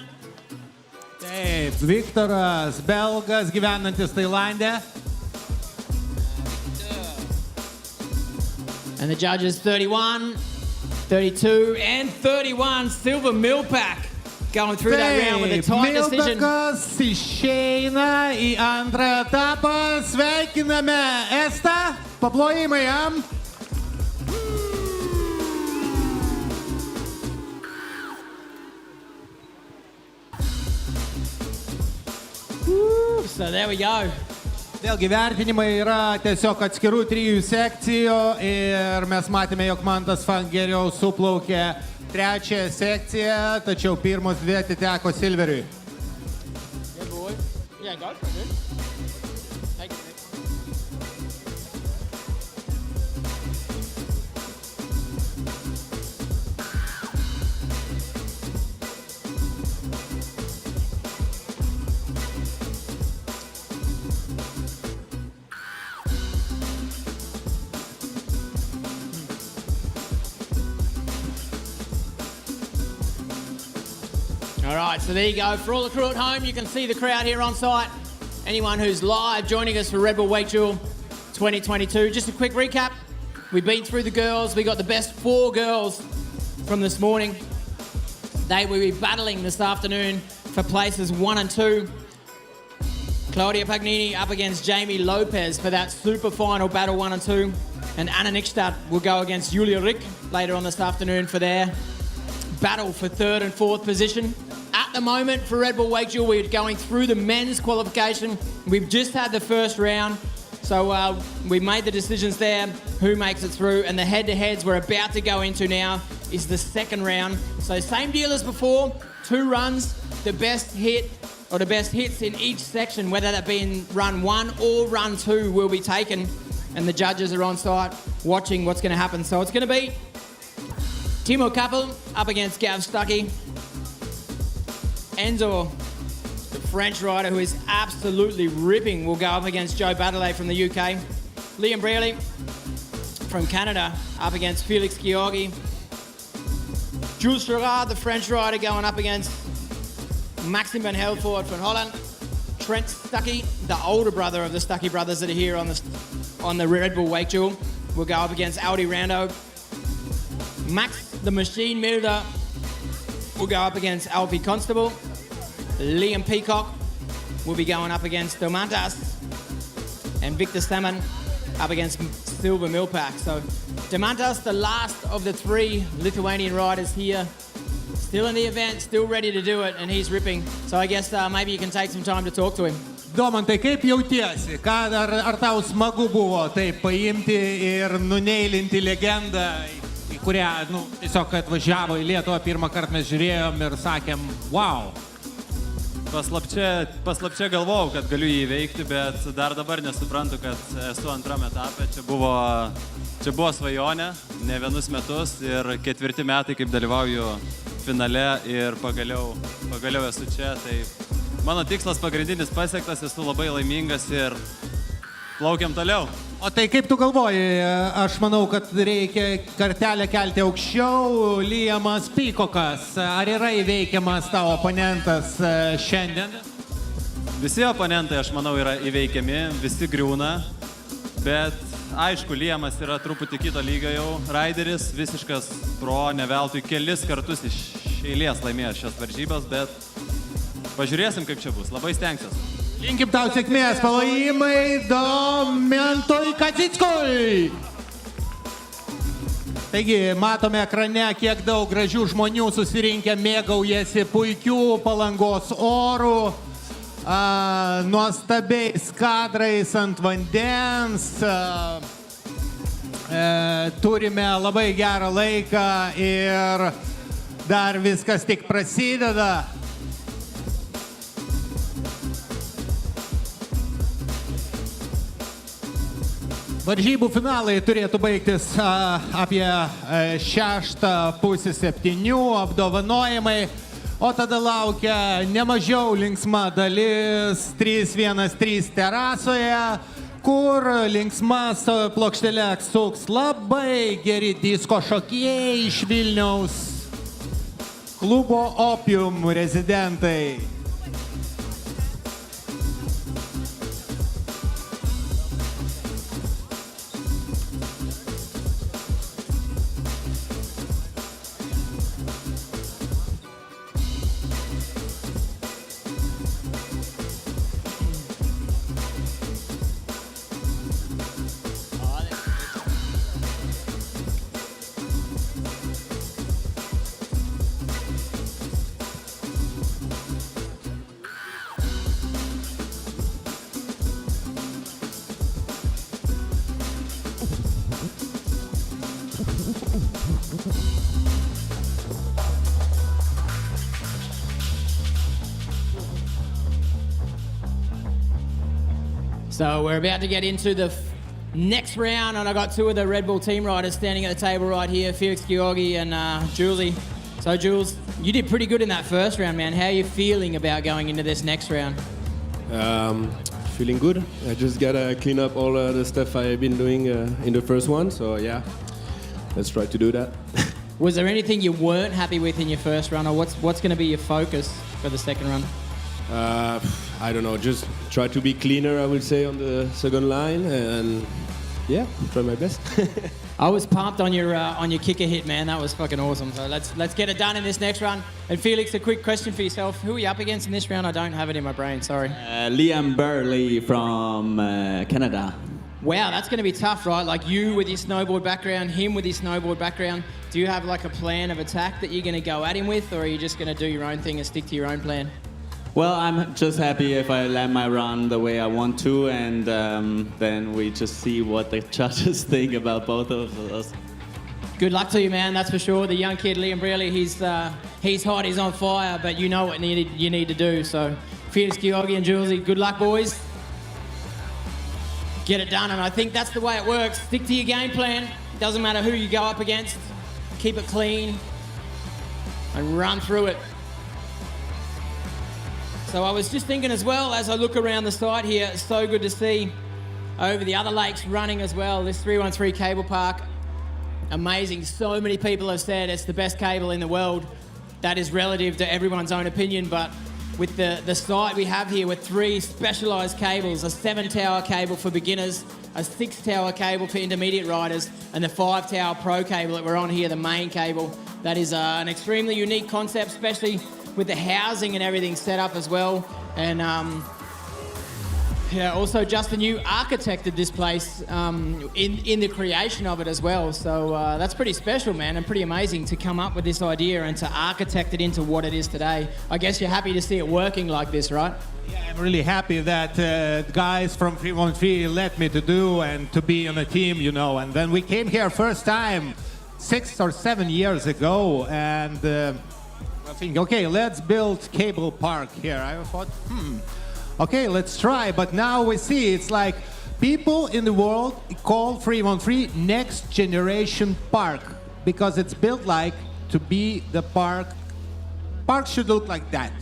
Taip, Viktoras, belgas, gyvenantis Tailande. And the judges 31, 32, and 31. Silver Millpack going through that round with a tight decision. Milpakas išeina į antrą etapą. Sveikiname Estą. Paplojimai jam. So there we go. Vėlgi vertinimai yra tiesiog atskirų 3 sekcijų ir mes matėme, jog Mantas Fan geriau suplaukė 3 sekciją, tačiau pirmos 2 atiteko Silveriui. Yeah, boy. Yeah, go for it, dude. Take it. All right, so there you go. For all the crew at home, you can see the crowd here on site. Anyone who's live joining us for Red Bull WakeDuel 2022. Just a quick recap. We've been through the girls. We got the best 4 girls from this morning. They will be battling this afternoon for places 1 and 2. Claudia Pagnini up against Jamie Lopez for that super final battle 1 and 2. And Anna Nickstadt will go against Julia Rick later on this afternoon for their battle for 3rd and 4th position. At the moment for Red Bull WakeDuel, we're going through the men's qualification. We've just had the first round, so we made the decisions there, who makes it through, and the head-to-heads we're about to go into now is the 2nd round. So same deal as before, 2 runs, the best hit or the best hits in each section, whether that be in run 1 or run 2 will be taken, and the judges are on site watching what's going to happen. So it's going to be Timo Kappel up against Gav Stuckey. Enzo, the French rider who is absolutely ripping, will go up against Joe Baddeley from the UK. Liam Brearley from Canada up against Felix Georgi. Jules Gerard, the French rider, going up against Maxim van Helvoort from Holland. Trent Stuckey, the older brother of the Stuckey brothers that are here on the Red Bull WakeDuel, will go up against Audi Rando. Max, the Machine Milder, will go up against Alfie Constable. Liam Peacock will be going up against Domantas. And Victor Salmon up against Silver Millpack. So Domantas, the last of the 3 Lithuanian riders here, Still in the event, still ready to do it, and he's ripping. So I guess maybe you can take some time to talk to him. Domantai, kaip jautiesi? Ar tau smagu buvo taip paimti ir nuneilinti legendą, į kurią tiesiog atvažiavo į Lietuvą, pirmą kartą mes žiūrėjom ir sakėm, wow. Paslapčia galvojau, kad galiu jį įveikti, bet dar dabar nesuprantu, kad esu antrame etape. Čia buvo svajonė, ne vienus metus ir 4 metai, kaip dalyvauju finale ir pagaliau esu čia. Tai mano tikslas pagrindinis pasiektas, esu labai laimingas ir plaukiam toliau. O tai kaip tu galvoji, aš manau, kad reikia kartelę kelti aukščiau, Liamas Pykokas. Ar yra įveikiamas tavo oponentas šiandien? Visi oponentai, aš manau, yra įveikiami, visi griūna, bet aišku, Liamas yra truputį kito lygio jau raideris, visiškas pro, ne veltui kelis kartus iš eilės laimėjęs šias varžybas, bet pažiūrėsim, kaip čia bus, labai stengsiuosi. Linkim tau sėkmės, palojimai Domantui Kacickui. Taigi, matome ekrane, kiek daug gražių žmonių susirinkę, mėgaujasi puikių Palangos orų, nuostabiais kadrais ant vandens. Turime labai gerą laiką ir dar viskas tik prasideda. Varžybų finalai turėtų baigtis apie 6:30, apdovanojimai, o tada laukia nemažiau linksma dalis 313 terasoje, kur linksmas plokštelė suks labai geri disko šokėjai iš Vilniaus klubo Opium rezidentai. So we're about to get into the next round, and I got 2 of the Red Bull team riders standing at the table right here, Felix Georgi and Julesy. So Jules, you did pretty good in that first round, man. How are you feeling about going into this next round? Feeling good. I just gotta clean up all the stuff I've been doing in the first one, so yeah, let's try to do that. Was there anything you weren't happy with in your first run, or what's going to be your focus for the second run? I don't know, just try to be cleaner, I would say, on the second line, and yeah, try my best. I was pumped on your kicker hit, man. That was fucking awesome. So let's get it done in this next run. And Felix, a quick question for yourself. Who are you up against in this round? I don't have it in my brain, sorry. Liam Burley from Canada. Wow, that's going to be tough, right? Like you with your snowboard background, him with his snowboard background. Do you have like a plan of attack that you're going to go at him with, or are you just going to do your own thing and stick to your own plan? Well, I'm just happy if I land my run the way I want to, and then we just see what the judges think about both of us. Good luck to you, man, that's for sure. The young kid, Liam Brearley, he's hot, he's on fire, but you know what you need to do. So, Felix Georgi and Julesy, good luck, boys. Get it done, and I think that's the way it works. Stick to your game plan. Doesn't matter who you go up against. Keep it clean and run through it. So I was just thinking as well, as I look around the site here, it's so good to see over the other lakes running as well. This 313 cable park, amazing. So many people have said it's the best cable in the world. That is relative to everyone's own opinion, but with the site we have here with 3 specialised cables, a 7-tower cable for beginners, a 6-tower cable for intermediate riders, and the 5-tower pro cable that we're on here, the main cable. That is an extremely unique concept, especially with the housing and everything set up as well. And Yeah, also, Justin, you architected this place in the creation of it as well. So that's pretty special, man, and pretty amazing to come up with this idea and to architect it into what it is today. I guess you're happy to see it working like this, right? Yeah, I'm really happy that guys from 313 let me to do and to be on a team, you know. And then we came here first time 6 or 7 years ago, and I think, okay, let's build cable park here. I thought, okay, let's try. But now we see it's like people in the world call 313 next generation park because it's built like to be the park. Park should look like that.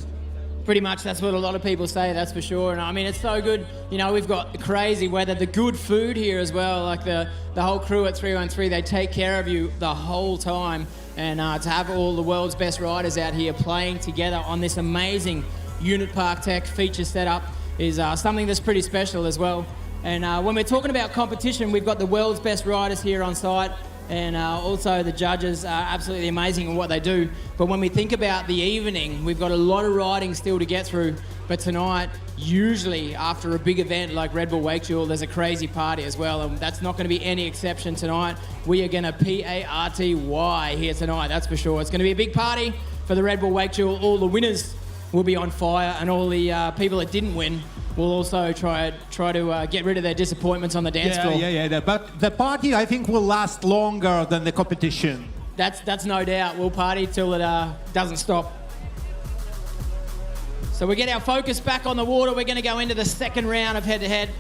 Pretty much, that's what a lot of people say, that's for sure. And I mean, it's so good. You know, we've got the crazy weather, the good food here as well. Like the whole crew at 313, they take care of you the whole time. And to have all the world's best riders out here playing together on this amazing unit park tech feature setup is something that's pretty special as well. And when we're talking about competition, we've got the world's best riders here on site. And also the judges are absolutely amazing in what they do. But when we think about the evening, we've got a lot of riding still to get through. But tonight, usually after a big event like Red Bull WakeDuel, there's a crazy party as well. And that's not going to be any exception tonight. We are going to party here tonight, that's for sure. It's going to be a big party for the Red Bull WakeDuel. All the winners will be on fire, and all the people that didn't win will also try to get rid of their disappointments on the dance floor. Yeah. But the party, I think, will last longer than the competition. That's no doubt. We'll party till it doesn't stop. So we get our focus back on the water. We're going to go into the second round of head-to-head.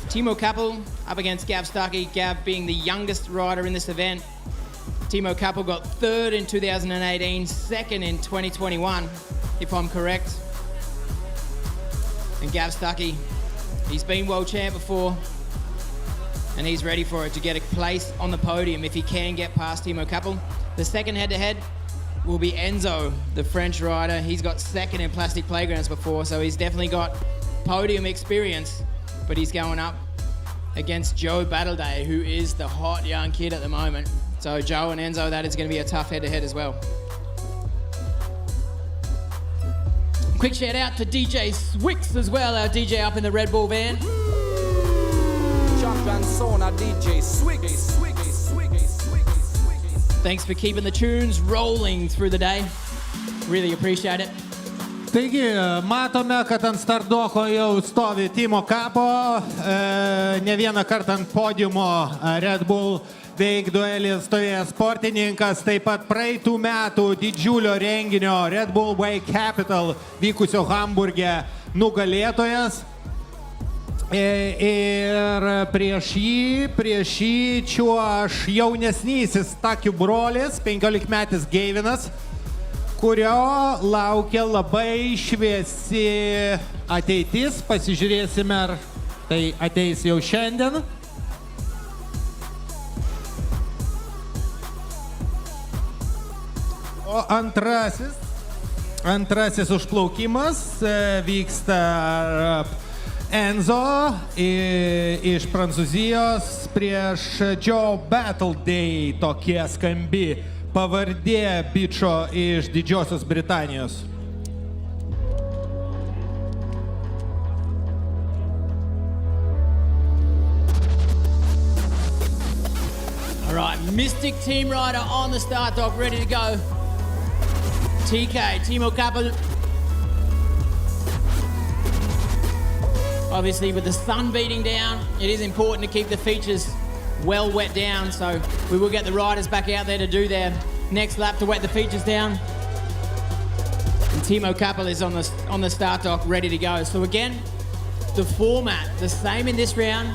Timo Kappel up against Gav Stuckey. Gav being the youngest rider in this event. Timo Kappel got third in 2018, second in 2021, if I'm correct. And Gav Stuckey, he's been world champ before, and he's ready for it to get a place on the podium if he can get past Timo Kappel. The second head-to-head will be Enzo, the French rider. He's got second in plastic playgrounds before, so he's definitely got podium experience, but he's going up against Joe Battleday, who is the hot young kid at the moment. So Joe and Enzo, that is going to be a tough head-to-head as well. Quick shout out to DJ Swix as well, our DJ up in the Red Bull van. Champion Sona DJ Swix. Thanks for keeping the tunes rolling through the day. Really appreciate it. Taigi, matome, kad ant stardoko jau stovi Timo Kapo, ne vieną kartą ant podiumo Red Bull WakeDuel stovėjęs sportininkas, taip pat praeitų metų didžiulio renginio Red Bull Wake Capital vykusio Hamburge nugalėtojas. Ir prieš jį čiuoš jaunesnysis Stakių brolis, 15-metis Geivinas, kurio laukia labai šviesi ateitis. Pasižiūrėsime, ar tai ateis jau šiandien. O antrasis užplaukimas vyksta Enzo iš Prancūzijos prieš Joe Battleday, tokie skambi pavardė bičo iš Didžiosios Britanijos. All right, Mystic Team Rider on the start dock, ready to go. TK, Timo Kappel. Obviously, with the sun beating down, it is important to keep the features well wet down, so we will get the riders back out there to do their next lap to wet the features down. And Timo Kappel is on the start dock, ready to go. So again, the format, the same in this round.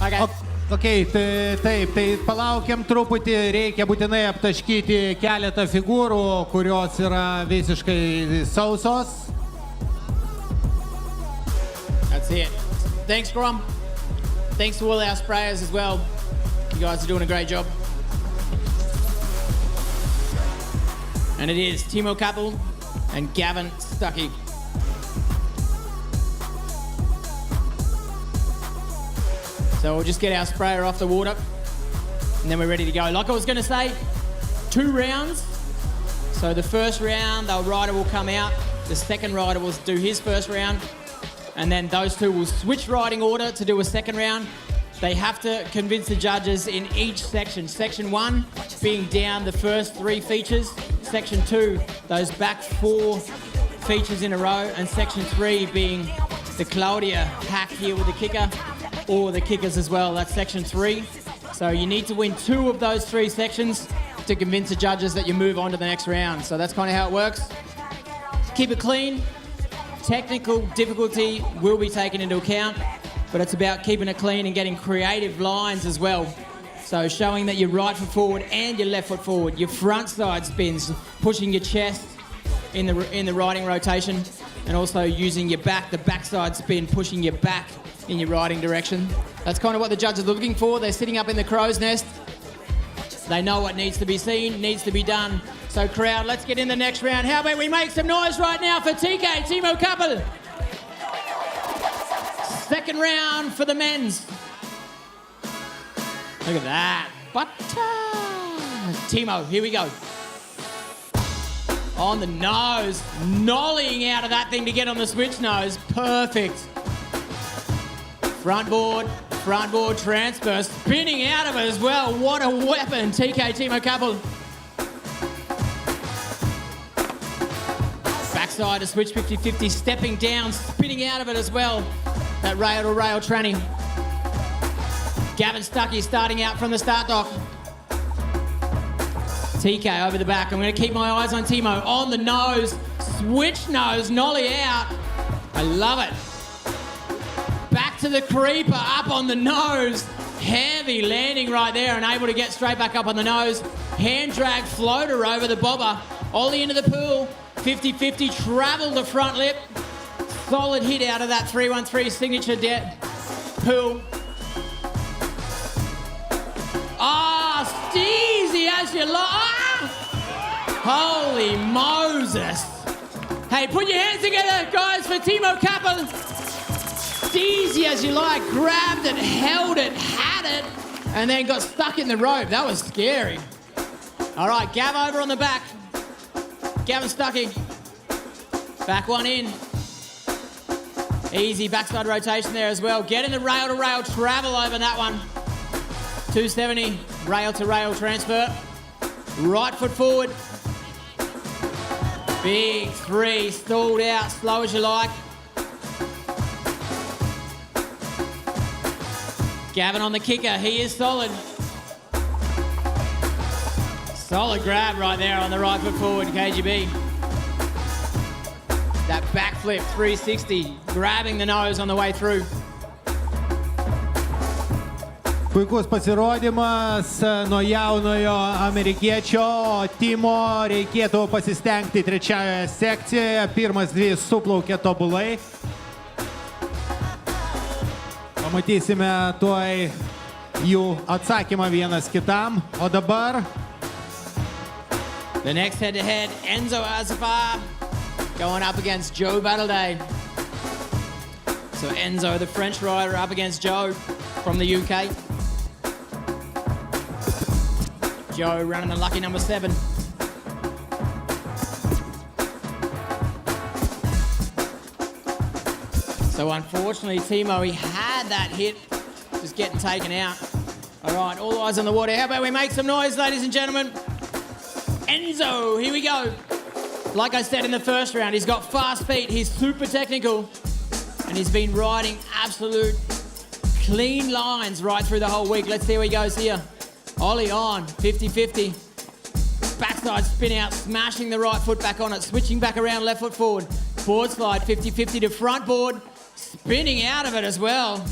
Okay. Okay, taip, tai palaukiam truputį, reikia būtinai aptaškyti keletą figūrų, kurios yra visiškai sausos. That's it. Thanks, Grom. Thanks to all our sprayers as well. You guys are doing a great job. And it is Timo Kappel and Gavin Stuckey. So we'll just get our sprayer off the water and then we're ready to go. Like I was going to say, 2 rounds. So the first round, the rider will come out. The second rider will do his first round. And then those two will switch riding order to do a second round. They have to convince the judges in each section. Section 1 being down the first 3 features. Section 2, those back 4 features in a row. And Section 3 being the Claudia hack here with the kicker, or the kickers as well. That's Section 3. So you need to win 2 of those 3 sections to convince the judges that you move on to the next round. So that's kind of how it works. Keep it clean. Technical difficulty will be taken into account, but it's about keeping it clean and getting creative lines as well. So showing that your right foot forward and your left foot forward, your front side spins, pushing your chest in the riding rotation, and also using your back, the backside spin, pushing your back in your riding direction. That's kind of what the judges are looking for. They're sitting up in the crow's nest. They know what needs to be seen, needs to be done. So crowd, let's get in the next round. How about we make some noise right now for TK, Timo Kappel. Second round for the men's. Look at that. Timo, here we go. On the nose, nollying out of that thing to get on the switch nose. Perfect. Front board transfer, spinning out of it as well. What a weapon, TK, Timo Kappel. Backside to switch 50-50, stepping down, spinning out of it as well. That rail-to-rail tranny. Gavin Stuckey starting out from the start dock. TK over the back. I'm going to keep my eyes on Timo. On the nose, switch nose, nollie out. I love it. Back to the creeper, up on the nose. Heavy landing right there and able to get straight back up on the nose. Hand drag floater over the bobber. Ollie into the pool. 50-50, travel the front lip. Solid hit out of that 313 signature pool. Steezy as you like. Holy Moses. Hey, put your hands together, guys, for Timo Kappel. Steezy as you like. Grabbed it, held it, had it, and then got stuck in the rope. That was scary. All right, Gav over on the back. Gavin Stuckey. Back one in. Easy backside rotation there as well. Get in the rail-to-rail travel over that one. 270, rail-to-rail transfer. Right foot forward. Big 3, stalled out, slow as you like. Gavin on the kicker, he is solid. Solid grab right there on the right foot forward, KGB. That backflip 360, grabbing the nose on the way through. Puikus pasirodymas nuo jaunojo amerikiečio Timo, reikėtų pasistengti trečiojoje sekcijoje. Pirmas 2 suplaukė tobulai. Pamatysime tuoj jų atsakymą vienas kitam. O dabar... The next head-to-head, Enzo Azafar going up against Joe Battleday. So Enzo, the French rider, up against Joe from the UK. Joe running the lucky number 7. So unfortunately, Timo, he had that hit, just getting taken out. All right, all eyes on the water. How about we make some noise, ladies and gentlemen? Enzo, here we go. Like I said in the first round, he's got fast feet, he's super technical, and he's been riding absolute clean lines right through the whole week. Let's see how he goes here. Ollie on, 50-50. Backside spin out, smashing the right foot back on it, switching back around, left foot forward. Board slide, 50-50 to front board, spinning out of it as well.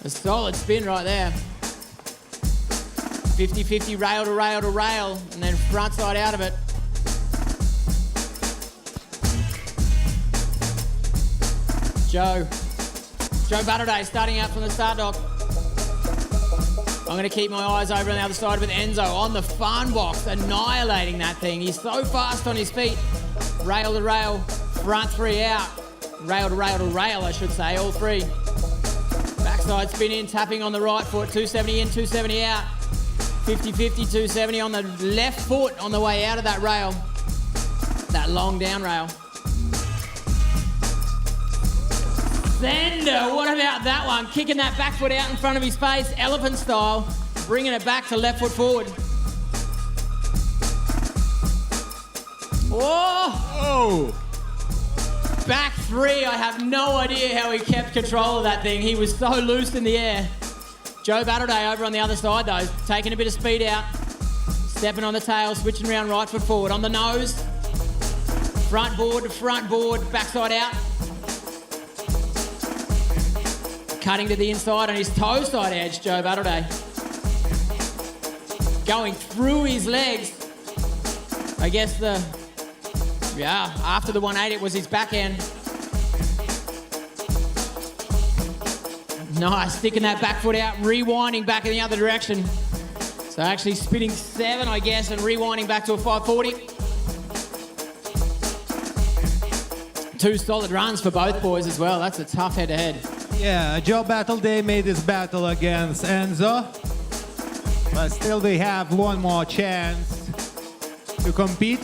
A solid spin right there. 50-50 rail to rail to rail, and then front side out of it. Joe Battleday starting out from the start dock. I'm going to keep my eyes over on the other side with Enzo on the farm box, annihilating that thing. He's so fast on his feet. Rail to rail, front 3 out. Rail to rail, I should say, all 3. Backside spin in, tapping on the right foot, 270 in, 270 out. 50-50, 270 on the left foot on the way out of that rail. That long down rail. Sender, what about that one? Kicking that back foot out in front of his face, elephant style, bringing it back to left foot forward. Whoa! Back three, I have no idea how he kept control of that thing. He was so loose in the air. Joe Battleday over on the other side though, taking a bit of speed out, stepping on the tail, switching around right foot forward. On the nose, front board to front board, backside out. Cutting to the inside on his toe side edge, Joe Battleday. Going through his legs. I guess after the 180 it was his backhand. Nice, sticking that back foot out, rewinding back in the other direction. So actually spinning 7, I guess, and rewinding back to a 540. 2 solid runs for both boys as well. That's a tough head-to-head. Yeah, Joe Battleday made his battle against Enzo. But still they have one more chance to compete.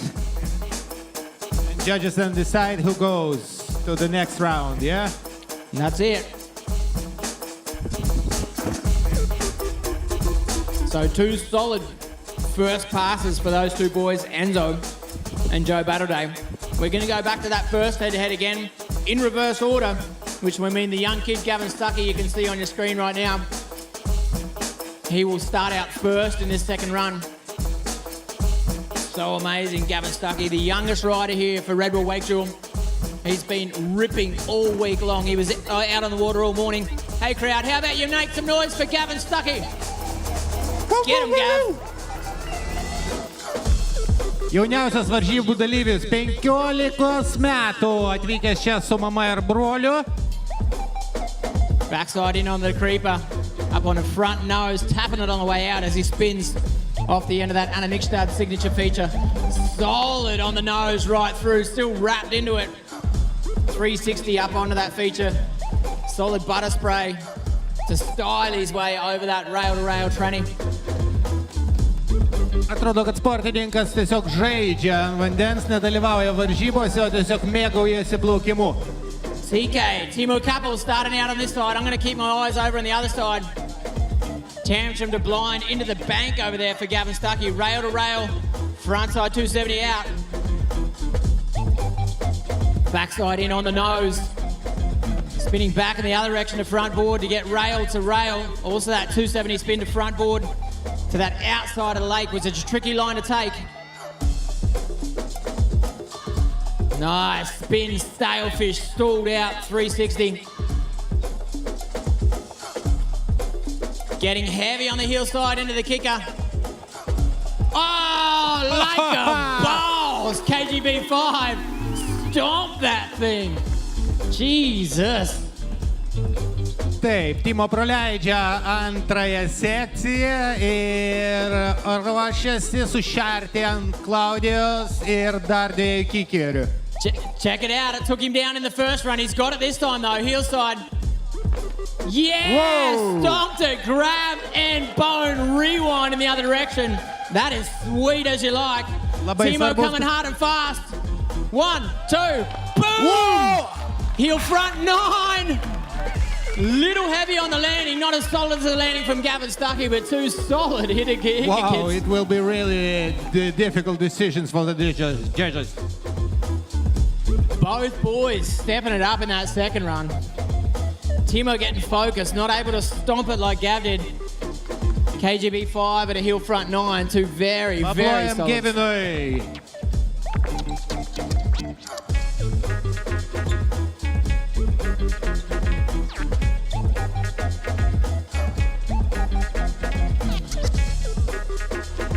And judges then decide who goes to the next round, yeah? And that's it. So 2 solid first passes for those 2 boys, Enzo and Joe Battleday. We're going to go back to that first head-to-head again in reverse order, which will mean the young kid, Gavin Stuckey, you can see on your screen right now. He will start out first in this second run. So amazing, Gavin Stuckey, the youngest rider here for Red Bull WakeDuel. He's been ripping all week long. He was out on the water all morning. Hey crowd, how about you make some noise for Gavin Stuckey? Get him, Gav. Jauniausias varžybų dalyvis, 15 metų, atvykęs čia su mama ir broliu. Backside in on the creeper, up on the front nose, tapping it on the way out as he spins off the end of that Anna Nikstad signature feature. Solid on the nose right through, still wrapped into it. 360 up onto that feature. Solid butter spray to style his way over that rail-to-rail tranny. Atrodo, kad sportininkas tiesiog žaidžia ant vandens, nedalyvauja varžybose, o tiesiog mėgaujasi plaukimu. TK, Timo Kappel starting out on this side. I'm going to keep my eyes over on the other side. Tantrum to blind into the bank over there for Gavin Stuckey. Rail to rail, front side 270 out. Backside in on the nose. Spinning back in the other direction to front board to get rail to rail. Also that 270 spin to front board to that outside of the lake, which is a tricky line to take. Nice spin, stalefish, stalled out, 360. Getting heavy on the heel side into the kicker. Oh, like a balls, KGB5. Stomp that thing. Jesus. Taip, Timo praleidžia antrąją sekciją ir ruošiasi sušerti ant Klaudijos ir dar 2 kikerių. Check it out. It took him down in the first run. He's got it this time though. Heel side. Yeah! Whoa. Stomped it, grab and bone, rewind in the other direction. That is sweet as you like. Timo coming hard and fast. 1, 2, boom! Whoa. Heel front 9. Little heavy on the landing, not as solid as the landing from Gavin Stuckey, but 2 solid hitter kicks. Wow, it will be really difficult decisions for the judges. Both boys stepping it up in that second run. Timo getting focused, not able to stomp it like Gav did. KGB 5 at a heel front 9, 2 very, very solid. Giving away.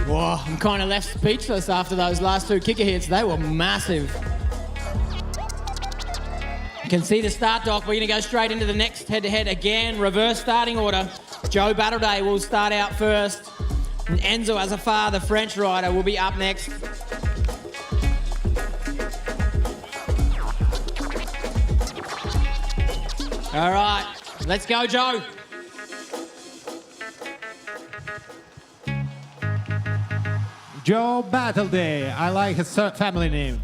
Whoa, I'm kind of left speechless after those last 2 kicker hits. They were massive. You can see the start dock. We're going to go straight into the next head-to-head again. Reverse starting order. Joe Battleday will start out first. And Enzo Azafar, the French rider, will be up next. All right, let's go, Joe. Joe Battleday. I like his family name.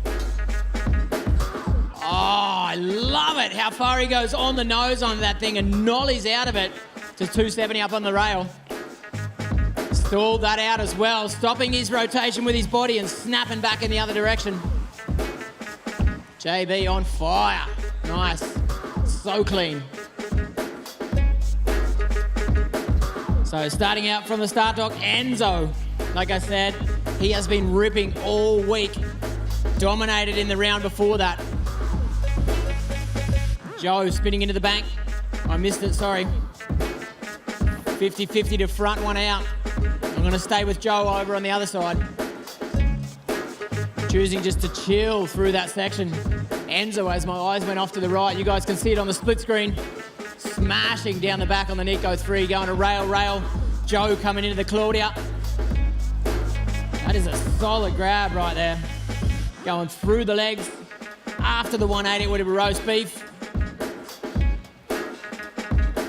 Oh, I love it. How far he goes on the nose on that thing and nollies out of it to 270 up on the rail. Stalled that out as well, stopping his rotation with his body and snapping back in the other direction. JB on fire. Nice. So clean. So starting out from the start dock, Enzo. Like I said, he has been ripping all week. Dominated in the round before that. Joe spinning into the bank. I missed it, sorry. 50-50 to front, one out. I'm going to stay with Joe over on the other side. Choosing just to chill through that section. Enzo, as my eyes went off to the right, you guys can see it on the split screen. Smashing down the back on the Nico 3, going to rail. Joe coming into the Claudia. That is a solid grab right there. Going through the legs. After the 180 with a roast beef.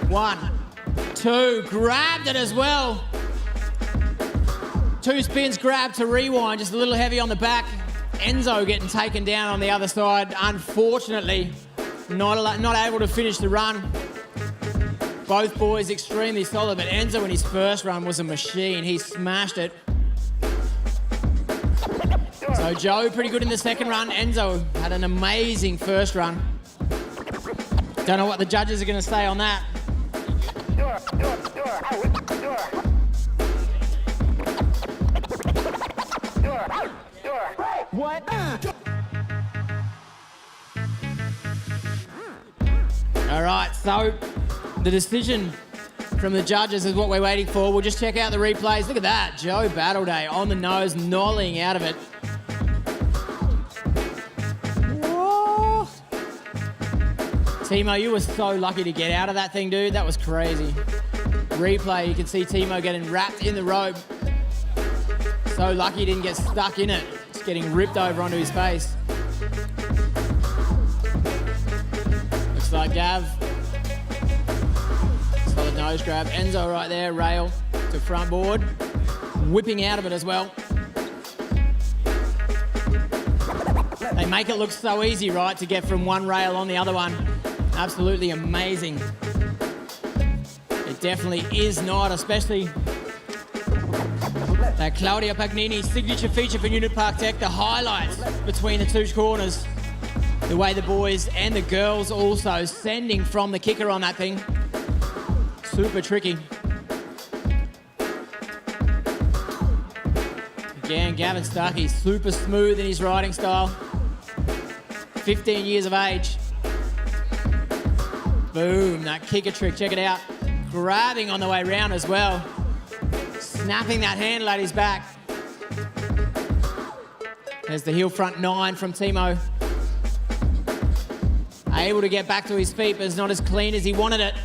1, 2, grabbed it as well. 2 spins, grab to rewind, just a little heavy on the back. Enzo getting taken down on the other side. Unfortunately, not able to finish the run. Both boys extremely solid, but Enzo in his first run was a machine. He smashed it. So Joe pretty good in the second run. Enzo had an amazing first run. Don't know what the judges are going to say on that. What? All right, so the decision from the judges is what we're waiting for. We'll just check out the replays. Look at that, Joe Battleday on the nose, nolling out of it. Whoa. Timo, you were so lucky to get out of that thing, dude. That was crazy. Replay, you can see Timo getting wrapped in the rope. So lucky he didn't get stuck in it. Just getting ripped over onto his face. Looks like Gav. Solid nose grab. Enzo right there, rail to front board. Whipping out of it as well. They make it look so easy, right, to get from one rail on the other one. Absolutely amazing. It definitely is not, especially that Claudia Pagnini signature feature for Unit Park Tech, the highlights between the two corners. The way the boys and the girls also sending from the kicker on that thing. Super tricky. Again, Gavin Starkey, super smooth in his riding style. 15 years of age. Boom, that kicker trick, check it out. Grabbing on the way round as well. Snapping that handle at his back. There's the heel front 9 from Timo. Able to get back to his feet, but it's not as clean as he wanted it.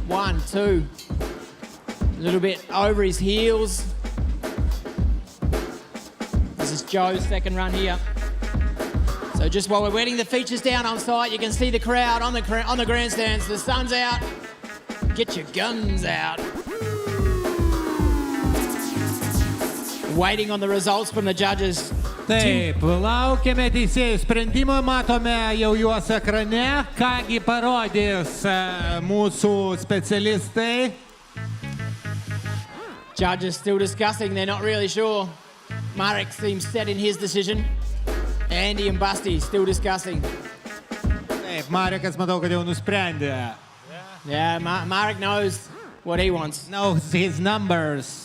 1, 2. A little bit over his heels. This is Joe's second run here. So just while we're wetting the features down on site, you can see the crowd on the grandstands. The sun's out. Get your guns out. Waiting on the results from the judges. Taip, laukiame teisėjų sprendimo, matome jau juos ekrane, kągi parodys mūsų specialistai. Judges still discussing, they're not really sure. Marek seems set in his decision. Andy and Busty still discussing. Taip, Marekas matau, kad jau nusprendė. Yeah, Marek knows what he wants. Knows his numbers.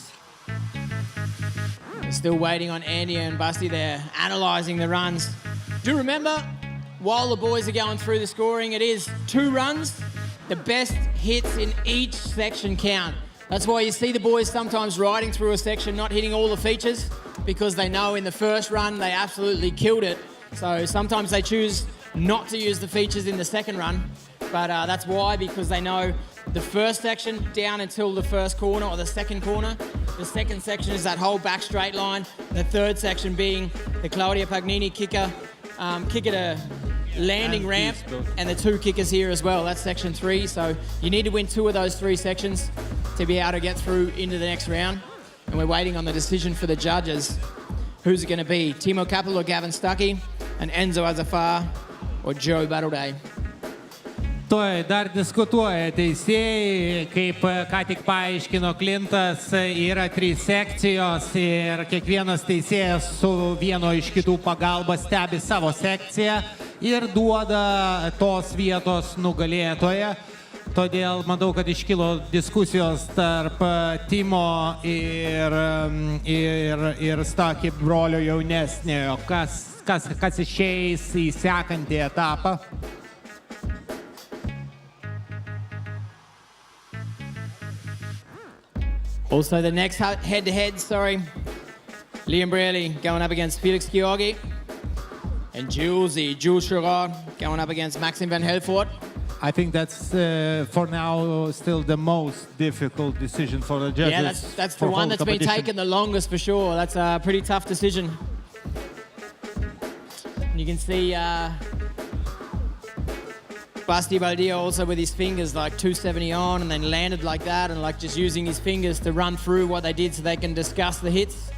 Still waiting on Andy and Busty there, analysing the runs. Do remember, while the boys are going through the scoring, it is 2 runs. The best hits in each section count. That's why you see the boys sometimes riding through a section, not hitting all the features, because they know in the first run they absolutely killed it. So sometimes they choose not to use the features in the second run. But that's why, because they know the first section down until the first corner or the second corner. The second section is that whole back straight line. The third section being the Claudia Pagnini kicker to landing ramp, and the 2 kickers here as well. That's section 3. So you need to win 2 of those 3 sections to be able to get through into the next round. And we're waiting on the decision for the judges. Who's it going to be? Timo Kappel or Gavin Stuckey? And Enzo Azafar or Joe Battleday? Tuoj dar diskutuoja teisėjai, kaip ką tik paaiškino Klintas, yra 3 sekcijos ir kiekvienas teisėjas su vieno iš kitų pagalba stebi savo sekciją ir duoda tos vietos nugalėtoją. Todėl manau, kad iškilo diskusijos tarp Timo ir Stuckey brolio jaunesniojo, kas išeis į sekantį etapą. Also the next head-to-head, Liam Brearley going up against Felix Georgi. And Jules Schurard going up against Maxim van Helfort. I think that's, for now, still the most difficult decision for the judges. Yeah, that's the one that's been taken the longest for sure. That's a pretty tough decision. You can see Basti Baldia also with his fingers like 270 on and then landed like that and like just using his fingers to run through what they did so they can discuss the hits.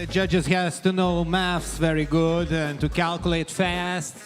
Judges has to know maths very good and to calculate fast.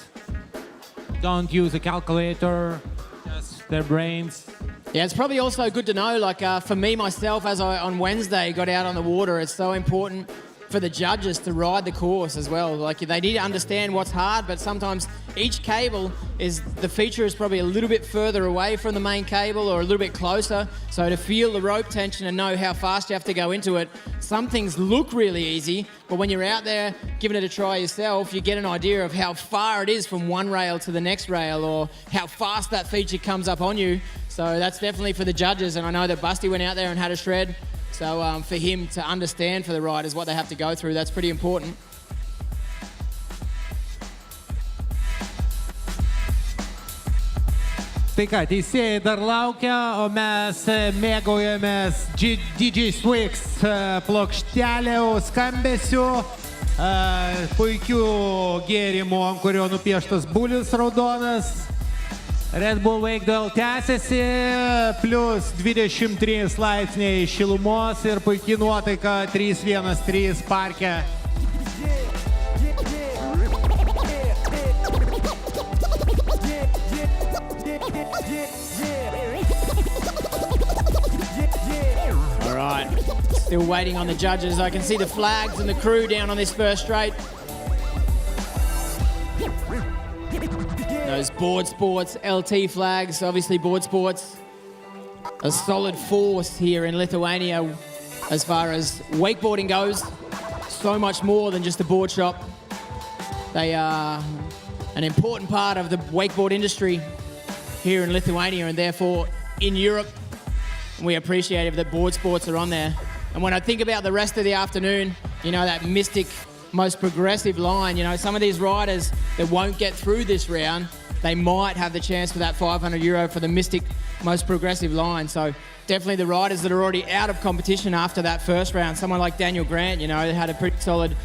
Don't use a calculator, just their brains. Yeah, it's probably also good to know, like for me, myself, as I on Wednesday got out on the water, it's so important for the judges to ride the course as well. Like they need to understand what's hard, but sometimes each cable the feature is probably a little bit further away from the main cable or a little bit closer. So to feel the rope tension and know how fast you have to go into it, some things look really easy, but when you're out there giving it a try yourself, you get an idea of how far it is from one rail to the next rail or how fast that feature comes up on you. So that's definitely for the judges, and I know that Busty went out there and had a shred. So for him to understand for the riders what they have to go through, that's pretty important. Tai ką, teisėjai dar laukia, o mes mėgaujamės DJ Swix plokštelę skambesiu, puikių gėrimų, ant kurio nupieštas bulis raudonas. Red Bull WakeDuel tęsiasi, plus 23 laipsniai šilumos ir puikiai nuotaika 313 parke. All right, still waiting on the judges. I can see the flags and the crew down on this first straight. Those Board Sports LT flags, obviously Board Sports, a solid force here in Lithuania as far as wakeboarding goes. So much more than just a board shop. They are an important part of the wakeboard industry here in Lithuania and therefore in Europe. We appreciate it that Board Sports are on there. And when I think about the rest of the afternoon, you know, that mystic, most progressive line, you know, some of these riders that won't get through this round, they might have the chance for that €500 for the mystic, most progressive line. So definitely the riders that are already out of competition after that first round, someone like Daniel Grant, you know, had a pretty solid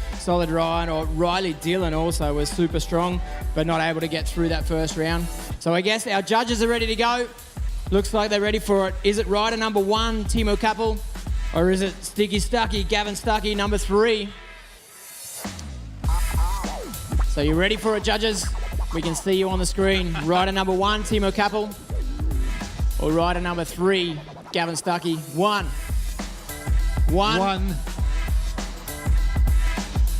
ride, or Riley Dillon also was super strong, but not able to get through that first round. So I guess our judges are ready to go. Looks like they're ready for it. Is it rider number 1, Timo Kappel, or is it Gavin Stuckey, number 3? So you ready for it, judges? We can see you on the screen. Rider number 1, Timo Kappel, or rider number 3, Gavin Stuckey. 1.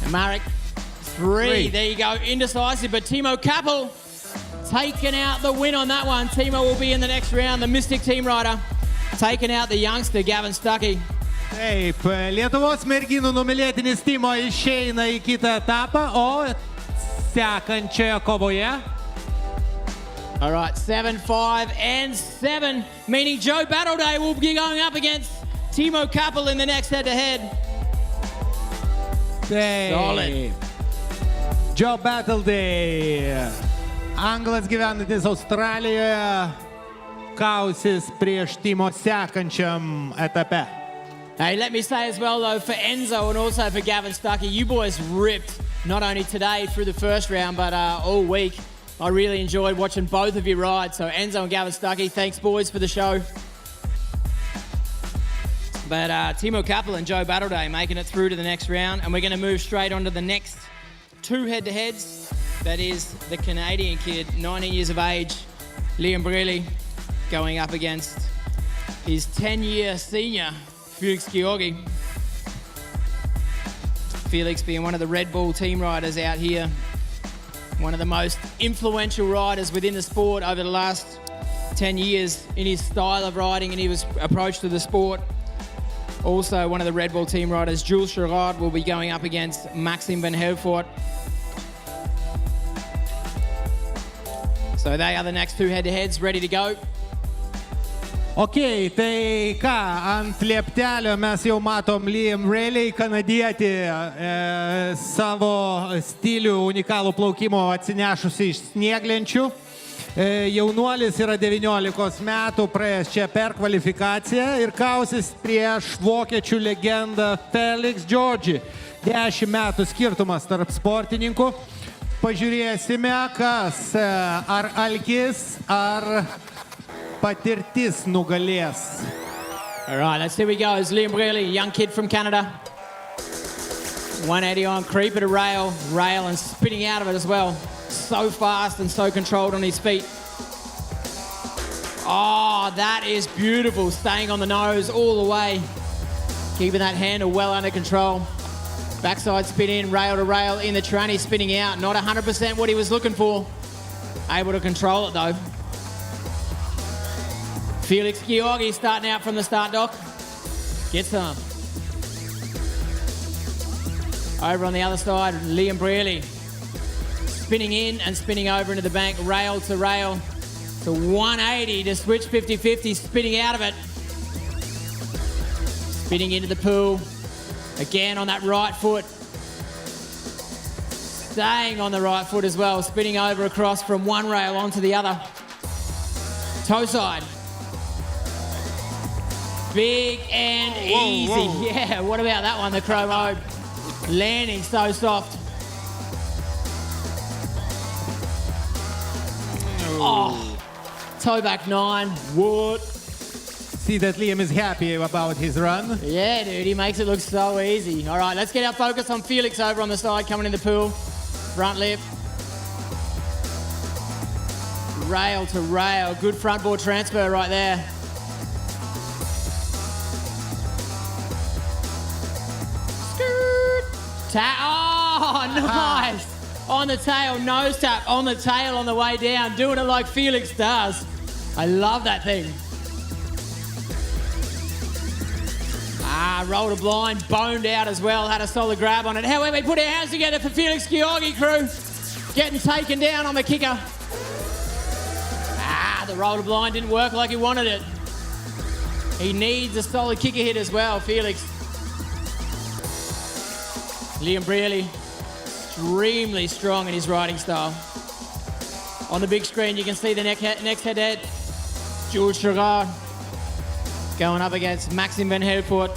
And Marek, 3. There you go, indecisive, but Timo Kappel taking out the win on that one. Timo will be in the next round, the Mystic team rider, taking out the youngster, Gavin Stuckey. Taip, Lietuvos merginų numylėtinis Timo išeina į kitą etapą, o sekančioje kovoje. All right, 7, 5, and 7, meaning Joe Battleday will be going up against Timo Kappel in the next head-to-head. Solid. Joe Battleday, Anglas gyvenantis Australijoje, kausis prieš Timo sekančiam etape. Hey, let me say as well, though, for Enzo and also for Gavin Stuckey, you boys ripped not only today through the first round, but all week. I really enjoyed watching both of you ride. So Enzo and Gavin Stuckey, thanks, boys, for the show. But Timo Kappel and Joe Battleday making it through to the next round, and we're going to move straight on to the next two head-to-heads. That is the Canadian kid, 19 years of age, Liam Brelli, going up against his 10-year senior, Felix Georgi. Felix being one of the Red Bull team riders out here, one of the most influential riders within the sport over the last 10 years in his style of riding and his approach to the sport. Also, one of the Red Bull team riders, Jules Gerard, will be going up against Maxime Van Helvoort. So they are the next two head-to-heads, ready to go. Ok, tai ką, ant lieptelio mes jau matom Liam Brelli, kanadietį, savo stilių unikalų plaukimo atsinešusi iš snieglenčių. Jaunuolis yra 19 metų, praėjęs čia per kvalifikaciją ir kausis prieš vokiečių legendą Felix Georgi. 10 metų skirtumas tarp sportininkų. Pažiūrėsime, kas, ar alkis, ar patirtis nugalės. All right, let's see how he goes. Liam Brelli, young kid from Canada. 180 on creep at a rail and spinning out of it as well. So fast and so controlled on his feet. Oh, that is beautiful. Staying on the nose all the way. Keeping that handle well under control. Backside spin in, rail to rail in the tranny, spinning out. Not 100% what he was looking for. Able to control it though. Felix Georgi starting out from the start dock. Gets some. Over on the other side, Liam Brelli. Spinning in and spinning over into the bank, rail to 180 to switch 50-50, spinning out of it. Spinning into the pool. Again on that right foot. Staying on the right foot as well, spinning over across from one rail onto the other. Toe side. Big and easy. Whoa. Yeah, what about that one, the chromo? Landing so soft. Oh, toe back 9. What? See that Liam is happy about his run. Yeah, dude, he makes it look so easy. All right, let's get our focus on Felix over on the side, coming in the pool. Front lip. Rail to rail. Good front board transfer right there. Oh, nice. On the tail, nose tap on the tail on the way down. Doing it like Felix does. I love that thing. Rolled a blind, boned out as well. Had a solid grab on it. However, we put our hands together for Felix Georgi, crew. Getting taken down on the kicker. The roller blind didn't work like he wanted it. He needs a solid kicker hit as well, Felix. Liam Brelli, extremely strong in his riding style. On the big screen, you can see the next head-to-head. Jules Gerard going up against Maxime Van Helvoort.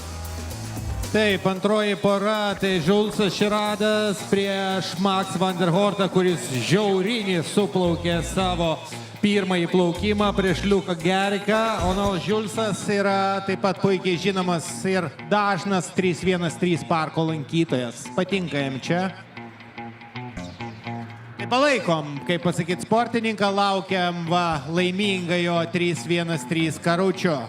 Taip, antroji pora, tai Žulsas Širadas prieš Max Van der Hortą, kuris žiaurinį suplaukė savo pirmąjį plaukimą prieš Liuką Geriką. O Žulsas yra taip pat puikiai žinomas ir dažnas 313 parko lankytojas. Patinka jam čia. Tai palaikom, kaip pasakyti, sportininką, laukiam laimingą jo 313 karučio.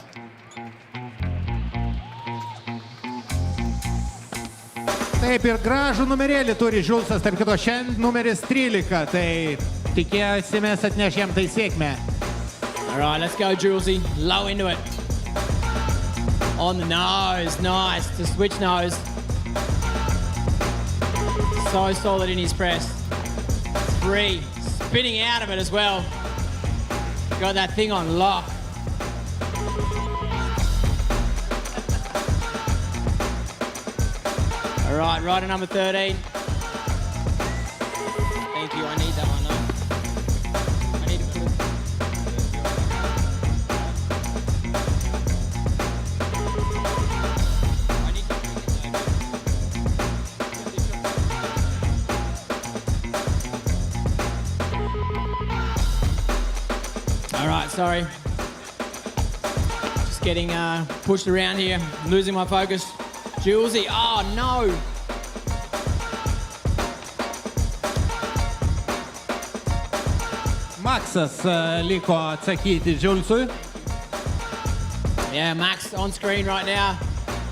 Taip, ir gražų numerėlį turi Žulsas, tarp kito šiandien numeris 13, tai tikėsimės atneš jam tai sėkmę. All right, let's go, Julesy. Low into it. On the nose, nice, to switch nose. So solid in his press. 3, spinning out of it as well. Got that thing on lock. All right, rider number 13. Thank you, I need that one, though. I need to put it... All right, sorry. Just getting pushed around here, losing my focus. Julesy, oh no! Maksas liko atsakyti Julesui. Yeah, Max on screen right now.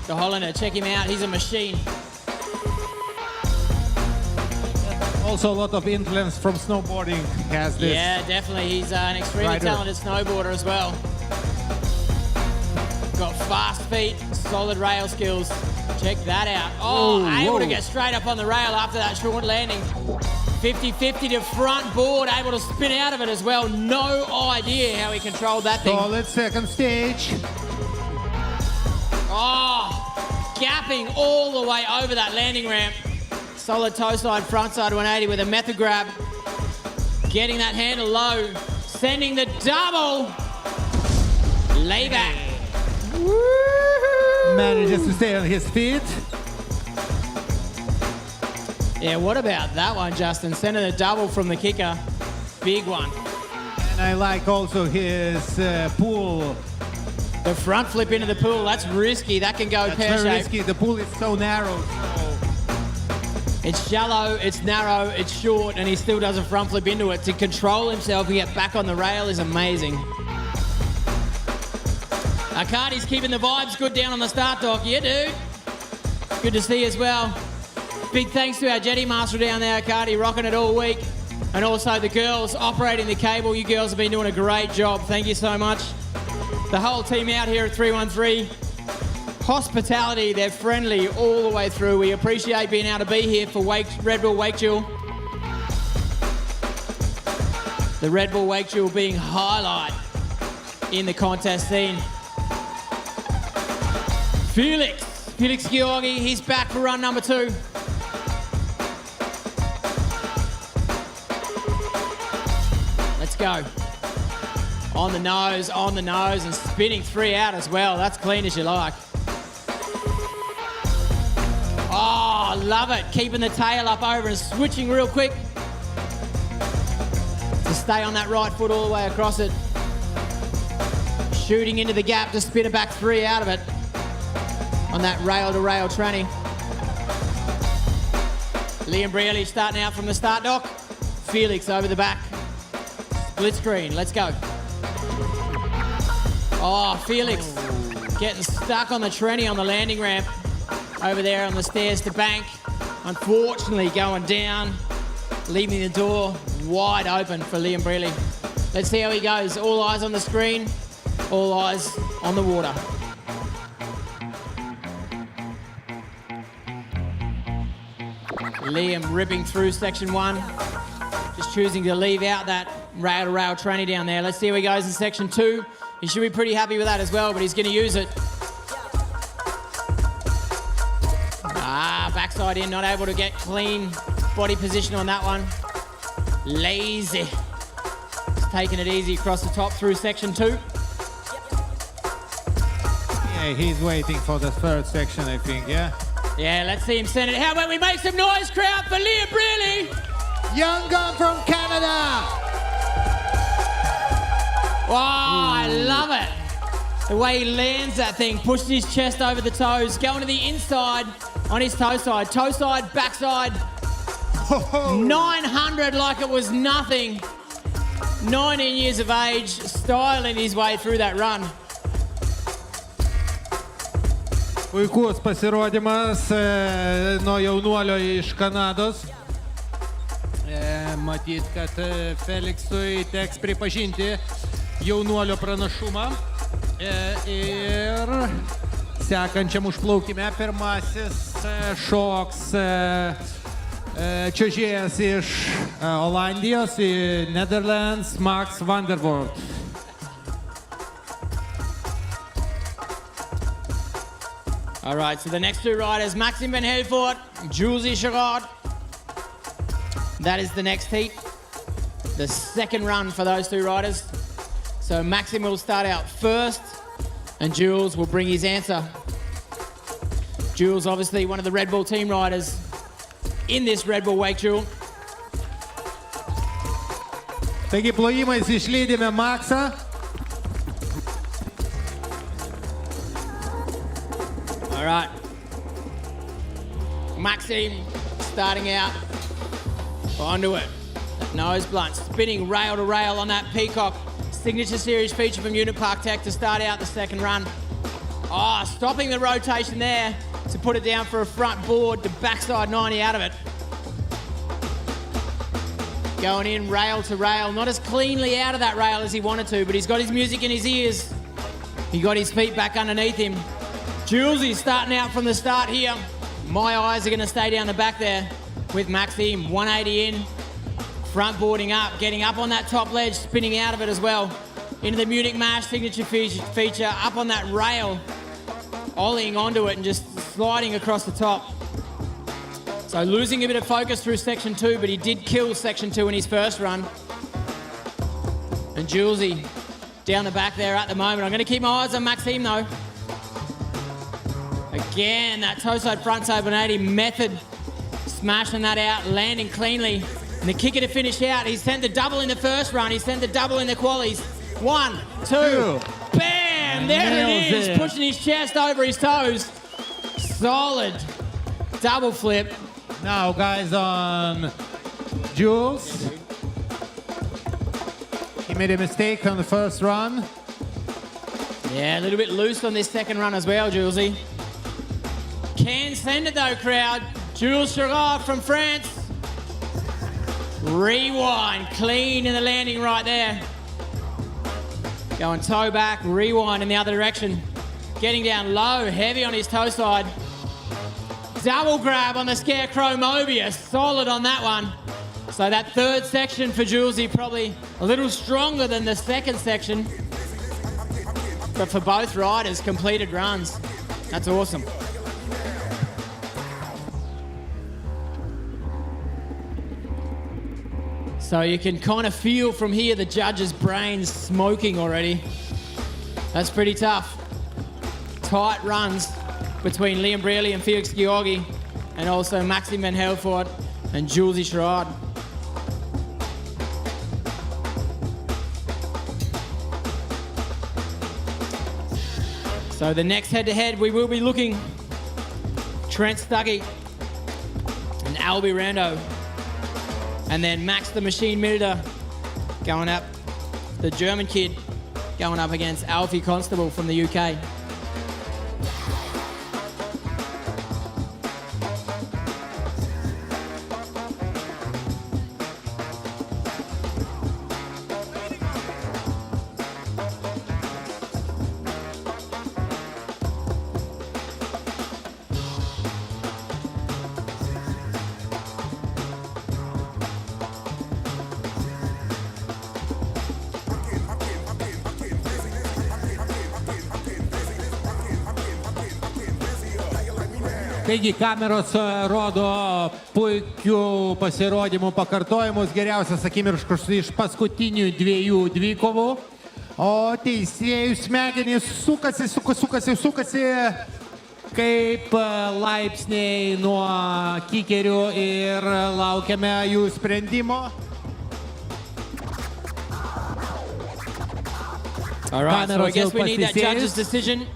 The Hollander, check him out, he's a machine. Also a lot of influence from snowboarding has this. Yeah, definitely. He's an extremely rider. talented snowboarder as well. Got fast feet, solid rail skills. Check that out. Oh, able to get straight up on the rail after that short landing. 50-50 to front board, able to spin out of it as well. No idea how he controlled that thing. Solid second stage. Oh, gapping all the way over that landing ramp. Solid toe side, front side 180 with a method grab. Getting that handle low, sending the double. Layback. Manages to stay on his feet. Yeah, what about that one, Justin? Sending a double from the kicker. Big one. And I like also his pool. The front flip into the pool, that's risky. That can go That's pear-shaped. very risky. The pool is so narrow. It's shallow, it's narrow, it's short, and he still does a front flip into it. To control himself and get back on the rail is amazing. Arcadi's keeping the vibes good down on the start dock. Yeah, dude. Good to see as well. Big thanks to our jetty master down there, Arcadi, rocking it all week. And also the girls operating the cable. You girls have been doing a great job. Thank you so much. The whole team out here at 313. Hospitality, they're friendly all the way through. We appreciate being able to be here for Red Bull WakeDuel. The Red Bull WakeDuel being highlight in the contest scene. Felix Georgi, he's back for run number 2. Let's go. On the nose, and spinning 3 out as well. That's clean as you like. Oh, love it. Keeping the tail up over and switching real quick to stay on that right foot all the way across it. Shooting into the gap to spin it back 3 out of it on that rail-to-rail tranny. Liam Brearley starting out from the start dock. Felix over the back. Split screen, let's go. Oh, Felix getting stuck on the tranny on the landing ramp. Over there on the stairs to bank. Unfortunately going down, leaving the door wide open for Liam Brearley. Let's see how he goes. All eyes on the screen, all eyes on the water. Liam ripping through section 1. Just choosing to leave out that rail-to-rail tranny down there. Let's see how he goes in section 2. He should be pretty happy with that as well, but he's going to use it. Backside in, not able to get clean body position on that one. Lazy. Just taking it easy across the top through section 2. Yeah, he's waiting for the third section, I think, yeah? Yeah, let's see him send it. How about we make some noise, crowd, for Liam Brearley? Young gun from Canada! Oh, I love it. The way he lands that thing, pushes his chest over the toes, going to the inside on his toe side, backside. 900 like it was nothing. 19 years of age, styling his way through that run. Puikus pasirodymas nuo jaunuolio iš Kanados. Matyt, kad Felixui teks pripažinti jaunuolio pranašumą. Ir sekančiam užplaukime pirmasis šoks čiuožėjas iš Olandijos į Netherlands, Max van der Voort. All right, so the next 2 riders, Maxim van Helvoort, Julesy Gerard. That is the next heat. The second run for those 2 riders. So Maxim will start out first, and Jules will bring his answer. Jules, obviously one of the Red Bull team riders in this Red Bull WakeDuel. Taigi plojimais išlydime Maxą. All right. Maxime starting out onto it. Nose blunt, spinning rail to rail on that Peacock Signature Series feature from Unit Park Tech to start out the second run. Oh, stopping the rotation there to put it down for a front board, the backside 90 out of it. Going in rail to rail, not as cleanly out of that rail as he wanted to, but he's got his music in his ears. He got his feet back underneath him. Julesy starting out from the start here. My eyes are going to stay down the back there with Maxime, 180 in. Front boarding up, getting up on that top ledge, spinning out of it as well. Into the Munich Mash signature feature, up on that rail, ollieing onto it and just sliding across the top. So losing a bit of focus through section 2, but he did kill section 2 in his first run. And Julesy down the back there at the moment. I'm going to keep my eyes on Maxime though. Again, that toe side front side 180 method, smashing that out, landing cleanly. And the kicker to finish out, he sent the double in the first run, he sent the double in the qualies. 1, 2, bam! There it is, pushing his chest over his toes. Solid double flip. Now, guys, on Jules. He made a mistake on the first run. Yeah, a little bit loose on this second run as well, Julesy. Can send it though, crowd. Jules Chirard from France. Rewind, clean in the landing right there. Going toe back, rewind in the other direction. Getting down low, heavy on his toe side. Double grab on the Scarecrow Mobius, solid on that one. So that third section for Julesy probably a little stronger than the second section. But for both riders, completed runs. That's awesome. So you can kind of feel from here the judge's brains smoking already. That's pretty tough. Tight runs between Liam Brearley and Felix Georgi, and also Maxime Van Helfort and Julesy Chirard. So the next head-to-head, we will be looking Trent Stuckey and Albie Rando. And then Max the Machine Milder going up, the German kid going up against Alfie Constable from the UK. Taigi kameros rodo puikių pasirodymų pakartojimus, geriausias akimirkos iš paskutinių dviejų dvikovų. O teisėjų smegenys sukasi kaip laipsniai nuo kikerių ir laukiame jų sprendimo. All right, so I guess we need that judge's decision.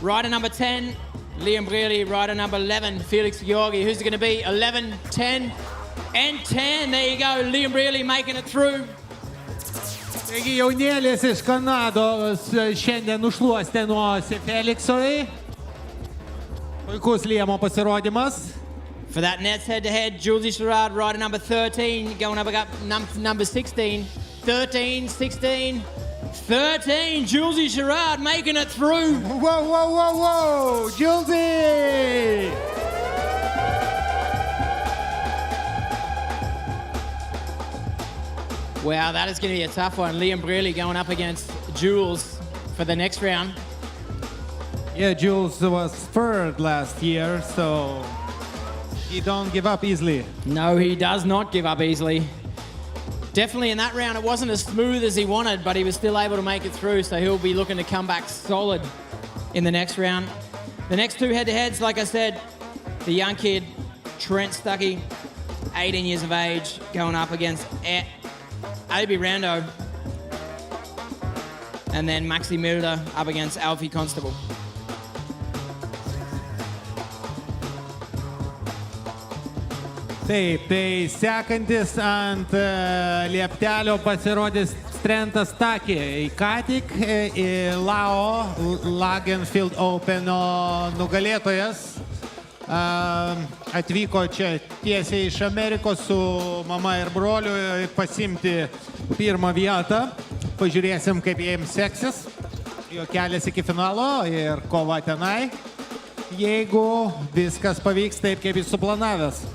Rider number 10, Liam Brearley, rider number 11, Felix Georgi. Who's it going to be? 11, 10, and 10. There you go, Liam Brearley making it through. Taigi jaunėlis iš Kanados šiandien nušluostė nuo Felixui. Puikus Liamo pasirodymas. For that Nets head-to-head, Julesy Chirard, rider number 13, going up against number 16. 13, 16, 13, Julesy Chirard making it through. Whoa, Julesy! Wow, that is going to be a tough one. Liam Brearley going up against Jules for the next round. Yeah, Jules was third last year, so he don't give up easily. No, he does not give up easily. Definitely in that round, it wasn't as smooth as he wanted, but he was still able to make it through, so he'll be looking to come back solid in the next round. The next two head-to-heads, like I said, the young kid, Trent Stuckey, 18 years of age, going up against Albie Rando. And then Maxi Milder up against Alfie Constable. Taip, tai sekantis ant lieptelio pasirodys Trentas Taki, ką tik Lao Lagenfield Openo nugalėtojas. Atvyko čia tiesiai iš Amerikos su mama ir broliu pasimti pirmą vietą. Pažiūrėsim, kaip jiems seksis. Jo kelias iki finalo ir kova tenai. Jeigu viskas pavyks taip, kaip jis suplanavęs.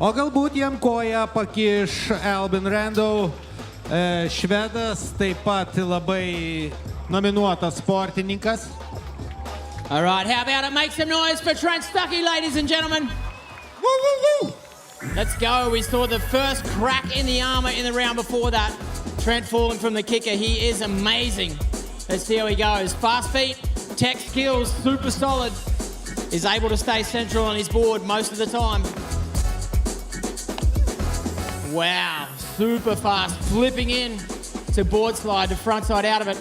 O galbūt jam koją pakiš Albin Randall, švedas, taip pat labai nominuotas sportininkas. All right, how about it? Make some noise for Trent Stuckey, ladies and gentlemen. Woo, woo, woo. Let's go. We saw the first crack in the armor in the round before that. Trent falling from the kicker. He is amazing. Let's see how he goes. Fast feet, tech skills, super solid. Is able to stay central on his board most of the time. Wow, super fast. Flipping in to board slide, to front side out of it.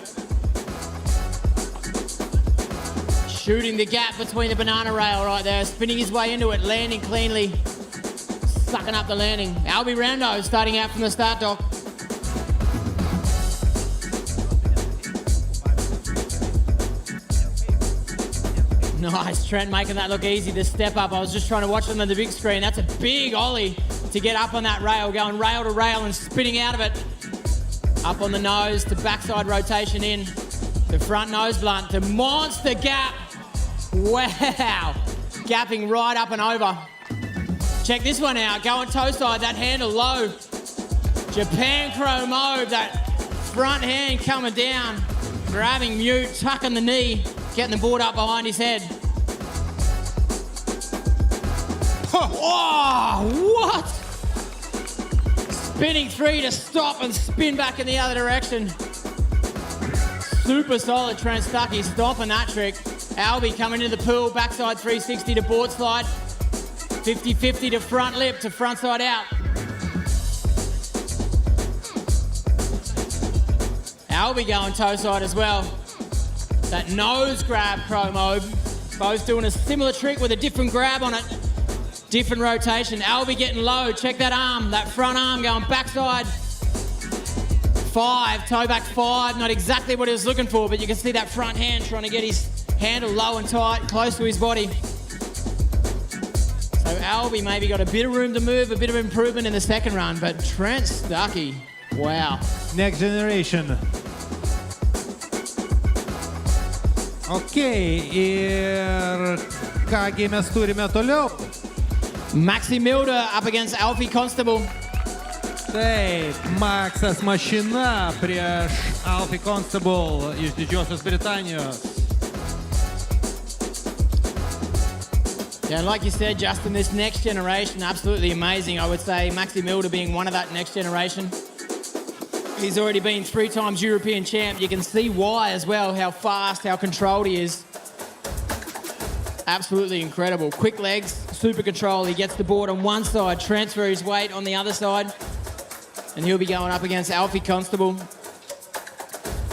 Shooting the gap between the banana rail right there. Spinning his way into it, landing cleanly. Sucking up the landing. Albie Rando starting out from the start, Doc. Nice, Trent making that look easy, the step up. I was just trying to watch it on the big screen. That's a big ollie to get up on that rail, going rail to rail and spinning out of it. Up on the nose, to backside rotation in. The front nose blunt, the monster gap. Wow, gapping right up and over. Check this one out, going toe side, that handle low. Japan Crow mode, that front hand coming down. Grabbing mute, tucking the knee, getting the board up behind his head. Oh, what? Spinning three to stop and spin back in the other direction. Super solid Trent Stuckey, stopping that trick. Albie coming into the pool, backside 360 to board slide. 50-50 to front lip, to front side out. Albie going toe side as well. That nose grab Crow mode. Both doing a similar trick with a different grab on it. Different rotation. Albie getting low. Check that arm, that front arm going backside. 5, toe back 5. Not exactly what he was looking for, but you can see that front hand trying to get his handle low and tight, close to his body. So Albie maybe got a bit of room to move, a bit of improvement in the second run, but Trent Stuckey, wow. Next generation. Okay, ir kągi mes turime toliau. Maxi Milder up against Alfie Constable. Taip, Maxas mašina prieš Alfie Constable iš Didžiosios Britanijos. Yeah, like you said, Justin, this next generation, absolutely amazing. I would say Maxi Milder being one of that next generation. He's already been 3 times European champ. You can see why as well, how fast, how controlled he is. Absolutely incredible. Quick legs, super control. He gets the board on one side, transfer his weight on the other side. And he'll be going up against Alfie Constable.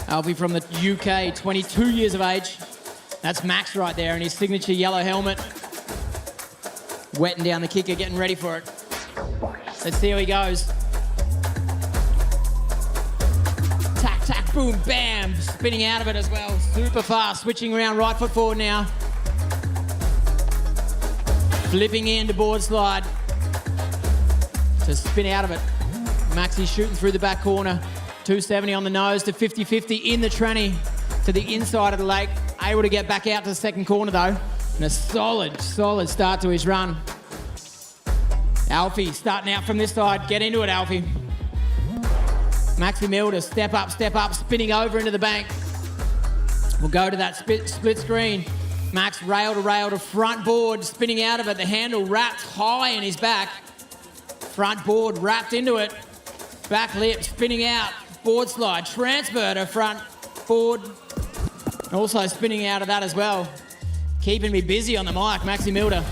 Alfie from the UK, 22 years of age. That's Max right there in his signature yellow helmet. Wetting down the kicker, getting ready for it. Let's see how he goes. Tack, tack, boom, bam. Spinning out of it as well. Super fast, switching around right foot forward now. Flipping in to board slide. To spin out of it. Maxi shooting through the back corner. 270 on the nose to 50-50 in the tranny to the inside of the lake. Able to get back out to the second corner though. And a solid, solid start to his run. Alfie starting out from this side. Get into it, Alfie. Maxi Milder, step up, spinning over into the bank. We'll go to that split screen. Max rail to front board, spinning out of it. The handle wrapped high in his back. Front board wrapped into it. Back lip, spinning out. Board slide, transfer to front board. Also spinning out of that as well. Keeping me busy on the mic, Maxi Milder.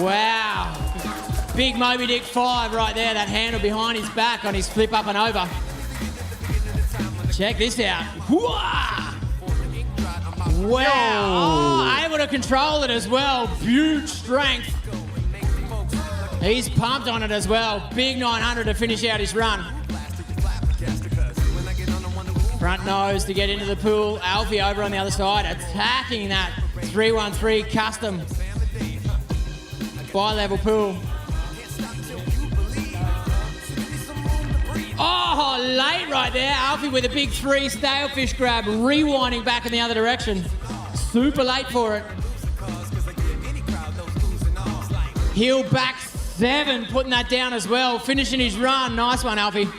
Wow. Big Moby Dick 5 right there, that handle behind his back on his flip up and over. Check this out. Wow. Oh, able to control it as well. Huge strength. He's pumped on it as well. Big 900 to finish out his run. Front nose to get into the pool. Alfie over on the other side, attacking that 313 custom bi-level pool. Oh, late right there. Alfie with a big 3 stalefish grab, rewinding back in the other direction. Super late for it. Heel back 7, putting that down as well. Finishing his run. Nice one, Alfie.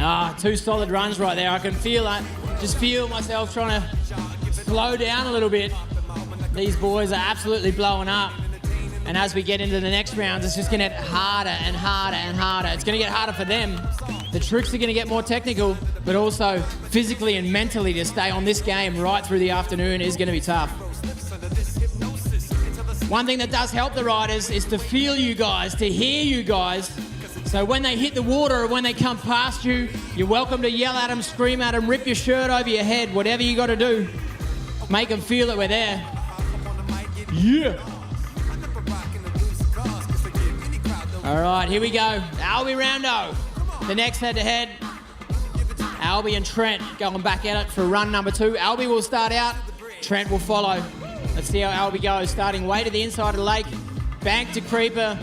Ah, 2 solid runs right there. I can feel that. Just feel myself trying to slow down a little bit. These boys are absolutely blowing up. And as we get into the next rounds, it's just going to get harder and harder and harder. It's going to get harder for them. The tricks are going to get more technical, but also physically and mentally to stay on this game right through the afternoon is going to be tough. One thing that does help the riders is to feel you guys, to hear you guys. So when they hit the water or when they come past you, you're welcome to yell at them, scream at them, rip your shirt over your head, whatever you got to do. Make them feel that we're there. Yeah. All right, here we go. Albie Roundo. The next head-to-head. Albie and Trent going back at it for run number 2. Albie will start out. Trent will follow. Let's see how Albie goes. Starting way to the inside of the lake. Bank to creeper.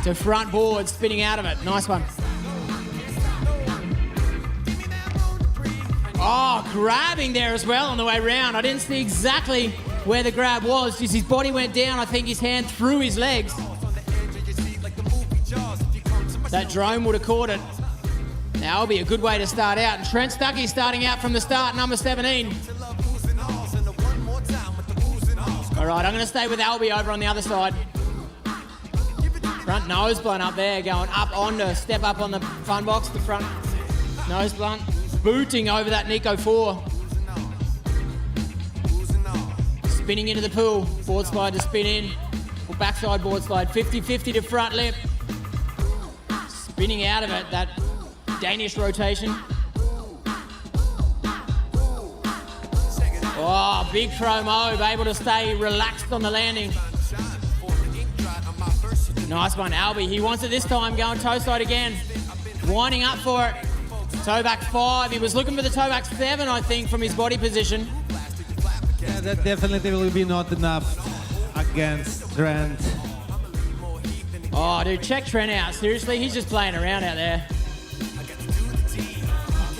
To front board, spinning out of it. Nice one. Oh, grabbing there as well on the way round. I didn't see exactly where the grab was. Just his body went down. I think his hand through his legs. That drone would have caught it. Now it'll be a good way to start out. And Trent Stuckey starting out from the start, number 17. All right, I'm going to stay with Albie over on the other side. Front nose blunt up there, going up on to step up on the fun box, the front nose blunt. Booting over that Nico 4. Spinning into the pool. Board slide to spin in. Or backside board slide. 50-50 to front lip. Spinning out of it, that Danish rotation. Oh, big promo, able to stay relaxed on the landing. Nice one, Albie. He wants it this time, going toe side again. Winding up for it. Toe back 5. He was looking for the toe back 7, I think, from his body position. Yeah, that definitely will be not enough against Trent. Oh, dude, check Trent out. Seriously, he's just playing around out there.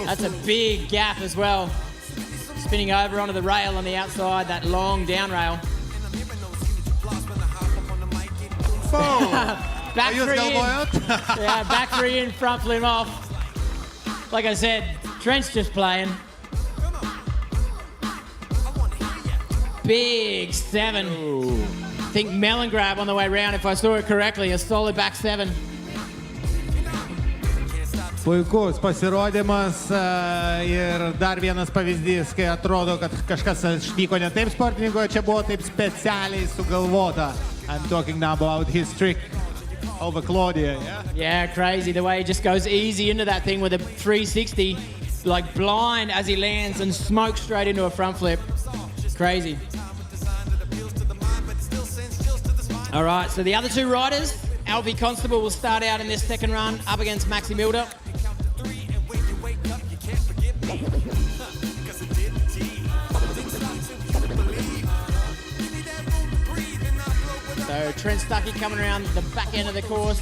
That's a big gap as well. Spinning over onto the rail on the outside, that long down rail. Back 3 in. Yeah, back 3 in, front flip off. Like I said, Trent's just playing. Big 7. Ooh. I think melon grab on the way round, if I saw it correctly. A solid back 7. Puikus pasirodymas ir dar vienas pavyzdys, kai atrodo, kad kažkas vyko ne taip sportininkoje, čia buvo taip specialiai sugalvota. I'm talking now about his trick over Claudia, yeah? Yeah, crazy. The way he just goes easy into that thing with a 360, like blind as he lands and smokes straight into a front flip. Crazy. All right, so the other 2 riders, Alfie Constable will start out in this second run up against Maxi Milder. So Trent Stuckey coming around the back end of the course.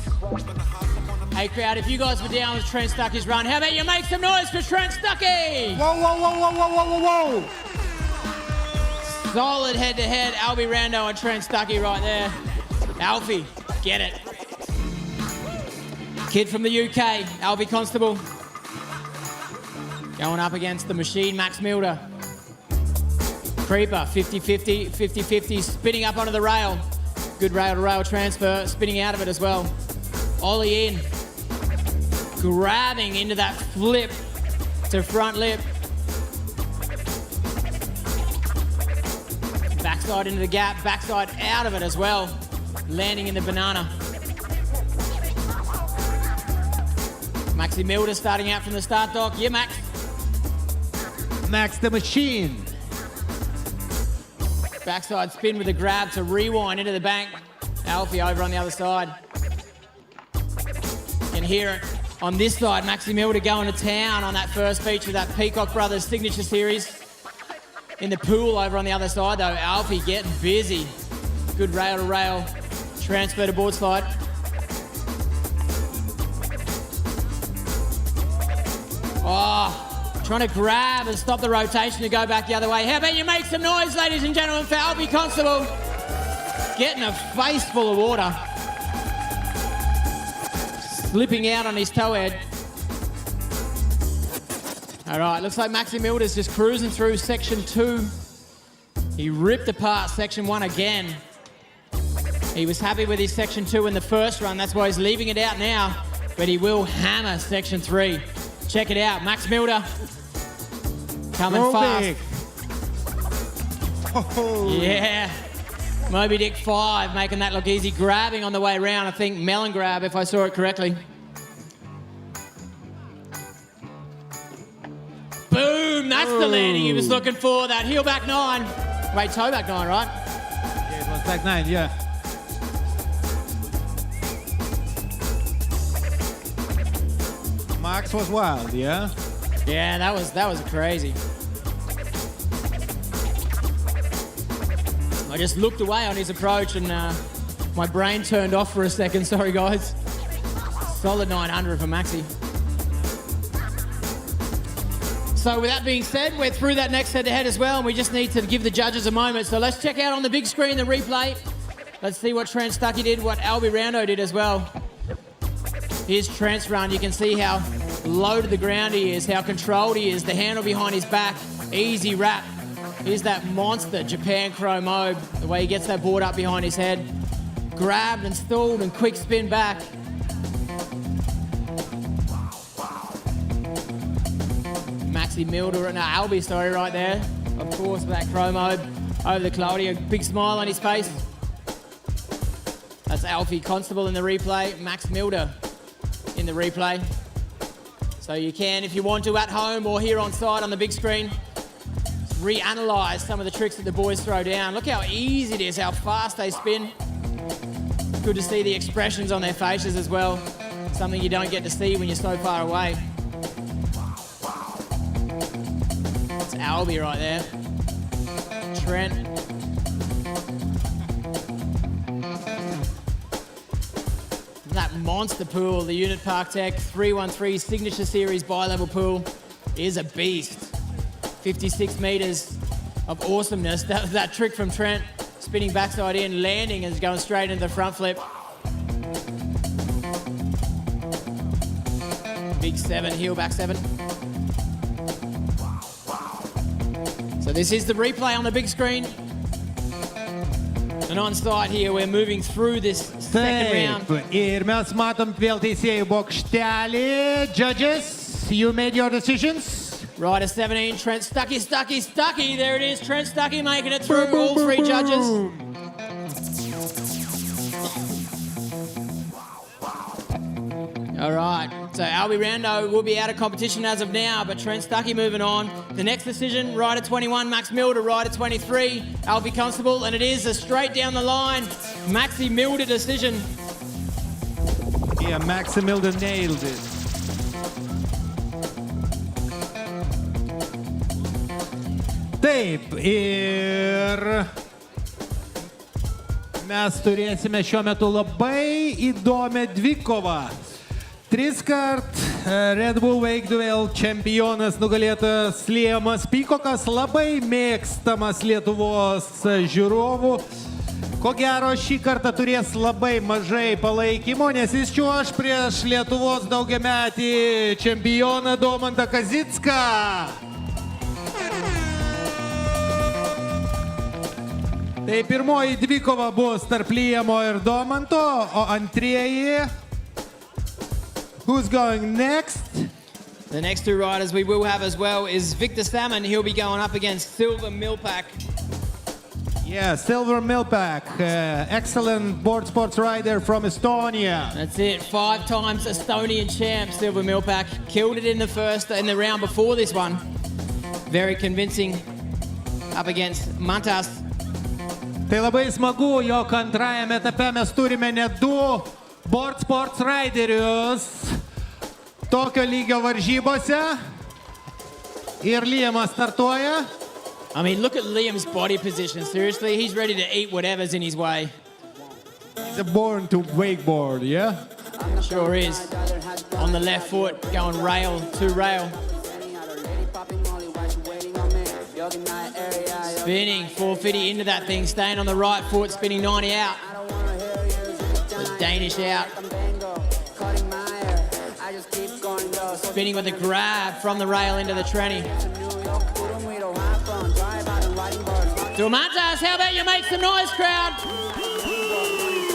Hey crowd, if you guys were down with Trent Stuckey's run, how about you make some noise for Trent Stuckey? Whoa, whoa, whoa, whoa, whoa, whoa, whoa! Solid head-to-head, Albie Roundo and Trent Stuckey right there. Alfie, get it. Kid from the UK, Alfie Constable. Going up against the machine, Max Milder. Creeper, 50-50, 50-50, spinning up onto the rail. Good rail-to-rail transfer, spinning out of it as well. Ollie in. Grabbing into that flip to front lip. Backside into the gap, backside out of it as well. landing in the banana. Maxi Milder starting out from the start dock. Yeah, Max. Max the Machine. Backside spin with a grab to rewind into the bank. Alfie over on the other side. You can hear it on this side. Maxi Milder going to town on that first feature of that Peacock Brothers signature series. In the pool over on the other side though, Alfie getting busy. Good rail to rail transfer to board slide. Oh, trying to grab and stop the rotation to go back the other way. How about you make some noise, ladies and gentlemen, for Alfie Constable. Getting a face full of water. Slipping out on his toe head. All right, looks like Maxi Milder's just cruising through section 2. He ripped apart section 1 again. He was happy with his section 2 in the first run. That's why he's leaving it out now. But he will hammer section 3. Check it out. Max Milder coming fast. Oh. Yeah. Moby Dick 5 making that look easy. Grabbing on the way around. I think melon grab if I saw it correctly. Boom. That's the landing he was looking for. That heel back 9. Wait, toe back 9, right? Yeah, it was back 9, yeah. Max was wild, yeah? Yeah, that was crazy. I just looked away on his approach and my brain turned off for a second. Sorry, guys. Solid 900 for Maxi. So with that being said, we're through that next head-to-head as well, and we just need to give the judges a moment. So let's check out on the big screen the replay. Let's see what Trent Stuckey did, what Albie Rando did as well. Here's Trent's run. You can see how low to the ground he is, how controlled he is, the handle behind his back, easy wrap. Here's that monster Japan Chrome Mobe, the way he gets that board up behind his head. Grabbed and stalled and quick spin back. Maxi Milder, no, Albie, sorry, right there. Of course, with that Chrome Mobe over the Claudia, big smile on his face. That's Alfie Constable in the replay, Max Milder in the replay. So you can, if you want to, at home or here on site on the big screen, reanalyze some of the tricks that the boys throw down. Look how easy it is, how fast they spin. Good to see the expressions on their faces as well. Something you don't get to see when you're so far away. It's Albie right there. Trent. That monster pool, the Unit Park Tech 313 Signature Series bi-level pool is a beast. 56 meters of awesomeness. That trick from Trent, spinning backside in, landing and going straight into the front flip. Big 7, heel back 7. So this is the replay on the big screen. And on site here, we're moving through this second round. Ir mes matom vėl teisėjų bokštelį. Judges, you made your decisions. Rider 17, Trent Stuckey. There it is, Trent Stuckey making it through all 3 judges. All right, so Albie Rando will be out of competition as of now, but Trent Stuckey moving on. The next decision, Rider 21, Max Milder, Rider 23, Alfie Constable, and it is a straight down the line, Maxi Milder decision. Yeah, Maxi Milder nailed it. Taip, ir mes turėsime šiuo metu labai įdomią dvikovą. 3 kart Red Bull WakeDuel čempionas nugalėtas Liemas Pykokas, labai mėgstamas Lietuvos žiūrovų. Ko gero šį kartą turės labai mažai palaikymo, nes jis čiuoš prieš Lietuvos daugiametį čempioną Domantą Kazicką. Tai pirmoji dvikova bus tarp Liemo ir Domanto, o antrieji... Who's going next? The next 2 riders we will have as well is Victor Salmon. He'll be going up against Silver Milpak. Yeah, Silver Milpak, excellent board sports rider from Estonia. That's it, 5 times Estonian champ, Silver Milpak. Killed it in the round before this one. Very convincing up against Mantas. Tai labai smagu, jog antrajame etape mes turime net 2 board sports riderius tokio lygio varžybose. Ir Liamas startuoja. I mean, look at Liam's body position. Seriously, he's ready to eat whatever's in his way. He's born to wakeboard, yeah? Sure is. On the left foot, going rail to rail. Spinning 450 into that thing, staying on the right foot, spinning 90 out. The Danish out. Spinning with a grab from the rail into the tranny. Dumantas, how about you make some noise, crowd?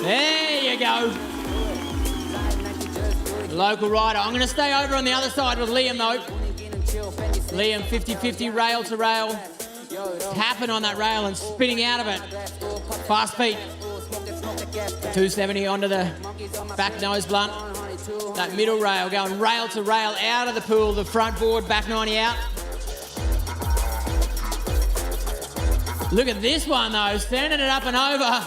There you go. Local rider. I'm going to stay over on the other side with Liam, though. Liam, 50-50, rail to rail. Tapping on that rail and spinning out of it. Fast feet. 270 onto the back nose blunt. That middle rail going rail to rail out of the pool. The front board, back 90 out. Look at this one, though. Standing it up and over.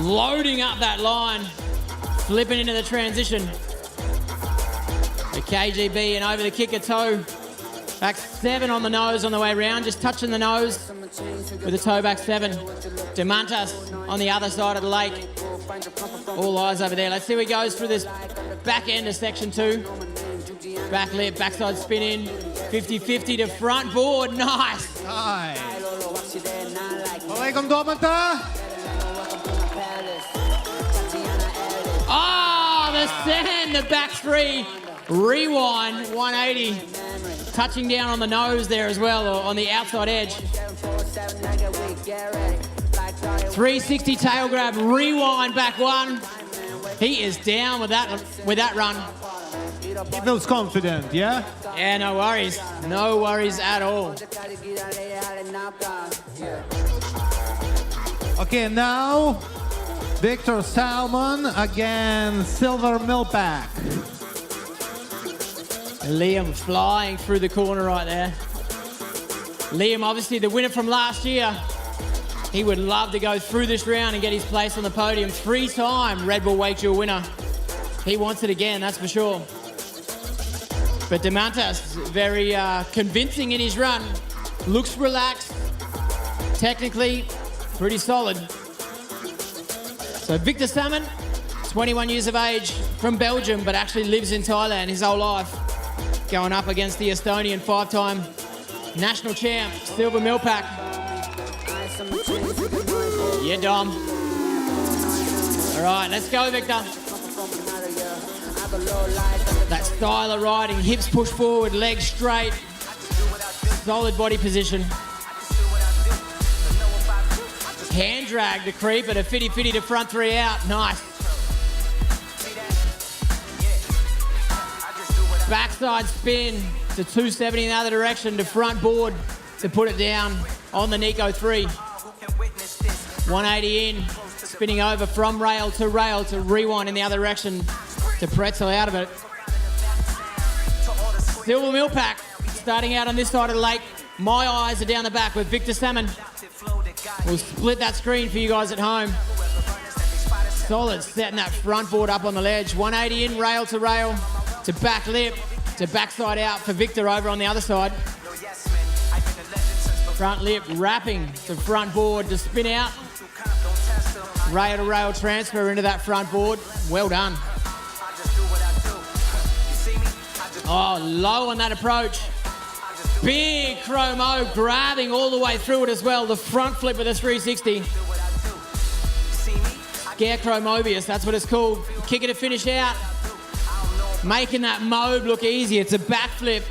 Loading up that line. Flipping into the transition. The KGB and over the kicker toe. Back 7 on the nose on the way round, just touching the nose with the toe back 7. Demantas on the other side of the lake. All eyes over there. Let's see how he goes through this back end of section 2. Back lip, backside spin in. 50-50 to front board. Nice. Nice. Welcome, Domanta. Oh, the sand, the back 3. Rewind, 180. Touching down on the nose there as well, or on the outside edge. 360 tail grab, rewind, back 1. He is down with that run. He feels confident, yeah? Yeah, no worries. No worries at all. Okay, now Victor Salmon against Silver Milpak. Liam flying through the corner right there. Liam, obviously the winner from last year. He would love to go through this round and get his place on the podium. 3-time Red Bull WakeDuel winner. He wants it again, that's for sure. But Demantas, very convincing in his run. Looks relaxed. Technically, pretty solid. So Victor Salmon, 21 years of age, from Belgium, but actually lives in Thailand his whole life. Going up against the Estonian 5-time national champ, Silver Milpak. Yeah, Dom. All right, let's go, Victor. That style of riding, hips push forward, legs straight. Solid body position. Hand drag the creep at a 50-50 to front 3 out. Nice. Backside spin to 270 in the other direction to front board to put it down on the Nico 3. 180 in, spinning over from rail to rewind in the other direction to pretzel out of it. Silver Milpak starting out on this side of the lake. My eyes are down the back with Victor Salmon. We'll split that screen for you guys at home. Solid, setting that front board up on the ledge. 180 in, rail to back lip, to backside out for Victor over on the other side. Front lip wrapping to front board to spin out. Rail to rail transfer into that front board. Well done. Oh, low on that approach. Big chromo grabbing all the way through it as well. The front flip with a 360. Scarecrow Mobius, that's what it's called. Kick it to finish out. Making that mob look easy. It's a backflip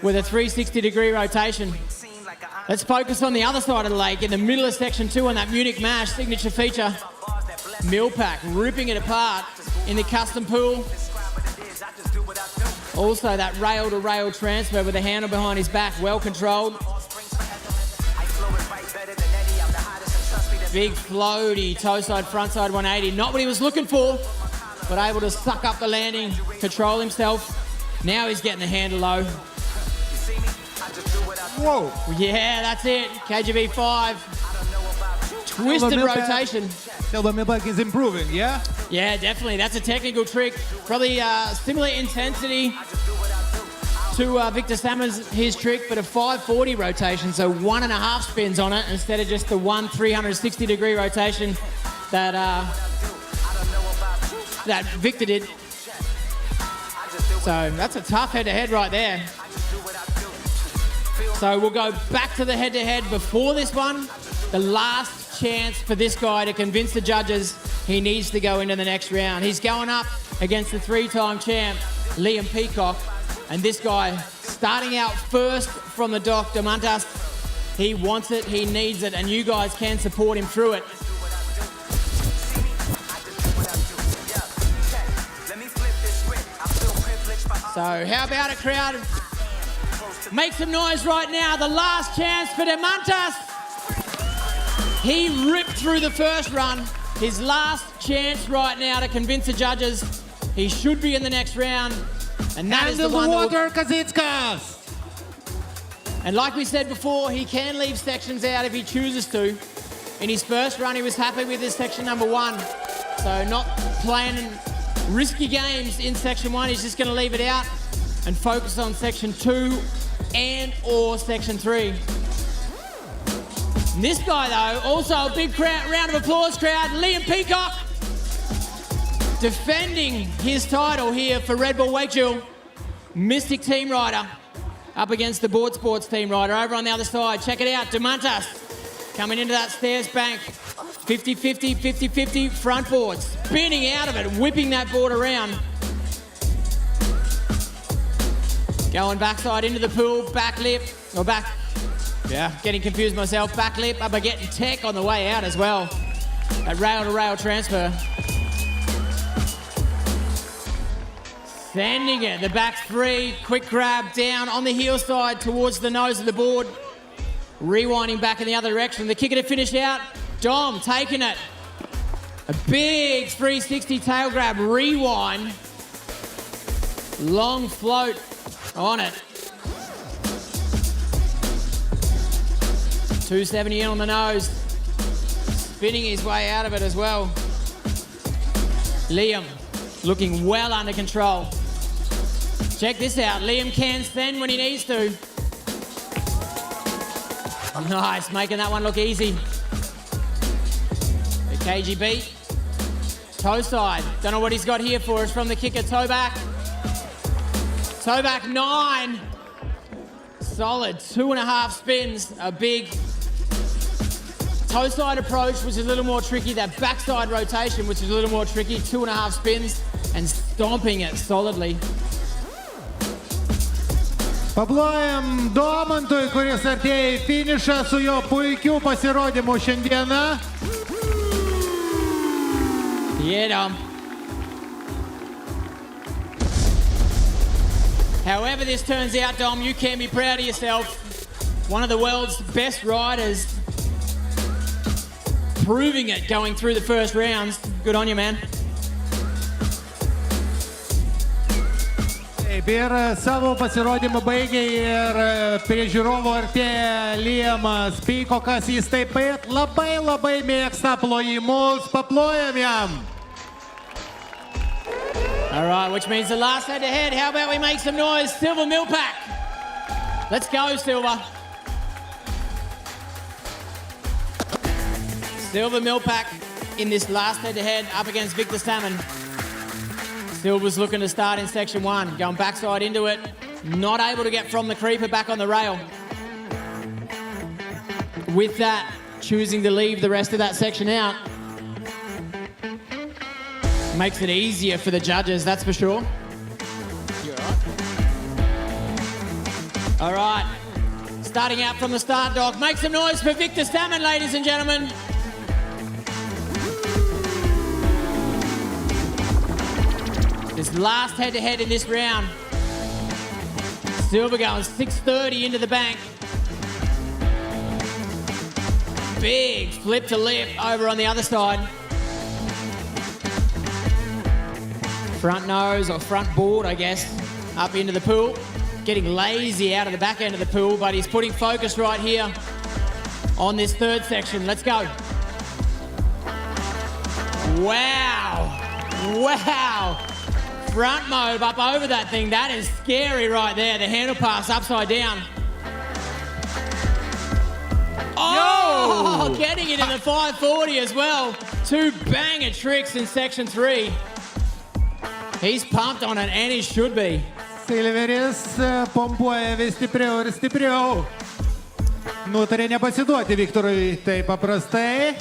with a 360-degree rotation. Let's focus on the other side of the lake in the middle of section 2 on that Munich Mash signature feature. Milpak ripping it apart in the custom pool. Also that rail-to-rail transfer with the handle behind his back, well controlled. Big floaty, toe side, front side 180. Not what he was looking for, but able to suck up the landing, control himself. Now he's getting the handle low. Whoa. Yeah, that's it. KGB 5. Twisted rotation. Silva Milback is improving, yeah? Yeah, definitely. That's a technical trick. Probably similar intensity to Victor Salmon's his trick, but a 540 rotation, so 1.5 spins on it instead of just the 360-degree rotation that that Victor did. So that's a tough head-to-head right there. So we'll go back to the head-to-head before this one. The last chance for this guy to convince the judges he needs to go into the next round. He's going up against the 3-time champ, Liam Peacock. And this guy, starting out first from the dock, Demantas, he wants it, he needs it, and you guys can support him through it. So how about it, crowd? Make some noise right now. The last chance for Demantas. He ripped through the first run. His last chance right now to convince the judges he should be in the next round. And that is the one water, Kazitskas. And like we said before, he can leave sections out if he chooses to. In his first run, he was happy with his section number 1. So not playing risky games in section 1. He's just going to leave it out and focus on section 2 and or section 3. And this guy, though, also a big round of applause, crowd. Liam Peacock defending his title here for Red Bull WakeDuel. Mystic Team Rider up against the Board Sports Team Rider. Over on the other side, check it out. Demantas coming into that stairs bank. 50-50, 50-50, front board. Spinning out of it, whipping that board around. Going backside into the pool, back lip, or back, getting confused myself. Back lip, but getting tech on the way out as well. That rail-to-rail transfer. Sending it, the back 3, quick grab down on the heel side towards the nose of the board. Rewinding back in the other direction. The kicker to finish out. Dom taking it. A big 360 tail grab, rewind. Long float on it. 270 in on the nose. Spinning his way out of it as well. Liam looking well under control. Check this out. Liam can send when he needs to. Nice, making that one look easy. The KGB. Toe side. Don't know what he's got here for us from the kicker. Toe back. Toe back 9. Solid 2.5 spins. A big toe side approach, which is a little more tricky. That backside rotation, which is a little more tricky. 2.5 spins and stomping it solidly. Paplojam Domantui, kuris artėja į finišą su jo puikiu pasirodymu šiandieną. Yeah, Dom. However this turns out, Dom, you can be proud of yourself. One of the world's best riders. Proving it going through the first rounds. Good on you, man. Ir savo pasirodymą baigė ir prie žiūrovo artėja Liamas Peacokas. Jis taip pat labai mėgsta plojimus. Paplojam jam. All right, which means the last head-to-head. How about we make some noise? Silva Milpak. Let's go, Silva. Silva Milpak in this last head-to-head up against Victor Salmon. Silva's looking to start in section 1, going backside into it. Not able to get from the creeper back on the rail. With that, choosing to leave the rest of that section out. Makes it easier for the judges, that's for sure. You all right? Starting out from the start, Doc. Make some noise for Victor Salmon, ladies and gentlemen. This last head-to-head in this round. Silva going 630 into the bank. big flip to lip over on the other side. Front nose or front board, I guess, up into the pool. Getting lazy out of the back end of the pool, but he's putting focus right here on this third section. Let's go. Wow. Wow. Front mobe up over that thing. That is scary right there. The handle pass upside down. Oh, getting it in the 540 as well. Two banger tricks in section 3. He's pumped on it, and he should be. Silveris pompuoja vis stipriau ir stipriau. Nutarė nepasiduoti Viktorui taip paprastai.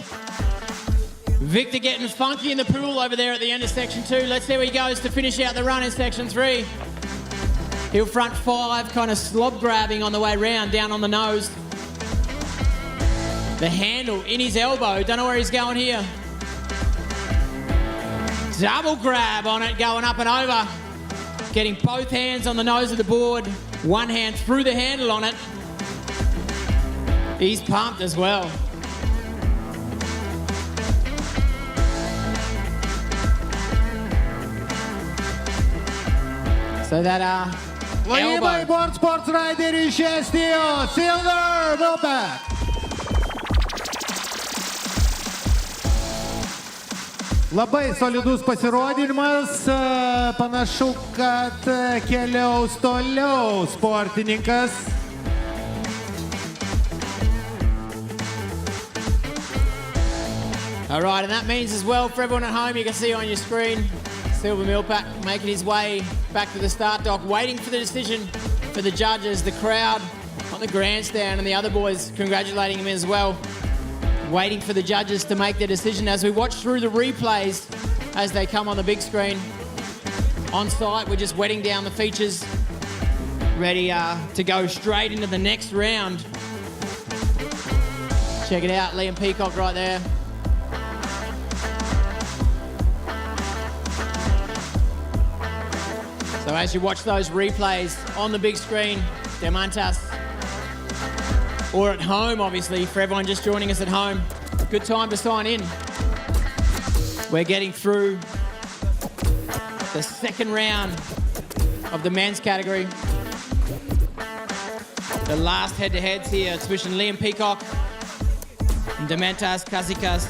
Victor getting funky in the pool over there at the end of section 2. Let's see where he goes to finish out the run in section 3. Heel front 5, kind of slob grabbing on the way round, down on the nose. The handle in his elbow. Don't know where he's going here. Double grab on it, going up and over. Getting both hands on the nose of the board. One hand through the handle on it. He's pumped as well. So that Laimai board sports rider iš Estijos, Silver Milpak. Labai solidus pasirodymas, panašu, kad keliaus toliau sportininkas. All right, and that means as well, for everyone at home, you can see on your screen, Silver Milpak making his way back to the start dock, waiting for the decision for the judges, the crowd on the grandstand, and the other boys congratulating him as well. Waiting for the judges to make their decision as we watch through the replays as they come on the big screen. On site, we're just wetting down the features, ready to go straight into the next round. Check it out, Liam Peacock right there. So as you watch those replays on the big screen, Demantas, or at home, obviously, for everyone just joining us at home, good time to sign in. We're getting through the second round of the men's category. The last head-to-heads here between Liam Peacock and Demantas Kazikas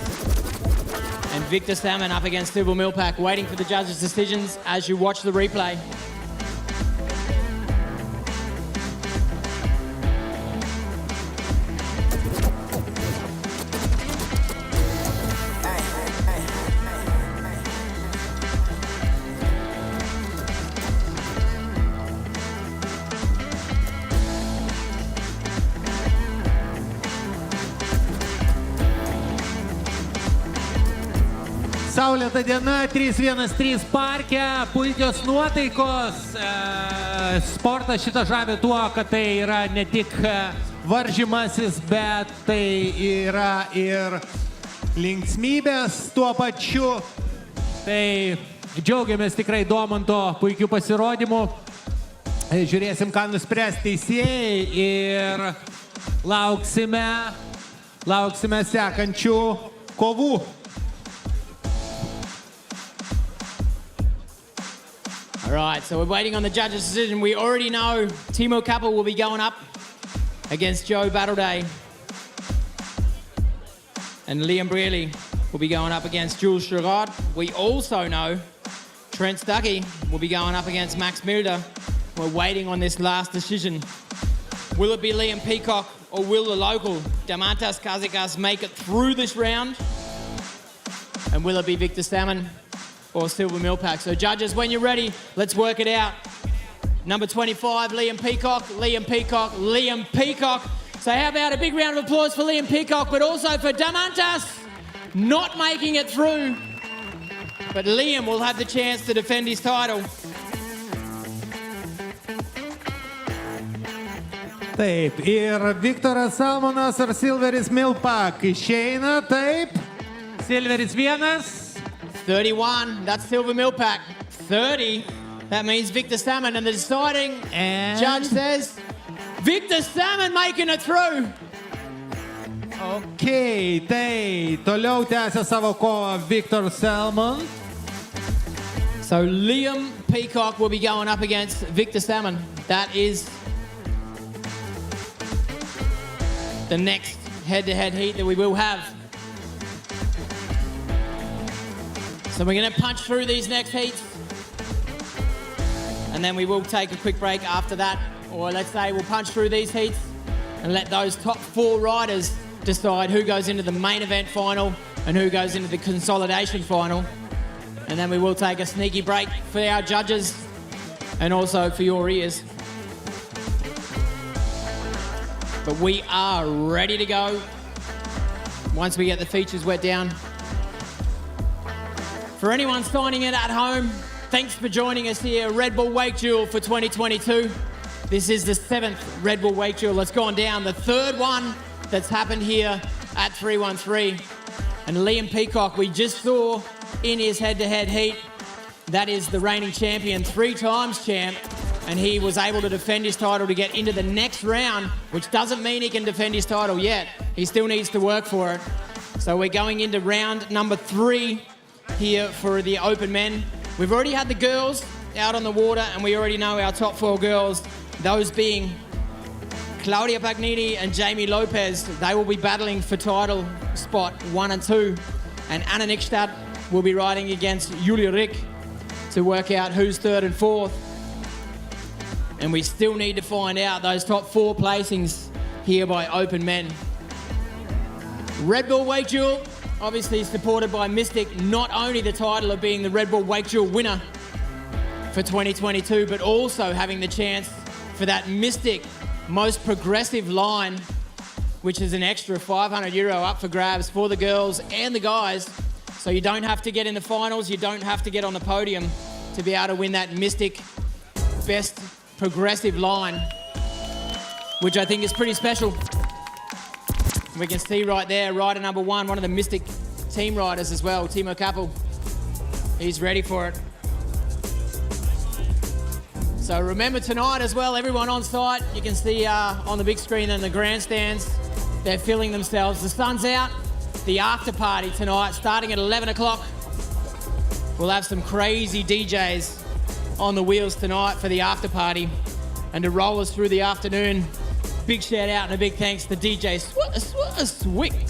and Victor Salmon up against Silver Milpak, waiting for the judges' decisions as you watch the replay. Saulėta diena, 313 parke, puikios nuotaikos. Sportas šitą žavi tuo, kad tai yra ne tik varžymasis, bet tai yra ir linksmybės tuo pačiu. Tai džiaugiamės tikrai Domanto puikių pasirodymų. Žiūrėsim, ką nuspręs teisėjai ir lauksime sekančių kovų. All right, so we're waiting on the judges' decision. We already know Timo Kappel will be going up against Joe Battleday. And Liam Brearley will be going up against Jules Gerard. We also know Trent Stuckey will be going up against Max Milder. We're waiting on this last decision. Will it be Liam Peacock or will the local Demantas Kazikas make it through this round? And will it be Victor Salmon or Silver Milpak? So judges, when you're ready, let's work it out. Number 25, Liam Peacock, Liam Peacock, Liam Peacock. So how about a big round of applause for Liam Peacock, but also for Demantas not making it through. But Liam will have the chance to defend his title. Taip, ir Viktoras Salmonas ar Silveris Milpak išeina, taip. Silveris 1. 31, that's Silver Milpak. 30, that means Victor Salmon. And the deciding judge says, Victor Salmon making it through. Okay, tai toliau tęsia savo kovą Victor Salmon. So Liam Peacock will be going up against Victor Salmon. That is the next head-to-head heat that we will have. So we're going to punch through these next heats, and then we will take a quick break after that. Or let's say we'll punch through these heats and let those top 4 riders decide who goes into the main event final and who goes into the consolidation final. And then we will take a sneaky break for our judges and also for your ears. But we are ready to go once we get the features wet down. For anyone signing in at home, thanks for joining us here, Red Bull WakeDuel for 2022. This is the 7th Red Bull WakeDuel that's gone down, the 3rd one that's happened here at 313. And Liam Peacock, we just saw in his head-to-head heat, that is the reigning champion, 3 times champ, and he was able to defend his title to get into the next round, which doesn't mean he can defend his title yet. He still needs to work for it. So we're going into round number 3 here for the open men. We've already had the girls out on the water, and we already know our top 4 girls, those being Claudia Pagnini and Jamie Lopez. They will be battling for title spot 1 and 2. And Anna Nickstad will be riding against Julia Rick to work out who's 3rd and 4th. And we still need to find out those top 4 placings here by open men. Red Bull WakeDuel, obviously supported by Mystic, not only the title of being the Red Bull WakeDuel winner for 2022, but also having the chance for that Mystic most progressive line, which is an extra €500 up for grabs for the girls and the guys. So you don't have to get in the finals, you don't have to get on the podium to be able to win that Mystic best progressive line, which I think is pretty special. We can see right there, rider number 1, one of the Mystic team riders as well, Timo Kappel. He's ready for it. So remember tonight as well, everyone on site, you can see on the big screen and the grandstands, they're filling themselves. The sun's out. The after party tonight, starting at 11 o'clock. We'll have some crazy DJs on the wheels tonight for the after party. And to roll us through the afternoon, big shout out and a big thanks to DJ Swix.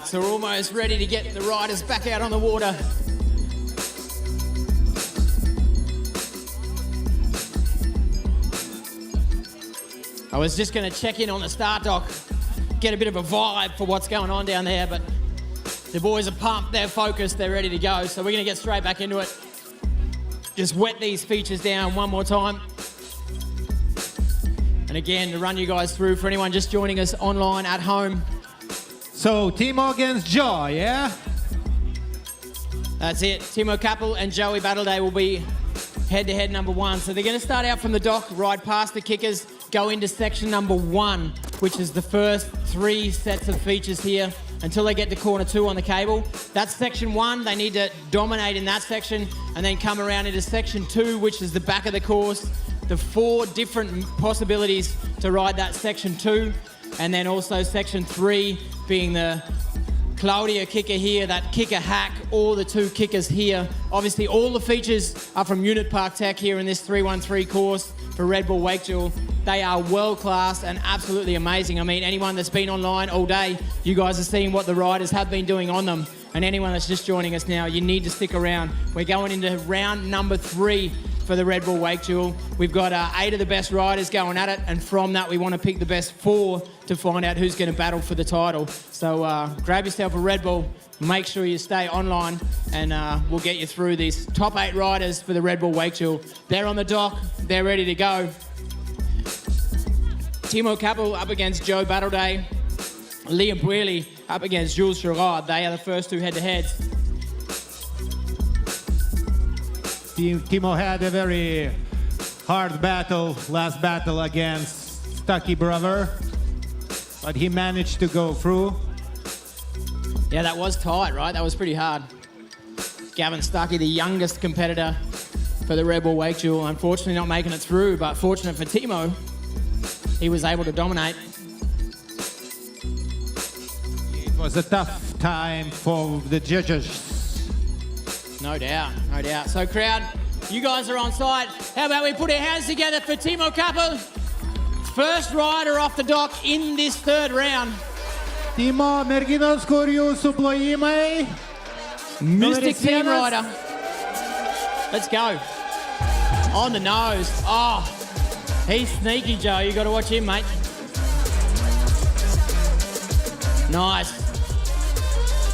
So we're almost ready to get the riders back out on the water. I was just going to check in on the start dock, get a bit of a vibe for what's going on down there, but the boys are pumped, they're focused, they're ready to go. So we're going to get straight back into it. Just wet these features down one more time. And again, to run you guys through, for anyone just joining us online at home. So, Timo against Joe, yeah? That's it. Timo Kappel and Joey Battleday will be head-to-head number 1. So they're going to start out from the dock, ride past the kickers, go into section number 1, which is the first 3 sets of features here until they get to corner 2 on the cable. That's section 1. They need to dominate in that section and then come around into section 2, which is the back of the course. the 4 different possibilities to ride that section 2, and then also section 3 being the Claudia kicker here, that kicker hack, all the 2 kickers here. Obviously, all the features are from Unit Park Tech here in this 313 course for Red Bull WakeDuel. They are world-class and absolutely amazing. I mean, anyone that's been online all day, you guys are seeing what the riders have been doing on them. And anyone that's just joining us now, you need to stick around. We're going into round number 3 for the Red Bull WakeDuel. We've got 8 of the best riders going at it, and from that we want to pick the best 4 to find out who's going to battle for the title. So grab yourself a Red Bull, make sure you stay online, and we'll get you through these top 8 riders for the Red Bull WakeDuel. They're on the dock, they're ready to go. Timo Kappel up against Joe Battleday. Liam Brearley up against Jules Gerard. They are the first 2 head-to-heads. Timo had a very hard battle, last battle against Stucky Brother, but he managed to go through. Yeah, that was tight, right? That was pretty hard. Gavin Stucky, the youngest competitor for the Red Bull WakeDuel, unfortunately not making it through, but fortunate for Timo, he was able to dominate. It was a tough time for the judges. No doubt, no doubt. So crowd, you guys are on site. How about we put our hands together for Timo Kappel, first rider off the dock in this 3rd round. Timo, merginos, kur jūsų plojimai? Mystic Team rider. Let's go. On the nose. Oh, he's sneaky, Joe. You got to watch him, mate. Nice.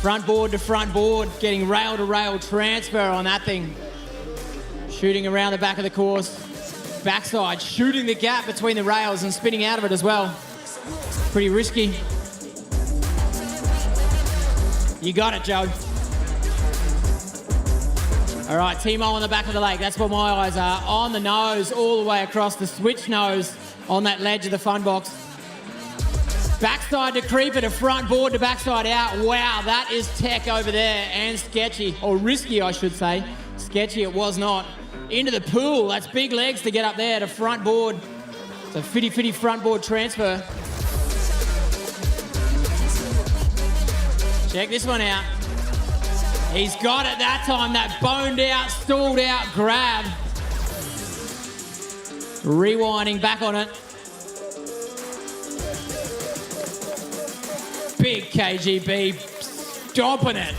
Front board to front board, getting rail to rail transfer on that thing. Shooting around the back of the course. Backside, shooting the gap between the rails and spinning out of it as well. Pretty risky. You got it, Joe. All right, Timo on the back of the lake. That's where my eyes are. On the nose, all the way across the switch nose on that ledge of the fun box. Backside to creeper to front board to backside out. Wow, that is tech over there, and sketchy, or risky I should say. Sketchy it was not. Into the pool, that's big legs to get up there to front board. It's a fitty front board transfer. Check this one out. He's got it that time, that boned out, stalled out grab. Rewinding back on it. Big KGB stomping it.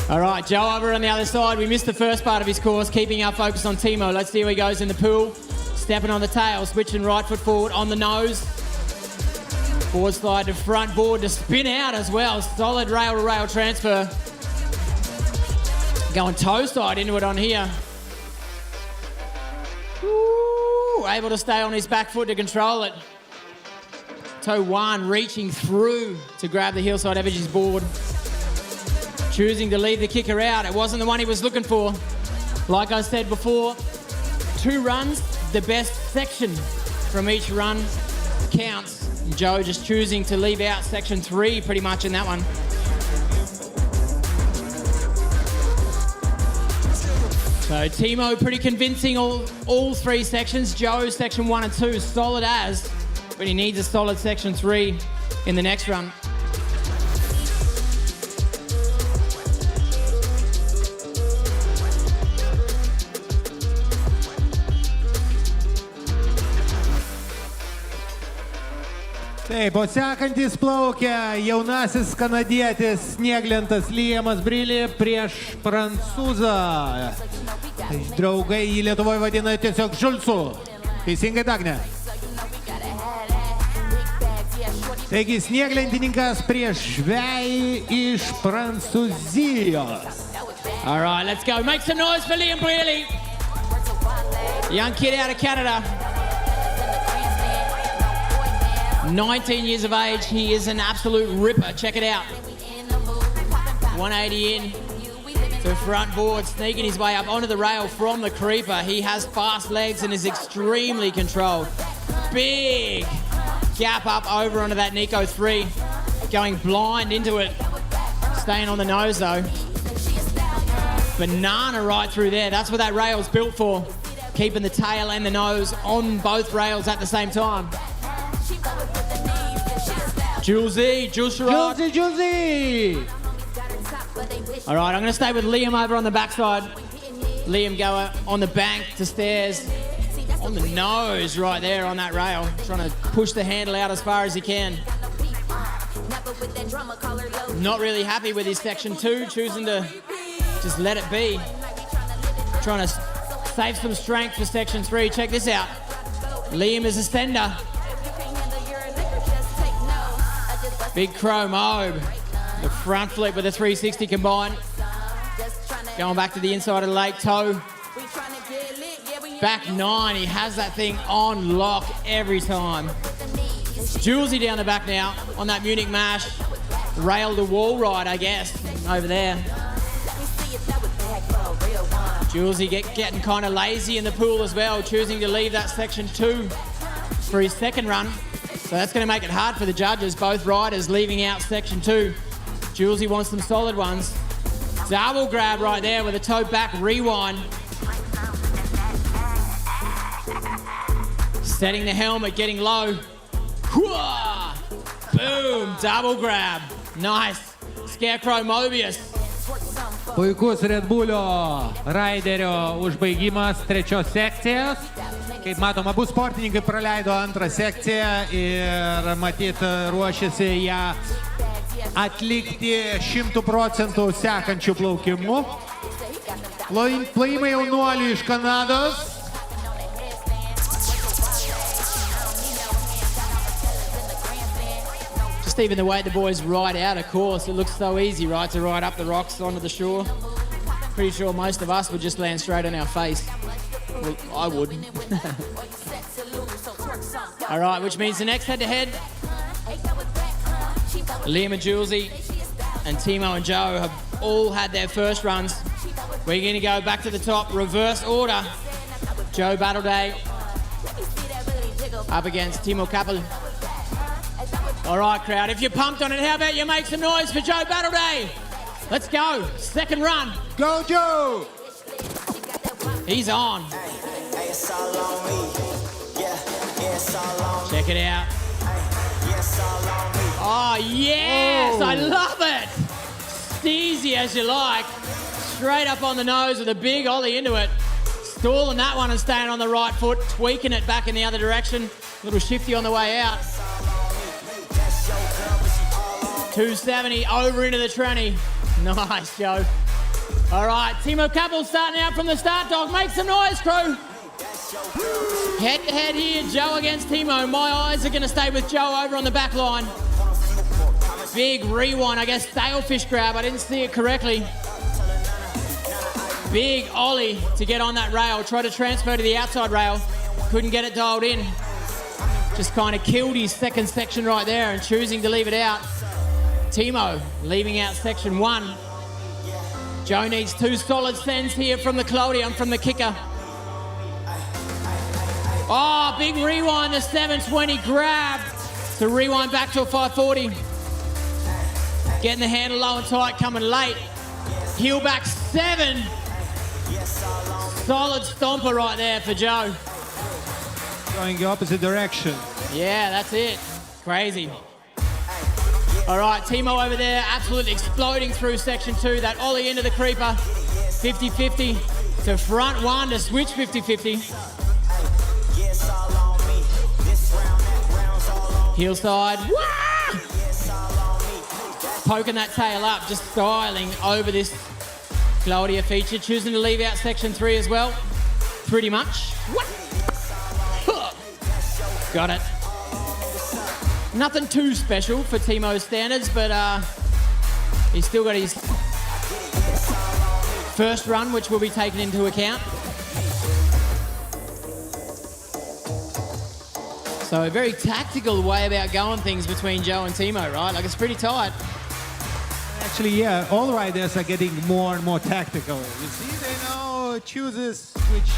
All right, Joe over on the other side. We missed the first part of his course, keeping our focus on Timo. Let's see how he goes in the pool. Stepping on the tail, switching right foot forward on the nose. Forward slide to front board to spin out as well. Solid rail to rail transfer. Going toe side into it on here. Ooh, able to stay on his back foot to control it. Toe 1 reaching through to grab the hillside averages board. Choosing to leave the kicker out. It wasn't the one he was looking for. Like I said before, 2 runs, the best section from each run counts. And Joe just choosing to leave out section 3 pretty much in that one. So Timo pretty convincing all 3 sections. Joe section 1 and 2 solid as, but he needs a solid section 3 in the next run. Taip, o sekantis plaukia jaunasis kanadietis snieglentas Liamas Brili prieš prancūzą. Draugai jį Lietuvoje vadina tiesiog Žulcu. Teisingai, Dagne? Taigi snieglentininkas prieš žvejį iš Prancūzijos. All right, let's go. Make some noise for Liam Brearley. Young kid out of Canada. 19 years of age, he is an absolute ripper. Check it out. 180 in to front board, sneaking his way up onto the rail from the creeper. He has fast legs and is extremely controlled. Big gap up over onto that Nico 3, going blind into it. Staying on the nose though. Banana right through there. That's what that rail's built for. keeping the tail and the nose on both rails at the same time. Julesy. All right, I'm going to stay with Liam over on the backside. Liam go on the bank to stairs. On the nose right there on that rail. Trying to push the handle out as far as he can. Not really happy with his section 2, choosing to just let it be. Trying to save some strength for section 3. Check this out. Liam is a sender. Big chrome Obe. The front flip with a 360 combined. Going back to the inside of the lake toe. Back 9, he has that thing on lock every time. Julesy down the back now on that Munich mash. Rail to wall ride, I guess, over there. Julesy getting kind of lazy in the pool as well, choosing to leave that section 2 for his second run. So that's going to make it hard for the judges, both riders leaving out section 2. Julesy wants some solid ones. Double grab right there with a toe back rewind. Setting the helmet, getting low. Boom, double grab. Nice. Scarecrow Mobius. Puikus Red Bullio raiderio užbaigimas trečios sekcijos. Kaip matom, abu sportininkai praleido antrą sekciją ir matyt ruošiasi ją atlikti 100% sekančių plaukimų. Plojimai jaunuolių iš Kanados. Just even the way the boys ride out, of course, it looks so easy, right, to ride up the rocks onto the shore. Pretty sure most of us would just land straight on our face. Well, I wouldn't. All right, which means the next head-to-head, Liam and Julesy and Timo and Joe have all had their first runs. We're going to go back to the top, reverse order. Joe Battleday up against Timo Kappel. All right, crowd, if you're pumped on it, how about you make some noise for Joe Battleday? Let's go. Second run. Go, Joe! He's on. Check it out. Oh, yes! Whoa. I love it! Steezy as you like. Straight up on the nose with a big ollie into it. Stalling that one and staying on the right foot, tweaking it back in the other direction. Little shifty on the way out. 270 over into the tranny. Nice, Joe. All right, Timo Kappel starting out from the start, dog. Make some noise, crew. Head-to-head here, Joe against Timo. My eyes are going to stay with Joe over on the back line. Big rewind, I guess, sailfish grab. I didn't see it correctly. Big ollie to get on that rail. Try to transfer to the outside rail. Couldn't get it dialed in. Just kind of killed his second section right there and choosing to leave it out. Timo leaving out section 1. Joe needs 2 solid sends here from the Claudia and from the kicker. Oh, big rewind, the 720 grab to rewind back to a 540. Getting the handle low and tight, coming late. Heel back 7. Solid stomper right there for Joe. Going the opposite direction. Yeah, that's it. Crazy. All right, Timo over there, absolutely exploding through section 2. That ollie into the creeper, 50-50 to front 1 to switch 50-50. Heel side. Poking that tail up, just styling over this Claudia feature. Choosing to leave out section 3 as well. Pretty much. Got it. Nothing too special for Timo's standards, but he's still got his first run, which will be taken into account. So a very tactical way about going things between Joe and Timo, right? Like, it's pretty tight. Actually, yeah, all riders are getting more and more tactical. You see, they know chooses which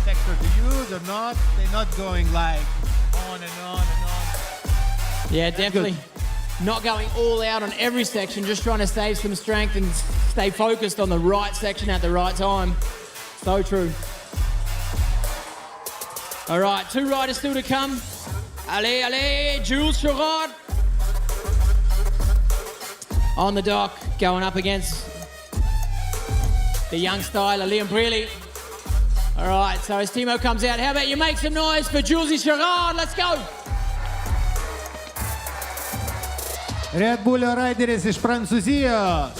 sector to use or not. They're not going like on and on and on. Yeah, definitely not going all out on every section, just trying to save some strength and stay focused on the right section at the right time. So true. All right, 2 riders still to come. Allez, allez, Jules Sherrod on the dock, going up against the young styler, Liam Brearley. All right, so as Timo comes out, how about you make some noise for Julesy Sherrod? Let's go. Red Bull rideris iš Prancūzijos.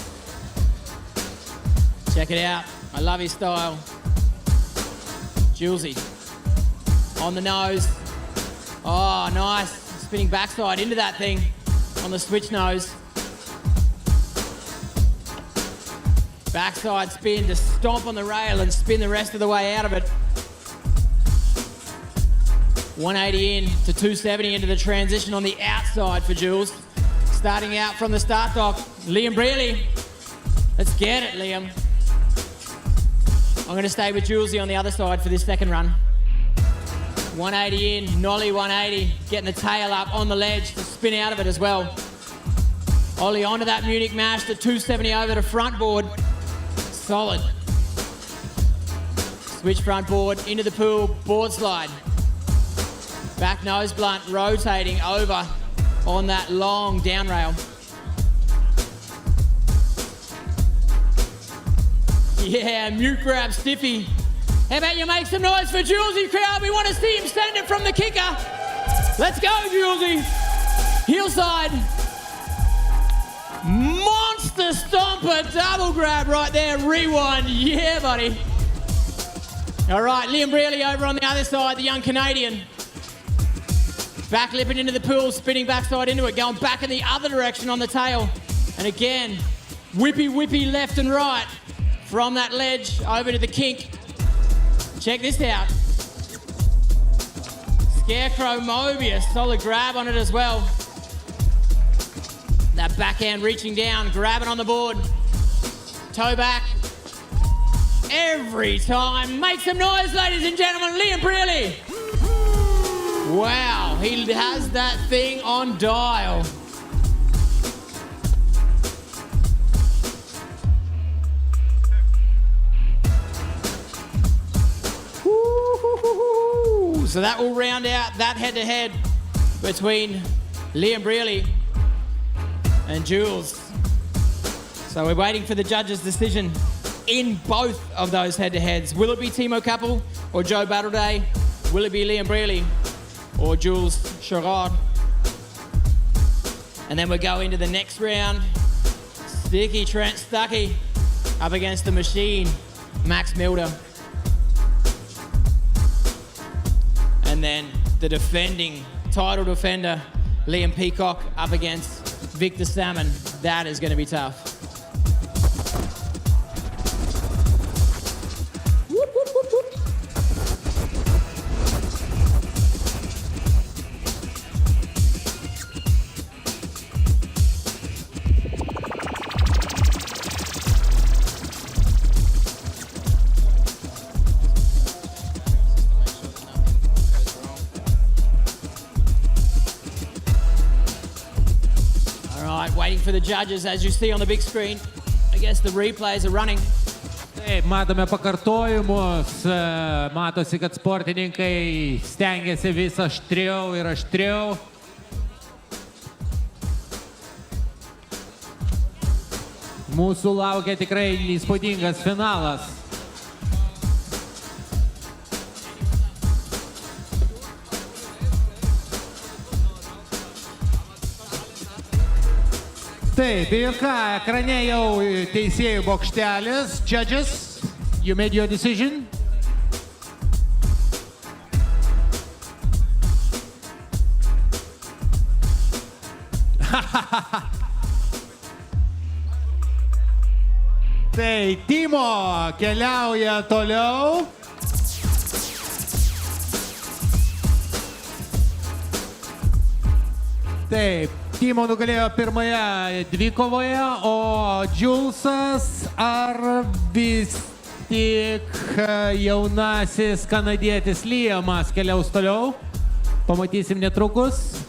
Check it out. I love his style. Julesy on the nose. Oh, nice. Spinning backside into that thing on the switch nose. Backside spin to stomp on the rail and spin the rest of the way out of it. 180 in to 270 into the transition on the outside for Jules. Starting out from the start dock, Liam Brearley. Let's get it, Liam. I'm going to stay with Julesy on the other side for this second run. 180 in, nollie 180, getting the tail up on the ledge to spin out of it as well. Ollie onto that Munich mash to 270 over to front board. Solid. Switch front board into the pool, board slide. Back nose blunt, rotating over on that long down rail. Yeah, mute grab stiffy. How about you make some noise for Julesy, crowd? We want to see him send it from the kicker. Let's go, Julesy. Heel side. Monster stomper, double grab right there. Rewind. Yeah, buddy. All right, Liam Brearley over on the other side, the young Canadian. Back lipping into the pool, spinning backside into it, going back in the other direction on the tail. And again, whippy left and right from that ledge over to the kink. Check this out. Scarecrow Mobius, solid grab on it as well. That backhand reaching down, grabbing on the board. Toe back. Every time. Make some noise, ladies and gentlemen. Liam Brearley. Wow, he has that thing on dial. So that will round out that head-to-head between Liam Brearley and Jules. So we're waiting for the judge's decision in both of those head-to-heads. Will it be Timo Kappel or Joe Battleday? Will it be Liam Brearley or Jules Sherrod? And then we go into the next round. Sticky Trent Stuckey up against the machine, Max Milder. And then the defending title defender, Liam Peacock, up against Victor Salmon. That is going to be tough. Whoop, whoop, whoop, whoop. Waiting for the judges, as you see on the big screen. I guess the replays are running. Taip, matome pakartojimus. Matosi, kad sportininkai stengiasi vis aštriau ir aštriau. Mūsų laukia tikrai įspūdingas finalas. Taip, ir ką, ekrane jau teisėjų bokštelis. Judges, you made your decision. Tai Timo keliauja toliau. Taip. Timo nugalėjo pirmoje dvikovoje, o Julesas ar vis tik jaunasis kanadietis Liamas keliaus toliau? Pamatysim netrukus.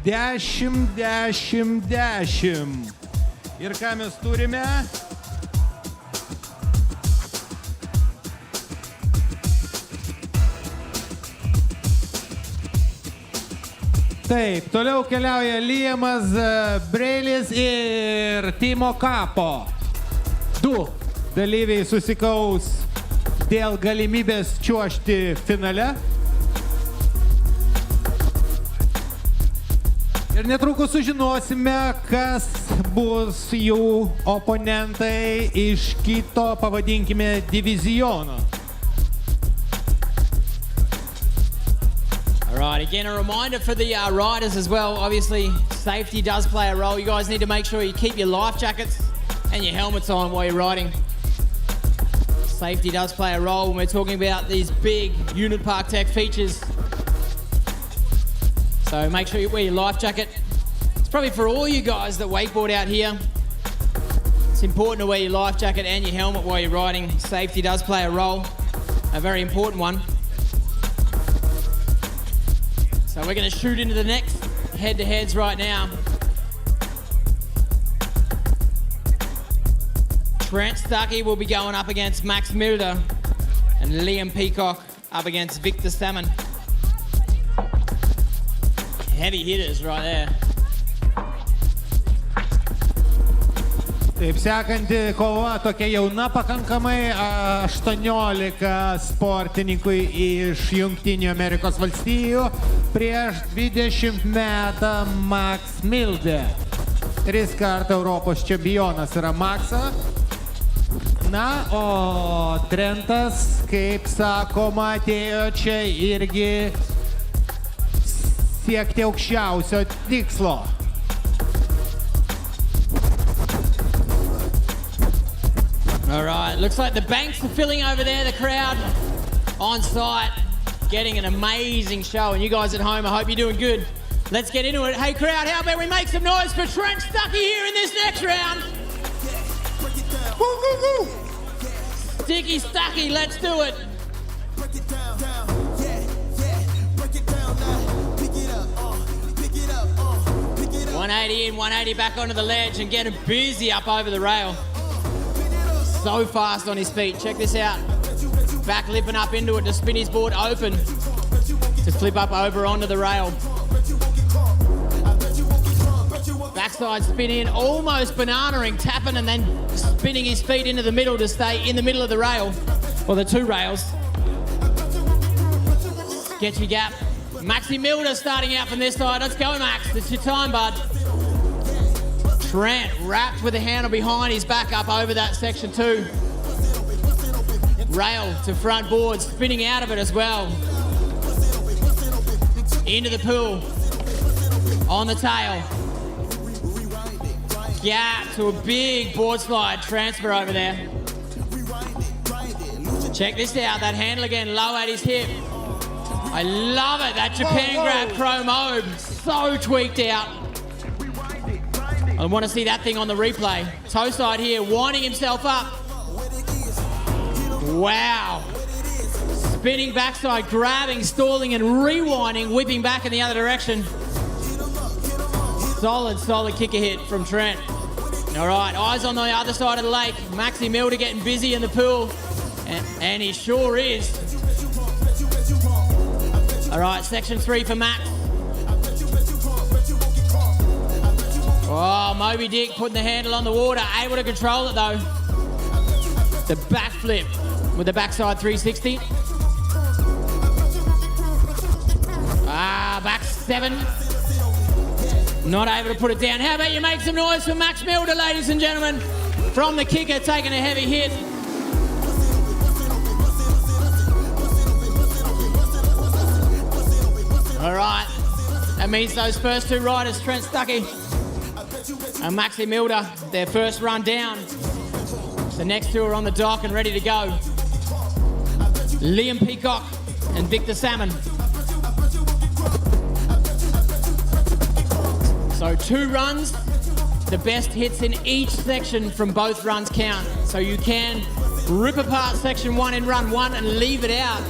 10. Ir ką mes turime? Taip, toliau keliauja Liamas Breilis ir Timo Kapo. 2 dalyviai susikaus dėl galimybės čiuožti finale. Ir netrukus sužinosime, kas bus jų oponentai iš kito, pavadinkime, diviziono. All right, again, a reminder for the riders as well. Obviously, safety does play a role. You guys need to make sure you keep your life jackets and your helmets on while you're riding. Safety does play a role when we're talking about these big unit park tech features. So make sure you wear your life jacket. It's probably for all you guys that wakeboard out here. It's important to wear your life jacket and your helmet while you're riding. Safety does play a role, a very important one. So we're going to shoot into the next head-to-heads right now. Trent Stuckey will be going up against Max Milder, and Liam Peacock up against Victor Salmon. Heavy hitters right there. Taip, sekanti kova tokia jauna pakankamai, 18 sportininkų iš Jungtinių Amerikos valstijų prieš 20 metą Max Milde. 3 kartų Europos čempionas yra Maxą. Na, o Trentas, kaip sakoma, atėjo čia irgi siekti aukščiausio tikslo. All right, looks like the banks are filling over there, the crowd on site, getting an amazing show. And you guys at home, I hope you're doing good. Let's get into it. Hey crowd, how about we make some noise for Trent Stuckey here in this next round? Woo, woo, woo. Sticky Stuckey, let's do it. 180 in, 180 back onto the ledge and getting busy up over the rail. So fast on his feet. Check this out. Back lipping up into it to spin his board open to flip up over onto the rail. Backside spin in, almost bananaing, tapping and then spinning his feet into the middle to stay in the middle of the rail, or the 2 rails. Sketchy gap. Maxi Milder starting out from this side. Let's go, Max. It's your time, bud. Trent wrapped with the handle behind his back up over that section 2. Rail to front board, spinning out of it as well. Into the pool. On the tail. Gap to a big board slide transfer over there. Check this out, that handle again, low at his hip. I love it, that Japan grab chrome obe, so tweaked out. I want to see that thing on the replay. Toe side here, winding himself up. Wow. Spinning backside, grabbing, stalling and rewinding, whipping back in the other direction. Solid kicker hit from Trent. All right, eyes on the other side of the lake. Maxi Milder getting busy in the pool. And he sure is. All right, section 3 for Max. Oh, Moby Dick putting the handle on the water, able to control it though. The backflip with the backside 360. Back 7. Not able to put it down. How about you make some noise for Max Milder, ladies and gentlemen? From the kicker, taking a heavy hit. All right, that means those first 2 riders, Trent Stuckey and Maxi Milder, their first run down. The next 2 are on the dock and ready to go. Liam Peacock and Victor Salmon. So 2 runs, the best hits in each section from both runs count. So you can rip apart section 1 in run 1 and leave it out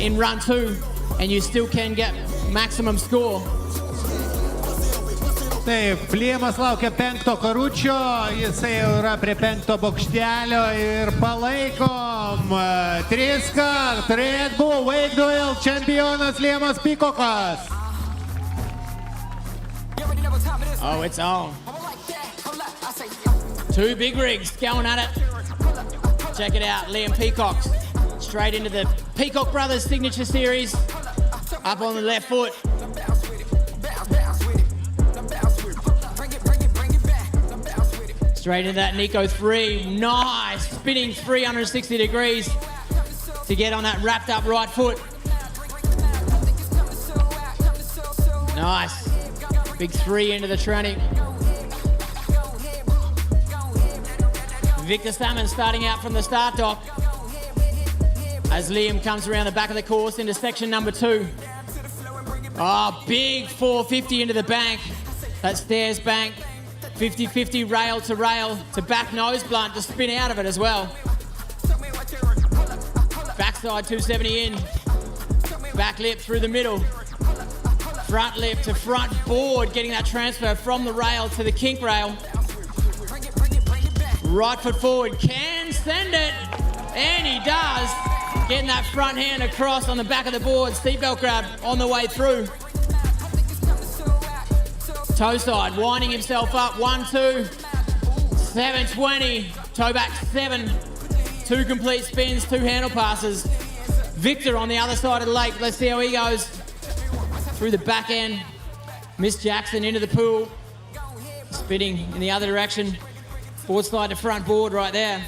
in run 2, and you still can get maximum score. Taip, Liamas laukia 5 karučio, jisai jau yra prie 5 bokštelio ir palaikom 3 kart Red Bull WakeDuel čempionas Liamas Pikokas. Oh, it's on. 2 big rigs going at it. Check it out, Liam Peacock straight into the Peacock Brothers signature series. Up on the left foot. Straight into that Nico 3. Nice, spinning 360 degrees to get on that wrapped up right foot. Nice. Big 3 into the tranny. Victor Salmon starting out from the start dock as Liam comes around the back of the course into section number 2. Oh, big 450 into the bank. That stairs bank. 50-50 rail to back nose blunt to spin out of it as well. Backside 270 in. Back lip through the middle. Front lip to front board, getting that transfer from the rail to the kink rail. Right foot forward, can send it, and he does. Getting that front hand across on the back of the board, seatbelt grab on the way through. Toe side, winding himself up, 1-2, 720, toe back 7, 2 complete spins, 2 handle passes. Victor on the other side of the lake, let's see how he goes. Through the back end, Miss Jackson into the pool, spinning in the other direction. Board slide to front board right there.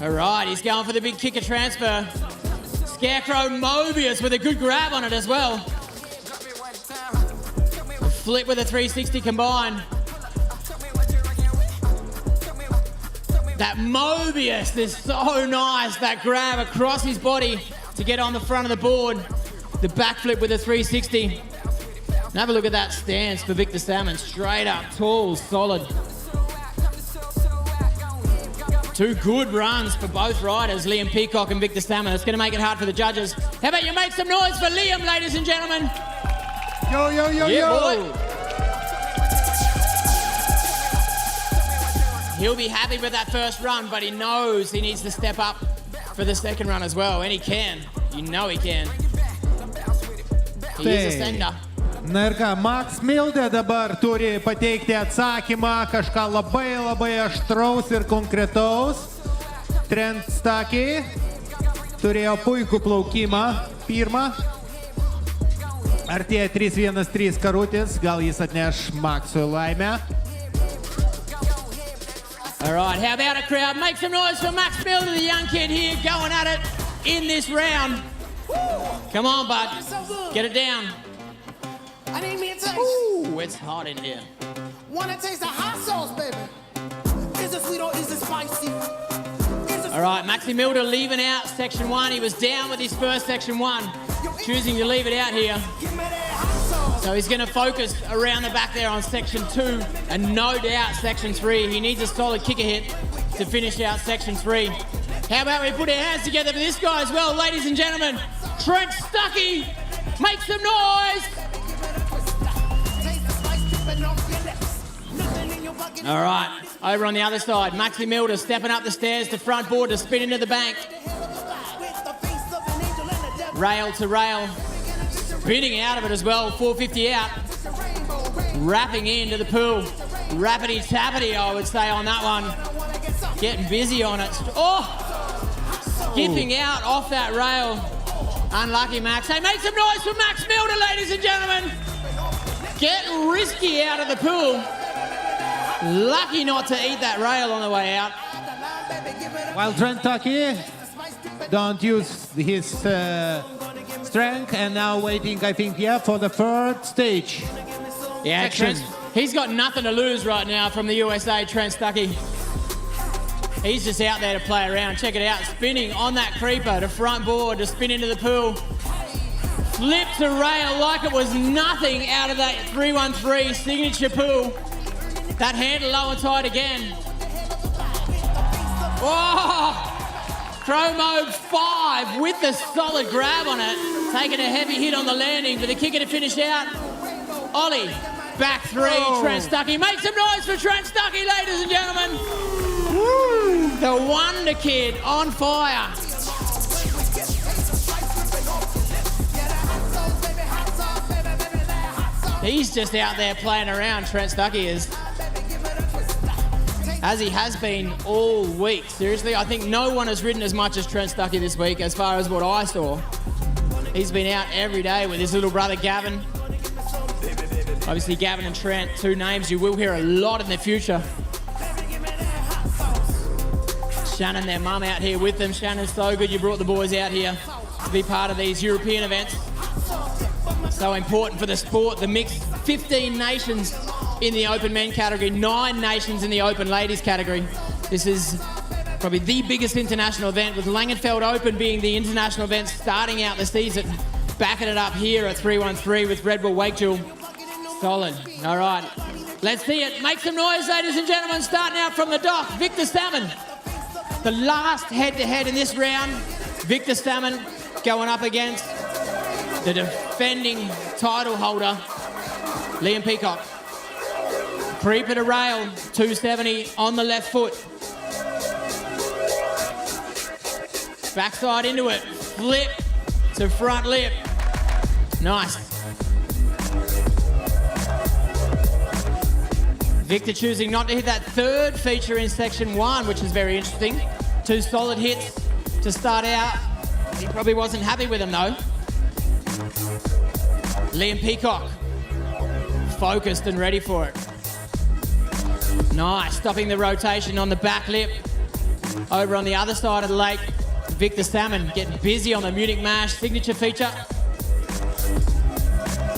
All right, he's going for the big kicker transfer. Scarecrow Mobius with a good grab on it as well. Flip with a 360 combined. That Mobius is so nice, that grab across his body to get on the front of the board. The backflip with a 360. And have a look at that stance for Victor Salmon. Straight up, tall, solid. 2 good runs for both riders, Liam Peacock and Victor Salmon. It's going to make it hard for the judges. How about you make some noise for Liam, ladies and gentlemen? Yo, yo, yo, yeah, yo. Boy. He'll be happy with that first run, but he knows he needs to step up for the second run as well, and he can. You know he can. He is a sender. Na ir ką, Max Milde dabar turi pateikti atsakymą, kažką labai aštraus ir konkretaus. Trent Stucky turėjo puikų plaukimą, pirmą. Artėja 3-1-3 karutis, gal jis atneš Maxui laimę. All right, how about a crowd? Make some noise for Max Milde, the young kid here, going at it in this round. Come on, bud. Get it down. I need me a taste. Ooh, it's hot in here. Wanna taste the hot sauce, baby? Is it sweet or is it spicy? All right, Maxi Milde leaving out section 1. He was down with his first section 1, choosing to leave it out here. So he's going to focus around the back there on section 2, and no doubt section 3. He needs a solid kicker hit to finish out section 3. How about we put our hands together for this guy as well, ladies and gentlemen. Trent Stucky, make some noise. All right, over on the other side, Maxi Milde stepping up the stairs to front board to spin into the bank. Rail to rail, spinning out of it as well, 450 out. Wrapping into the pool. Rappity-tappity, I would say, on that one. Getting busy on it. Oh! Skipping out off that rail. Unlucky Max. Hey, make some noise for Max Milde, ladies and gentlemen. Getting risky out of the pool. Lucky not to eat that rail on the way out. While Trent Stucky don't use his strength, and now waiting, I think, for the third stage. Yeah, he's got nothing to lose right now from the USA, Trent Stucky. He's just out there to play around. Check it out, spinning on that creeper to front board to spin into the pool. Flip to rail like it was nothing out of that 313 signature pool. That handle low and tight again. Oh! Chromo 5 with the solid grab on it. Taking a heavy hit on the landing, but the kicker to finish out. Ollie, back three, Trent Stuckey. Make some noise for Trent Stuckey, ladies and gentlemen. Woo. The Wonder Kid on fire. He's just out there playing around, Trent Stuckey is. As he has been all week. Seriously, I think no one has ridden as much as Trent Stuckey this week as far as what I saw. He's been out every day with his little brother Gavin. Obviously Gavin and Trent, two names you will hear a lot in the future. Shannon, their mum, out here with them. Shannon, so good you brought the boys out here to be part of these European events. So important for the sport, the mixed 15 nations in the open men category, 9 nations in the open ladies category. This is probably the biggest international event, with Langenfeld Open being the international event starting out the season. Backing it up here at 313 with Red Bull WakeDuel. Solid. All right. Let's see it. Make some noise, ladies and gentlemen. Starting out from the dock, Victor Salmon. The last head-to-head in this round. Victor Salmon going up against the defending title holder, Liam Peacock. Creeper to rail, 270 on the left foot. Backside into it, flip to front lip. Nice. Victor choosing not to hit that third feature in section 1, which is very interesting. 2 solid hits to start out. He probably wasn't happy with them though. Liam Peacock, focused and ready for it. Nice, stopping the rotation on the back lip. Over on the other side of the lake, Victor Salmon getting busy on the Munich Mash signature feature.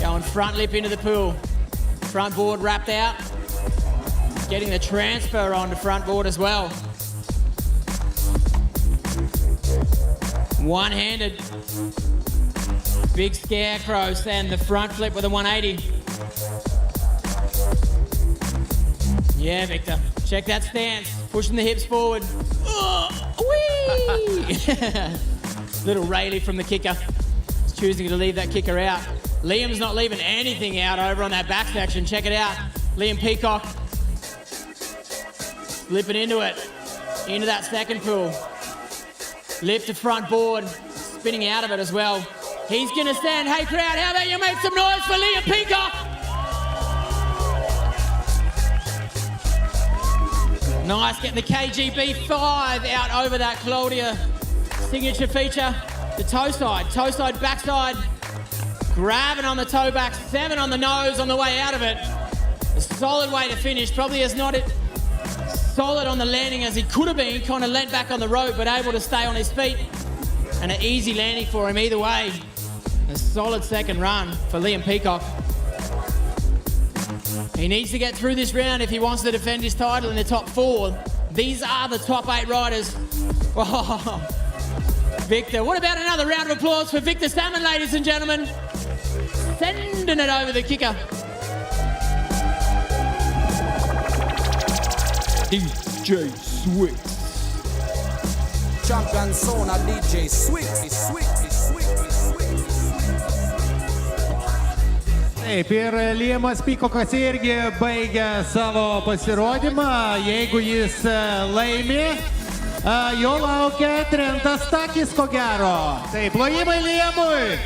Going front lip into the pool. Front board wrapped out. Getting the transfer onto front board as well. One-handed. Big scarecrow, and the front flip with a 180. Yeah, Victor. Check that stance. Pushing the hips forward. Whee! Little Rayleigh from the kicker. He's choosing to leave that kicker out. Liam's not leaving anything out over on that back section. Check it out. Liam Peacock. Slipping into it. Into that second pool. Lift to front board. Spinning out of it as well. He's going to stand. Hey, crowd, how about you make some noise for Liam Peacock? Nice, getting the KGB 5 out over that Claudia signature feature. The toe side, backside. Grabbing on the toe back, 7 on the nose on the way out of it. A solid way to finish. Probably is not solid on the landing as he could have been. Kind of leant back on the rope, but able to stay on his feet. And an easy landing for him either way. A solid second run for Liam Peacock. He needs to get through this round if he wants to defend his title in the top 4. These are the top 8 riders. Oh, Victor. What about another round of applause for Victor Salmon, ladies and gentlemen? Sending it over the kicker. DJ Swix. Champion Sona DJ Swix. Taip, ir Liamas Peacockas irgi baigia savo pasirodymą. Jeigu jis laimi, jo laukia Trentas Stuckey, ko gero. Taip, plojimai Liamui.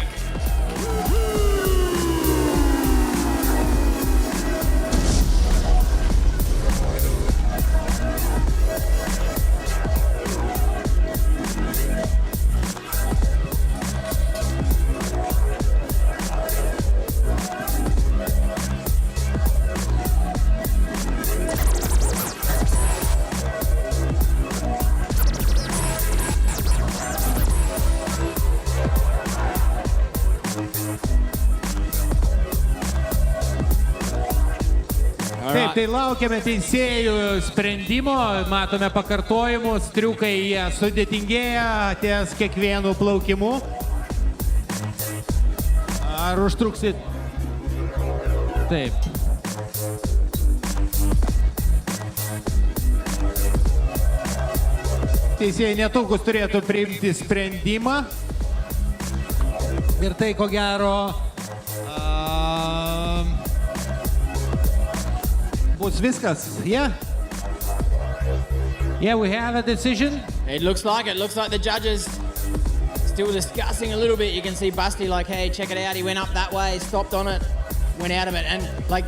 Taip, tai laukiame teisėjų sprendimo, matome pakartojimus, triukai jie sudėtingėja ties kiekvienu plaukimu. Ar užtruksit? Taip. Teisėjai netrukus turėtų priimti sprendimą. Ir tai, ko gero, bus viskas. Yeah? Yeah, we have a decision. It looks like it. Looks like the judges still discussing a little bit. You can see Busty like, hey, check it out. He went up that way, stopped on it, went out of it. And like,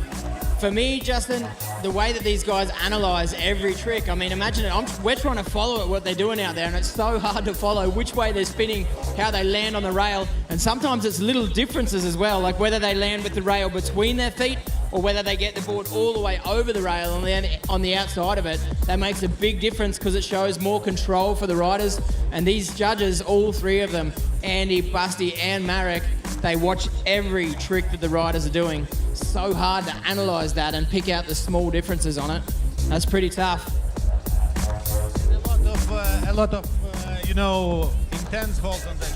for me, Justin, the way that these guys analyze every trick, I mean, imagine it. We're trying to follow it, what they're doing out there, and it's so hard to follow which way they're spinning, how they land on the rail. And sometimes it's little differences as well, like whether they land with the rail between their feet or whether they get the board all the way over the rail and then on the outside of it. That makes a big difference because it shows more control for the riders. And these judges, all three of them, Andy, Busty, and Marek, they watch every trick that the riders are doing. So hard to analyze that and pick out the small differences on it. That's pretty tough. A lot of intense holds on the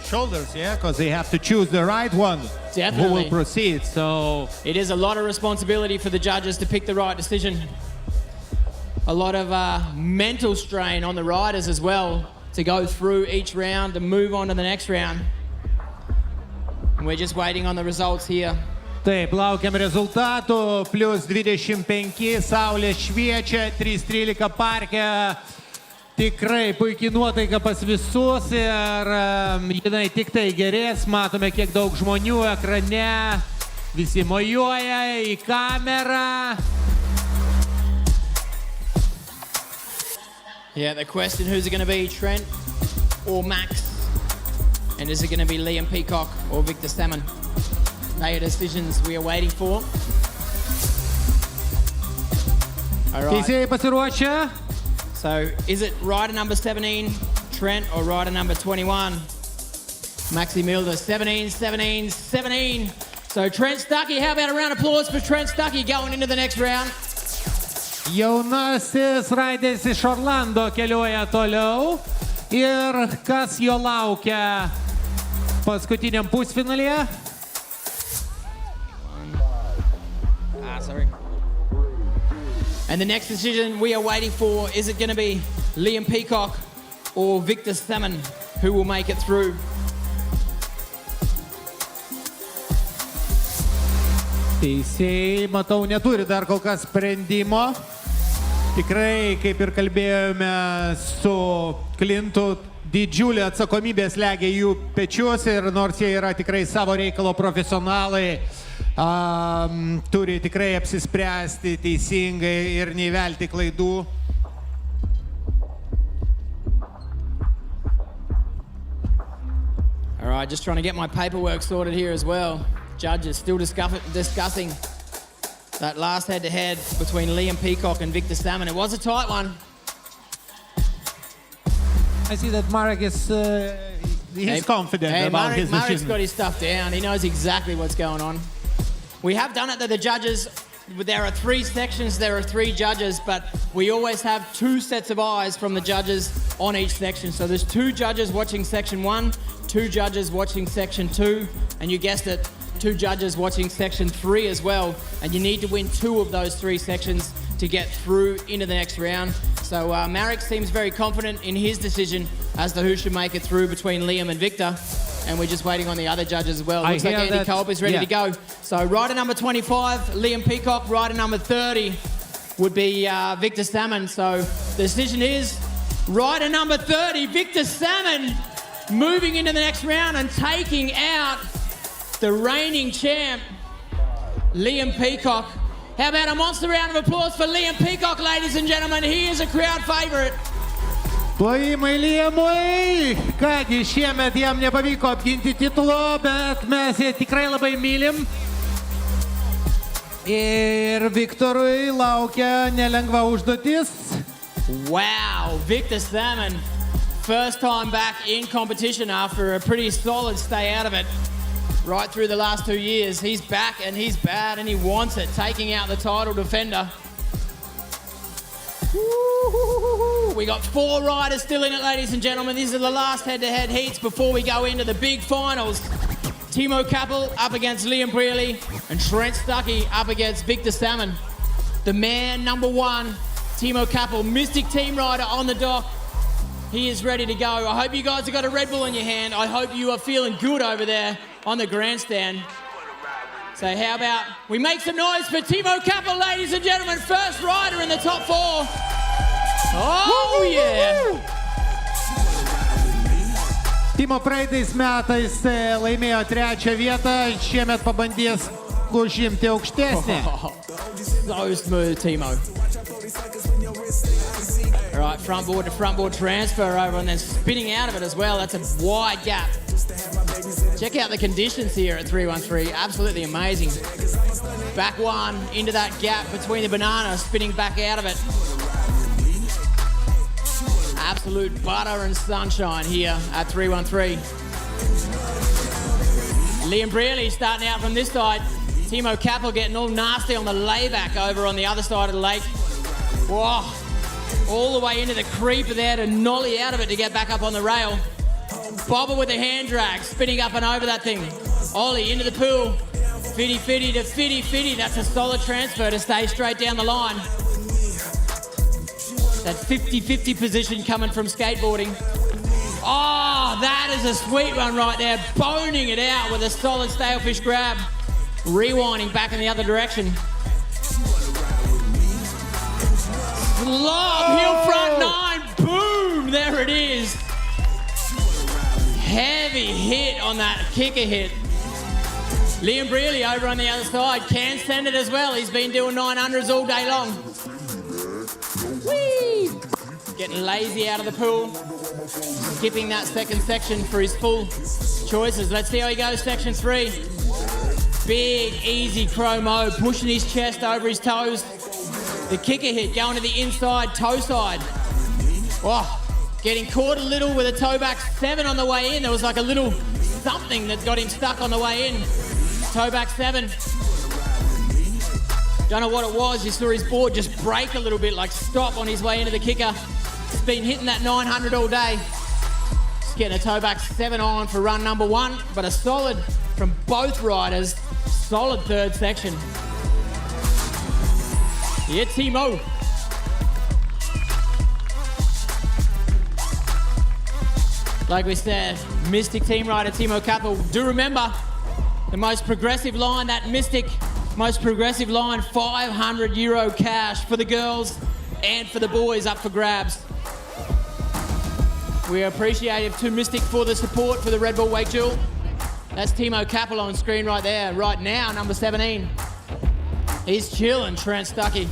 shoulders, yeah, because they have to choose the right one. Definitely. Who will proceed, so... It is a lot of responsibility for the judges to pick the right decision. A lot of mental strain on the riders as well to go through each round and move on to the next round. And we're just waiting on the results here. Taip, laukiam rezultatų, plus 25, saulė šviečia, 3:13 parke. Tikrai puikiai nuotaika pas visus ir jinai tik tai gerės, matome kiek daug žmonių ekrane, visi mojuoja į kamerą. Yeah, the question, who's it going to be, Trent or Max? And is it going to be Liam Peacock or Victor Salmon? They are decisions we are waiting for. All right. Teisėjai pasiruošę. So, is it rider number 17, Trent, or rider number 21, Maxi Milder? 17, 17, 17. So, Trent Stuckey, how about a round of applause for Trent Stuckey going into the next round? Jaunasis raideris iš Orlando keliuoja toliau. Ir kas jo laukia paskutiniam pusfinalyje? Sorry. And the next decision we are waiting for, is it going to be Liam Peacock or Victor Salmon who will make it through? Teisėjai, matau, neturi dar kol kas sprendimo. Tikrai, kaip ir kalbėjome su Klintu, didžiulė atsakomybė slegia jų pečius ir nors jie yra tikrai savo reikalo profesionalai, turi tikrai apsispręsti teisingai ir neįvelti klaidų. All right, just trying to get my paperwork sorted here as well. Judges still discussing that last head-to-head between Liam Peacock and Victor Salmon. It was a tight one. I see that Marek is he's confident about his decision. Marek's got his stuff down. He knows exactly what's going on. We have done it that the judges, there are 3 sections, there are 3 judges, but we always have 2 sets of eyes from the judges on each section. So there's 2 judges watching section 1, 2 judges watching section 2, and you guessed it, 2 judges watching section 3 as well. And you need to win 2 of those 3 sections to get through into the next round. So Marek seems very confident in his decision as to who should make it through between Liam and Victor. And we're just waiting on the other judges as well. Looks like Andy Kolb is ready to go. So rider number 25, Liam Peacock. Rider number 30 would be Victor Salmon. So the decision is rider number 30, Victor Salmon, moving into the next round and taking out the reigning champ, Liam Peacock. How about a monster round of applause for Liam Peacock, ladies and gentlemen? He is a crowd favorite. Plojimai Liamui. Kągi, šiemet jam nepavyko apginti titulo, bet mes jį tikrai labai mylim. Ir Viktorui laukia nelengva užduotis. Wow, Victor Salmon, first time back in competition after a pretty solid stay out of it. Right through the last 2 years, he's back and he's bad and he wants it, taking out the title defender. We got 4 riders still in it, ladies and gentlemen. These are the last head-to-head heats before we go into the big finals. Timo Kappel up against Liam Brearley and Trent Stuckey up against Victor Salmon. The man number 1, Timo Kappel, Mystic team rider on the dock, He is ready to go. I hope you guys have got a Red Bull in your hand. I hope you are feeling good over there on the grandstand. So how about we make some noise for Timo Kappel, ladies and gentlemen, first rider in the top 4. Oh yeah! Timo praeitais metais laimėjo 3. vietą, šiemet pabandys užimti aukštesnį. So smooth, Timo. All right, front board to front board transfer over and then spinning out of it as well. That's a wide gap. Check out the conditions here at 313. Absolutely amazing. Back one into that gap between the banana, spinning back out of it. Absolute butter and sunshine here at 313. Liam Brearley starting out from this side. Timo Kappel getting all nasty on the layback over on the other side of the lake. Whoa. All the way into the creeper there to nollie out of it to get back up on the rail. Bobber with a hand drag, spinning up and over that thing. Ollie into the pool. Fitty to fitty. That's a solid transfer to stay straight down the line. That 50-50 position coming from skateboarding. Oh, that is a sweet one right there. Boning it out with a solid stalefish grab. Rewinding back in the other direction. Lob, heel front 9, boom, there it is. Heavy hit on that kicker hit. Liam Brearley over on the other side, can send it as well. He's been doing 900s all day long. Whee! Getting lazy out of the pool. Skipping that second section for his full choices. Let's see how he goes, section 3. Big, easy chromo, pushing his chest over his toes. The kicker hit going to the inside toe side. Oh, getting caught a little with a toe back 7 on the way in. There was like a little something that got him stuck on the way in. Toe back 7. Don't know what it was. You saw his board just break a little bit, like stop on his way into the kicker. He's been hitting that 900 all day. Just getting a toe back 7 on for run number 1, but a solid from both riders. Solid third section. Yeah, Timo. Like we said, Mystic team rider Timo Kappel. Do remember the most progressive line, that Mystic most progressive line, €500 cash for the girls and for the boys up for grabs. We are appreciative to Mystic for the support for the Red Bull WakeDuel. That's Timo Kappel on screen right there, right now, number 17. He's chilling, Trent Stuckey.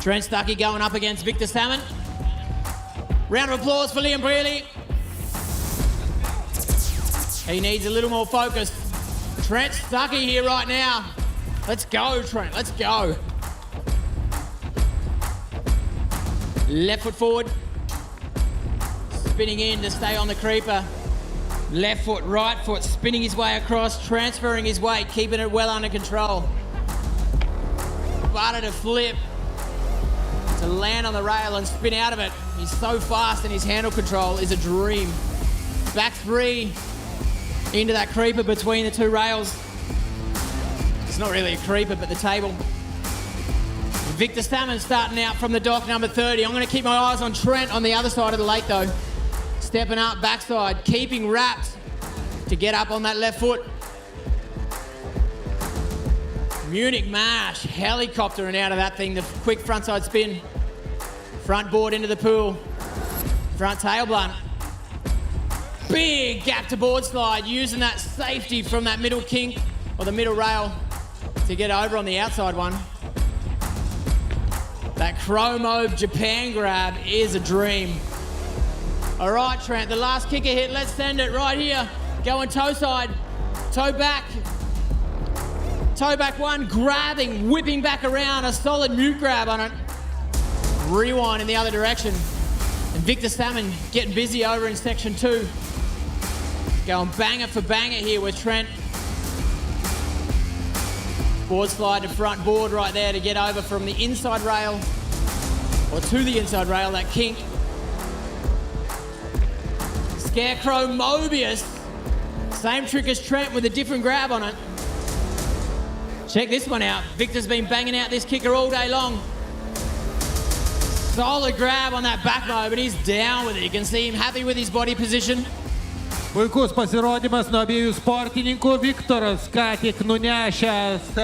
Trent Stuckey going up against Victor Salmon. Round of applause for Liam Brearley. He needs a little more focus. Trent Stuckey here right now. Let's go, Trent, let's go. Left foot forward. Spinning in to stay on the creeper. Left foot, right foot, spinning his way across, transferring his weight, keeping it well under control. Butter to flip, to land on the rail and spin out of it. He's so fast and his handle control is a dream. Back 3 into that creeper between the 2 rails. It's not really a creeper, but the table. Victor Salmon starting out from the dock, number 30. I'm gonna keep my eyes on Trent on the other side of the lake though. Stepping up backside, keeping wrapped to get up on that left foot. Munich mash, helicoptering out of that thing, the quick frontside spin. Front board into the pool. Front tail blunt. Big gap to board slide, using that safety from that middle kink or the middle rail to get over on the outside one. That chromo Japan grab is a dream. All right, Trent, the last kicker hit. Let's send it right here. Going toe side, toe back. Toe back 1, grabbing, whipping back around. A solid mute grab on it. Rewind in the other direction. And Victor Salmon getting busy over in section 2. Going banger for banger here with Trent. Board slide to front board right there to get over from the inside rail, or to the inside rail, that kink. Scarecrow Mobius. Same trick as Trent with a different grab on it. Check this one out. Victor's been banging out this kicker all day long. Solid grab on that back low, but he's down with it. You can see him happy with his body position. Puikus pasirodymas nuo abiejų sportininkų. Viktoras ką tik nunešęs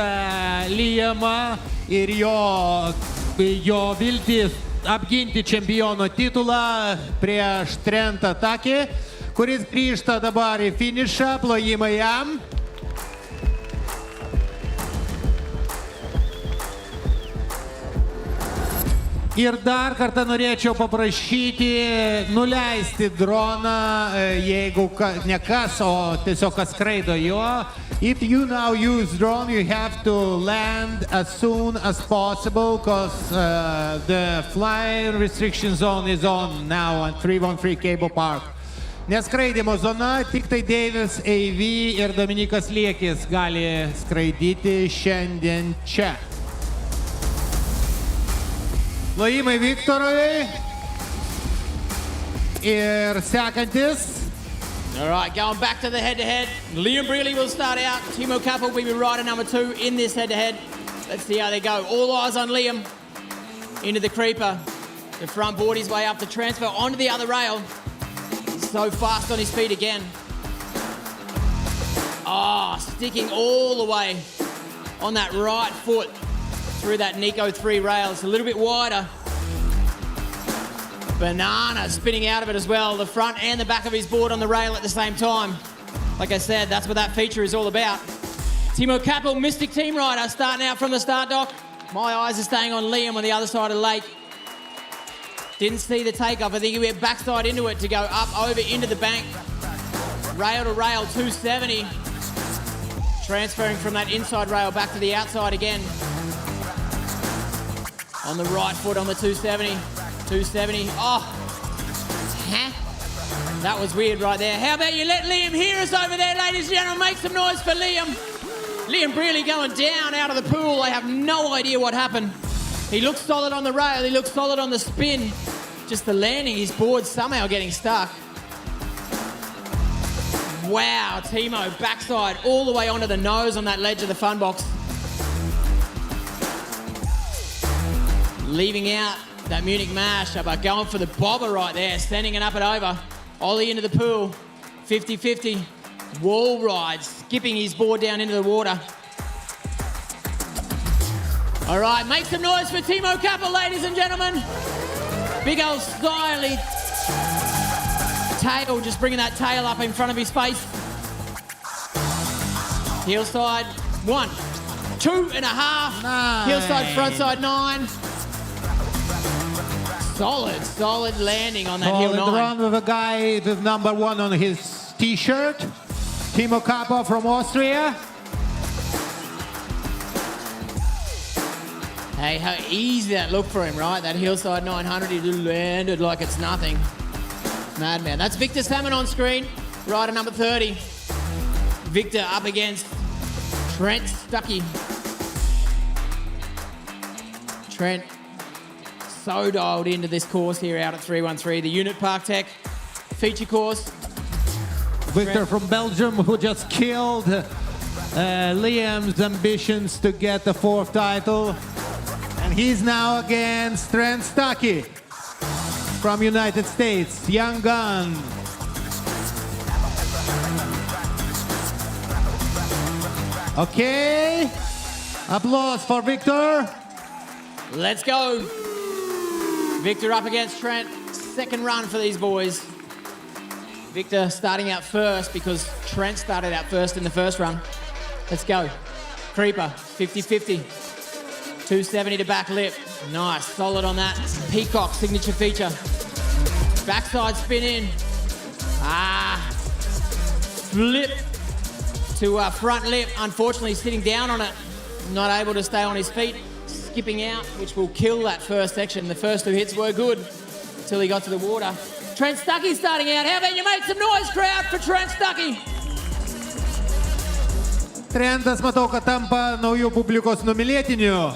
Liamą ir jo viltis apginti čempiono titulą prieš Trentą Takį, kuris grįžta dabar į finišą, plojimai jam. Ir dar kartą norėčiau paprašyti nuleisti droną, jeigu ne kas, o tiesiog kas skraido jo. If you now use drone, you have to land as soon as possible, because the flying restriction zone is on now on 313 Cable Park. Neskraidimo zona, tik tai Davis AV ir Dominikas Liekis gali skraidyti šiandien čia. Plojimai Viktorui ir sekantis. All right, going back to the head-to-head. Liam Brealey will start out. Timo Kappel will be rider number 2 in this head-to-head. Let's see how they go. All eyes on Liam. Into the creeper. The front board his way up the transfer onto the other rail. He's so fast on his feet again. Oh, sticking all the way on that right foot through that Nico 3 rail. It's a little bit wider. Banana spinning out of it as well. The front and the back of his board on the rail at the same time. Like I said, that's what that feature is all about. Timo Kappel, Mystic Team rider, starting out from the start dock. My eyes are staying on Liam on the other side of the lake. Didn't see the takeoff. I think he went backside into it to go up over into the bank. Rail to rail, 270. Transferring from that inside rail back to the outside again. On the right foot on the 270. 270. Oh, that was weird right there. How about you let Liam hear us over there, ladies and gentlemen? Make some noise for Liam. Liam Brealey going down out of the pool. I have no idea what happened. He looks solid on the rail. He looks solid on the spin. Just the landing, his board's somehow getting stuck. Wow, Timo, backside all the way onto the nose on that ledge of the fun box. Leaving out that Munich mash, but going for the bobber right there, sending it up and over. Ollie into the pool, 50-50. Wall ride, skipping his board down into the water. All right, make some noise for Timo Kappel, ladies and gentlemen. Big old styly tail, just bringing that tail up in front of his face. Heel side, 1, 2.5. Nice. Heel side, front side, 9. Solid landing on that heel 9. The run with a guy with number 1 on his t-shirt. Timo Kappel from Austria. Hey, how easy that looked for him, right? That hillside 900, he landed like it's nothing. Madman. That's Victor Salmon on screen, rider number 30. Victor up against Trent Stuckey. Trent so dialed into this course here out at 313, the Unit Park Tech feature course. Victor from Belgium, who just killed Liam's ambitions to get the 4th title. And he's now against Trent Stuckey from United States, young gun. Okay, applause for Victor. Let's go. Victor up against Trent. 2nd run for these boys. Victor starting out first because Trent started out first in the 1st run. Let's go. Creeper, 50-50. 270 to back lip. Nice, solid on that. Peacock signature feature. Backside spin in. Flip to front lip. Unfortunately sitting down on it. Not able to stay on his feet. Skipping out, which will kill that first section. The first 2 hits were good until he got to the water. Trent Stuckey starting out. How about you make some noise, crowd, for Trent Stuckey? Trentas, matau, kad tampa naujų publikos numylėtiniu.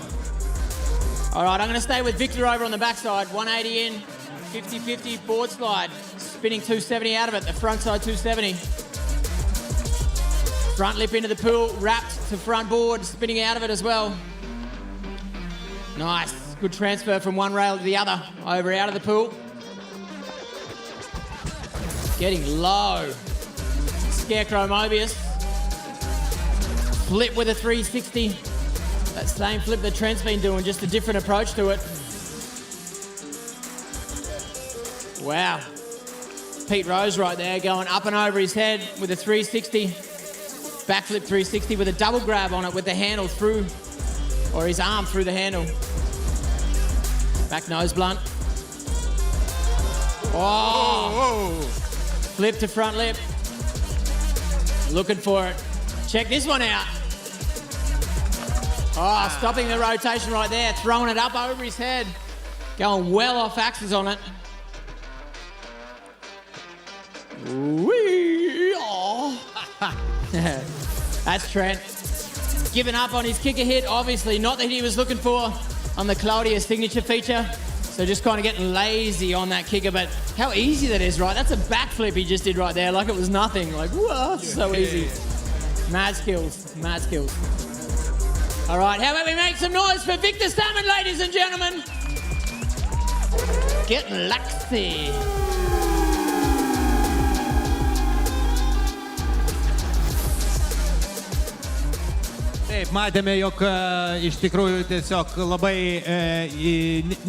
All right, I'm going to stay with Victor over on the backside. 180 in, 50-50 board slide. Spinning 270 out of it, the front side 270. Front lip into the pool, wrapped to front board, spinning out of it as well. Nice. Good transfer from one rail to the other. Over out of the pool. Getting low. Scarecrow Mobius. Flip with a 360. That same flip that Trent's been doing, just a different approach to it. Wow. Pete Rose right there going up and over his head with a 360. Backflip 360 with a double grab on it with the handle through, or his arm through the handle. Back nose blunt. Oh! Flip to front lip. Looking for it. Check this one out. Oh, stopping the rotation right there. Throwing it up over his head. Going well off axis on it. Wee! Oh. That's Trent. Giving up on his kicker hit, obviously. Not that he was looking for on the Claudia signature feature. So just kind of getting lazy on that kicker, but how easy that is, right? That's a backflip he just did right there, like it was nothing. Like, whoa, so easy. Mad skills, mad skills. All right, how about we make some noise for Victor Salmon, ladies and gentlemen? Get laxy. Taip, matėme, jog iš tikrųjų tiesiog labai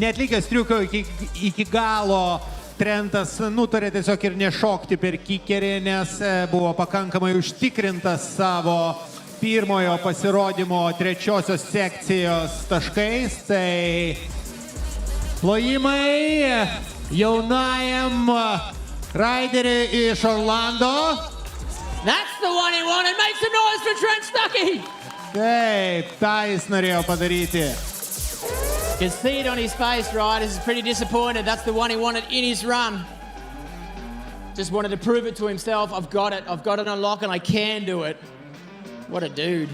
neatlikęs triukio iki galo Trentas nutarė tiesiog ir nešokti per kikerį, nes buvo pakankamai užtikrintas savo pirmojo pasirodymo trečiosios sekcijos taškais. Tai plojimai jaunajam raideriui iš Orlando. That's the one he wanted. Make some noise for Trent Stuckey. Taip, tą jis norėjo padaryti. You can see it on his face, right? He's pretty disappointed. That's the one he wanted in his run. Just wanted to prove it to himself. I've got it on lock and I can do it. What a dude.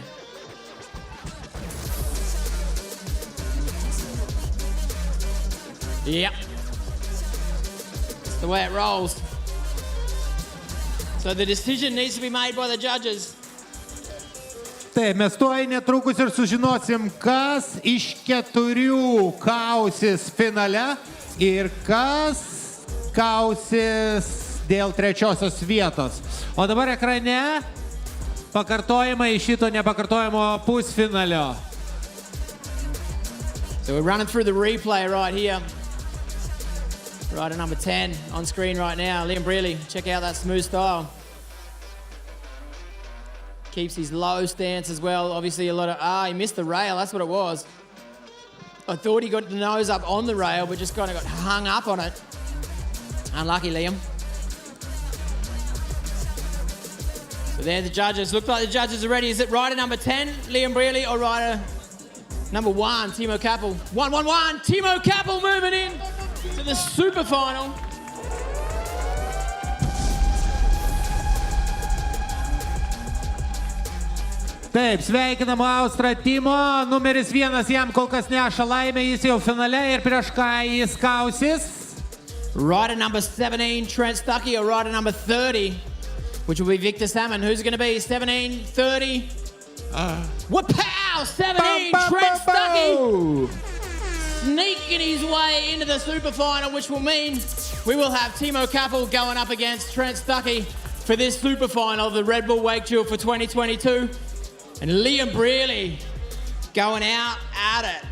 Yep. That's the way it rolls. So the decision needs to be made by the judges. Taip, mes tuoj netrukus ir sužinosim, kas iš 4 kausis finale ir kas kausis dėl trečiosios vietos. O dabar ekrane pakartojimai šito nepakartojimo pusfinalio. So we're running through the replay right here. Rider number 10 on screen right now. Liam Brearley, check out that smooth style. Keeps his low stance as well. Obviously a lot of, he missed the rail, that's what it was. I thought he got the nose up on the rail, but just kind of got hung up on it. Unlucky, Liam. So there's the judges. Look like the judges are ready. Is it rider number 10, Liam Brearley, or rider number 1, Timo Kappel? 1-1-1, Timo Kappel moving in to the super final. Taip, sveikinam Austrą Timo, numeris 1 jam kol kas neša laimę, jis jau finale ir prieš ką jis kausis. Rider number 17, Trent Stuckey, or rider number 30, which will be Victor Salmon. Who's it going to be? 17, 30. Wapow! 17, Trent Stuckey. Sneaking his way into the super final, which will mean we will have Timo Kappel going up against Trent Stuckey for this super final of the Red Bull WakeDuel for 2022. And Liam Brearley going out at it.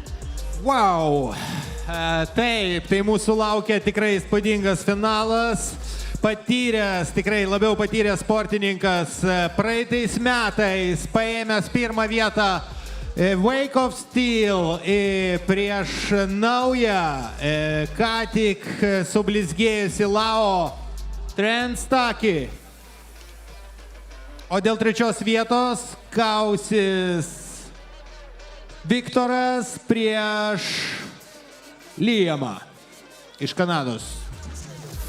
Wow. Taip, tai mūsų laukia tikrai įspūdingas finalas. Patyręs, tikrai labiau patyręs sportininkas praeitais metais paėmęs pirmą vietą Wake of Steel prieš naują, ką tik sublizgėjusi Lao Trent Stuckey. O dėl trečios vietos kausis Viktoras prieš Liamą iš Kanados.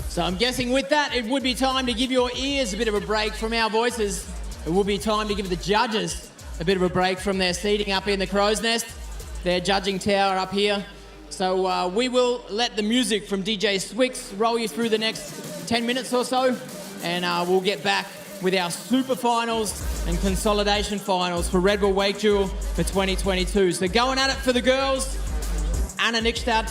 So I'm guessing with that, it would be time to give your ears a bit of a break from our voices. It would be time to give the judges a bit of a break from their seating up in the crow's nest, their judging tower up here. So we will let the music from DJ Swix roll you through the next 10 minutes or so, and we'll get back with our super finals and consolidation finals for Red Bull WakeDuel for 2022. So going at it for the girls, Anna Nickstadt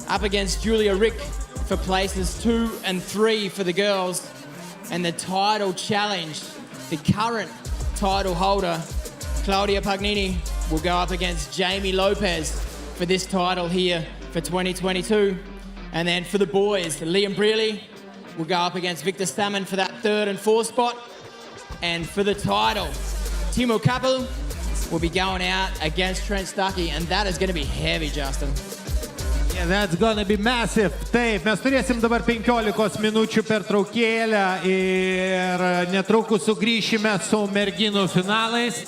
up against Julia Rick for places 2 and 3 for the girls. And the title challenge, the current title holder, Claudia Pagnini, will go up against Jamie Lopez for this title here for 2022. And then for the boys, Liam Brearley will go up against Victor Stammen for that 3rd and 4th spot. And for the title, Timo Kappel will be going out against Trent Stuckey, and that is going to be heavy, Justin. Yeah, that's gonna be massive. Taip, mes turėsim dabar 15 minučių pertraukėlę ir netrukus sugrįšime su merginų finalais.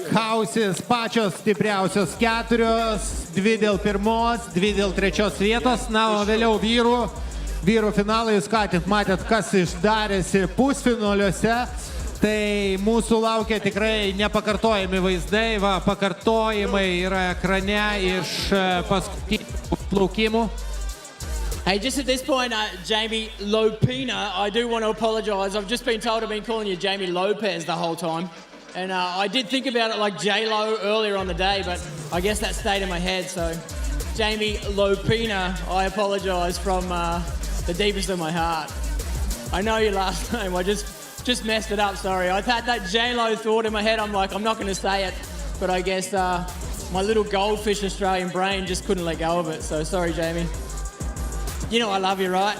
Kausis pačios stipriausios 4, 2 dėl 1, 2 dėl 3 vietos. Na, o vėliau vyrų finalai, jūs ką tik matėt, kas išdarėsi pusfinaliuose. Tai mūsų laukia tikrai nepakartojami vaizdai, va, pakartojimai yra ekrane iš paskutinių plaukimų. Hey, just at this point, Jamie Lopina, I do want to apologize. I've just been told I've been calling you Jamie Lopez the whole time. And I did think about it like J-Lo earlier on the day, but I guess that stayed in my head. So, Jamie Lopina, I apologize from the deepest of my heart. I know your last name, I just messed it up, sorry. I had that J-Lo thought in my head. I'm like, I'm not going to say it. But I guess my little goldfish Australian brain just couldn't let go of it. So sorry, Jamie. You know I love you, right?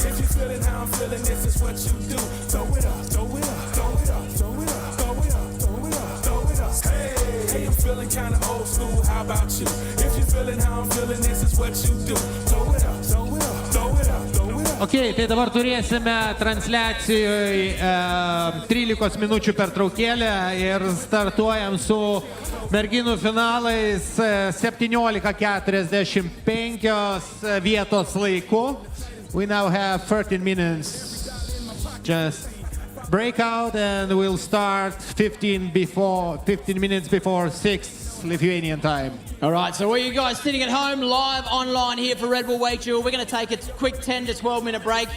If you feeling how I'm feeling, this is what you do. Throw it up, throw it up, throw it up, throw it up, throw it up, throw it up, throw it up. Hey, I'm feeling kinda old school, how about you? If you feeling how I'm feeling, this is what you do. Throw it up, throw it up, throw it up, throw it up. Ok, tai dabar turėsime transliacijoje 13 minučių pertraukėlę ir startuojam su merginų finalais 17:45 vietos laiku. We now have 13 minutes just breakout and we'll start 15 minutes before 6 Lithuanian time. All right, so all you guys sitting at home, live online here for Red Bull WakeDuel, we're going to take a quick 10 to 12 minute break.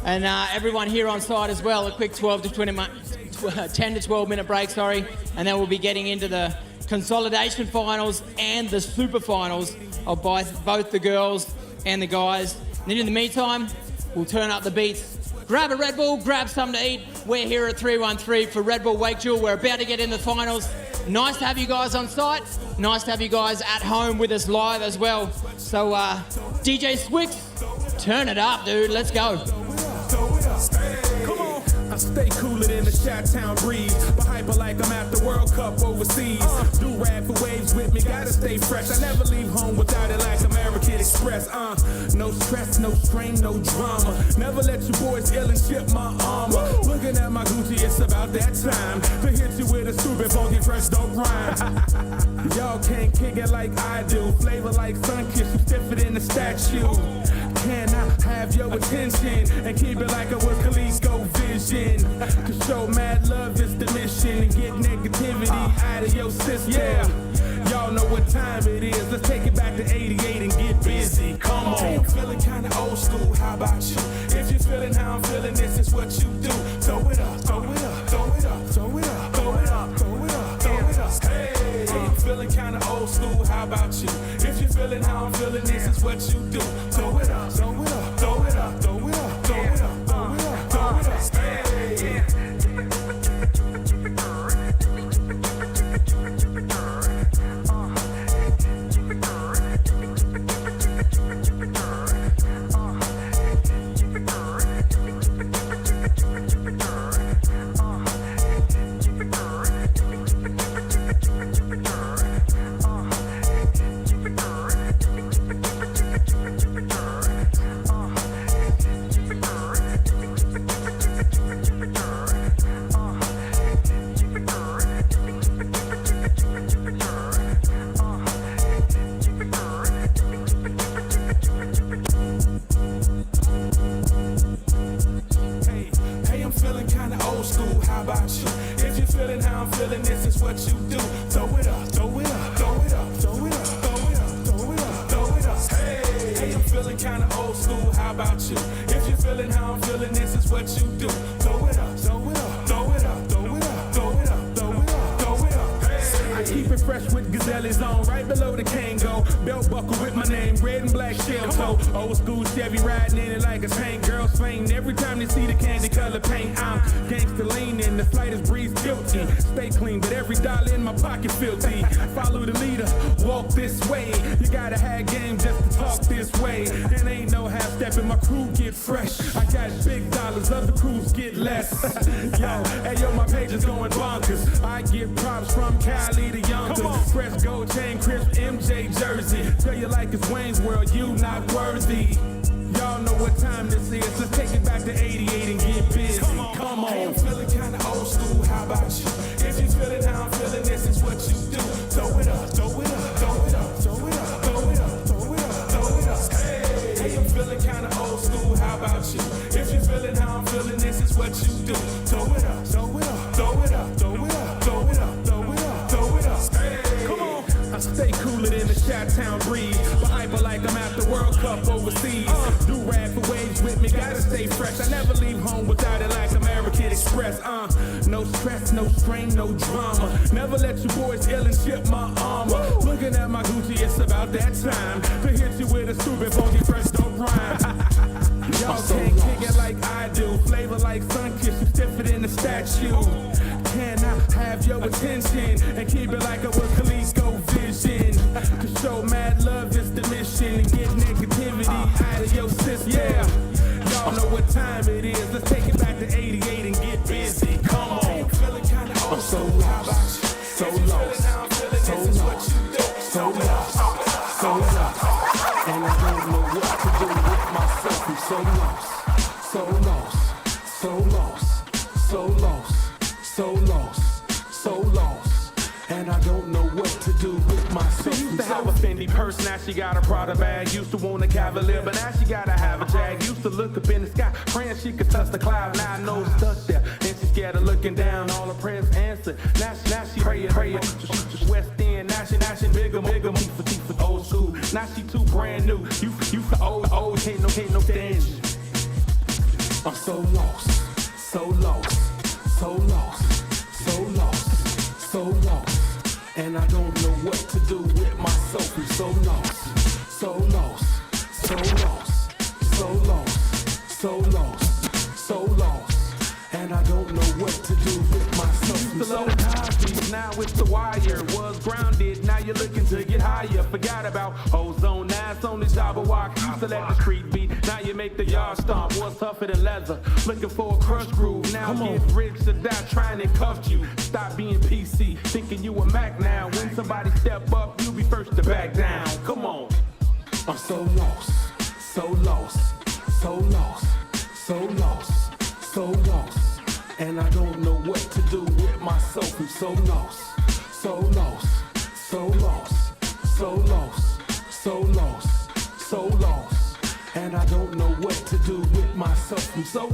And everyone here on site as well, a quick 10 to 12 minute break, sorry. And then we'll be getting into the consolidation finals and the super finals of both the girls and the guys. And then in the meantime, we'll turn up the beats. Grab a Red Bull, grab something to eat. We're here at 313 for Red Bull WakeDuel. We're about to get in the finals. Nice to have you guys on site. Nice to have you guys at home with us live as well. So DJ Swix, turn it up, dude. Let's go. I stay cooler than the Chi-Town breeze, but hyper like I'm at the World Cup overseas. Do rag for waves with me, gotta stay fresh. I never leave home without it like American Express. No stress, no strain, no drama. Never let your boys ill and ship my armor. Looking at my Gucci, it's about that time to hit you with a stupid funky fresh dope rhyme. Y'all can't kick it like I do. Flavor like Sunkiss, you stiffer than a statue. Can I have your attention and keep it like it was Kalisco Vision? To show mad love is the mission and get negativity out of your system. Yeah, y'all know what time it is. Let's take it back to 88 and get busy. Come on. Hey, I'm feeling kinda old school. How about you? If you're feeling how I'm feeling, this is what you do. Throw it up, throw it up, throw it up, throw it up, throw it up, throw it up, throw it up. Hey, I'm feeling kinda old school. How about you? If you're feeling how I'm feeling, this is what you do. Throw it up, throw it up, throw it up, throw it up, throw it up, throw it up, throw it up. Hey. feeling kinda old school, how about you? If you're feeling how I'm feeling, this is what you do. Throw it up, throw it up, throw it up, throw it up, throw it up, throw it up, throw it up. Hey. I keep it fresh with Gazelle's on, right below the Kango. Belt buckle with my name, red and black shell toe. Old school Chevy riding in it like a tank. Girls faint every time they see the candy color paint. I'm gangsta leaning, the slightest breeze guilty. Stay clean, but every dollar in my pocket filthy. Follow the leader, walk this way. You gotta have game just to talk this way. And ain't no half stepping, my crew get fresh. I got big dollars, other crews get less. Yo, hey yo, my page is going bonkers. I get props from Cali to Yonkers. Fresh gold chain, crisp MJ jersey. Tell you like it's Wayne's World, you not worthy. Y'all know what time this is. Let's take it back to 88 and get busy. Come on. Hey, I'm feeling kinda old school. How about you? If you feeling how I'm feeling, this is what you do. Throw it up, throw it up, throw it up, throw it up, throw it up, throw it up, throw it up. Hey, I'm feeling kinda old school. How about you? If you feeling how I'm feeling, this is what you do. Throw it up, throw it up, throw it up, throw it up, throw it up, throw it up, throw it up. Come on. I stay cooler than the Chi-Town breeze, but hyper like I'm at the World Cup overseas. Do rag for waves with me, gotta stay fresh. I never leave home without it like American Express. No stress, no strain, no drama. Never let you boys ill and ship my armor. Looking at my Gucci, it's about that time to hit you with a stupid funky fresh dope rhyme. Y'all can't kick it like I do. Flavor like Sunkiss, you stiffer than a statue. Can I have your attention and keep it like it was Coleco Vision? To show mad love is the mission and get negativity out of your system. Yeah, y'all know what time it is. Let's take it back to 88 and get busy. Come on. I'm feeling kinda old. I'm so lost, so lost, so lost, so lost, so lost. And I don't know what to do with myself. I'm so lost, so lost, so lost, so lost, so lost, so lost. And I don't know what to do with myself. She used to have a Fendi purse, now she got a Prada bag. Used to want a Cavalier, but now she gotta have a Jag. Used to look up in the sky, praying she could touch the cloud. Now I know it's stuck there, and she's scared of looking down. All her prayers answered. Now she praying. West End, now she bigger, for old school. Now she too brand new. You for old, ain't no stand. I'm so lost, so lost, so lost, so lost, so lost. And I don't know what to do with myself. I'm so lost, so lost, so lost, so lost, so lost, so lost. And I don't know what to do with myself. Used to love the Cosby's, now it's the wire. Was grounded, now you're looking to get higher. Forgot about ozone, now it's only Java walk. Used to let the street beat, now you make the yard stomp. Was tougher than leather, looking for a crush groove. Now get rich or die trying to cuff you. Stop being PC, thinking you a Mac now. When somebody step up, you be first to back down. Come on. I'm so lost, so lost, so lost, so lost, so lost. And I don't know what to do with myself. I'm so lost, so lost, so lost, so lost, so lost, so lost. And I don't know what to do with myself. I'm so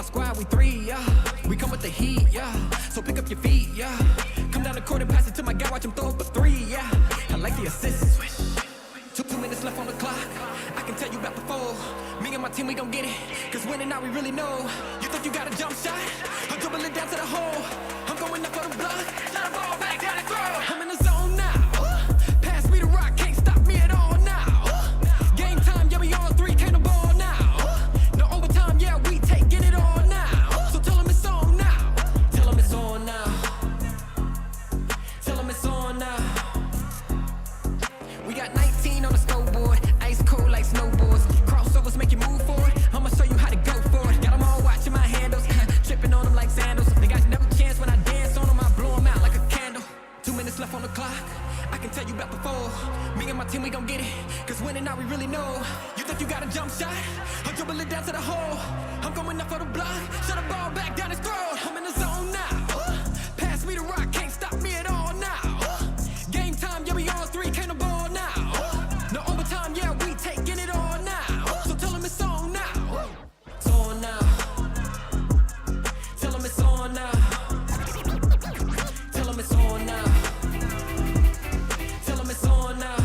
squad, we three, yeah. We come with the heat, yeah. So pick up your feet, yeah. Come down the court and pass it to my guy, watch him throw up a three, yeah. I like the assist. 2 minutes left on the clock. I can tell you about the four. Me and my team, we gon' get it. Cause winning now we really know. You think you got a jump shot? I'll dribble it down to the hole. I'm going up for the block. Shut the ball back down and throw. I'm in the zone now. Pass me the rock, can't stop me at all now. Game time, yeah, we on three, can't the ball now. No overtime, yeah, we taking it all now. So tell them it's on now. Tell them it's on now. Tell them it's on now. We got 19 on the scoreboard, ice cold like snowboards. Crossovers make you move forward. I'ma show you how to go for it. Got them all watching my handles, tripping on them like sandals. They got never chance when I dance on them. I blow them out like a candle. 2 minutes left on the clock. I can tell you about the four. Me and my team, we gon' get it. Cause winning now we really know. You think you got a jump shot? I'll dribble it down to the hole. I'm going up for the block. Shut the ball back down his throat. I'm in the zone now. Pass me the rock, can't stop me at all now. Game time, yeah, we on three, can't the ball now. No overtime, yeah, we taking it all now. So tell them it's on now. It's on now. Tell them it's on now. Tell them it's on now. Tell them it's on now.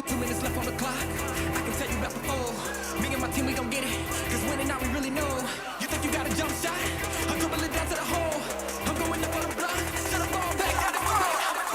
2 minutes left on the clock. I can tell you about the four. Me and my team, we gon' get it. Cause winning now we really know. You think you got a jump shot? I'll dribble it down to the hole. I'm going up for the block. Shut the ball back down the throw.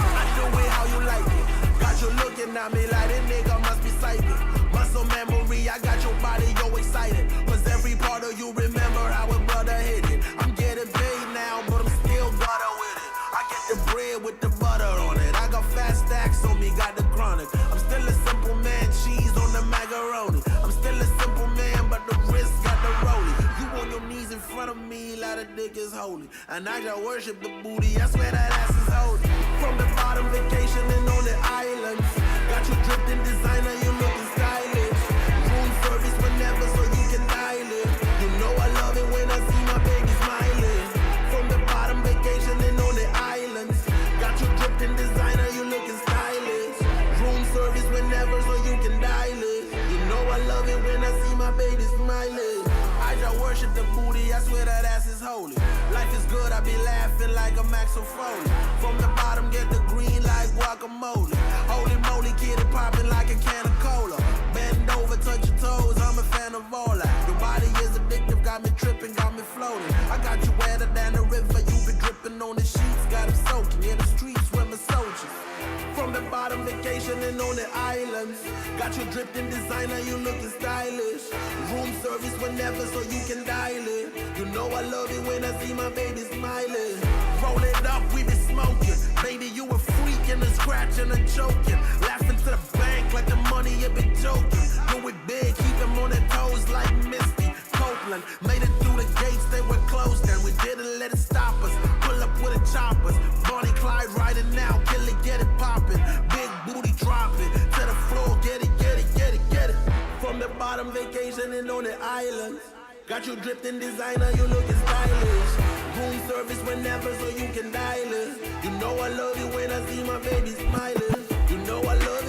I do it how you like it. Got you looking at me like this nigga must be psychic. Muscle memory, I got your body, yo excited. Was every part of you remember how a brother hit it? I'm getting paid now, but I'm still gutter with it. I get the bread with the butter on it. I got fast stacks on me, got the chronic. I'm still a simple man, cheese on the macaroni. I'm still a simple man, but the wrist got the rolling. You on your knees in front of me, like the dick is holy. And I just worship the booty, I swear that ass is holy. From the bottom, vacationing on the islands. Got you dripped in designer, you looking stylish. Room service whenever, so you can dial it. You know I love it when I see my baby smiling. From the bottom, vacationing on the islands. Got you dripped in designer, you looking stylish. Room service whenever, so you can dial it. You know I love it when I see my baby smiling. I just worship the booty, I swear that ass is holy. Life is good, I be laughing like a Maxo Foley. From the bottom, get the green like guacamole. Holy moly, kid, it popping like a can of cola. Bend over, touch your toes, I'm a fan of all that. Your body is addictive, got me tripping, got me floating. I got you wetter than the river, you been dripping on the sheets. Got them soaking, in the streets where my soldiers. From the bottom, vacationing on the islands. Got you dripped in designer, you looking stylish. Room service whenever, so you can dial it. You know I love it when I see my baby smiling. Roll it up, we be smoking. Baby, you a freak and a scratching and choking. Laughing to the bank like the money you been joking. Do it big, keep them on their toes like Misty Copeland. Made it through the gates, they were closed and we didn't let it stop us. Pull up with the choppers. Bonnie Clyde riding now, kill it, get it poppin'. Big booty dropping to the floor, get it, get it, get it, get it. From the bottom, vacationing on the islands. Got you dripped in designer, you looking stylish. Room service whenever, so you can dial it. You know I love you when I see my baby smiling. You know I love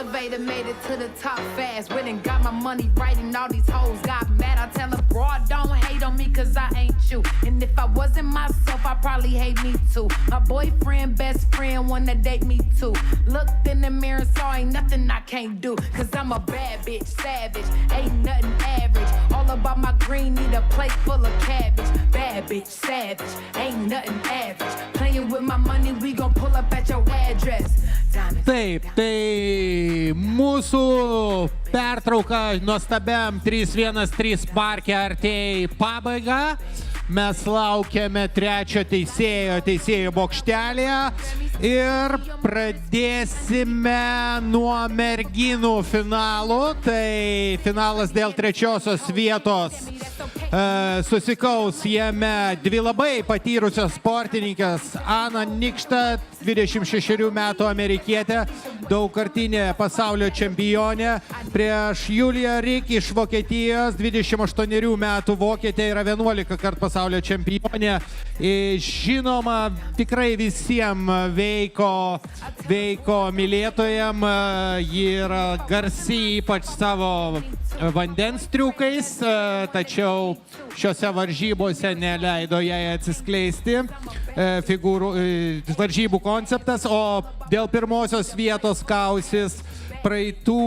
elevator, made it to the top fast. Went and got my money right and all these hoes got mad. I tell them, broad, don't hate on me cause I ain't you. And if I wasn't myself, I probably hate me too. My boyfriend, best friend, wanna date me too. Looked in the mirror and saw ain't nothing I can't do. Cause I'm a bad bitch, savage, ain't nothing average. All about my green, need a plate full of cabbage. Bad bitch, savage, ain't nothing average. Playing with my money, we gon' pull up at your address. Taip, tai mūsų pertrauka nuostabiam 3-1-3 parke artėja į pabaigą. Mes laukiame trečio teisėjo bokštelėje ir pradėsime nuo merginų finalų. Tai finalas dėl trečiosios vietos. Susikaus jame dvi labai patyrusios sportininkės Ana Nikštad, 26 metų amerikietė, daugkartinė pasaulio čempionė, prieš Juliją Rik iš Vokietijos, 28 metų vokietė, yra 11 kart pasaulio čempionė. Žinoma, tikrai visiems veiko mylėtojam, ji yra garsi ypač savo vandens triukais, tačiau šiuose varžybose neleido jai atsiskleisti varžybų konceptas, o dėl pirmosios vietos kausis praeitų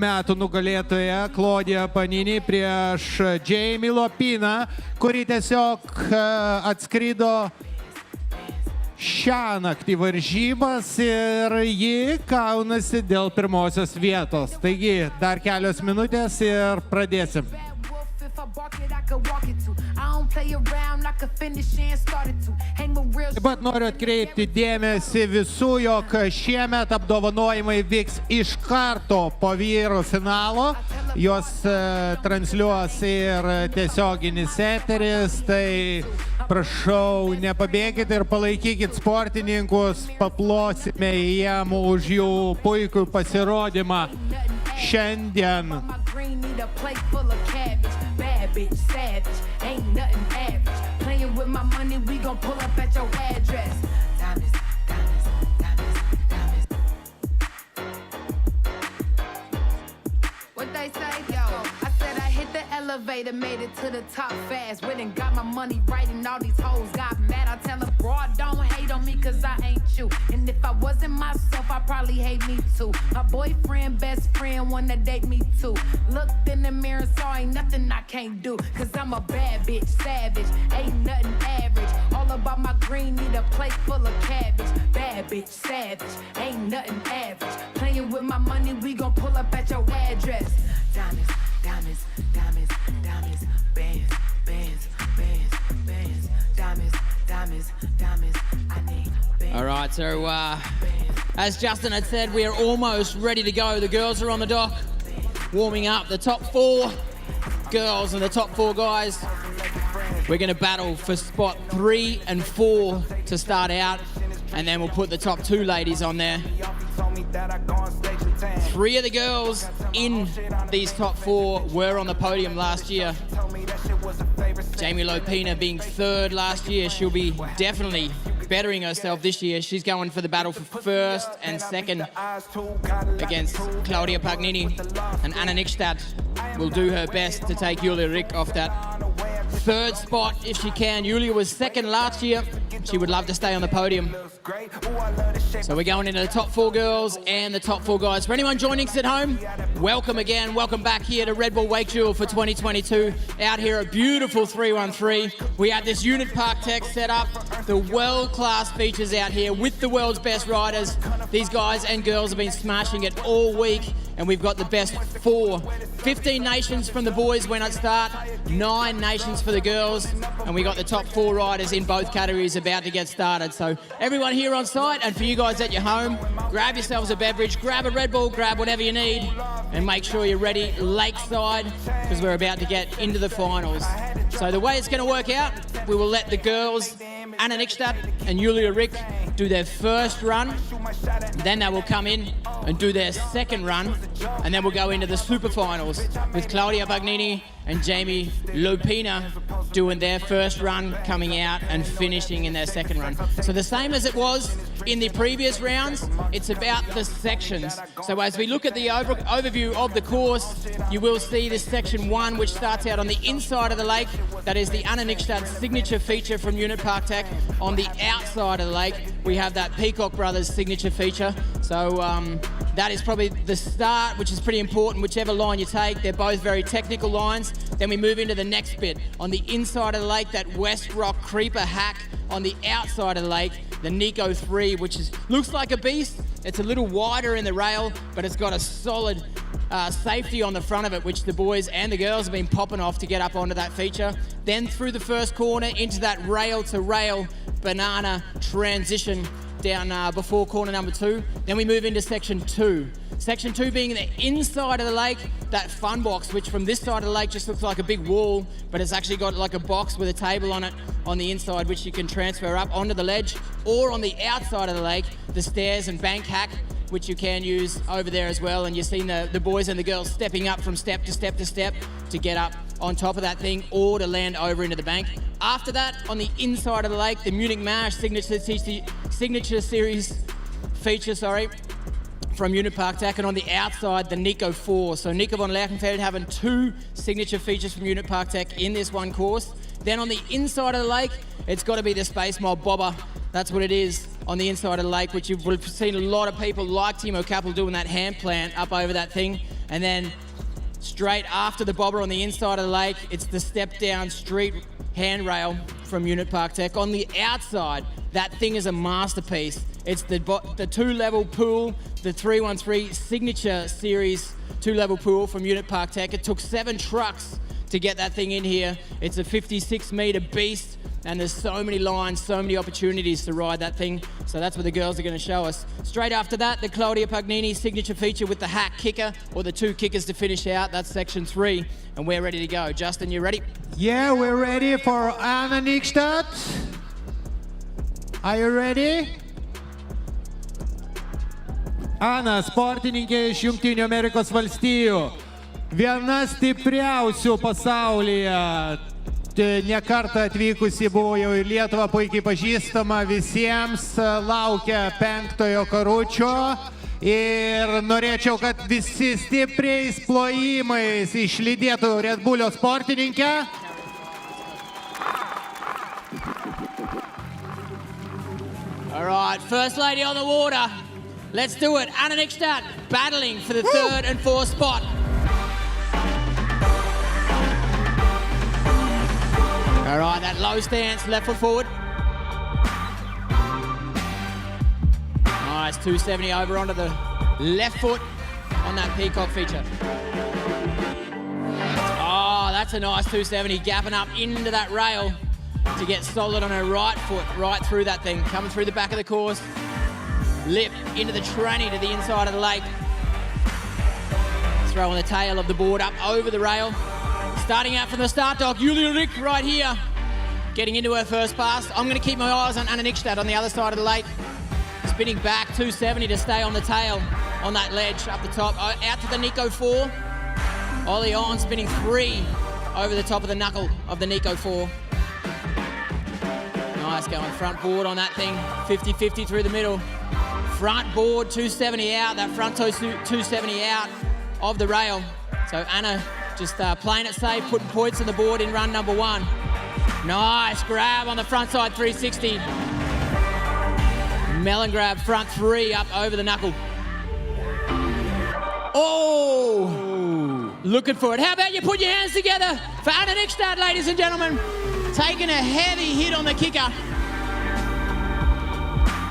metų nugalėtoja Claudia Panini prieš Jamie Lopiną, kuri tiesiog atskrido šią naktį varžybas ir ji kaunasi dėl pirmosios vietos. Taigi, dar kelios minutės ir pradėsim. Taip pat noriu atkreipti dėmesį visų, jog šiemet apdovanojimai vyks iš karto po vyrų finalo. Jos transliuos ir tiesioginis eteris, tai prašau, nepabėkite ir palaikykite sportininkus, paplosime jiem už jų puikų pasirodymą šiandien. Bitch, savage, ain't nothing average. Playing with my money, we gon' pull up at your address. Diamonds, diamonds, diamonds, diamonds. What they say, yo? I said I hit the elevator, made it to the top fast. Went and got my money right and all these hoes got mad. I tell them, broad, don't hate on me cause I ain't you. And if I wasn't myself, I probably hate me too. My boyfriend, best friend, wanna date me too. Looked in the mirror and saw ain't nothing I can't do. Cause I'm a bad bitch, savage, ain't nothing average. All about my green, need a plate full of cabbage. Bad bitch, savage, ain't nothing average. Playing with my money, we gon' pull up at your address. Diamonds, diamonds, diamonds, diamonds, bands, bands, bands, bands, diamonds, diamonds, diamonds, I need bands. All right, so as Justin had said, we are almost ready to go. The girls are on the dock, warming up. The top 4 girls and the top 4 guys, we're going to battle for spot 3 and 4 to start out, and then we'll put the top 2 ladies on there. 3 of the girls in these top 4 were on the podium last year. Jamie Lopina being 3rd last year, she'll be definitely bettering herself this year. She's going for the battle for 1st and 2nd against Claudia Pagnini, and Anna Nikštad will do her best to take Julia Rik off that 3rd spot if she can. Julia was 2nd last year. She would love to stay on the podium. So we're going into the top 4 girls and the top 4 guys. For anyone joining us at home, welcome again. Welcome back here to Red Bull WakeDuel for 2022. Out here at beautiful 313. We had this unit park tech set up. The world-class features out here with the world's best riders. These guys and girls have been smashing it all week. And we've got the best 4. 15 nations from the boys went at start, 9 nations for the girls, and we got the top 4 riders in both categories about to get started. So everyone here on site, and for you guys at your home, grab yourselves a beverage, grab a Red Bull, grab whatever you need, and make sure you're ready lakeside, because we're about to get into the finals. So the way it's going to work out, we will let the girls, Anna Nikštad and Julia Rik, do their first run. Then they will come in and do their second run, and then we'll go into the super finals with Claudia Pagnini and Jamie Lopina doing their first run, coming out and finishing in their second run. So the same as it was in the previous rounds, it's about the sections. So as we look at the overview of the course, you will see this section 1, which starts out on the inside of the lake. That is the Anna Nykstad signature feature from Unit Park Tech. On the outside of the lake, we have that Peacock Brothers signature feature. So that is probably the start, which is pretty important, whichever line you take. They're both very technical lines. Then we move into the next bit. On the inside of the lake, that West Rock Creeper hack. On the outside of the lake, the Nico 3, which looks like a beast. It's a little wider in the rail, but it's got a solid safety on the front of it, which the boys and the girls have been popping off to get up onto that feature. Then through the first corner into that rail-to-rail banana transition down before corner number 2. Then we move into section 2. Section 2 being the inside of the lake, that fun box, which from this side of the lake just looks like a big wall, but it's actually got like a box with a table on it on the inside, which you can transfer up onto the ledge, or on the outside of the lake, the stairs and bank hack, which you can use over there as well. And you've seen the boys and the girls stepping up from step to step to step to get up on top of that thing or to land over into the bank. After that, on the inside of the lake, the Munich Marsch signature series feature, from Unit Park Tech, and on the outside, the Nico 4. So Nico von Lerchenfeld having 2 signature features from Unit Park Tech in this one course. Then on the inside of the lake, it's got to be the Space Mob Bobber. That's what it is on the inside of the lake, which you've seen a lot of people like Timo Kappel doing that hand plant up over that thing. And then straight after the bobber on the inside of the lake, it's the step down street handrail from Unit Park Tech. On the outside, that thing is a masterpiece. It's the 2-level pool, the 313 signature series 2-level pool from Unit Park Tech. It took 7 trucks to get that thing in here. It's a 56-meter beast, and there's so many lines, so many opportunities to ride that thing. So that's what the girls are going to show us. Straight after that, the Claudia Pagnini signature feature with the hack kicker, or the 2 kickers to finish out. That's section 3, and we're ready to go. Justin, you ready? Yeah, we're ready for Anna Nykstad. Are you ready? Ana, sportininkė iš Jungtinių Amerikos valstijų. Viena stipriausių pasaulyje. Ne kartą atvykusi buvo jau į Lietuvą, puikiai pažįstama visiems. Laukia 5-ojo karučio. Ir norėčiau, kad visi stipriais plojimais išlydėtų Red Bullio sportininkę. All right, first lady on the water. Let's do it. Anna Nykstad battling for the 3rd and 4th spot. All right, that low stance, left foot forward. Nice, 270 over onto the left foot on that Peacock feature. Oh, that's a nice 270, gapping up into that rail to get solid on her right foot, right through that thing, coming through the back of the course. Lip into the tranny to the inside of the lake. Throwing the tail of the board up over the rail. Starting out from the start dock, Julia Rick right here. Getting into her first pass. I'm going to keep my eyes on Anna Nykstad on the other side of the lake. Spinning back 270 to stay on the tail on that ledge up the top. Out to the Nico 4. Ollie on, spinning 3 over the top of the knuckle of the Nico 4. Nice, going front board on that thing. 50-50 through the middle. Front board 270 out, that front toe 270 out of the rail. So Anna just playing it safe, putting points on the board in run number 1. Nice grab on the front side 360. Melon grab front 3 up over the knuckle. Oh! Looking for it. How about you put your hands together for Anna Nykstad, ladies and gentlemen. Taking a heavy hit on the kicker.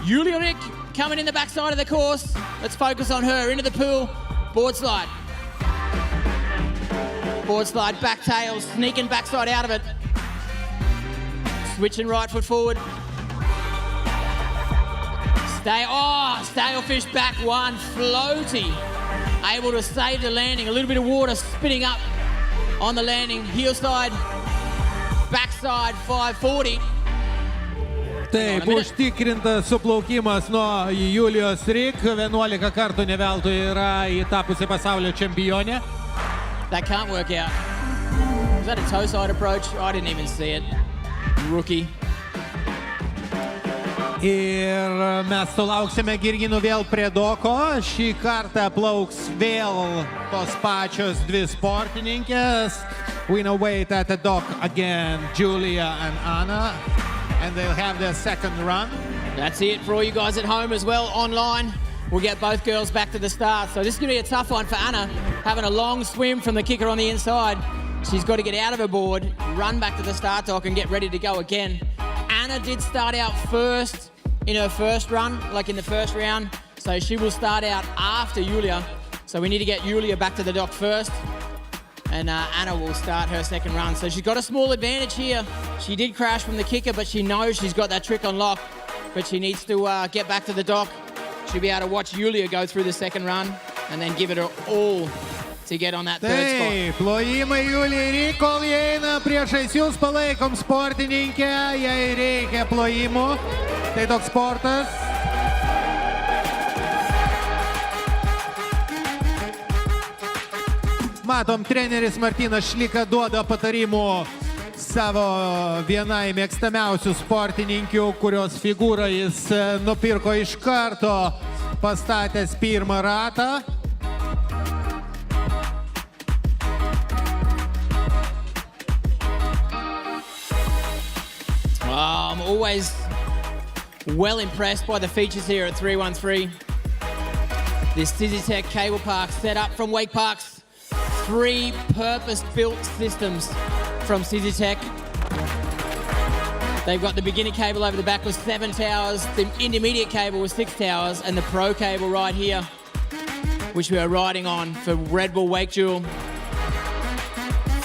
Julia Rick coming in the backside of the course. Let's focus on her. Into the pool. Board slide. Board slide, back tail, sneaking backside out of it. Switching right foot forward. Stalefish back 1, floaty. Able to save the landing. A little bit of water spitting up on the landing. Heel side, backside 540. Taip, užtikrintas suplaukimas nuo Julijos Rik, 11 kartų neveltui yra įtapusi pasaulio čempionė. That can't work out. Was that a toe side approach? I didn't even see it. Rookie. Ir mes sulauksime Girginų vėl prie doko. Šį kartą plauks vėl tos pačios dvi sportininkės. We now wait at the dock again, Julia and Anna. And they'll have their second run. That's it for all you guys at home as well, online. We'll get both girls back to the start. So this is going to be a tough one for Anna, having a long swim from the kicker on the inside. She's got to get out of her board, run back to the start dock and get ready to go again. Anna did start out first in her first run, like in the first round. So she will start out after Julia. So we need to get Julia back to the dock first. And Anna will start her second run. So she's got a small advantage here. She did crash from the kicker, but she knows she's got that trick on lock. But she needs to get back to the dock. She'll be able to watch Julia go through the second run and then give it her all to get on that third spot. Taip, plojimai Julijai Rik, kol jie eina priešais jūs, palaikom sportininkę, jai reikia plojimų. Tai toks sportas. Matom, treneris Martynas Šlika duoda patarimų savo vienai mėgstamiausių sportininkių, kurios figūrą jis nupirko iš karto pastatęs pirmą ratą. I'm always well impressed by the features here at 313. This Sizitech cable park set up from Wake Park's 3 purpose-built systems from Sizitech. They've got the beginner cable over the back with 7 towers, the intermediate cable with 6 towers, and the pro cable right here, which we are riding on for Red Bull WakeDuel.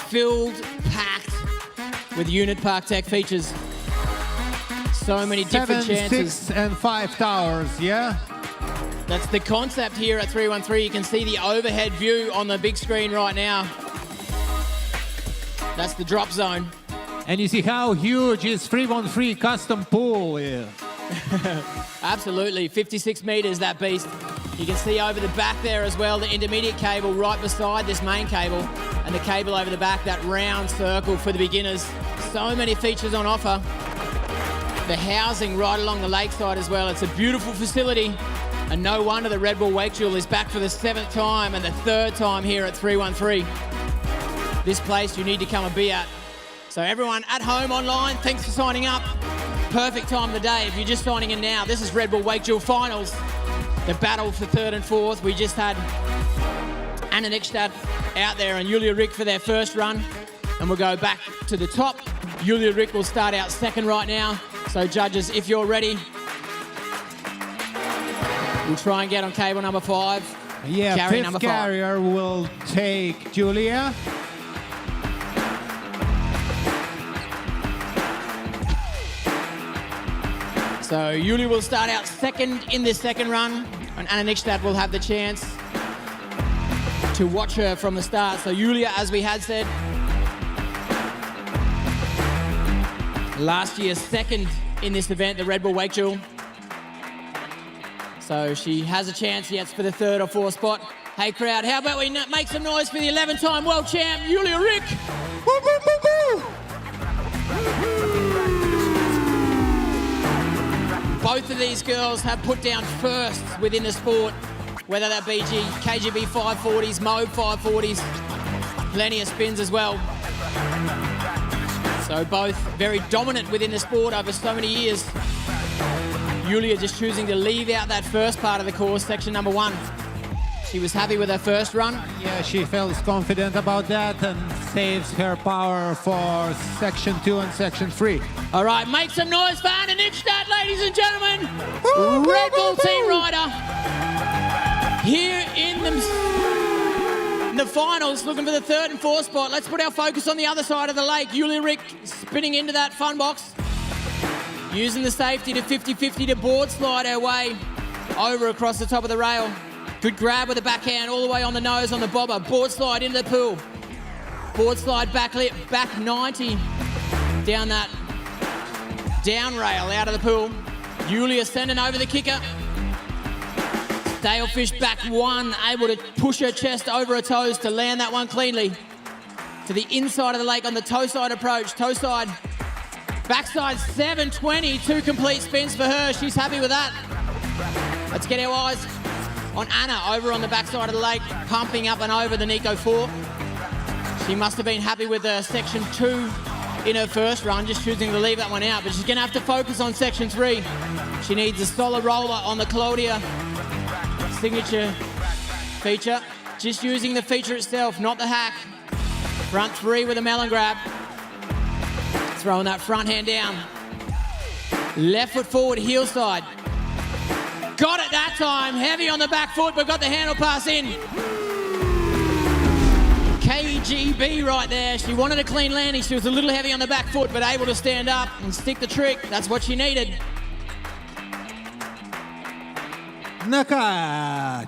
Filled, packed with unit park tech features. So many different 7, chances. 6, and 5 towers, yeah? That's the concept here at 313. You can see the overhead view on the big screen right now. That's the drop zone. And you see how huge his 313 custom pool is. Absolutely, 56 meters, that beast. You can see over the back there as well, the intermediate cable right beside this main cable, and the cable over the back, that round circle for the beginners. So many features on offer. The housing right along the lakeside as well. It's a beautiful facility, and no wonder the Red Bull WakeDuel is back for the 7th time and the 3rd time here at 313. This place you need to come and be at. So everyone at home, online, thanks for signing up. Perfect time of the day if you're just signing in now. This is Red Bull WakeDuel Finals. The battle for 3rd and 4th. We just had Anna Nickstad out there and Julia Rik for their first run. And we'll go back to the top. Julia Rik will start out second right now. So judges, if you're ready, we'll try and get on cable number 5. Yeah, carry 5th number 5. carrier will take Julia. So Julia will start out second in this second run, and Anna Nickstad will have the chance to watch her from the start. So Julia, as we had said, last year second in this event, the Red Bull WakeDuel. So she has a chance yet for the 3rd or 4th spot. Hey crowd, how about we make some noise for the 11-time world champ, Julia Rik. Woo, woo, woo, woo. Both of these girls have put down first within the sport, whether that be KGB 540s, Mobe 540s, plenty of spins as well. So both very dominant within the sport over so many years. Julia just choosing to leave out that first part of the course, section number 1. She was happy with her first run. Yeah, she feels confident about that and saves her power for section 2 and section 3. All right, make some noise for Anna Nickstad, ladies and gentlemen. Red Bull team rider here in the finals, looking for the 3rd and 4th spot. Let's put our focus on the other side of the lake. Julia Rik spinning into that fun box, using the safety to 50-50 to board slide her way over across the top of the rail. Good grab with the backhand all the way on the nose on the bobber. Board slide into the pool. Board slide back 90 down that down rail out of the pool. Julia sending over the kicker. Sailfish back 1, able to push her chest over her toes to land that one cleanly. to the inside of the lake on the toe side approach. Toe side, backside 720, 2 complete spins for her. She's happy with that. Let's get our eyes on Anna over on the backside of the lake, pumping up and over the Nico 4. She must have been happy with section 2 in her first run, just choosing to leave that one out, but she's gonna have to focus on section 3. She needs a solid roller on the Claudia signature feature. Just using the feature itself, not the hack. Front 3 with a melon grab. Throwing that front hand down. Left foot forward, heel side. Got it that time, heavy on the back foot, but got the handle pass in. KGB right there. She wanted a clean landing. She was a little heavy on the back foot, but able to stand up and stick the trick. That's what she needed. Na ką,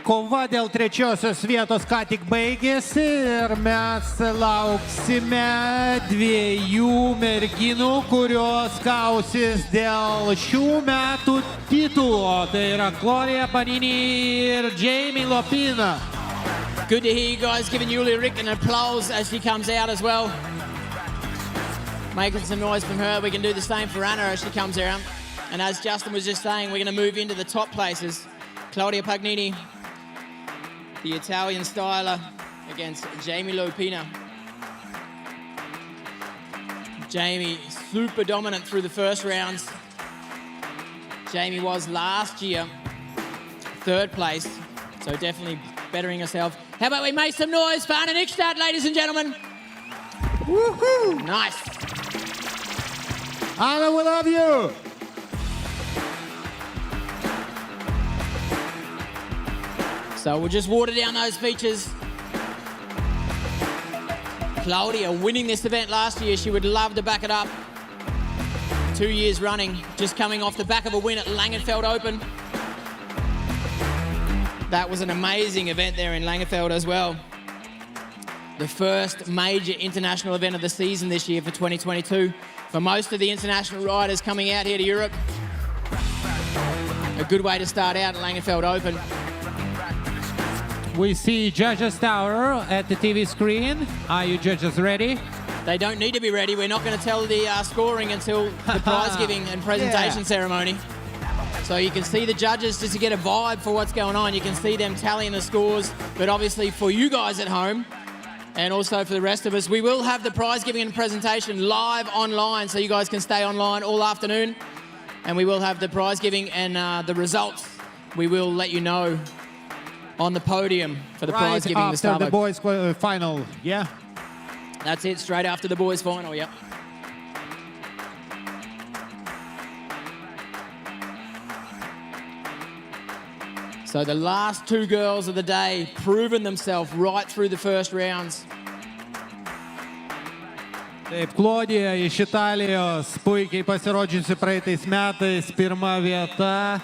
kova dėl trečiosios vietos ką tik baigėsi ir mes lauksime 2 merginų, kurios kausis dėl šių metų titulo. Tai yra Gloria Panini ir Jamie Lopina. Good to hear you guys giving Julia Rick an applause as she comes out as well. Making some noise from her. We can do the same for Anna as she comes out. And as Justin was just saying, we're going to move into the top places. Claudia Pagnini, the Italian styler, against Jamie Lopina. Jamie, super dominant through the first rounds. Jamie was last year 3rd place, so definitely bettering herself. How about we make some noise for Anna Nickstad, ladies and gentlemen? Woohoo! Nice. Anna, we love you! So we'll just water down those features. Claudia winning this event last year. She would love to back it up. 2 years running, just coming off the back of a win at Langenfeld Open. That was an amazing event there in Langenfeld as well. The first major international event of the season this year for 2022. For most of the international riders coming out here to Europe. A good way to start out at Langenfeld Open. We see judges tower at the TV screen. Are you judges ready? They don't need to be ready. We're not going to tell the scoring until the prize giving and presentation ceremony. So you can see the judges just to get a vibe for what's going on. You can see them tallying the scores. But obviously for you guys at home and also for the rest of us, we will have the prize giving and presentation live online, so you guys can stay online all afternoon. And we will have the prize giving and the results. We will let you know on the podium for the prize giving. Right after the boys final, yeah? That's it, straight after the boys final, yep. So the last 2 girls of the day proven themselves right through the first rounds. Taip, Claudia iš Italijos puikiai pasirodžiusi praeitais metais, 1 vieta.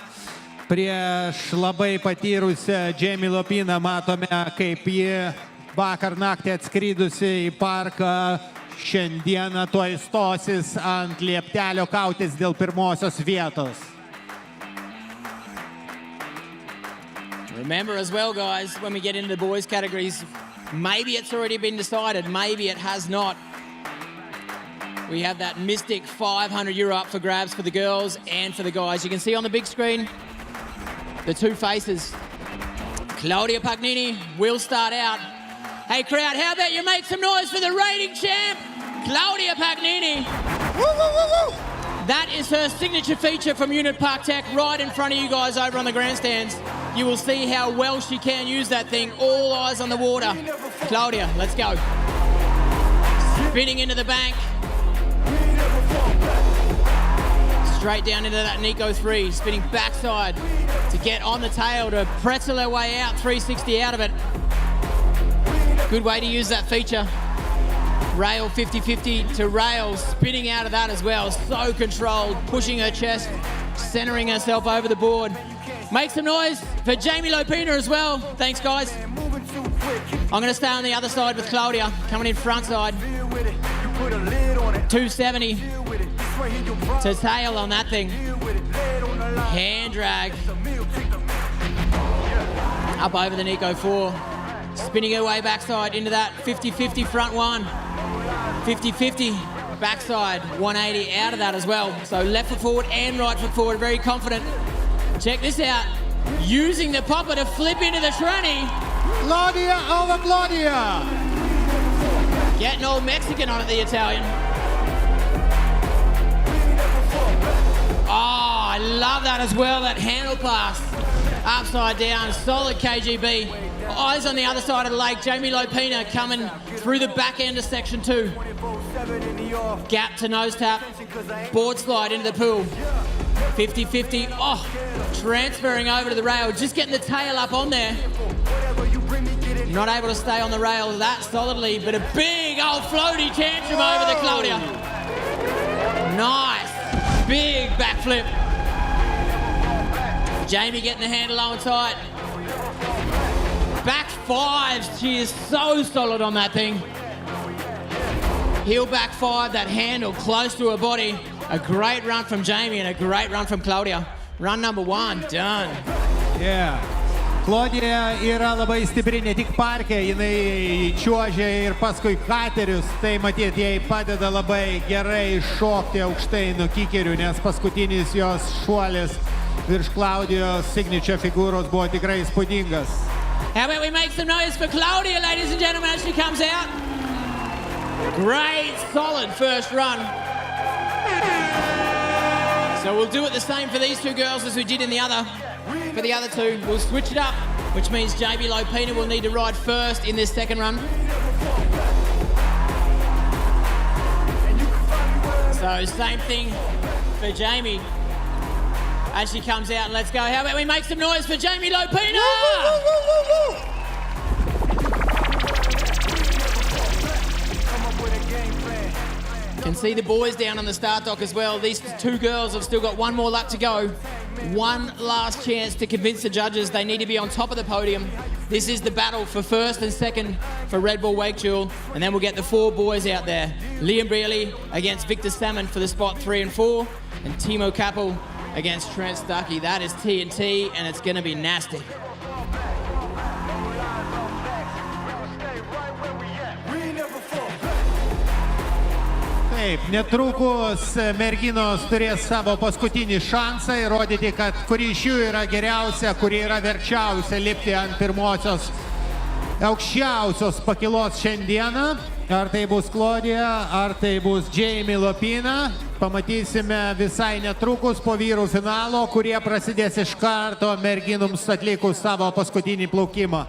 Prieš labai patyrusią Jamie Lopiną matome, kaip ji vakar naktį atskridusi į parką, šiandieną tuoj stosis ant lieptelio kautis dėl 1-osios vietos. Remember as well, guys, when we get into the boys categories, maybe it's already been decided, maybe it has not. We have that mystic €500 up for grabs for the girls and for the guys. You can see on the big screen the 2 faces. Claudia Pagnini will start out. Hey crowd, how about you make some noise for the reigning champ, Claudia Pagnini. Woo, woo, woo, woo. That is her signature feature from Unit Park Tech right in front of you guys over on the grandstands. You will see how well she can use that thing. All eyes on the water. Claudia, let's go. Spinning into the bank. Straight down into that Nico 3, spinning backside to get on the tail to pretzel her way out, 360 out of it. Good way to use that feature. Rail 50-50 to rail, spinning out of that as well. So controlled, pushing her chest, centering herself over the board. Make some noise for Jamie Lopina as well. Thanks, guys. I'm going to stay on the other side with Claudia, coming in front side. 270 to tail on that thing. Hand drag. Up over the Nico 4. Spinning her way backside into that 50-50 front one. 50-50 backside, 180 out of that as well. So left foot forward and right foot forward, very confident. Check this out. Using the popper to flip into the tranny. Claudia over Claudia. Getting old Mexican on it, the Italian. Oh, I love that as well, that handle pass. Upside down, solid KGB. Eyes on the other side of the lake. Jamie Lopina coming through the back end of section 2. Gap to nose tap. Board slide into the pool. 50-50. Oh, transferring over to the rail. Just getting the tail up on there. Not able to stay on the rail that solidly, but a big old floaty tantrum over the Claudia. Nice. Big backflip. Jamie getting the handle low and tight. Back fives. She is so solid on that thing. Heel back five, that handle close to her body. A great run from Jamie and a great run from Claudia. Run number 1, done. Yeah. Claudia yra labai stipri ne tik parke, jinai čiuožia ir paskui katerius, tai matyt, jai padeda labai gerai šokti aukštai nuo kikerių, nes paskutinis jos šuolis virš Claudijos signature figūros buvo tikrai įspūdingas. How about we make some noise for Claudia, ladies and gentlemen, as she comes out. Great, solid first run. So we'll do it the same for these two girls as we did in the other. For the other two, we'll switch it up, which means Jamie Lopina will need to ride first in this second run. So same thing for Jamie as she comes out, and let's go. How about we make some noise for Jamie Lopina? Can see the boys down on the start dock as well. These two girls have still got one more lap to go. One last chance to convince the judges they need to be on top of the podium. This is the battle for first and second for Red Bull WakeDuel, and then we'll get the 4 boys out there. Liam Brearley against Victor Salmon for the spot 3 and 4, and Timo Kappel against Trent Stuckey. That is TNT, and it's going to be nasty. Taip, netrukus merginos turės savo paskutinį šansą įrodyti, kad kuri iš jų yra geriausia, kuri yra verčiausia lipti ant pirmosios aukščiausios pakilos šiandieną. Ar tai bus Claudia, ar tai bus Jamie Lopina. Pamatysime visai netrukus po vyrų finalo, kurie prasidės iš karto merginoms atlikus savo paskutinį plaukimą.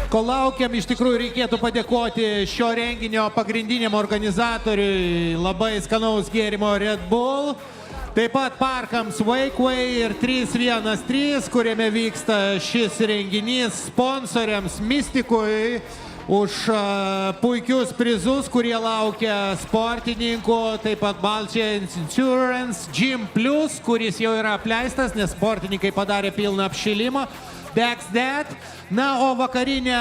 Kol laukiam, iš tikrųjų reikėtų padėkoti šio renginio pagrindiniam organizatoriui, labai skanaus gėrimo Red Bull, taip pat parkams Wakeway ir 313, kuriame vyksta šis renginys, sponsoriams Mystikui už puikius prizus, kurie laukia sportininkų, taip pat Balčia Insurance, Gym Plus, kuris jau yra apleistas, nes sportininkai padarė pilną apšilimą. That's that. Na, o vakarinę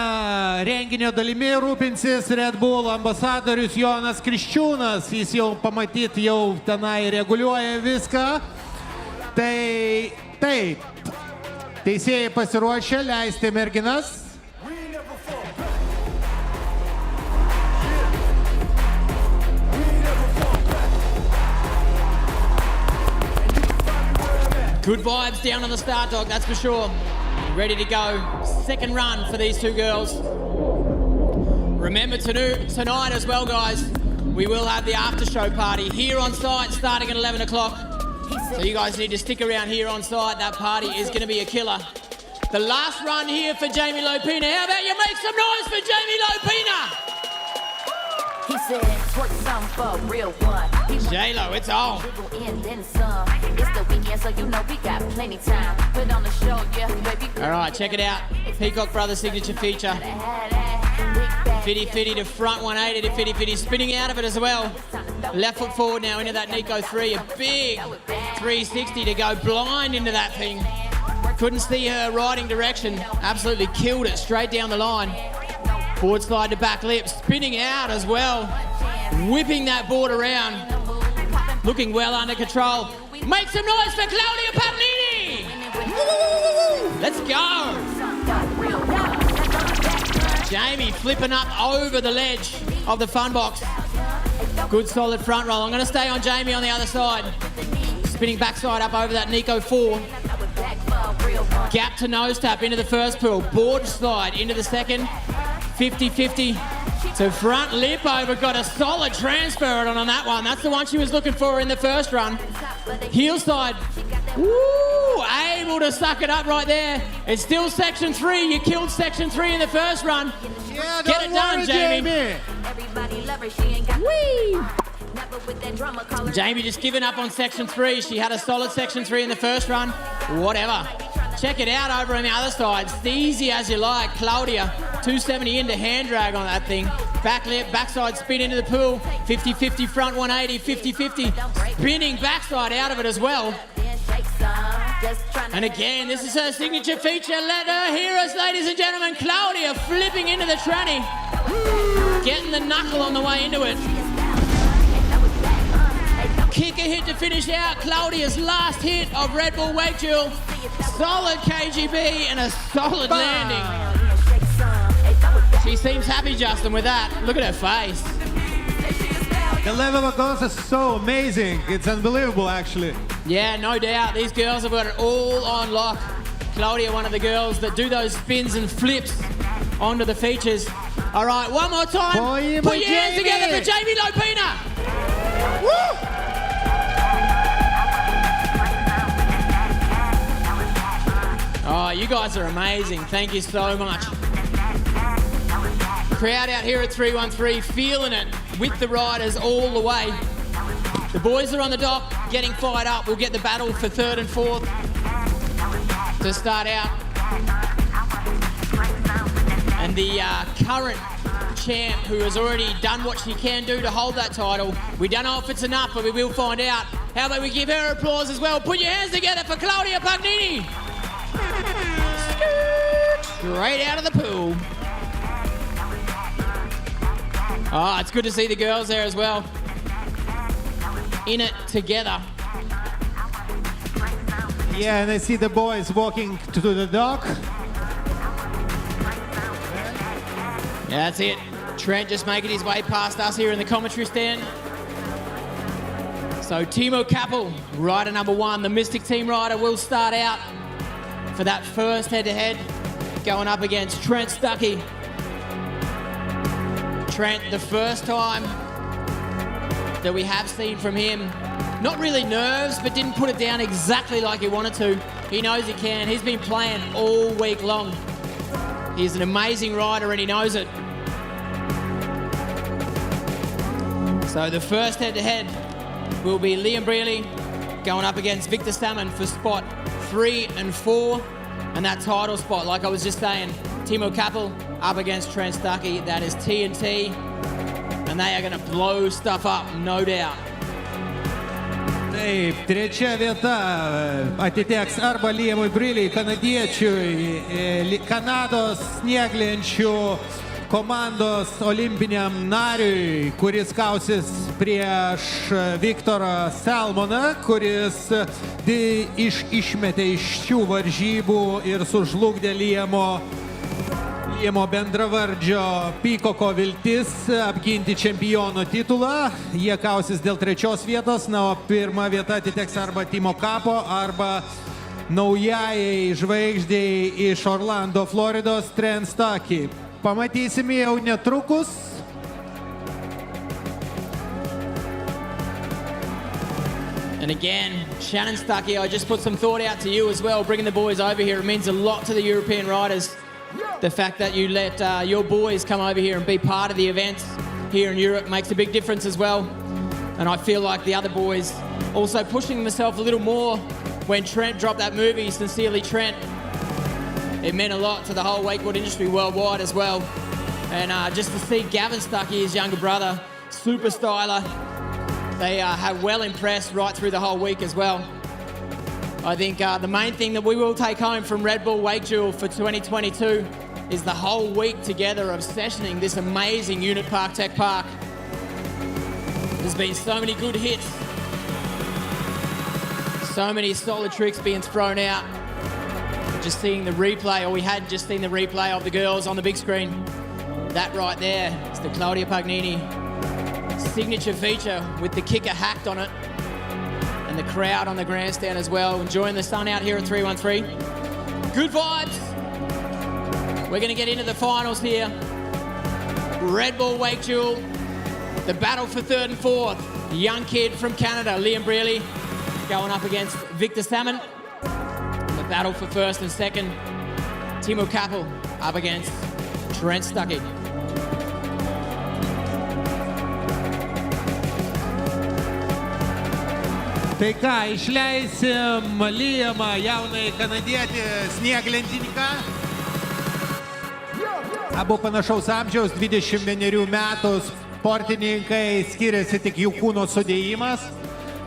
renginio dalimi rūpinsis Red Bull ambasadorius Jonas Kriščiūnas. Jis jau pamatyt, jau tenai reguliuoja viską. Tai taip, teisėjai pasiruošę leisti merginas. Good vibes down on the start dock, that's for sure. Ready to go. Second run for these two girls. Remember tonight as well, guys, we will have the after show party here on site starting at 11 o'clock. So you guys need to stick around here on site. That party is going to be a killer. The last run here for Jamie Lopina. How about you make some noise for Jamie Lopina? He said, twerk some for real one. J-Lo, it's on. It's the weekend, so you know we got plenty time. Put on the show, yeah, baby. All right, check it out. Peacock Brothers signature feature. Fitty Fitty to front 180 to Fitty Fitty, spinning out of it as well. Left foot forward now into that Nico 3. A big 360 to go blind into that thing. Couldn't see her riding direction. Absolutely killed it straight down the line. Board slide to back lip, spinning out as well. Whipping that board around. Looking well under control. Make some noise for Claudia Pagnini! Let's go. Jamie flipping up over the ledge of the fun box. Good solid front roll. I'm going to stay on Jamie on the other side. Spinning backside up over that Nico 4. Gap to nose tap into the first pool. Board slide into the second. 50-50 to front lip over. Got a solid transfer on that one. That's the one she was looking for in the first run. Heel side. Woo! Able to suck it up right there. It's still section 3. You killed section 3 in the first run. Yeah, get it done, Jamie. Whee! Jamie just giving up on section 3. She had a solid section 3 in the first run. Whatever. Check it out over on the other side. Steezy as you like. Claudia, 270 into hand drag on that thing. Back lip, backside spin into the pool. 50-50 front 180, 50-50. Spinning backside out of it as well. And again, this is her signature feature. Let her hear us, ladies and gentlemen. Claudia flipping into the tranny. Getting the knuckle on the way into it. Kick a hit to finish out Claudia's last hit of Red Bull WakeDuel. Solid KGB and a solid landing. She seems happy, Justin, with that. Look at her face. The level of goals is so amazing. It's unbelievable, actually. Yeah, no doubt. These girls have got it all on lock. Claudia, one of the girls that do those spins and flips onto the features. All right, one more time. Put your hands together for Jamie Lopina. Woo! Oh, you guys are amazing. Thank you so much. Crowd out here at 313 feeling it with the riders all the way. The boys are on the dock getting fired up. We'll get the battle for 3rd and 4th to start out. And the current champ who has already done what she can do to hold that title. We don't know if it's enough, but we will find out. How about we give her applause as well? Put your hands together for Claudia Pagnini. Straight out of the pool. Oh, it's good to see the girls there as well. In it together. Yeah, and I see the boys walking to the dock. Yeah, that's it. Trent just making his way past us here in the commentary stand. So Timo Kappel, rider number 1, the Mystic Team rider, will start out for that first head-to-head, going up against Trent Stuckey. Trent, the first time that we have seen from him, not really nerves, but didn't put it down exactly like he wanted to. He knows he can. He's been playing all week long. He's an amazing rider and he knows it. So the first head-to-head will be Liam Brearley going up against Victor Salmon for spot 3 and 4. And that title spot, like I was just saying, Timo Kappel up against Trent Stuckey. That is TNT. And they are going to blow stuff up, no doubt. Taip, trečia vieta atiteks arba Liamui Brearley, kanadiečiui, Kanados snieglenčių komandos olimpiniam nariui, kuris kausis prieš Viktorą Salmoną, kuris išmetė iš šių varžybų ir sužlugdė Liamo bendravardžio Pykoko viltis apginti čempiono titulą. Jie kausis dėl 3 vietos, na, o 1 vieta atiteks arba Timo Kapo, arba naujajai žvaigždei iš Orlando, Floridos, Trent Stuckey. Pamatysime jau netrukus. And again, Shannon Stuckey, I just put some thought out to you as well, bringing the boys over here. It means a lot to the European riders. The fact that you let your boys come over here and be part of the events here in Europe makes a big difference as well. And I feel like the other boys also pushing themselves a little more when Trent dropped that movie, Sincerely Trent. It meant a lot to the whole wakeboard industry worldwide as well. And just to see Gavin Stuckey, his younger brother, super styler, they have well impressed right through the whole week as well. I think the main thing that we will take home from Red Bull WakeDuel for 2022 is the whole week together of sessioning this amazing unit park, Tech Park. There's been so many good hits, so many solid tricks being thrown out. just seeing the replay, or we had just seen the replay of the girls on the big screen. That right there is the Claudia Pagnini signature feature with the kicker hacked on it. And the crowd on the grandstand as well, enjoying the sun out here at 313. Good vibes. We're going to get into the finals here. Red Bull WakeDuel, the battle for third and fourth. The young kid from Canada, Liam Brearley, going up against Victor Salmon. The battle for first and second, Timo Kappel up against Trent Stuckey. Tai ką, išleisim Liamą, jaunai kanadietį snieglentininką. Abu panašaus amžiaus, 21 metų sportininkai, skiriasi tik jų kūno sudėjimas.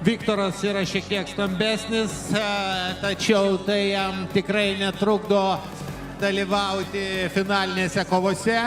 Viktoras yra šiek tiek stambesnis, tačiau tai jam tikrai netrukdo dalyvauti finalinėse kovose.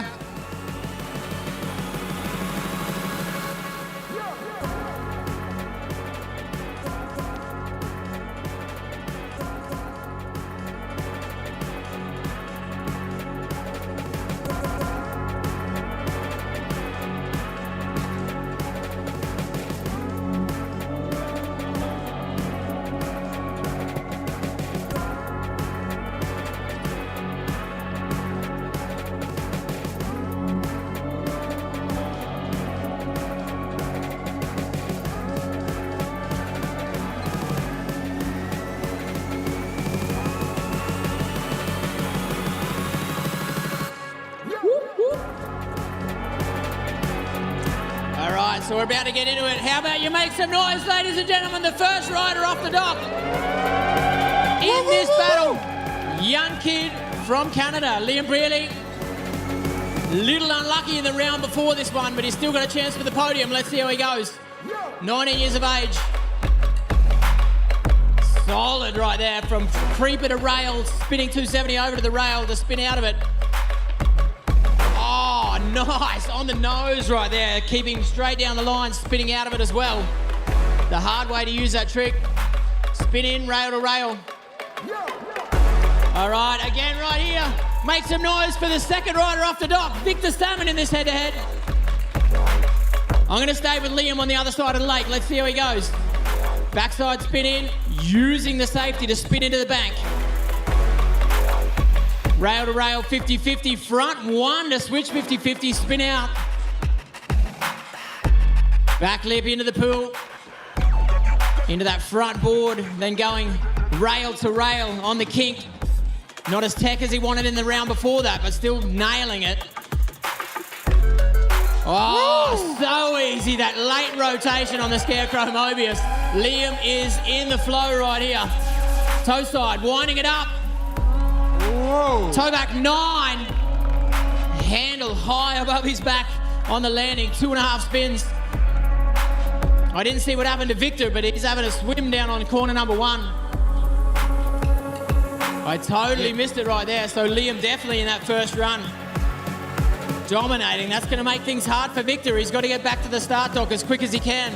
So we're about to get into it. How about you make some noise, ladies and gentlemen, the first rider off the dock in this battle. Young kid from Canada, Liam Brearley. Little unlucky in the round before this one, but he's still got a chance for the podium. Let's see how he goes. 19 years of age. Solid right there from creeper to rail, spinning 270 over to the rail to spin out of it. Oh, nice, on the nose right there, keeping straight down the line, spinning out of it as well. The hard way to use that trick. Spin in, rail to rail. All right, again right here. Make some noise for the second rider off the dock, Victor Salmon in this head-to-head. I'm going to stay with Liam on the other side of the lake. Let's see how he goes. Backside spin in, using the safety to spin into the bank. Rail to rail, 50-50, front one to switch 50-50, spin out. Back lip into the pool, into that front board, then going rail to rail on the kink. Not as tech as he wanted in the round before that, but still nailing it. Oh, so easy, that late rotation on the Scarecrow Mobius. Liam is in the flow right here. Toe side, winding it up. Whoa. Toe back 9. Handle high above his back on the landing. 2.5 spins. I didn't see what happened to Victor, but he's having a swim down on corner number 1. I totally missed it right there. So Liam definitely in that first run. Dominating. That's going to make things hard for Victor. He's got to get back to the start dock as quick as he can.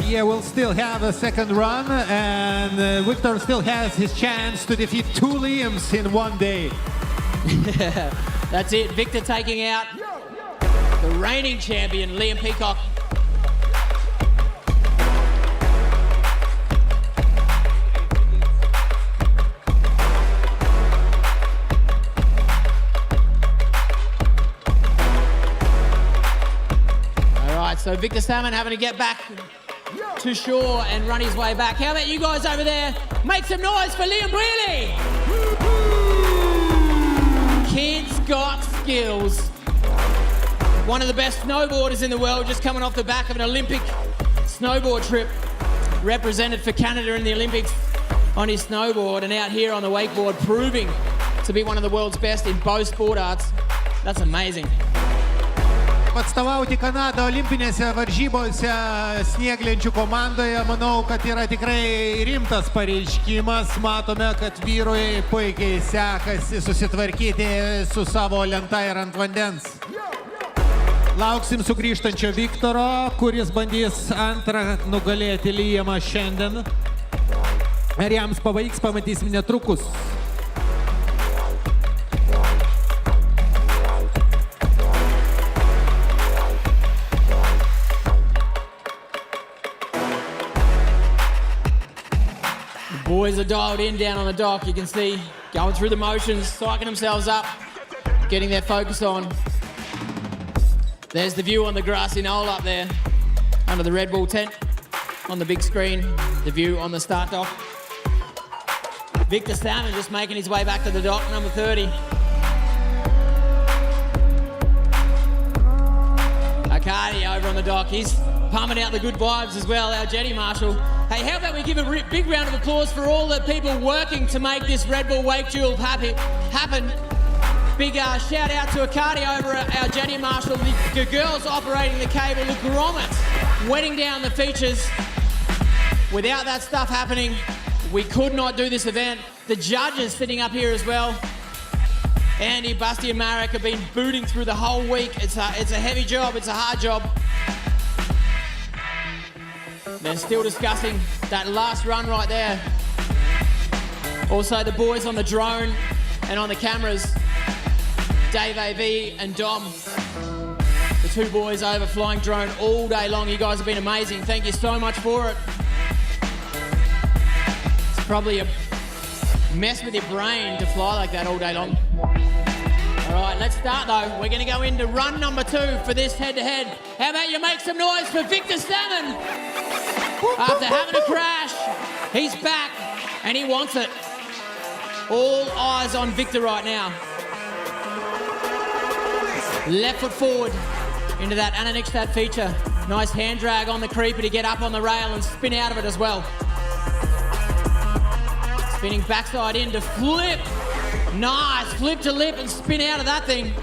Yeah, we'll still have a second run, and Victor still has his chance to defeat 2 Liams in one day. That's it. Victor taking out the reigning champion, Liam Peacock. All right, so Victor Salmon having to get back to shore and run his way back. How about you guys over there? Make some noise for Liam Brearley. Kid's got skills. One of the best snowboarders in the world, just coming off the back of an Olympic snowboard trip. Represented for Canada in the Olympics on his snowboard, and out here on the wakeboard, proving to be one of the world's best in both sport arts. That's amazing. Atstovauti Kanadą olimpinėse varžybose snieglenčių komandoje, manau, kad yra tikrai rimtas pareiškimas. Matome, kad vyrui puikiai sekasi susitvarkyti su savo lenta ir ant vandens. Lauksim sugrįžtančio Viktoro, kuris bandys antrą nugalėti Liamą šiandien. Ar jiems pavyks, pamatysim netrukus. Boys are dialed in down on the dock, you can see, going through the motions, psyching themselves up, getting their focus on. There's the view on the grassy knoll up there, under the Red Bull tent, on the big screen, the view on the start dock. Victor Salmon just making his way back to the dock, number 30. Akadi over on the dock, he's pumping out the good vibes as well, our jetty marshal. Hey, how about we give a big round of applause for all the people working to make this Red Bull WakeDuel happen. Big shout out to Akadi over our jetty marshal, the girls operating the cable, the grommets wetting down the features. Without that stuff happening, we could not do this event. The judges sitting up here as well. Andy, Busty and Marek have been booting through the whole week. It's a heavy job, it's a hard job. They're still discussing that last run right there. Also the boys on the drone and on the cameras, Dave AV and Dom. The two boys over flying drone all day long. You guys have been amazing. Thank you so much for it. It's probably a mess with your brain to fly like that all day long. All right, let's start though. We're gonna go into run number 2 for this head-to-head. How about you make some noise for Victor Salmon? After having a crash, he's back and he wants it. All eyes on Victor right now. Left foot forward into that Anna-Nikstad feature. Nice hand drag on the creeper to get up on the rail and spin out of it as well. Spinning backside in to flip. Nice, flip to lip and spin out of that thing.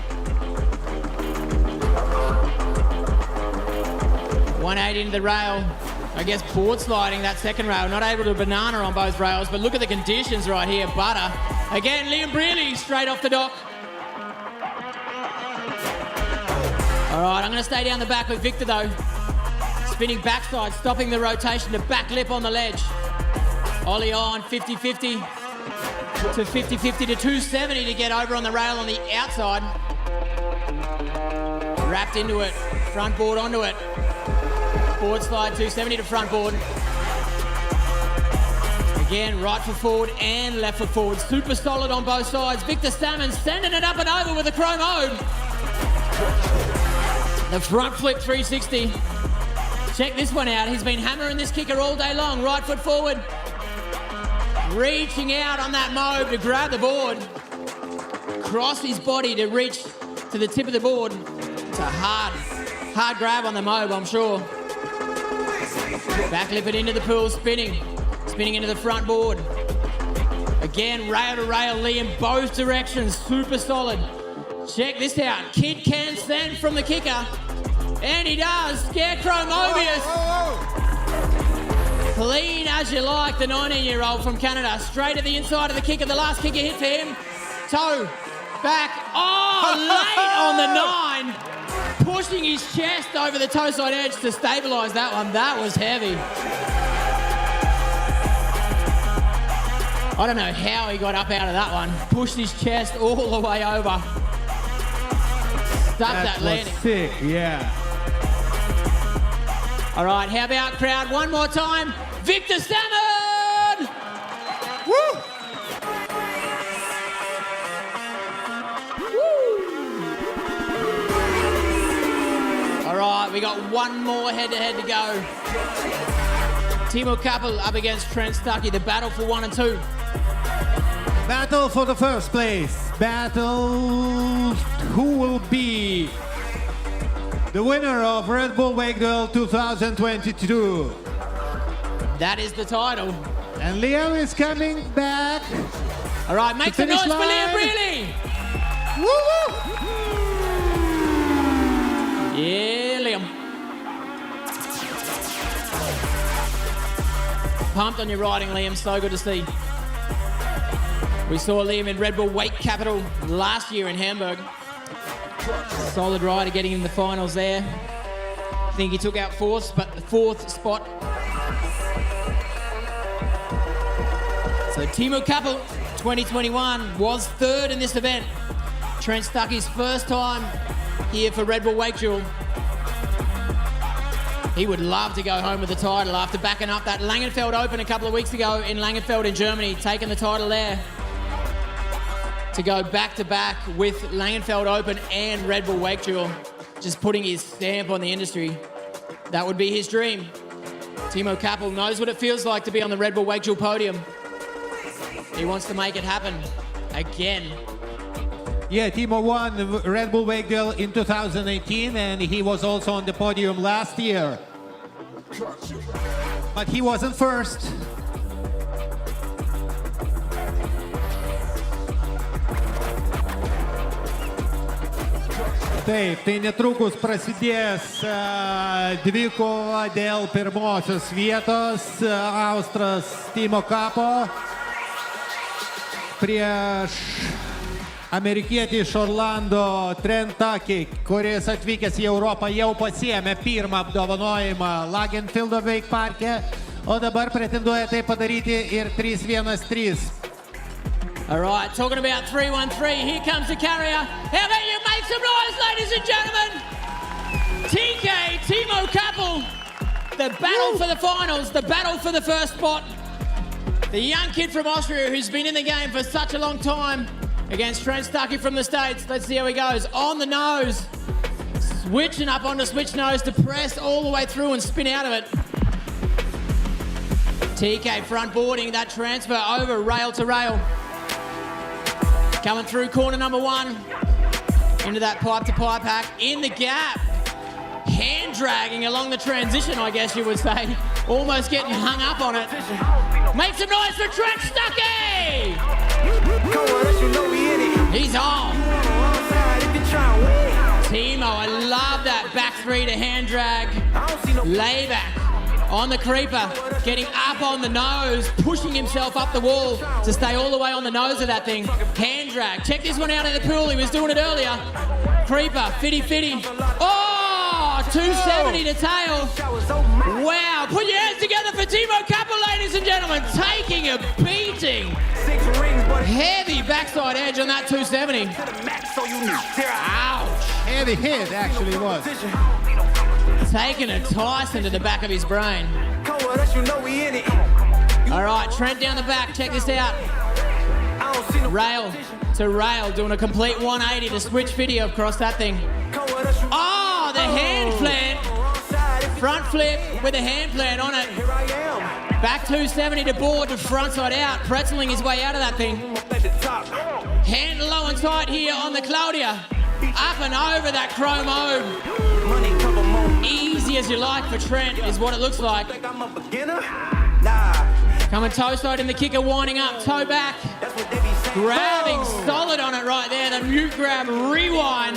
180 into the rail. I guess board sliding that second rail. Not able to banana on both rails, but look at the conditions right here. Butter. Again, Liam Brearley straight off the dock. All right, I'm going to stay down the back with Victor though. Spinning backside, stopping the rotation to back lip on the ledge. Ollie on 50-50 to 50-50 to 270 to get over on the rail on the outside. Wrapped into it, front board onto it. Board slide 270 to front board. Again, right foot forward and left foot forward. Super solid on both sides. Victor Salmon sending it up and over with a chrome ode. The front flip 360. Check this one out. He's been hammering this kicker all day long. Right foot forward. Reaching out on that mobe to grab the board. Cross his body to reach to the tip of the board. It's a hard grab on the mobe, I'm sure. Back lip it into the pool, spinning into the front board. Again, rail to rail, Lee in both directions, super solid. Check this out, Kid can send from the kicker, and he does. Scarecrow Mobius. Clean as you like, the 19-year-old from Canada, straight at the inside of the kicker. The last kicker hit for him. Toe, back, late on the 9. Pushing his chest over the toe side edge to stabilise that one. That was heavy. I don't know how he got up out of that one. Pushed his chest all the way over. Stuck that landing. Sick, yeah. All right, how about crowd one more time? Victor Salmon! Woo! All right, we got one more head-to-head to go. Timo Kappel up against Trent Stuckey, the battle for 1 and 2. Battle for the first place. Battle who will be the winner of Red Bull WakeDuel 2022. That is the title. And Liam is coming back. All right, make some noise for Liam Brearley. Woo-woo! Yeah, Liam. Pumped on your riding, Liam. So good to see. We saw Liam in Red Bull Wake Capital last year in Hamburg. Solid rider getting in the finals there. I think he took out fourth spot. So Timo Kappel, 2021, was third in this event. Trent Stuckey's first time here for Red Bull WakeDuel. He would love to go home with the title after backing up that Langenfeld Open a couple of weeks ago in Langenfeld in Germany, taking the title there. To go back-to-back with Langenfeld Open and Red Bull WakeDuel, just putting his stamp on the industry. That would be his dream. Timo Kappel knows what it feels like to be on the Red Bull WakeDuel podium. He wants to make it happen again. Yeah, Timo won Red Bull WakeDuel in 2018, and he was also on the podium last year. But he wasn't first. Taip, tai netrukus prasidės dvikova dėl pirmosios vietos. Austras Timo Kapo prieš amerikietį iš Orlando Trentakį, kuris atvykęs į Europą jau pasiėmė pirmą apdovanojimą Langenfeldo Wake Parke, o dabar pretenduoja tai padaryti ir 3-1-3. All right, talking about 3-1-3, here comes the carrier. How about you make some noise, ladies and gentlemen? TK, Timo Kappel, the battle for the finals, the battle for the first spot. The young kid from Austria who's been in the game for such a long time against Trent Stuckey from the States. Let's see how he goes. On the nose, switching up onto switch nose to press all the way through and spin out of it. TK front boarding that transfer over rail to rail. Coming through corner number one, into that pipe-to-pipe hack, in the gap. Hand dragging along the transition, I guess you would say. Almost getting hung up on it. Make some noise for Trent Stuckey! He's on. Timo, I love that back three to hand drag. Layback on the creeper, getting up on the nose, pushing himself up the wall to stay all the way on the nose of that thing. Hand drag. Check this one out in the pool. He was doing it earlier. Creeper, fitty. Oh, 270 to tail. Wow. Put your hands together for Timo Kappel, ladies and gentlemen. Taking a beating. Heavy backside edge on that 270. Ouch. Heavy hit, actually, it was. Taking a Tyson to the back of his brain. All right, Trent down the back. Check this out. Rail to rail, doing a complete 180 to switch video across that thing. Oh, the hand plant. Front flip with a hand plant on it. Back 270 to board to front side out, pretzeling his way out of that thing. Hand low and tight here on the Claudia. Up and over that chrome O. Easy as you like for Trent is what it looks like. Coming toe side in the kicker, winding up, toe back. Grabbing solid on it right there. The mute grab, rewind,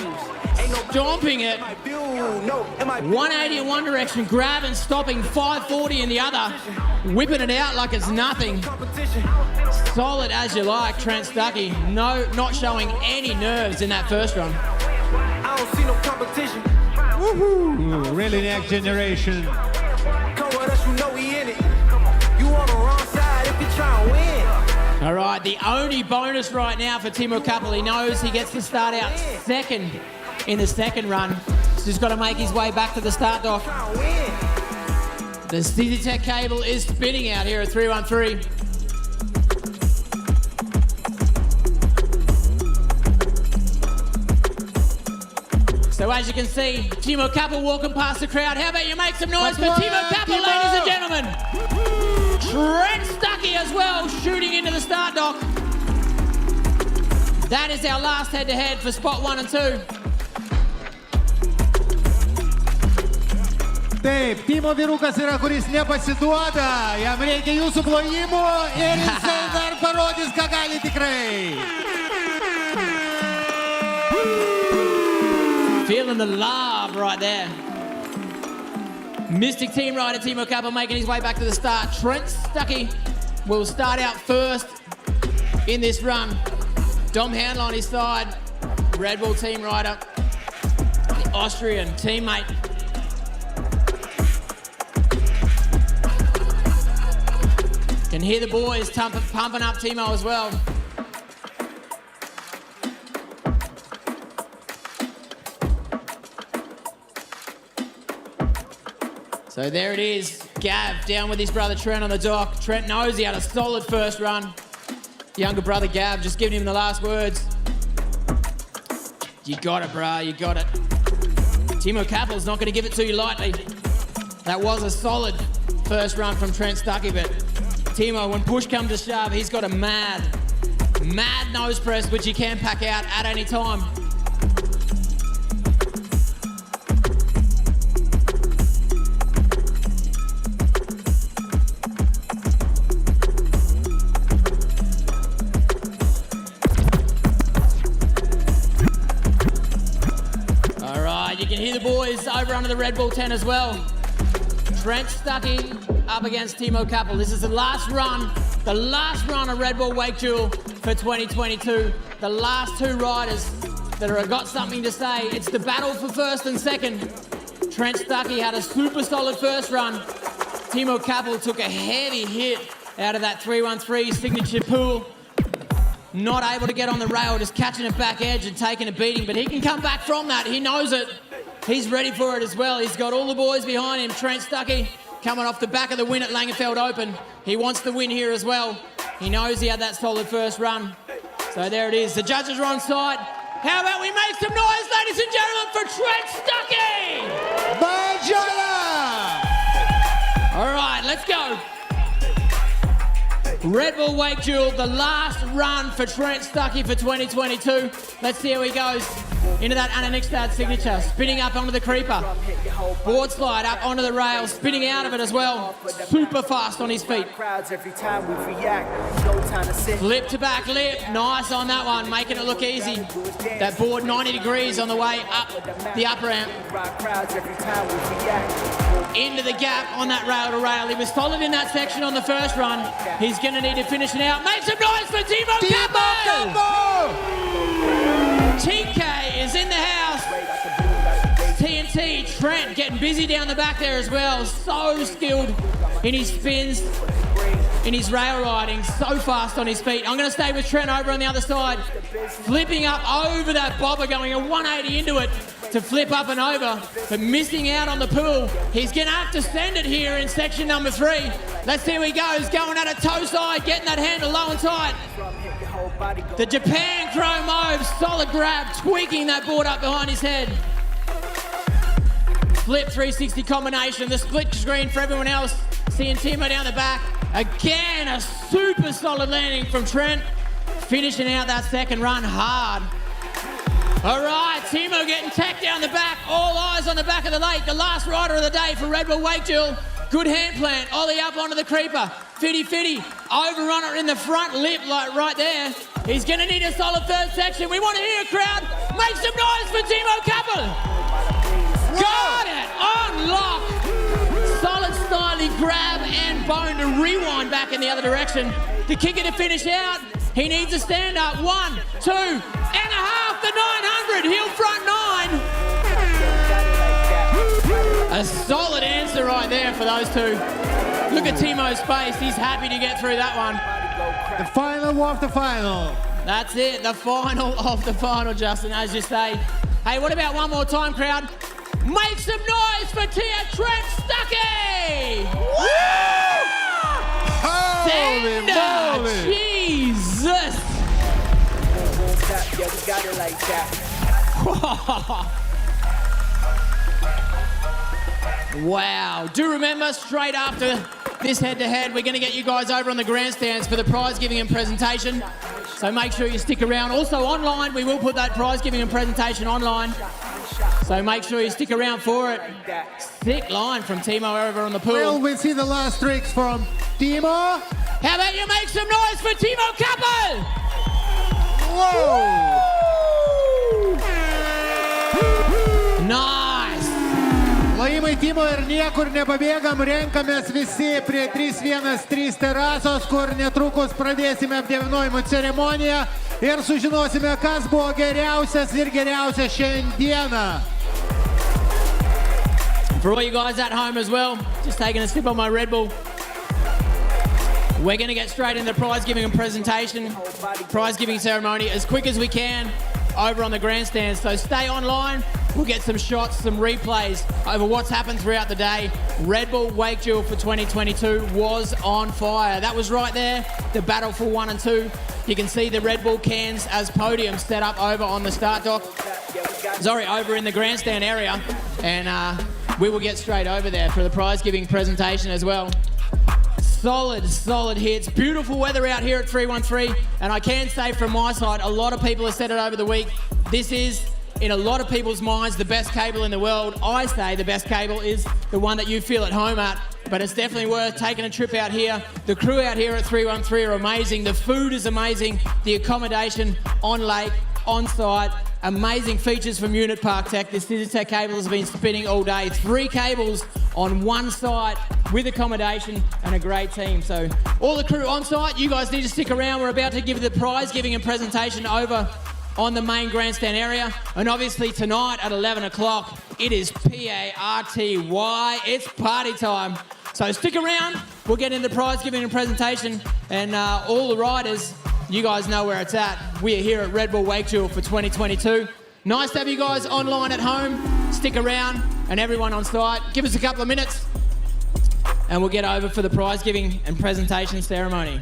stomping it. 180 in one direction, grabbing, stopping, 540 in the other. Whipping it out like it's nothing. Solid as you like, Trent Stuckey. No, not showing any nerves in that first run. I don't see no competition. Woohoo! Really next generation. Come with us, you know we in it. You on the wrong side if you try to win. All right, the only bonus right now for Timo Kappel, he knows he gets to start out second in the second run. He's just got to make his way back to the start dock. The CZTech cable is spinning out here at 313. So as you can see, Timo Kappel walking past the crowd. How about you make some noise for Timo Kappel, ladies and gentlemen? Trent Stuckey as well, shooting into the start dock. That is our last head-to-head for spot 1 and 2. Taip, Timo vyrukas yra, kuris nepasiduoda. Jam reikia jūsų plojimų ir jisai dar parodys, ką gali tikrai. Feeling the love right there. Mystic team rider Timo Kappel making his way back to the start. Trent Stuckey will start out first in this run. Dom Handler on his side. Red Bull team rider. The Austrian teammate. Can hear the boys pumping up Timo as well. So there it is. Gav down with his brother Trent on the dock. Trent knows he had a solid first run. Younger brother Gav just giving him the last words. You got it, brah, you got it. Timo Kappel's not going to give it to you lightly. That was a solid first run from Trent Stuckey, but Timo, when push comes to shove, he's got a mad nose press, which he can pack out at any time. All right, you can hear the boys over under the Red Bull tent as well. Trent Stuckey up against Timo Kappel. This is the last run of Red Bull WakeDuel for 2022. The last two riders that have got something to say. It's the battle for first and second. Trent Stuckey had a super solid first run. Timo Kappel took a heavy hit out of that 313 signature pool. Not able to get on the rail, just catching a back edge and taking a beating, but he can come back from that. He knows it. He's ready for it as well. He's got all the boys behind him. Trent Stuckey coming off the back of the win at Langenfeld Open. He wants the win here as well. He knows he had that solid first run. So there it is. The judges are on side. How about we make some noise, ladies and gentlemen, for Trent Stuckey? All right, let's go. Red Bull WakeDuel, the last run for Trent Stuckey for 2022. Let's see how he goes into that Anna Nixstad signature. Spinning up onto the creeper. Board slide up onto the rail, spinning out of it as well. Super fast on his feet. Lip to back lip. Nice on that one, making it look easy. That board 90 degrees on the way up the upper ramp. Into the gap on that rail to rail. He was solid in that section on the first run. He's going to need to finish it out. Make some noise for Timo Kappel! TK is in the house. TNT, Trent getting busy down the back there as well. So skilled in his spins, in his rail riding. So fast on his feet. I'm going to stay with Trent over on the other side. Flipping up over that bobber, going a 180 into it to flip up and over, but missing out on the pool. He's going to have to send it here in section number 3. Let's see how he goes. Going at a toe side, getting that handle low and tight. The Japan Chrome Mauve, solid grab, tweaking that board up behind his head. Flip 360 combination, the split screen for everyone else. Seeing Timo down the back. Again, a super solid landing from Trent. Finishing out that second run hard. All right, Timo getting tacked down the back. All eyes on the back of the lake. The last rider of the day for Red Bull WakeDuel. Good hand plant. Ollie up onto the creeper. Fitty. Overrunner in the front lip, like right there. He's going to need a solid third section. We want to hear a crowd. Make some noise for Timo Kappel. Got it. Unlock. Solid styling grab and bone to rewind back in the other direction. The kicker to finish out. He needs a stand up. 1, 2 and a half. The 900. Heel front 9. A solid answer right there for those two. Look at Timo's face. He's happy to get through that one. The final of the final. That's it. The final of the final, Justin, as you say. Hey, what about one more time, crowd? Make some noise for Trent Stuckey! Holy moly! Jesus! Yeah, we got it like that. Wow. Do remember, straight after this head-to-head, we're going to get you guys over on the grandstands for the prize giving and presentation. So make sure you stick around. Also online, we will put that prize giving and presentation online. So make sure you stick around for it. Thick line from Timo over on the pool. Will we see the last tricks from Timo? How about you make some noise for Timo Kappel? Whoa! Nice! Laimai Timo ir niekur nepabėgam, renkamės visi prie 313 terasos, kur netrukus pradėsime apdovanojimų ceremoniją ir sužinosime, kas buvo geriausias ir geriausias šiandieną. For all you guys at home as well, just taking a sip on my Red Bull. We're going to get straight into the prize giving and presentation, prize giving ceremony as quick as we can over on the grandstand. So stay online. We'll get some shots, some replays over what's happened throughout the day. Red Bull WakeDuel for 2022 was on fire. That was right there, the battle for 1 and 2. You can see the Red Bull cans as podiums set up over on the start dock. Sorry, over in the grandstand area. And we will get straight over there for the prize giving presentation as well. Solid hits. Beautiful weather out here at 313. And I can say from my side, a lot of people have said it over the week. This is, in a lot of people's minds, the best cable in the world. I say the best cable is the one that you feel at home at. But it's definitely worth taking a trip out here. The crew out here at 313 are amazing. The food is amazing. The accommodation on lake, on site. Amazing features from Unit Park Tech. This Scissor Tech cable has been spinning all day. 3 cables on one site with accommodation and a great team. So all the crew on site, you guys need to stick around. We're about to give the prize giving and presentation over on the main grandstand area. And obviously tonight at 11 o'clock, it is PARTY. It's party time. So stick around. We'll get into the prize giving and presentation. And all the riders, you guys know where it's at. We are here at Red Bull WakeDuel for 2022. Nice to have you guys online at home. Stick around, and everyone on site, give us a couple of minutes, and we'll get over for the prize giving and presentation ceremony.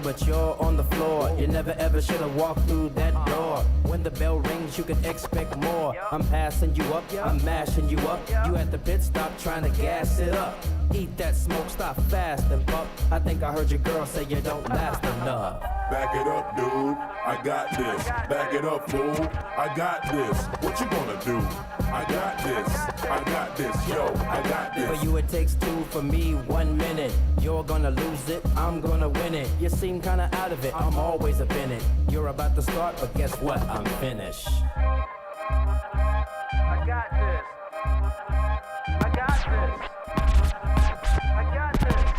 but you're on the floor. You never ever should have walked through that door. When the bell rings, you can expect more. I'm passing you up, I'm mashing you up. You at the pit stop trying to gas it up. Eat that smoke, stop fast and puff. I think I heard your girl say you don't last enough. Back it up, dude. I got this. Back it up, fool. I got this. What you gonna do? I got this. I got this. Yo, I got this. For you it takes two, for me 1 minute. You're gonna lose it, I'm gonna win it. You seem kinda out of it, I'm always up in it. You're about to start, but guess what? I'm finished. I got this. I got this. I got this.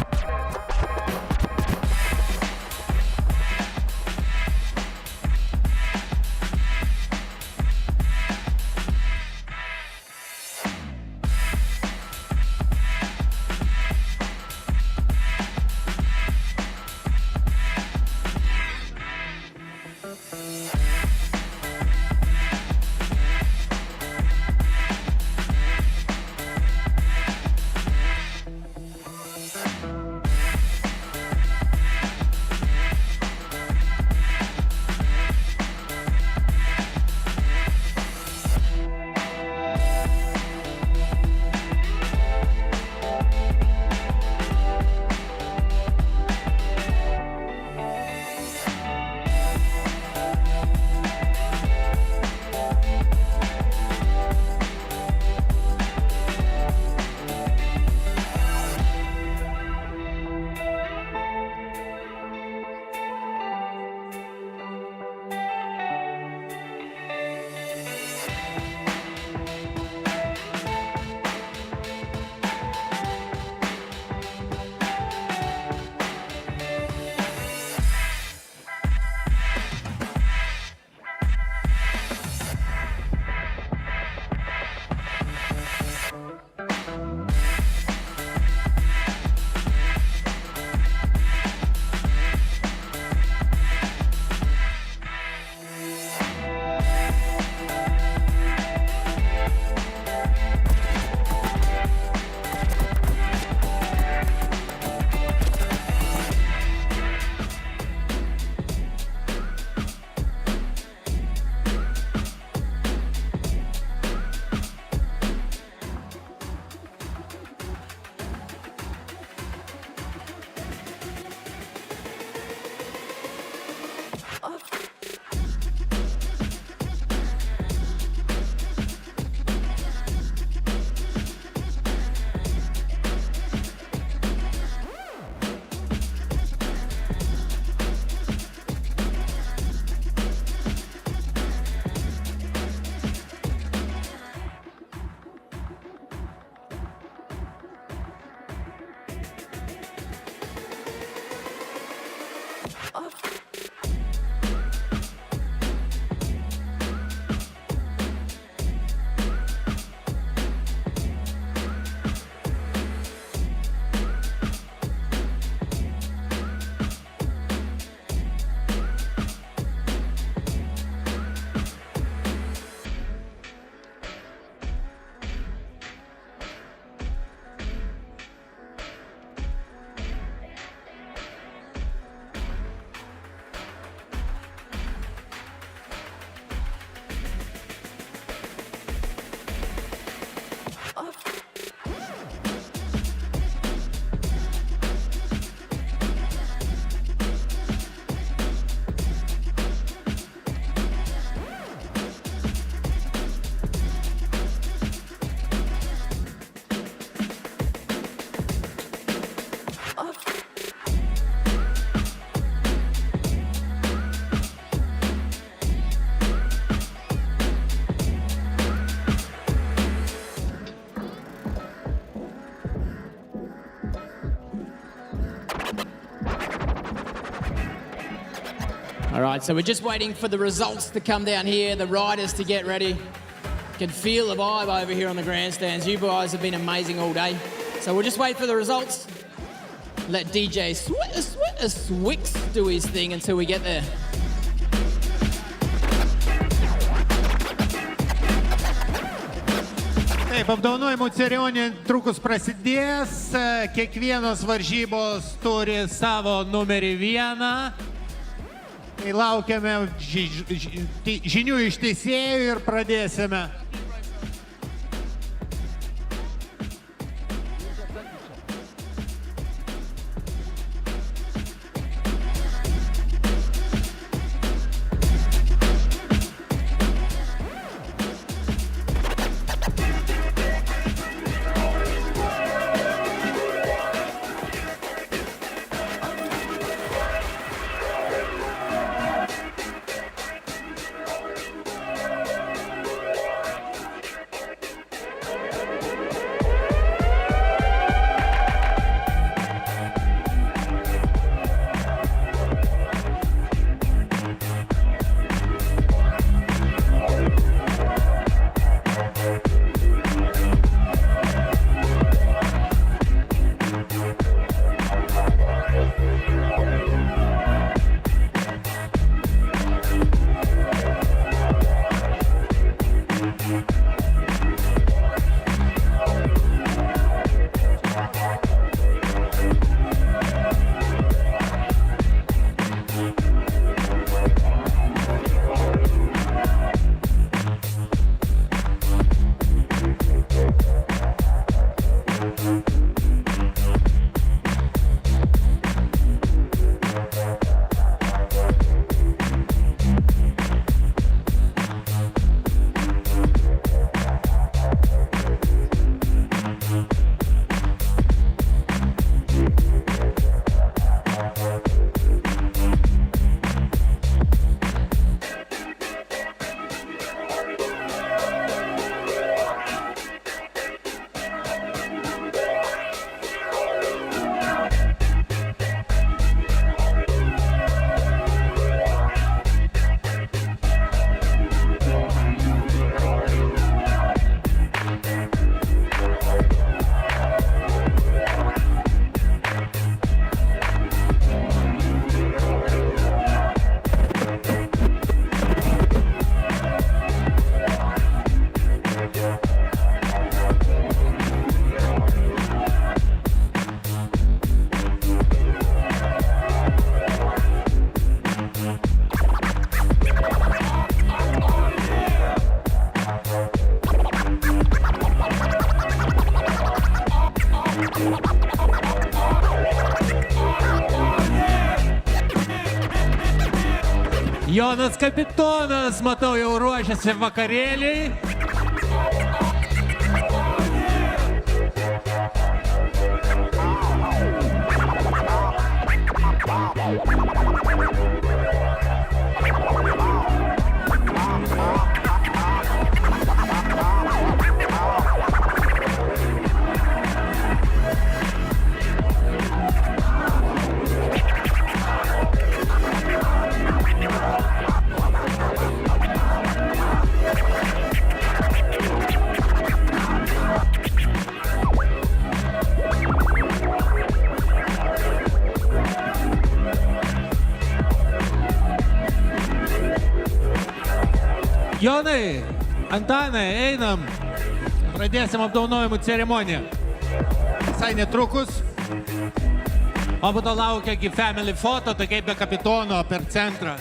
All right, so we're just waiting for the results to come down here, the riders to get ready. Can feel the vibe over here on the grandstands. You guys have been amazing all day. So we'll just wait for the results. Let DJ Swix do his thing until we get there. Taip, apdovanojimų ceremonija trukus prasidės. Kiekvienos varžybos turi savo numerį 1. Tai laukiame žinių iš teisėjų ir pradėsime. Jonas kapitonas, matau, jau ruošiasi vakarėliai. Jonai, Antanai, einam. Pradėsim apdovanojimų ceremoniją. Visai netrukus. O po to laukia family foto, tokia be kapitono per centrą.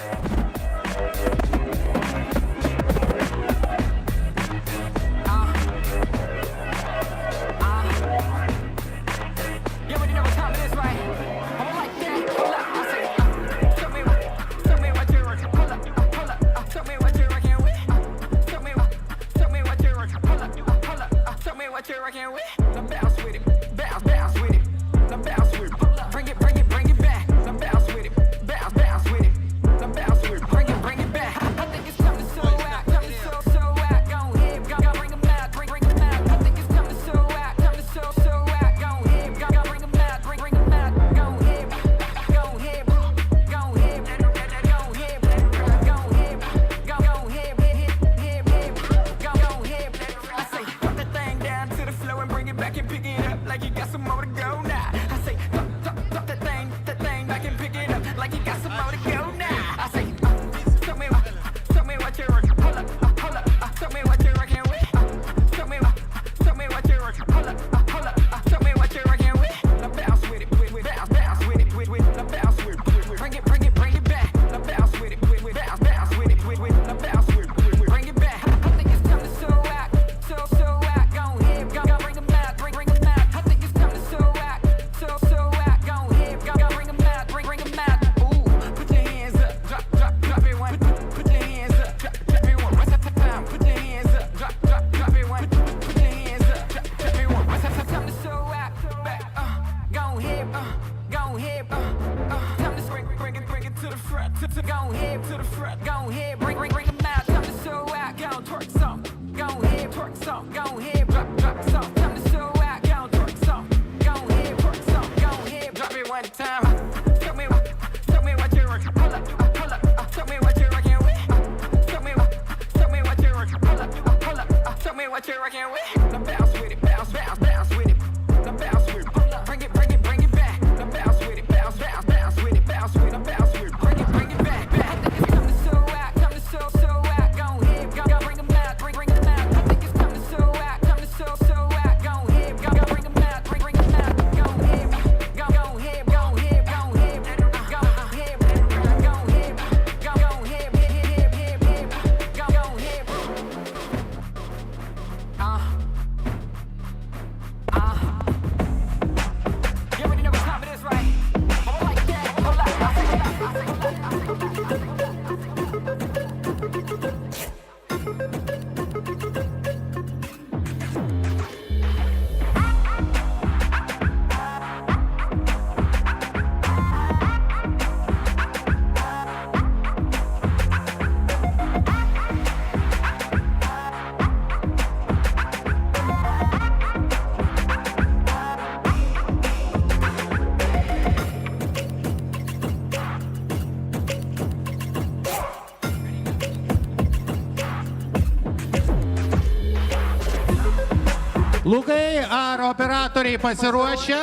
Lukai, ar operatoriai pasiruošę?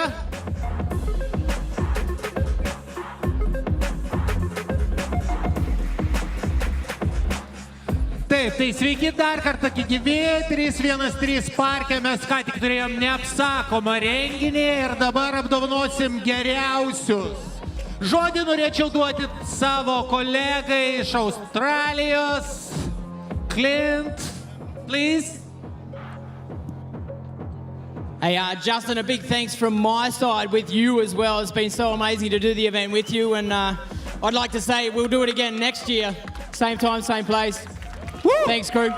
Taip, tai sveiki dar kartą gyvi, 313 parke, mes ką tik turėjom neapsakomą renginį ir dabar apdovanosim geriausius. Žodį norėčiau duoti savo kolegai iš Australijos. Clint, please. Hey, Justin, a big thanks from my side with you as well. It's been so amazing to do the event with you, and I'd like to say we'll do it again next year. Same time, same place. Thanks, crew.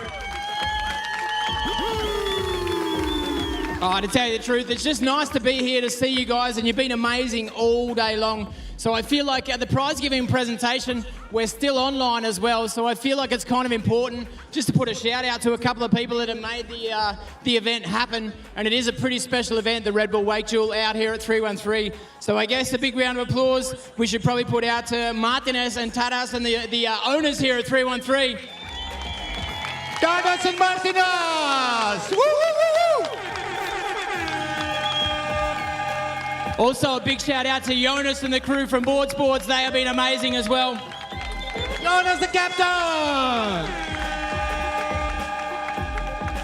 To tell you the truth, it's just nice to be here to see you guys, and you've been amazing all day long. So I feel like at the prize giving presentation, we're still online as well. So I feel like it's kind of important just to put a shout out to a couple of people that have made the event happen. And it is a pretty special event, the Red Bull WakeDuel out here at 313. So I guess a big round of applause we should probably put out to Martinez and Taras and the owners here at 313. Taras and Martinez! Woo, woo, woo, woo! Also, a big shout out to Jonas and the crew from Sports. They have been amazing as well. Jonas, the captain!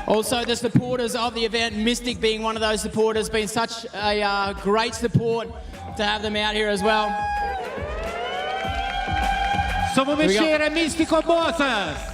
Also, the supporters of the event, Mystic being one of those supporters, been such a great support to have them out here as well. Sono Michele Mystico Bosses.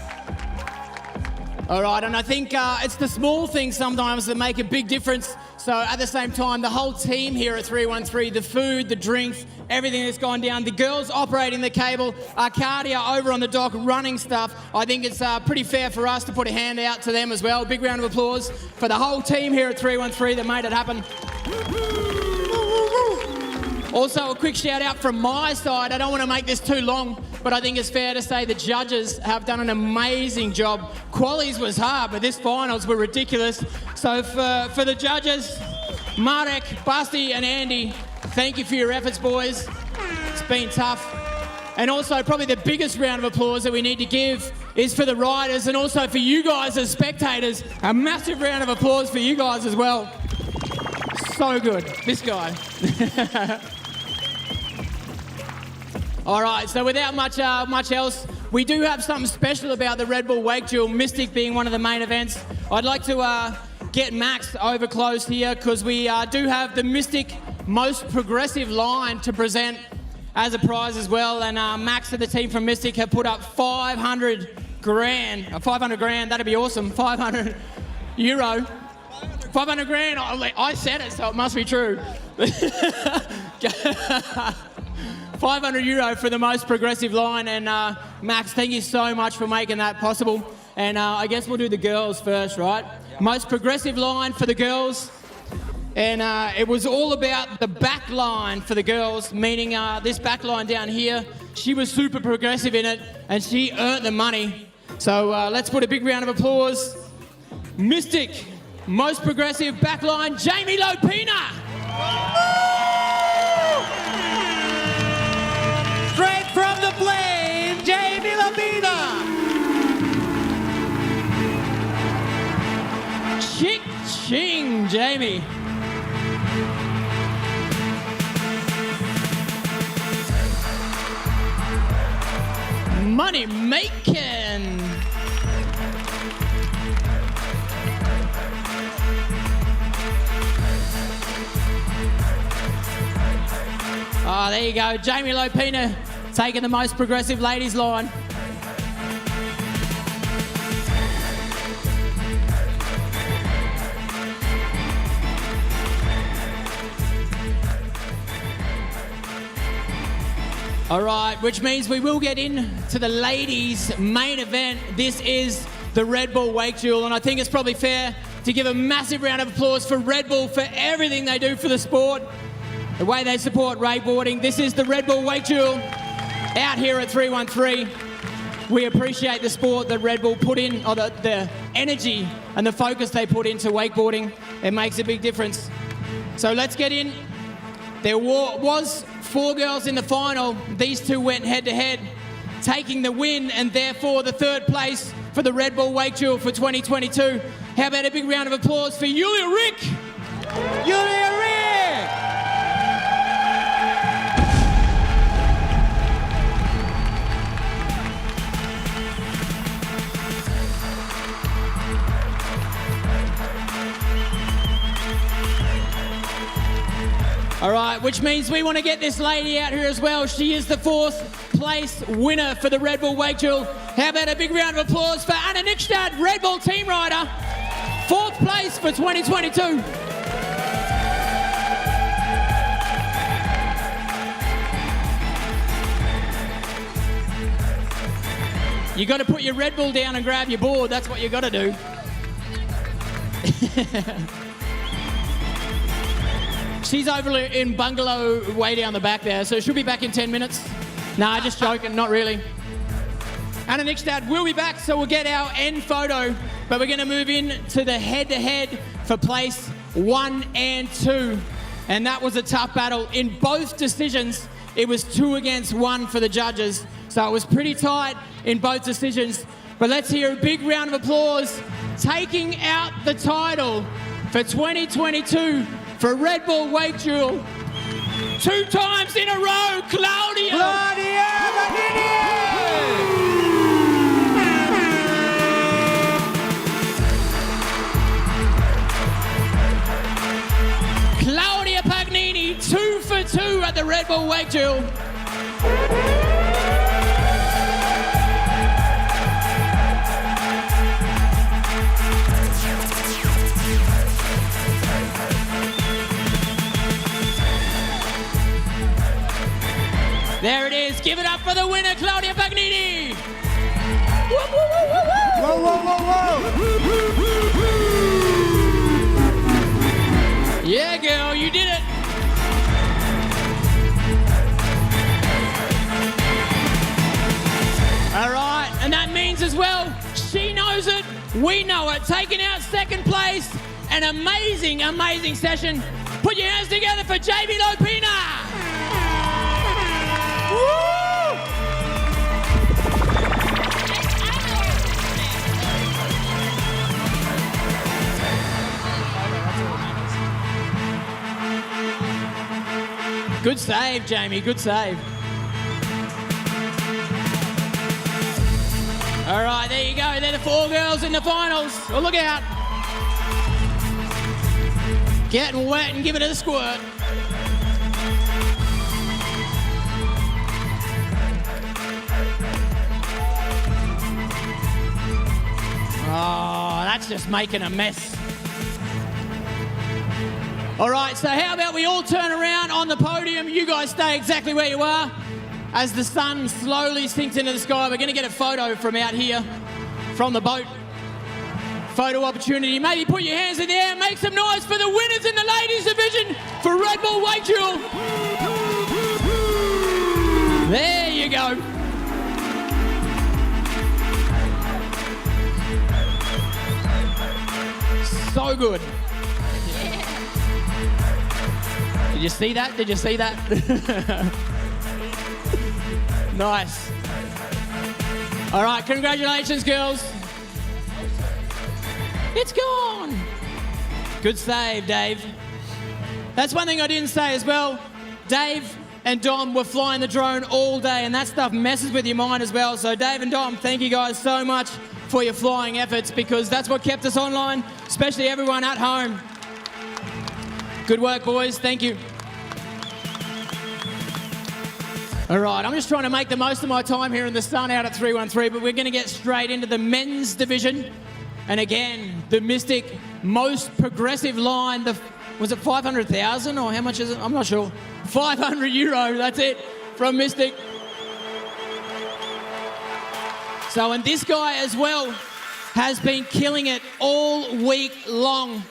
All right, and I think it's the small things sometimes that make a big difference. So at the same time, the whole team here at 313, the food, the drinks, everything that's gone down, the girls operating the cable, Arcadia over on the dock running stuff, I think it's pretty fair for us to put a hand out to them as well. Big round of applause for the whole team here at 313 that made it happen. Also, a quick shout out from my side. I don't want to make this too long, but I think it's fair to say the judges have done an amazing job. Qualies was hard, but this finals were ridiculous. So for the judges, Marek, Basti and Andy, thank you for your efforts, boys. It's been tough. And also probably the biggest round of applause that we need to give is for the riders and also for you guys as spectators. A massive round of applause for you guys as well. So good, this guy. All right, so without much else, we do have something special about the Red Bull WakeDuel, Mystic being one of the main events. I'd like to get Max over close here because we do have the Mystic most progressive line to present as a prize as well. And Max and the team from Mystic have put up 500 grand, that'd be awesome, 500 euro. 500 grand, I said it, so it must be true. 500 euro for the most progressive line, and Max, thank you so much for making that possible. And I guess we'll do the girls first, right? Yep. Most progressive line for the girls, and it was all about the back line for the girls, meaning this back line down here, she was super progressive in it, and she earned the money. So let's put a big round of applause. Mystic, most progressive back line, Jamie Lopina. Straight from the plane, Jamie Lopina. Ching, Jamie. Money making. Oh, there you go. Jamie Lopina taking the most progressive ladies line. All right, which means we will get into the ladies' main event. This is the Red Bull WakeDuel, and I think it's probably fair to give a massive round of applause for Red Bull for everything they do for the sport, the way they support wakeboarding. This is the Red Bull WakeDuel out here at 313. We appreciate the sport that Red Bull put in, or the energy and the focus they put into wakeboarding. It makes a big difference. So let's get in. There was 4 girls in the final. These 2 went head-to-head, taking the win and therefore the 3rd place for the Red Bull WakeDuel for 2022. How about a big round of applause for Julia Rick? Julia Rick! All right, which means we want to get this lady out here as well. She is the 4th place winner for the Red Bull WakeDuel. How about a big round of applause for Anna Nickstad, Red Bull team rider, 4th place for 2022. You got to put your Red Bull down and grab your board. That's what you got to do. She's over in bungalow way down the back there, so she'll be back in 10 minutes. Nah, just joking, not really. Anna Nickstad will be back, so we'll get our end photo, but we're going to move in to the head-to-head for place 1 and 2. And that was a tough battle. In both decisions, it was 2 against 1 for the judges. So it was pretty tight in both decisions. But let's hear a big round of applause, taking out the title for 2022 for Red Bull WakeDuel. 2 times in a row, Claudia! Claudia Pagnini, 2 for 2 at the Red Bull WakeDuel. There it is. Give it up for the winner, Claudia Pagnini. Whoa, whoa, whoa, whoa, whoa. Whoa, whoa, whoa, whoa. Yeah, girl, you did it. All right, and that means as well, she knows it, we know it. Taking out second place, an amazing, amazing session. Put your hands together for JB Lopina. Good save, Jamie, good save. All right, there you go. They're the 4 girls in the finals. Oh, look out. Getting wet and giving it a squirt. Oh, that's just making a mess. All right, so how about we all turn around on the podium? You guys stay exactly where you are. As the sun slowly sinks into the sky, we're going to get a photo from out here, from the boat. Photo opportunity. Maybe put your hands in the air, make some noise for the winners in the ladies division for Red Bull WakeDuel. There you go. So good. Did you see that? Did you see that? Nice. All right, congratulations, girls. It's gone. Good save, Dave. That's one thing I didn't say as well. Dave and Dom were flying the drone all day, and that stuff messes with your mind as well. So Dave and Dom, thank you guys so much for your flying efforts, because that's what kept us online, especially everyone at home. Good work, boys. Thank you. All right, I'm just trying to make the most of my time here in the sun out at 313, but we're going to get straight into the men's division. And again, the Mystic most progressive line, was it 500,000 or how much is it? I'm not sure. 500 euro, that's it, from Mystic. So, and this guy as well has been killing it all week long.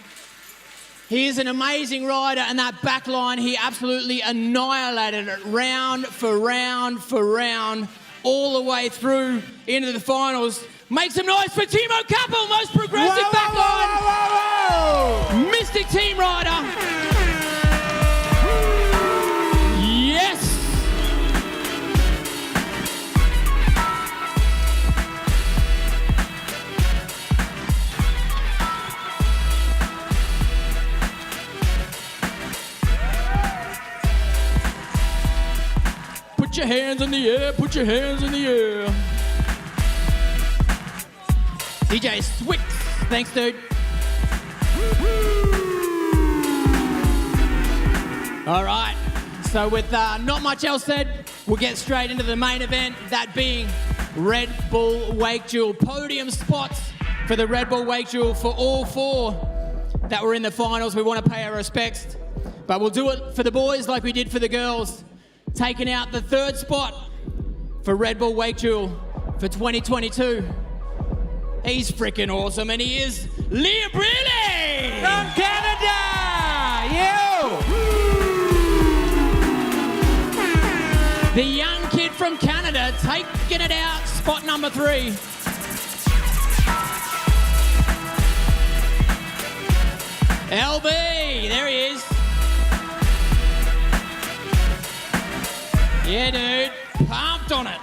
He is an amazing rider, and that back line, he absolutely annihilated it round for round for round, all the way through into the finals. Make some noise for Timo Kappel, most progressive back line. Mystic team rider. Yes. Put your hands in the air, put your hands in the air. DJ Swix, thanks dude. All right, so with not much else said, we'll get straight into the main event, that being Red Bull WakeDuel. Podium spots for the Red Bull WakeDuel for all 4 that were in the finals. We want to pay our respects, but we'll do it for the boys like we did for the girls. Taking out the 3rd spot for Red Bull WakeDuel for 2022. He's freaking awesome, and he is Liam Briley! From Canada! You! The young kid from Canada taking it out, spot number 3. LB, there he is. Yeah, dude, pumped on it.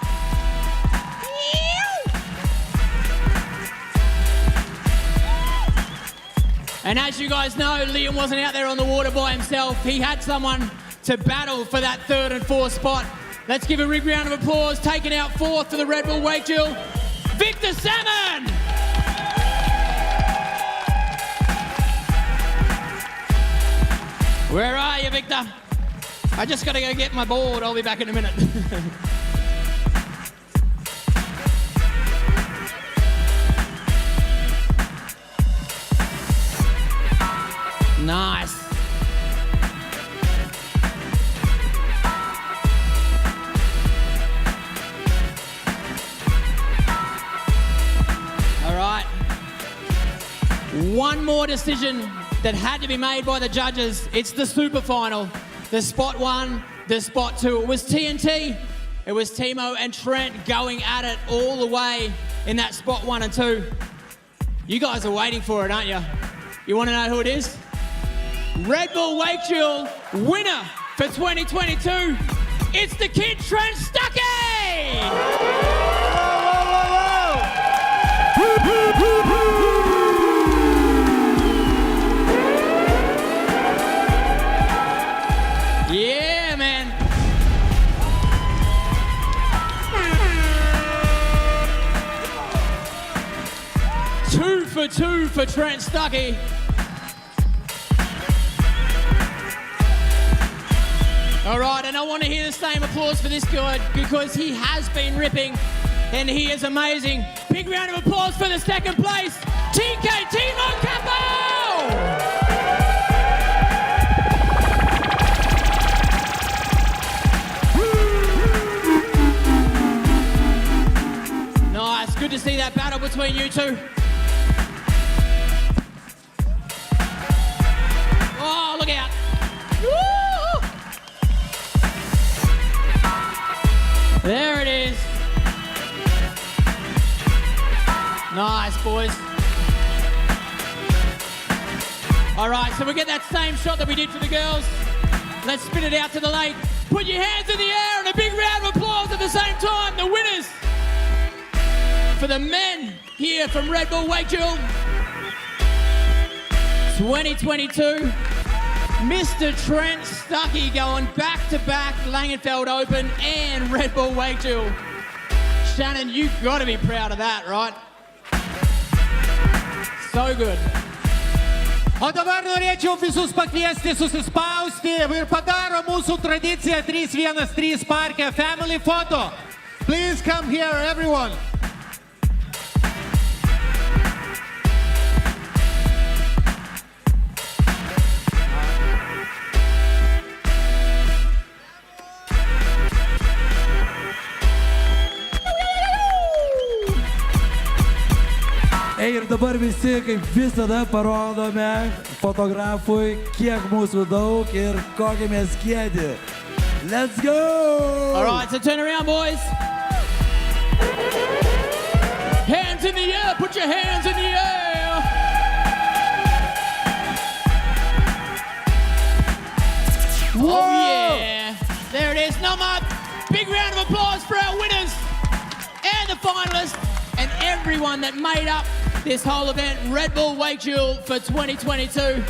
And as you guys know, Liam wasn't out there on the water by himself. He had someone to battle for that 3rd and 4th spot. Let's give a big round of applause. Taking out 4th for the Red Bull WakeDuel, Victor Salmon! Where are you, Victor? I just gotta go get my board. I'll be back in a minute. Nice. All right. One more decision that had to be made by the judges. It's the super final. The spot 1, the spot 2. It was TNT. It was Timo and Trent going at it all the way in that spot 1 and 2. You guys are waiting for it, aren't you? You want to know who it is? Red Bull WakeDuel winner for 2022. It's the kid Trent Stuckey! Yeah, man. Two for 2 for Trent Stuckey. All right, and I want to hear the same applause for this guy because he has been ripping and he is amazing. Big round of applause for the 2nd place, TK Timo Capo! Nice, good to see that battle between you two. Oh, look out. Woo! There it is. Nice, boys. All right, so we get that same shot that we did for the girls. Let's spin it out to the lake. Put your hands in the air and a big round of applause at the same time. The winners for the men here from Red Bull WakeDuel 2022. Mr. Trent Stuckey going back-to-back Langenfeld Open and Red Bull WakeDuel. Shannon, you've got to be proud of that, right? So good. O dabar norėčiau visus pakviesti susispausti ir padaro mūsų tradiciją 313 parke family photo. Please come here, everyone. Ir dabar visi, kaip visada, parodome fotografui, kiek mūsų daug ir kokį mes kiedį. Let's go! All right, so turn around, boys. Hands in the air, put your hands in the air. Whoa. Oh, yeah. There it is. Number. Big round of applause for our winners and the finalists and everyone that made up this whole event, Red Bull WakeDuel for 2022.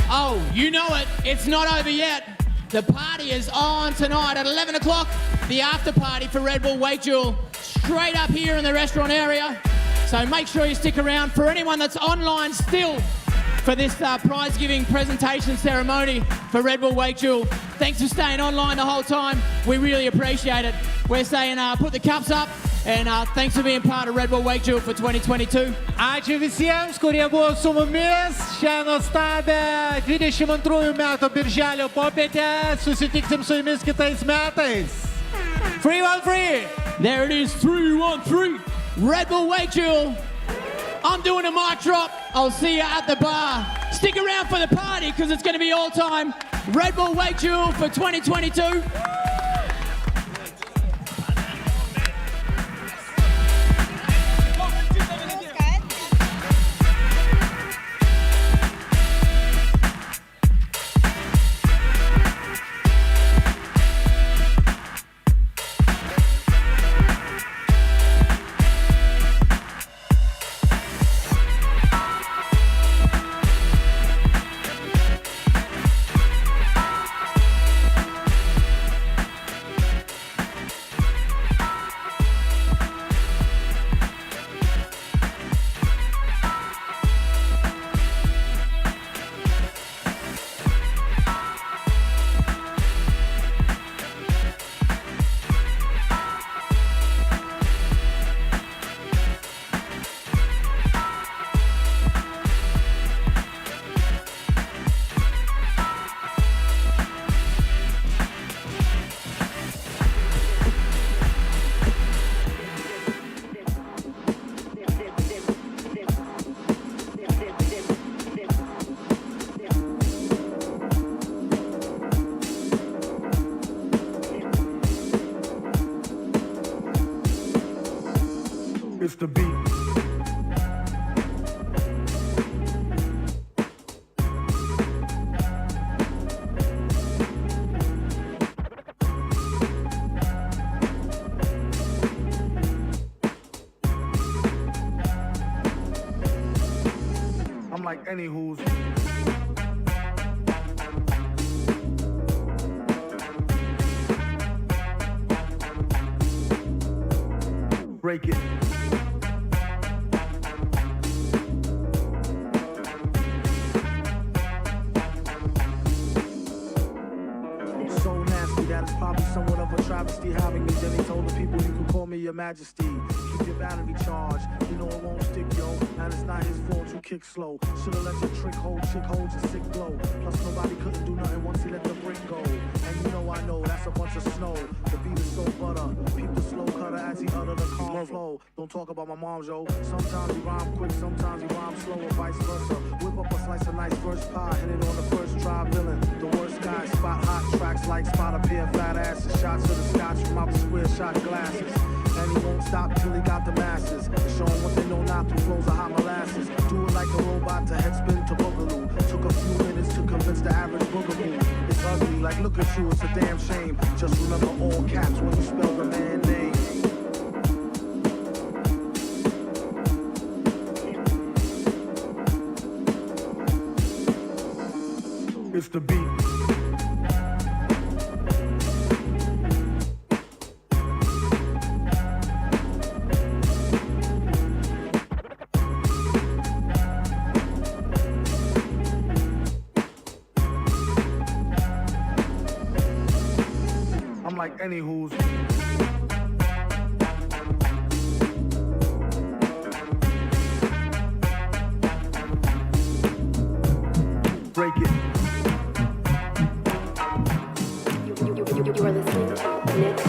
Oh, you know it, it's not over yet. The party is on tonight at 11 o'clock, the after party for Red Bull WakeDuel, straight up here in the restaurant area. So make sure you stick around. For anyone that's online still for this prize-giving presentation ceremony for Red Bull WakeDuel, thanks for staying online the whole time. We really appreciate it. We're saying put the cups up. And thanks for being part of Red Bull WakeDuel for 2022. Ačiū visiems, kurie buvo su mumis šią nuostabę 22 metų birželio popietę. Susitiksim su jumis kitais metais. Free one free! There it is, 3, 1, 3. Red Bull WakeDuel. I'm doing a mic drop. I'll see you at the bar. Stick around for the party because it's going to be all time. Red Bull WakeDuel for 2022. It's the beat. I'm like any who's. Break it. So nasty that it's probably somewhat of a travesty having me. Then he told the people you can call me your majesty. Keep your battery charged. You know it won't stick, yo. And it's not his fault you kick slow. Should've let your trick hold your sick glow. Plus nobody couldn't do nothing once he let the brick go. And you know I know that's a bunch of snow. The beat is so butter. Peep the slow cutter as he utter the calm flow. Don't talk about my mom, yo. Sometimes he rhyme quick, sometimes he rhyme slow, or vice versa. Whip up a slice of nice first pie, hit it on the first try, villain. The worst guy, spot hot tracks like spot a pair of fat asses. Shots of the scotch from out the square shot glasses. And he won't stop till he got the masses. Show him what they know not through flows of hot molasses. Do it like a robot to headspin to boogaloo. Took a few minutes to convince the average boogaloo. It's ugly, like look at you, it's a damn shame. Just remember all caps when you spell the man name. It's the beat. I'm like any who's. Break it. You are listening to Nick.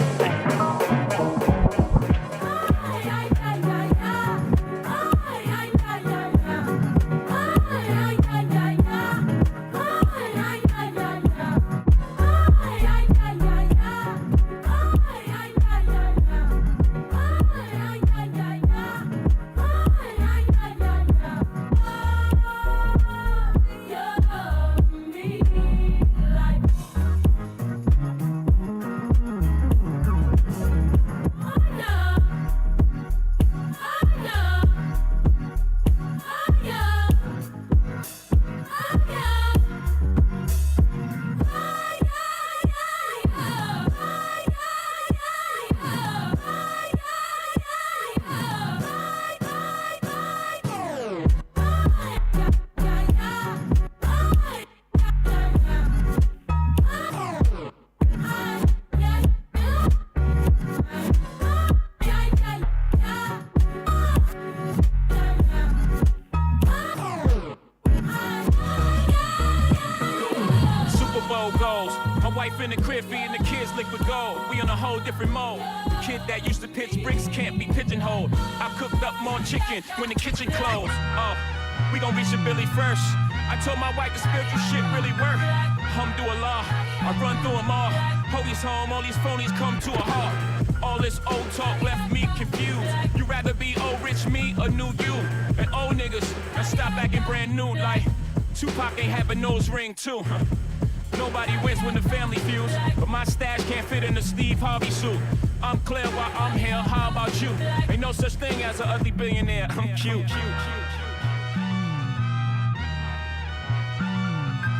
Wife in the crib feeding the kids liquid gold. We on a whole different mode. The kid that used to pitch bricks can't be pigeonholed. I cooked up more chicken when the kitchen closed. Oh, we gon' reach a Billy first. I told my wife the spiritual shit really work. Alhamdulillah, I run through them all. Holy's home, all these phonies come to a halt. All this old talk left me confused. You rather be old rich me or new you? And old niggas that stop acting brand new like Tupac ain't have a nose ring too. Nobody wins when the family feuds, but my stash can't fit in a Steve Harvey suit. I'm clear while I'm here, how about you? Ain't no such thing as an ugly billionaire, I'm cute.